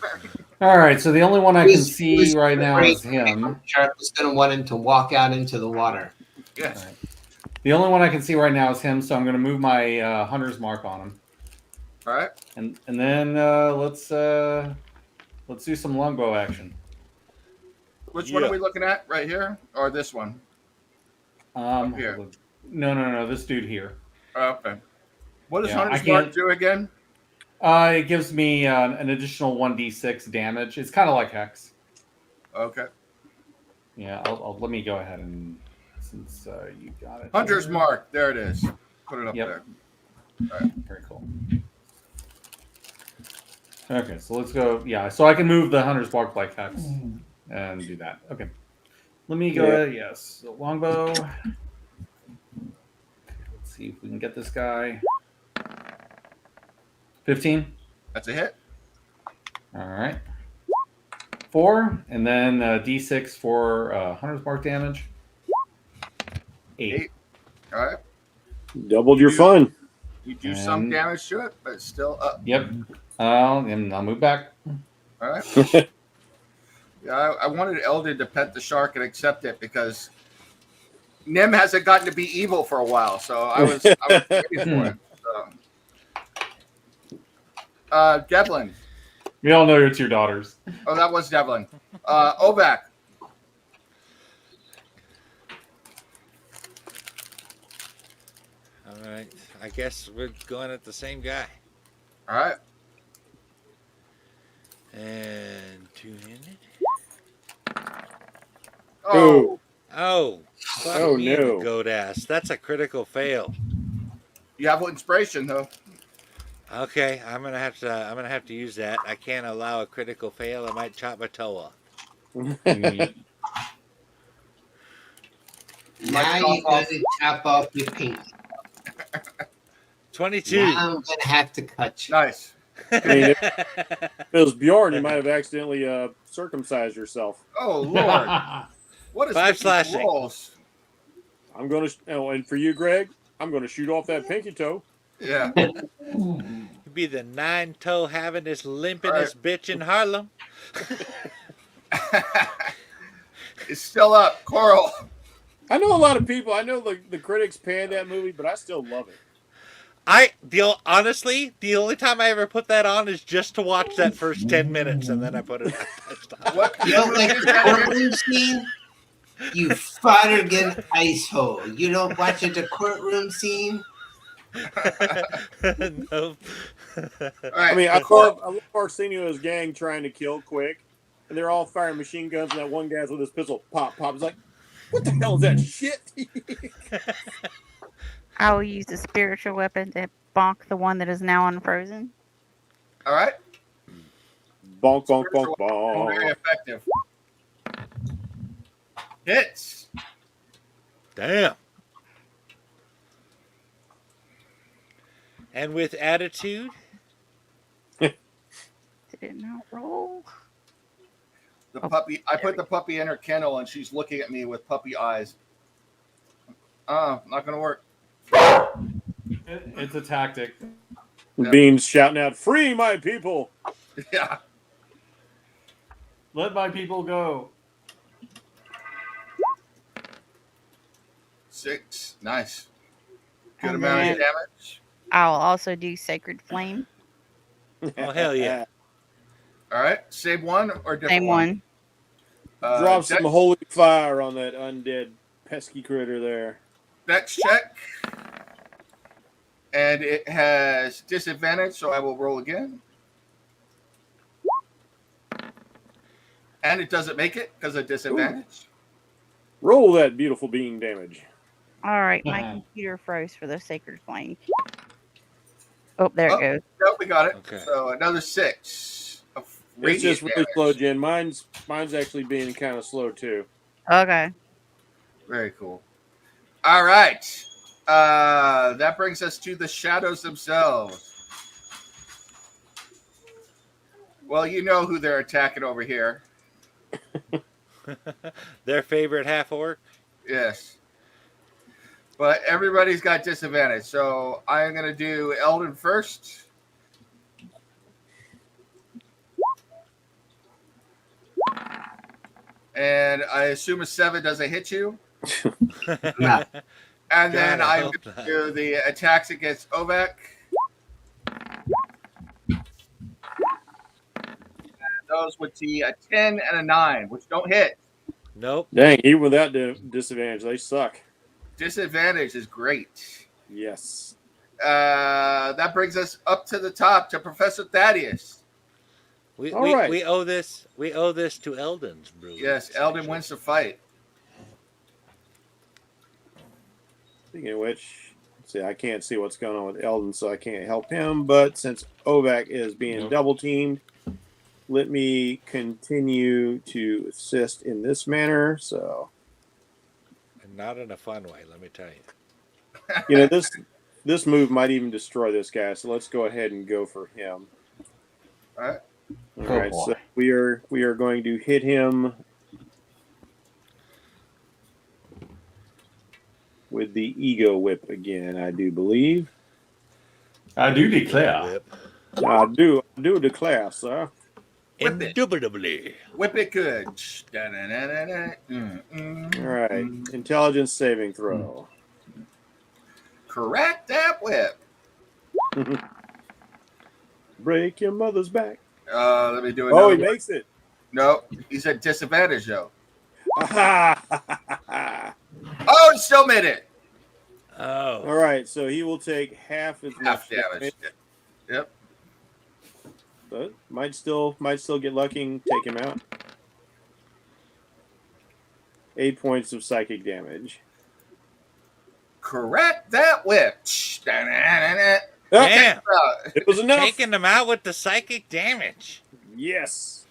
Speaker 4: All right. So the only one I can
Speaker 2: Who's-
Speaker 4: see
Speaker 2: who's
Speaker 4: right now
Speaker 2: great
Speaker 4: is him.
Speaker 2: Shark is going to want him to walk out into the water.
Speaker 1: Yes.
Speaker 4: The only one I can see right now is him. So I'm going to move my hunter's mark on him,
Speaker 1: All right.
Speaker 4: and then let's do some longbow action.
Speaker 1: Which one are
Speaker 3: Yeah.
Speaker 1: we looking at? Right here or this one? Here.
Speaker 4: No. This dude here.
Speaker 1: Okay. What does
Speaker 4: Yeah,
Speaker 1: Hunter's
Speaker 4: I
Speaker 1: Mark
Speaker 4: can't-
Speaker 1: do again?
Speaker 4: It gives me an additional 1d6 damage. It's kind of like Hex.
Speaker 1: Okay.
Speaker 4: Yeah, I'll let me go ahead and since you got it.
Speaker 1: Hunter's
Speaker 4: there.
Speaker 1: Mark. There it is. Put it up
Speaker 4: Yep.
Speaker 1: there.
Speaker 4: Very cool. Okay, so let's go. Yeah, so I can move the hunter's mark like Hex and do that. Okay. Let me go
Speaker 6: Yeah.
Speaker 4: ahead. Yes. So longbow. Let's see if we can get this guy. 15.
Speaker 1: That's a hit.
Speaker 4: All right. 4, and then d6 for hunter's mark damage. 8.
Speaker 1: All right.
Speaker 6: Doubled your fun.
Speaker 1: You do some
Speaker 4: And-
Speaker 1: damage to it, but it's still up.
Speaker 4: Yep. And I'll move back.
Speaker 1: All right. Yeah, I wanted Eldon to pet the shark and accept it because Nim hasn't gotten to be evil for a while, so I was waiting for it. So. Devlin.
Speaker 4: We all know your 2 daughters.
Speaker 1: Oh, that was Devlin. Ovak.
Speaker 3: All right. I guess we're going at the same guy.
Speaker 1: All right.
Speaker 3: And 2-handed.
Speaker 1: Oh,
Speaker 3: Oh. Fuck
Speaker 6: Oh,
Speaker 3: me in
Speaker 6: no.
Speaker 3: the goat ass. That's a critical fail.
Speaker 1: you have inspiration though.
Speaker 3: Okay, I'm gonna have to use that. I can't allow a critical fail. I might chop my toe off.
Speaker 2: Now you're going to chop off your pinky.
Speaker 3: 22.
Speaker 2: Now I'm going to have to cut you.
Speaker 1: Nice.
Speaker 6: I mean, if it was Bjorn, you might have accidentally circumcised yourself.
Speaker 1: Oh Lord, what is
Speaker 3: 5
Speaker 1: with these
Speaker 3: slashing.
Speaker 1: rolls?
Speaker 6: I'm going to, and for you, Greg, I'm going to shoot off that pinky toe.
Speaker 1: Yeah.
Speaker 3: You'd be the 9-toe having this limpingest bitch in Harlem.
Speaker 1: It's still up, Coral.
Speaker 6: I know a lot of people. I know the critics panned that movie, but I still love it.
Speaker 3: Honestly, the only time I ever put that on is just to watch that first 10 minutes, and then I put it. I stopped.
Speaker 1: What?
Speaker 2: You don't like the courtroom scene? You Fottergan ice hole. You don't watch the courtroom scene?
Speaker 3: No.
Speaker 1: All right.
Speaker 6: I mean, I love Arsenio's gang trying to kill quick, and they're all firing machine guns, and that one guy's with his pistol, pop. He's like, what the hell is that shit?
Speaker 5: I will use a spiritual weapon to bonk the one that is now unfrozen.
Speaker 1: All right.
Speaker 6: Bonk, bonk, bonk,
Speaker 1: Spiritual weapon, very
Speaker 6: bonk.
Speaker 1: effective. Hits.
Speaker 3: Damn. And with attitude,
Speaker 5: Did it not roll?
Speaker 1: The
Speaker 5: Oh,
Speaker 1: puppy. I put the puppy in her kennel, and she's looking at me with puppy eyes. Not gonna work.
Speaker 4: It's a tactic.
Speaker 6: Beans shouting out, "Free my people!"
Speaker 1: Yeah.
Speaker 4: Let my people go.
Speaker 1: 6. Nice. Good
Speaker 5: And
Speaker 1: amount of
Speaker 5: then
Speaker 1: damage.
Speaker 5: I'll also do Sacred Flame.
Speaker 3: oh hell yeah!
Speaker 1: All right. Same one or different
Speaker 5: Same one.
Speaker 6: Drop some
Speaker 1: Dex-
Speaker 6: holy fire on that undead pesky critter there.
Speaker 1: Dex check. And it has disadvantage, so I will roll again. And it doesn't make it because of disadvantage.
Speaker 6: Roll that beautiful bean damage.
Speaker 5: All right, my computer froze for the Sacred Flame. Oh, there it goes.
Speaker 1: Nope, we got it.
Speaker 3: Okay.
Speaker 1: So another 6 of
Speaker 6: It's
Speaker 1: radiant
Speaker 6: just really
Speaker 1: damage.
Speaker 6: slow, Jen. Mine's actually being kind of slow too.
Speaker 5: Okay.
Speaker 1: Very cool. All right. That brings us to the shadows themselves. Well, you know who they're attacking over here.
Speaker 3: Their favorite half orc.
Speaker 1: Yes. But everybody's got disadvantage. So I'm going to do Eldon first. And I assume a 7 doesn't hit you.
Speaker 2: No.
Speaker 1: And then
Speaker 3: God, I
Speaker 1: I'm
Speaker 3: hope
Speaker 1: going
Speaker 3: not.
Speaker 1: to do the attacks against Ovek. And those would be a 10 and a 9, which don't hit.
Speaker 3: Nope.
Speaker 6: Dang, even without disadvantage, they suck.
Speaker 1: Disadvantage is great.
Speaker 6: Yes.
Speaker 1: That brings us up to the top to Professor Thaddeus.
Speaker 3: We,
Speaker 6: All
Speaker 3: we,
Speaker 6: right.
Speaker 3: we owe this to Eldon's brew.
Speaker 1: Yes, Eldon wins the fight.
Speaker 6: Speaking of which, see, I can't see what's going on with Eldon, so I can't help him. But since Ovak is being double teamed, let me continue to assist in this manner. So,
Speaker 3: And not in a fun way, let me tell you.
Speaker 6: you know, this move might even destroy this guy. So let's go ahead and go for him.
Speaker 1: All right.
Speaker 6: All
Speaker 4: Oh,
Speaker 6: right.
Speaker 4: boy.
Speaker 6: So we are going to hit him with the ego whip again, I do believe.
Speaker 4: I do declare.
Speaker 3: Whip.
Speaker 6: I do declare, sir.
Speaker 1: Whip it.
Speaker 3: Indubitably.
Speaker 1: Whip it good. Da-da-da-da-da.
Speaker 6: All right. Intelligence saving throw.
Speaker 1: Correct that whip.
Speaker 6: Break your mother's back.
Speaker 1: Let me do it.
Speaker 6: Oh, he makes it.
Speaker 1: No, he's at disadvantage though.
Speaker 6: All
Speaker 1: Oh, he still made it.
Speaker 3: Oh.
Speaker 6: right, so he will take half as
Speaker 1: Half
Speaker 6: much
Speaker 1: damage. Yep.
Speaker 6: but might still get lucky and take him out. 8 points of psychic damage.
Speaker 1: Correct that whip. Da-da-da-da.
Speaker 3: Damn.
Speaker 6: It was enough.
Speaker 3: Taking them out with the psychic damage.
Speaker 6: Yes.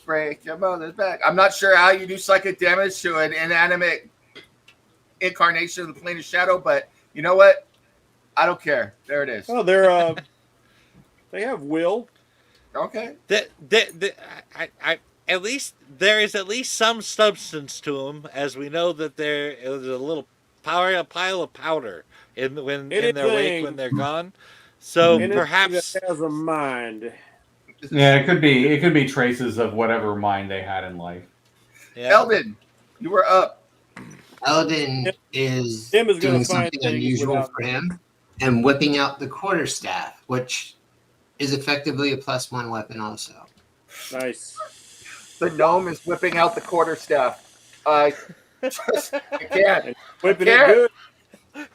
Speaker 1: Break your mother's back. I'm not sure how you do psychic damage to an inanimate incarnation of the plane of shadow, but you know what? I don't care. There it is.
Speaker 6: Oh, they're they have will.
Speaker 1: Okay.
Speaker 3: At least there is at least some substance to them, as we know that there is a little pile of powder in their wake when they're gone. So
Speaker 6: Anything
Speaker 3: perhaps
Speaker 6: that has a mind.
Speaker 4: Yeah, it could be traces of whatever mind they had in life.
Speaker 3: yeah.
Speaker 1: Eldon, you were up.
Speaker 2: Eldon is
Speaker 6: Tim is gonna
Speaker 2: doing
Speaker 6: find
Speaker 2: something
Speaker 6: things
Speaker 2: unusual
Speaker 6: without-
Speaker 2: for him and whipping out the quarterstaff, which is effectively a +1 weapon also.
Speaker 6: Nice.
Speaker 1: The gnome is whipping out the quarterstaff. I can't.
Speaker 6: And whipping
Speaker 1: I
Speaker 6: it
Speaker 1: can't.
Speaker 6: good.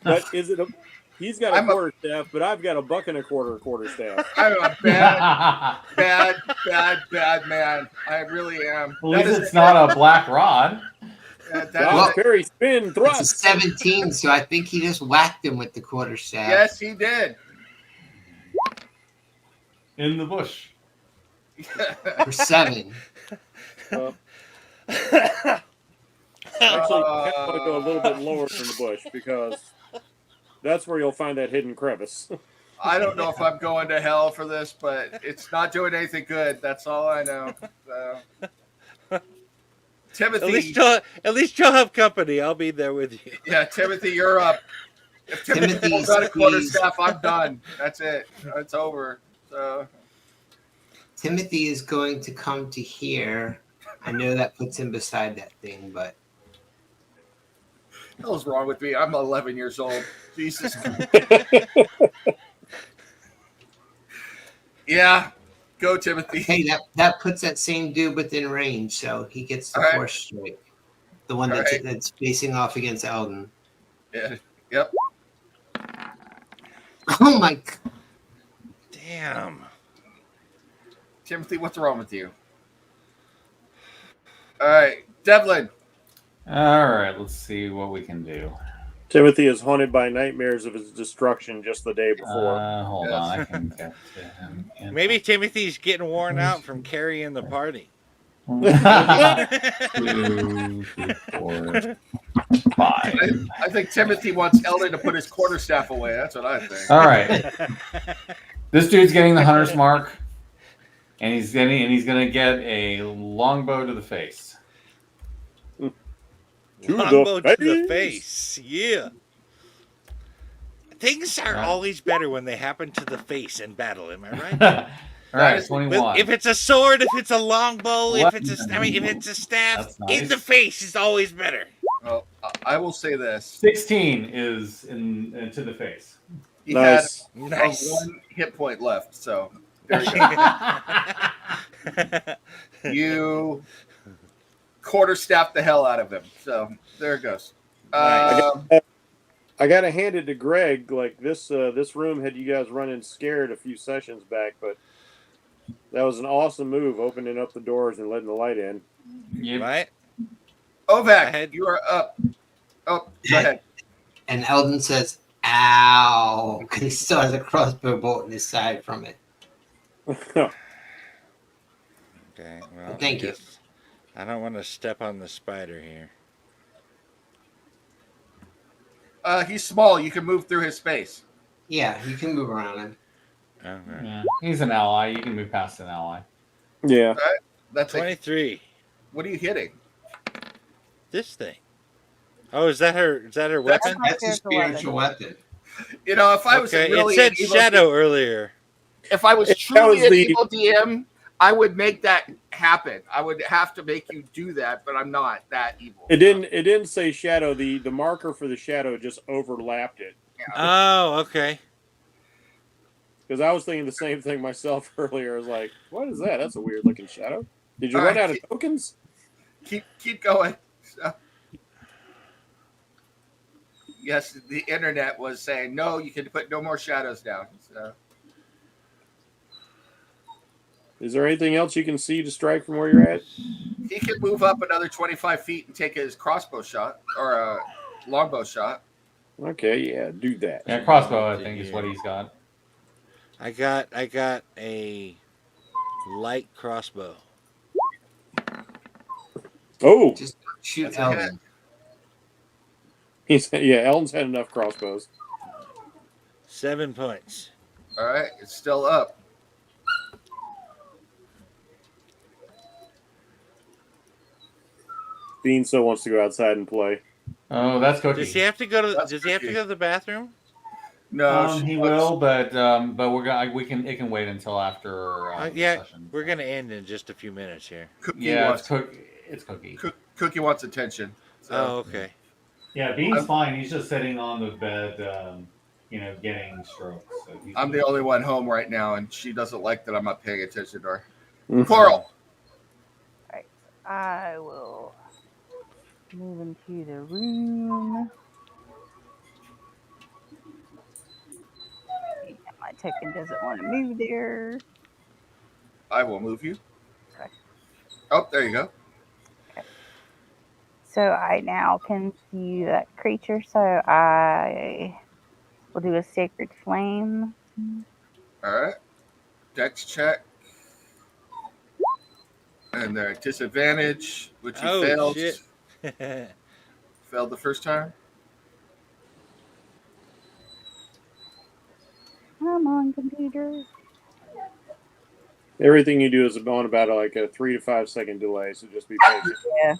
Speaker 6: But is it a? He's got a
Speaker 1: I'm a-
Speaker 6: quarterstaff, but I've got a buck and a quarterstaff.
Speaker 1: I'm a bad, bad man. I really am.
Speaker 4: At least it's not a black rod.
Speaker 1: That
Speaker 6: Well,
Speaker 1: is-
Speaker 6: Perry spin
Speaker 2: It's a
Speaker 6: thrust.
Speaker 2: 17, so I think he just whacked him with the quarterstaff.
Speaker 1: yes, he did.
Speaker 4: in the bush.
Speaker 2: For 7.
Speaker 6: Actually, you want to go a little bit lower than the bush because that's where you'll find that hidden crevice.
Speaker 1: I don't know if I'm going to hell for this, but it's not doing anything good. That's all I know. So. Timothy.
Speaker 3: At least you'll have company. I'll be there with you.
Speaker 1: Yeah, Timothy, you're up. If Timothy pulls out a quarterstaff, I'm done. That's it. It's over. So.
Speaker 2: Timothy is going to come to here. I know that puts him beside that thing, but
Speaker 1: What the hell's wrong with me? I'm 11 years old. Jesus. Yeah, go Timothy.
Speaker 2: hey, that puts that same dude within range, so he gets the
Speaker 1: All right.
Speaker 2: force strike. The one
Speaker 1: All
Speaker 2: that's
Speaker 1: right.
Speaker 2: that's facing off against Eldon.
Speaker 1: Yeah. Yep.
Speaker 2: Oh my!
Speaker 3: Damn.
Speaker 1: Timothy, what's wrong with you? All right, Devlin.
Speaker 4: All right, let's see what we can do.
Speaker 6: Timothy is haunted by nightmares of his destruction just the day before.
Speaker 4: Hold
Speaker 1: Yes.
Speaker 4: on, I can get to him.
Speaker 3: Maybe Timothy's getting worn out from carrying the party.
Speaker 4: 2, 3, 4, 5.
Speaker 1: I think Timothy wants Eldon to put his quarterstaff away. That's what I think.
Speaker 4: All right, this dude's getting the hunter's mark, and he's gonna get a longbow to the face.
Speaker 3: Longbow to the face. Yeah. Things are always better when they happen to the face in battle. Am I right?
Speaker 4: All right, 21.
Speaker 3: If it's a sword, if it's a longbow, if it's a staff,
Speaker 4: That's nice.
Speaker 3: in the face is always better.
Speaker 1: Well, I will say this.
Speaker 4: 16 is to the face.
Speaker 1: He
Speaker 6: Nice.
Speaker 1: had one hit point left, so there you go. You quarterstaff the hell out of him. So there it goes.
Speaker 6: I gotta hand it to Greg. Like this room had you guys running scared a few sessions back, but that was an awesome move, opening up the doors and letting the light in.
Speaker 4: Yep.
Speaker 3: Right?
Speaker 1: Ovak, you are up. Oh, go ahead.
Speaker 2: And Eldon says, "Ow!" because he still has a crossbow bolt in his side from it.
Speaker 3: Okay. Well,
Speaker 2: Thank you.
Speaker 3: I don't want to step on the spider here.
Speaker 1: He's small. You can move through his space.
Speaker 2: Yeah, you can move around him.
Speaker 3: Okay.
Speaker 4: Yeah, he's an ally. You can move past an ally.
Speaker 6: Yeah.
Speaker 1: That's like,
Speaker 3: 23.
Speaker 1: what are you hitting?
Speaker 3: This thing. Oh, is that her? Is that her weapon?
Speaker 2: That's a spiritual weapon.
Speaker 1: You know, if I was
Speaker 3: Okay.
Speaker 1: really
Speaker 3: It said
Speaker 1: an evil
Speaker 3: shadow earlier.
Speaker 1: if I was
Speaker 6: That
Speaker 1: truly
Speaker 6: was
Speaker 1: an
Speaker 6: the-
Speaker 1: evil DM, I would make that happen. I would have to make you do that, but I'm not that evil.
Speaker 6: It didn't say shadow. The marker for the shadow just overlapped it.
Speaker 3: Oh, okay.
Speaker 6: Because I was thinking the same thing myself earlier. I was like, what is that? That's a weird looking shadow. Did you
Speaker 1: All
Speaker 6: run
Speaker 1: right.
Speaker 6: out of tokens?
Speaker 1: Keep going. So, yes, the internet was saying no. You can put no more shadows down. So
Speaker 6: Is there anything else you can see to strike from where you're at?
Speaker 1: he can move up another 25 feet and take his crossbow shot or a longbow shot.
Speaker 6: Okay, yeah, do that.
Speaker 4: Yeah, crossbow, I think, is what he's got.
Speaker 3: I got a light crossbow.
Speaker 6: Oh,
Speaker 2: Just shoot
Speaker 1: That's a
Speaker 2: Eldon.
Speaker 6: Elton's had enough crossbows.
Speaker 3: 7 points.
Speaker 1: All right, it's still up.
Speaker 6: Bean still wants to go outside and play.
Speaker 4: Oh, that's Cookie.
Speaker 3: Does he have to go to?
Speaker 1: That's
Speaker 3: Does he have to
Speaker 1: tricky.
Speaker 3: go to the bathroom?
Speaker 1: No,
Speaker 4: He will, but we're gonna it can wait until after
Speaker 3: Yeah,
Speaker 4: session.
Speaker 3: we're gonna end in just a few minutes here.
Speaker 1: Cookie
Speaker 4: Yeah,
Speaker 1: wants
Speaker 4: it's Cookie.
Speaker 1: Cookie wants attention. So.
Speaker 3: Oh, okay.
Speaker 4: Yeah, Bean's fine. He's just sitting on the bed, getting strokes. So
Speaker 1: I'm the only one home right now, and she doesn't like that I'm not paying attention to her.
Speaker 6: Mhm.
Speaker 1: Coral.
Speaker 5: I will move into the room. Yeah, my token doesn't want to move there.
Speaker 1: I will move you.
Speaker 5: Okay.
Speaker 1: Oh, there you go.
Speaker 5: So I now can see that creature. So I will do a sacred flame.
Speaker 1: All right. Dex check. And they're at disadvantage, which you
Speaker 3: Oh
Speaker 1: failed.
Speaker 3: shit!
Speaker 1: Failed the first time.
Speaker 5: Come on, computer.
Speaker 6: Everything you do is on about like a 3 to 5 second delay, so just be patient.
Speaker 5: Yeah.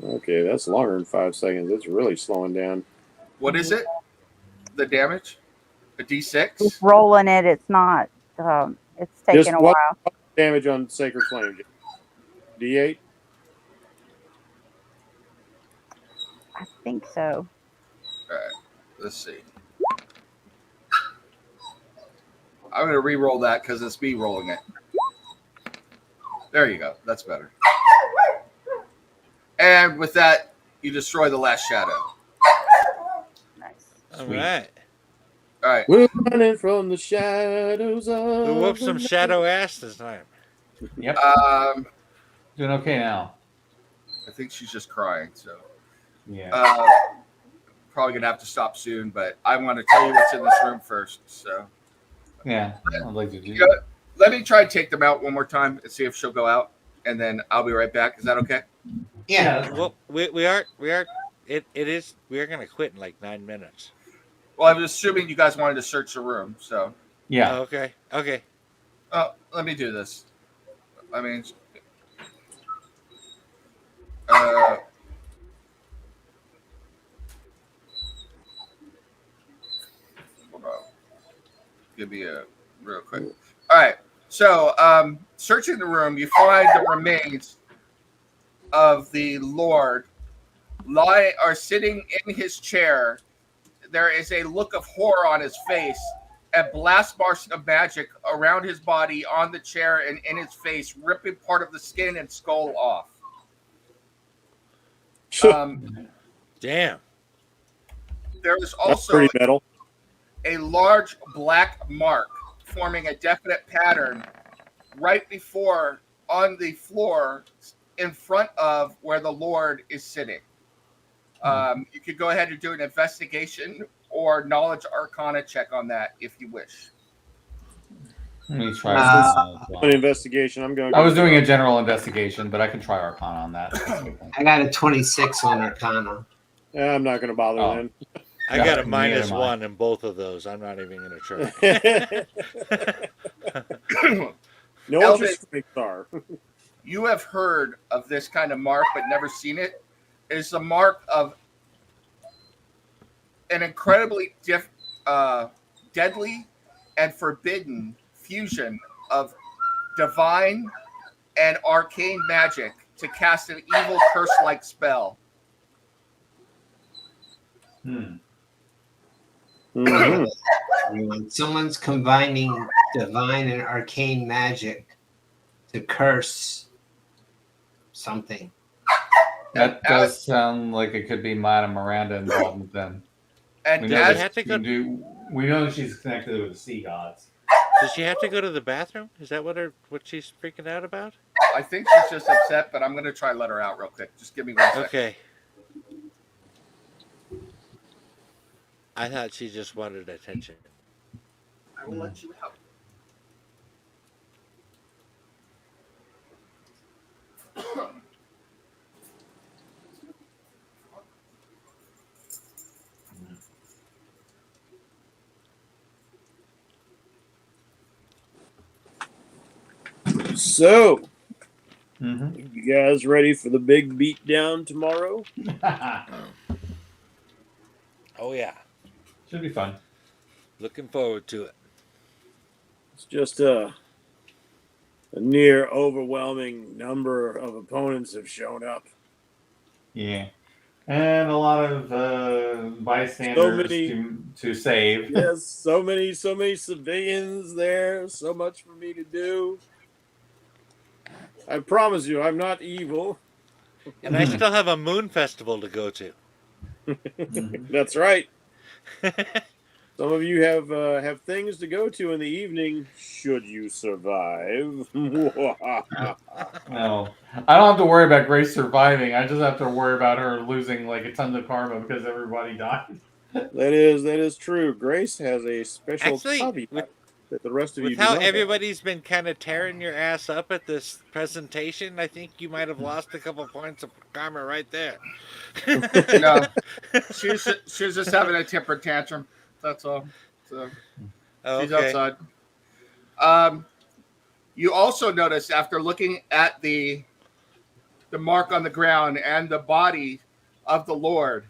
Speaker 6: Okay, that's longer than 5 seconds. It's really slowing down.
Speaker 1: What is it? The damage? A D6?
Speaker 5: It's rolling it. It's not. It's taking
Speaker 6: Just
Speaker 5: a
Speaker 6: what
Speaker 5: while.
Speaker 6: damage on Sacred Flame? D8?
Speaker 5: I think so.
Speaker 1: All right. Let's see. I'm going to re-roll that because it's me rolling it. There you go. That's better. And with that, you destroy the last shadow.
Speaker 5: Nice.
Speaker 3: All right.
Speaker 1: All right.
Speaker 6: We're running from the shadows of.
Speaker 3: Who whooped some
Speaker 6: the
Speaker 3: shadow ass this time?
Speaker 4: Yep. Doing okay now.
Speaker 1: I think she's just crying, so
Speaker 4: Yeah.
Speaker 1: probably gonna have to stop soon. But I want to tell you what's in this room first. So
Speaker 4: Yeah. I'd like to do.
Speaker 1: you know, let me try and take them out one more time and see if she'll go out, and then I'll be right back. Is that okay?
Speaker 2: Yeah.
Speaker 3: Well, we are it is we are gonna quit in like 9 minutes.
Speaker 1: Well, I was assuming you guys wanted to search the room, so
Speaker 4: Yeah.
Speaker 3: Oh, okay. Okay.
Speaker 1: let me do this. I mean, hold on. Give me a real quick. All right. So, searching the room, you find the remains of the Lord sitting in his chair. There is a look of horror on his face, and blast marks of magic around his body, on the chair, and in his face, ripping part of the skin and skull off.
Speaker 3: Damn.
Speaker 1: There is
Speaker 6: That's
Speaker 1: also
Speaker 6: pretty metal.
Speaker 1: a large black mark forming a definite pattern right before on the floor in front of where the Lord is sitting. You could go ahead and do an investigation or knowledge arcana check on that if you wish.
Speaker 4: Let me try. Arcana as well.
Speaker 6: An investigation. I'm going.
Speaker 4: I was doing a general investigation, but I can try Arcana on that.
Speaker 2: I got a 26 on Arcana.
Speaker 6: I'm not going to bother
Speaker 4: Oh.
Speaker 6: then.
Speaker 3: I got a -1 in both of those. I'm not even gonna try.
Speaker 6: No, what your strengths are.
Speaker 1: You have heard of this kind of mark but never seen it. It's a mark of an incredibly deadly and forbidden fusion of divine and arcane magic to cast an evil curse-like spell.
Speaker 6: Mhm.
Speaker 2: Someone's combining divine and arcane magic to curse something.
Speaker 4: That does sound like it could be Madame Miranda involved with them.
Speaker 1: And
Speaker 4: We know,
Speaker 1: as
Speaker 4: we know that she's connected with the sea gods.
Speaker 3: Does she have to go to the bathroom? Is that what she's freaking out about?
Speaker 1: I think she's just upset, but I'm going to try and let her out real quick. Just give me 1 second.
Speaker 3: Okay. I thought she just wanted attention.
Speaker 1: I will let you out.
Speaker 6: So,
Speaker 4: Mm-hmm.
Speaker 6: you guys ready for the big beatdown tomorrow?
Speaker 3: Oh yeah.
Speaker 4: Should be fun.
Speaker 3: Looking forward to it.
Speaker 6: It's just a near overwhelming number of opponents have shown up.
Speaker 4: Yeah. And a lot of bystanders to save.
Speaker 6: Yes, so many civilians there, so much for me to do. I promise you, I'm not evil.
Speaker 3: And I still have a moon festival to go to.
Speaker 6: That's right. Some of you have things to go to in the evening. Should you survive?
Speaker 4: No, I don't have to worry about Grace surviving. I just have to worry about her losing like a ton of karma because everybody died.
Speaker 6: That is true. Grace has a special
Speaker 3: Actually,
Speaker 6: caveat that the rest of you
Speaker 3: with
Speaker 6: do
Speaker 3: how
Speaker 6: not have.
Speaker 3: everybody's been kind of tearing your ass up at this presentation, I think you might have lost a couple points of karma right there.
Speaker 1: No, she's just having a temper tantrum. That's all. So she's
Speaker 3: Okay.
Speaker 1: outside. You also notice after looking at the mark on the ground and the body of the Lord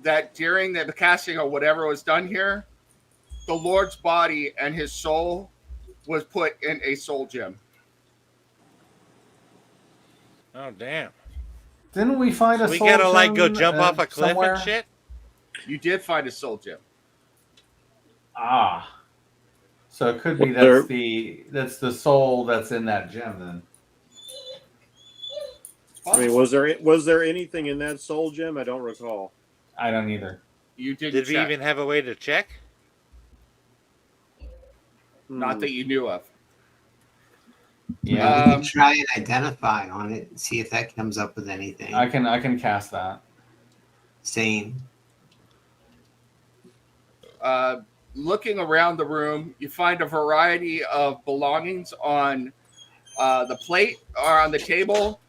Speaker 1: that during the casting or whatever was done here, the Lord's body and his soul was put in a soul gem.
Speaker 3: Oh damn.
Speaker 4: Didn't we find a
Speaker 3: We
Speaker 4: soul
Speaker 3: gotta like go
Speaker 4: gem,
Speaker 3: jump off a cliff
Speaker 4: somewhere?
Speaker 3: and shit.
Speaker 1: You did find a soul gem.
Speaker 4: Ah, so it could be
Speaker 6: There-
Speaker 4: that's the soul that's in that gem then.
Speaker 6: I mean, was there anything in that soul gem? I don't recall.
Speaker 4: I don't either.
Speaker 1: You did.
Speaker 3: Did we even have a way to check?
Speaker 1: Not that you knew of.
Speaker 4: Yeah,
Speaker 2: We can try and identify on it and see if that comes up with anything.
Speaker 4: I can cast that.
Speaker 2: Same.
Speaker 1: Looking around the room, you find a variety of belongings on the plate or on the table,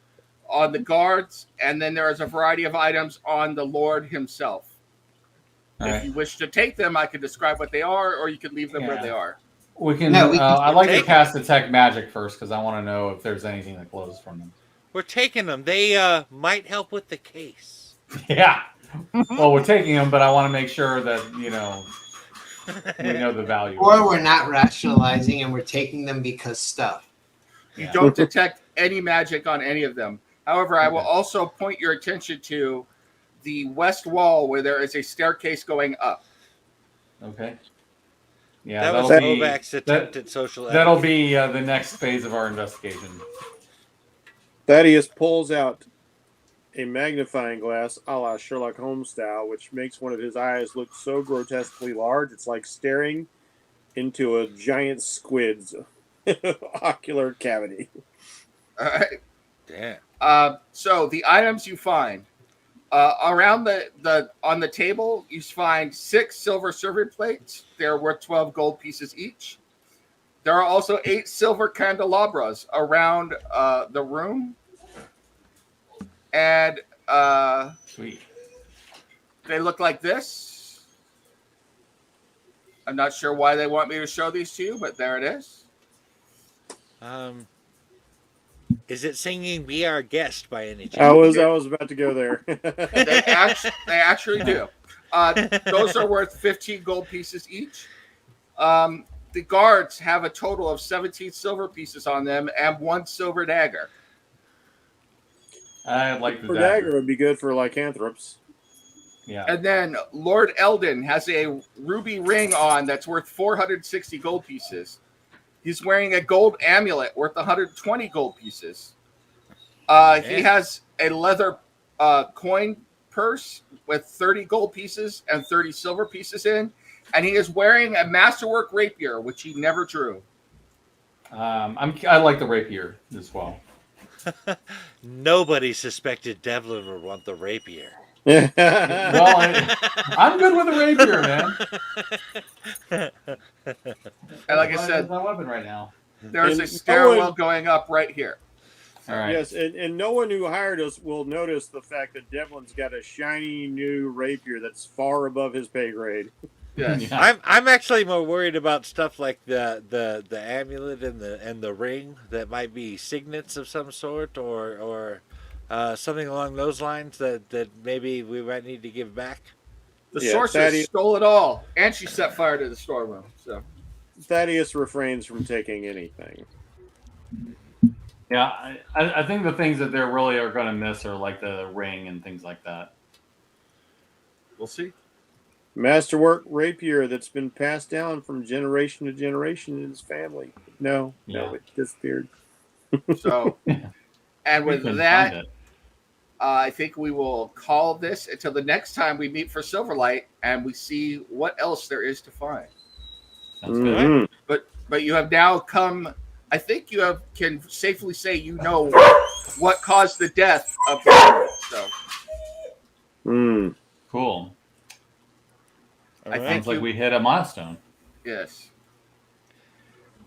Speaker 1: on the guards, and then there is a variety of items on the Lord himself.
Speaker 4: All
Speaker 1: If
Speaker 4: right.
Speaker 1: you wish to take them, I can describe what they are, or you can leave them where
Speaker 4: Yeah.
Speaker 1: they are.
Speaker 4: We can.
Speaker 2: No, we can
Speaker 4: I'd like to
Speaker 3: take
Speaker 4: cast detect magic first because I want to know if there's anything that glows from them.
Speaker 3: We're taking them. They might help with the case.
Speaker 4: Yeah. Well, we're taking them, but I want to make sure that we know the value.
Speaker 2: Or we're not rationalizing and we're taking them because stuff.
Speaker 1: You
Speaker 4: Yeah.
Speaker 1: don't detect any magic on any of them. However, I will
Speaker 4: Okay.
Speaker 1: also point your attention to the west wall where there is a staircase going up.
Speaker 4: Okay. Yeah,
Speaker 3: That was
Speaker 4: that'll be
Speaker 3: Novak's attempt at social
Speaker 4: that'll
Speaker 3: etiquette.
Speaker 4: be the next phase of our investigation.
Speaker 6: Thaddeus pulls out a magnifying glass a la Sherlock Holmes style, which makes one of his eyes look so grotesquely large, it's like staring into a giant squid's ocular cavity.
Speaker 1: All right.
Speaker 3: Damn.
Speaker 1: So the items you find around on the table, you find 6 silver serving plates. They're worth 12 gold pieces each. There are also 8 silver candelabras around the room, and
Speaker 4: Sweet.
Speaker 1: they look like this. I'm not sure why they want me to show these to you, but there it is.
Speaker 3: Is it singing "Be Our Guest" by any chance?
Speaker 6: I was about to go there.
Speaker 1: They actually do. Those are worth 15 gold pieces each. The guards have a total of 17 silver pieces on them and 1 silver dagger.
Speaker 4: I like the
Speaker 6: For
Speaker 4: dagger.
Speaker 6: dagger would be good for lycanthropes.
Speaker 4: Yeah.
Speaker 1: And then Lord Eldon has a ruby ring on that's worth 460 gold pieces. He's wearing a gold amulet worth 120 gold pieces. He has a leather coin purse with 30 gold pieces and 30 silver pieces in. And he is wearing a masterwork rapier, which he never drew.
Speaker 4: I like the rapier as well.
Speaker 3: Nobody suspected Devlin would want the rapier.
Speaker 4: Well, I'm good with the rapier, man.
Speaker 1: And like I said,
Speaker 4: That's my weapon right now.
Speaker 1: there's
Speaker 6: And
Speaker 1: a stairwell
Speaker 6: no one-
Speaker 1: going up right here.
Speaker 4: All right.
Speaker 6: Yes, and no one who hired us will notice the fact that Devlin's got a shiny new rapier that's far above his pay grade.
Speaker 1: Yes.
Speaker 4: Yeah.
Speaker 3: I'm actually more worried about stuff like the amulet and the ring that might be signets of some sort or something along those lines that maybe we might need to give back.
Speaker 1: The
Speaker 6: Yeah,
Speaker 1: sorceress
Speaker 6: Thaddeus-
Speaker 1: stole it all, and she set fire to the storeroom. So
Speaker 6: Thaddeus refrains from taking anything.
Speaker 4: Yeah, I think the things that they really are going to miss are like the ring and things like that.
Speaker 1: we'll see.
Speaker 6: Masterwork rapier that's been passed down from generation to generation in his family. No,
Speaker 4: Yeah.
Speaker 6: it disappeared.
Speaker 1: So,
Speaker 4: Yeah.
Speaker 1: and
Speaker 4: We
Speaker 1: with
Speaker 4: couldn't
Speaker 1: that,
Speaker 4: find it.
Speaker 1: I think we will call this until the next time we meet for Silverlight and we see what else there is to find.
Speaker 4: Sounds good.
Speaker 6: Mhm.
Speaker 1: But you have now come. I think you can safely say you know what caused the death of the girl. So
Speaker 6: Mm.
Speaker 4: Cool.
Speaker 1: I think
Speaker 4: Sounds like we hit a milestone.
Speaker 1: yes.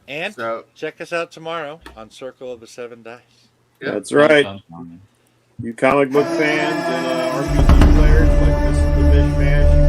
Speaker 3: And
Speaker 1: So
Speaker 3: check us out tomorrow on Circle of the Seven Dice.
Speaker 1: yeah.
Speaker 6: That's right.
Speaker 4: Sounds fun.
Speaker 6: You comic book fans and RPG players, like this is the mishmash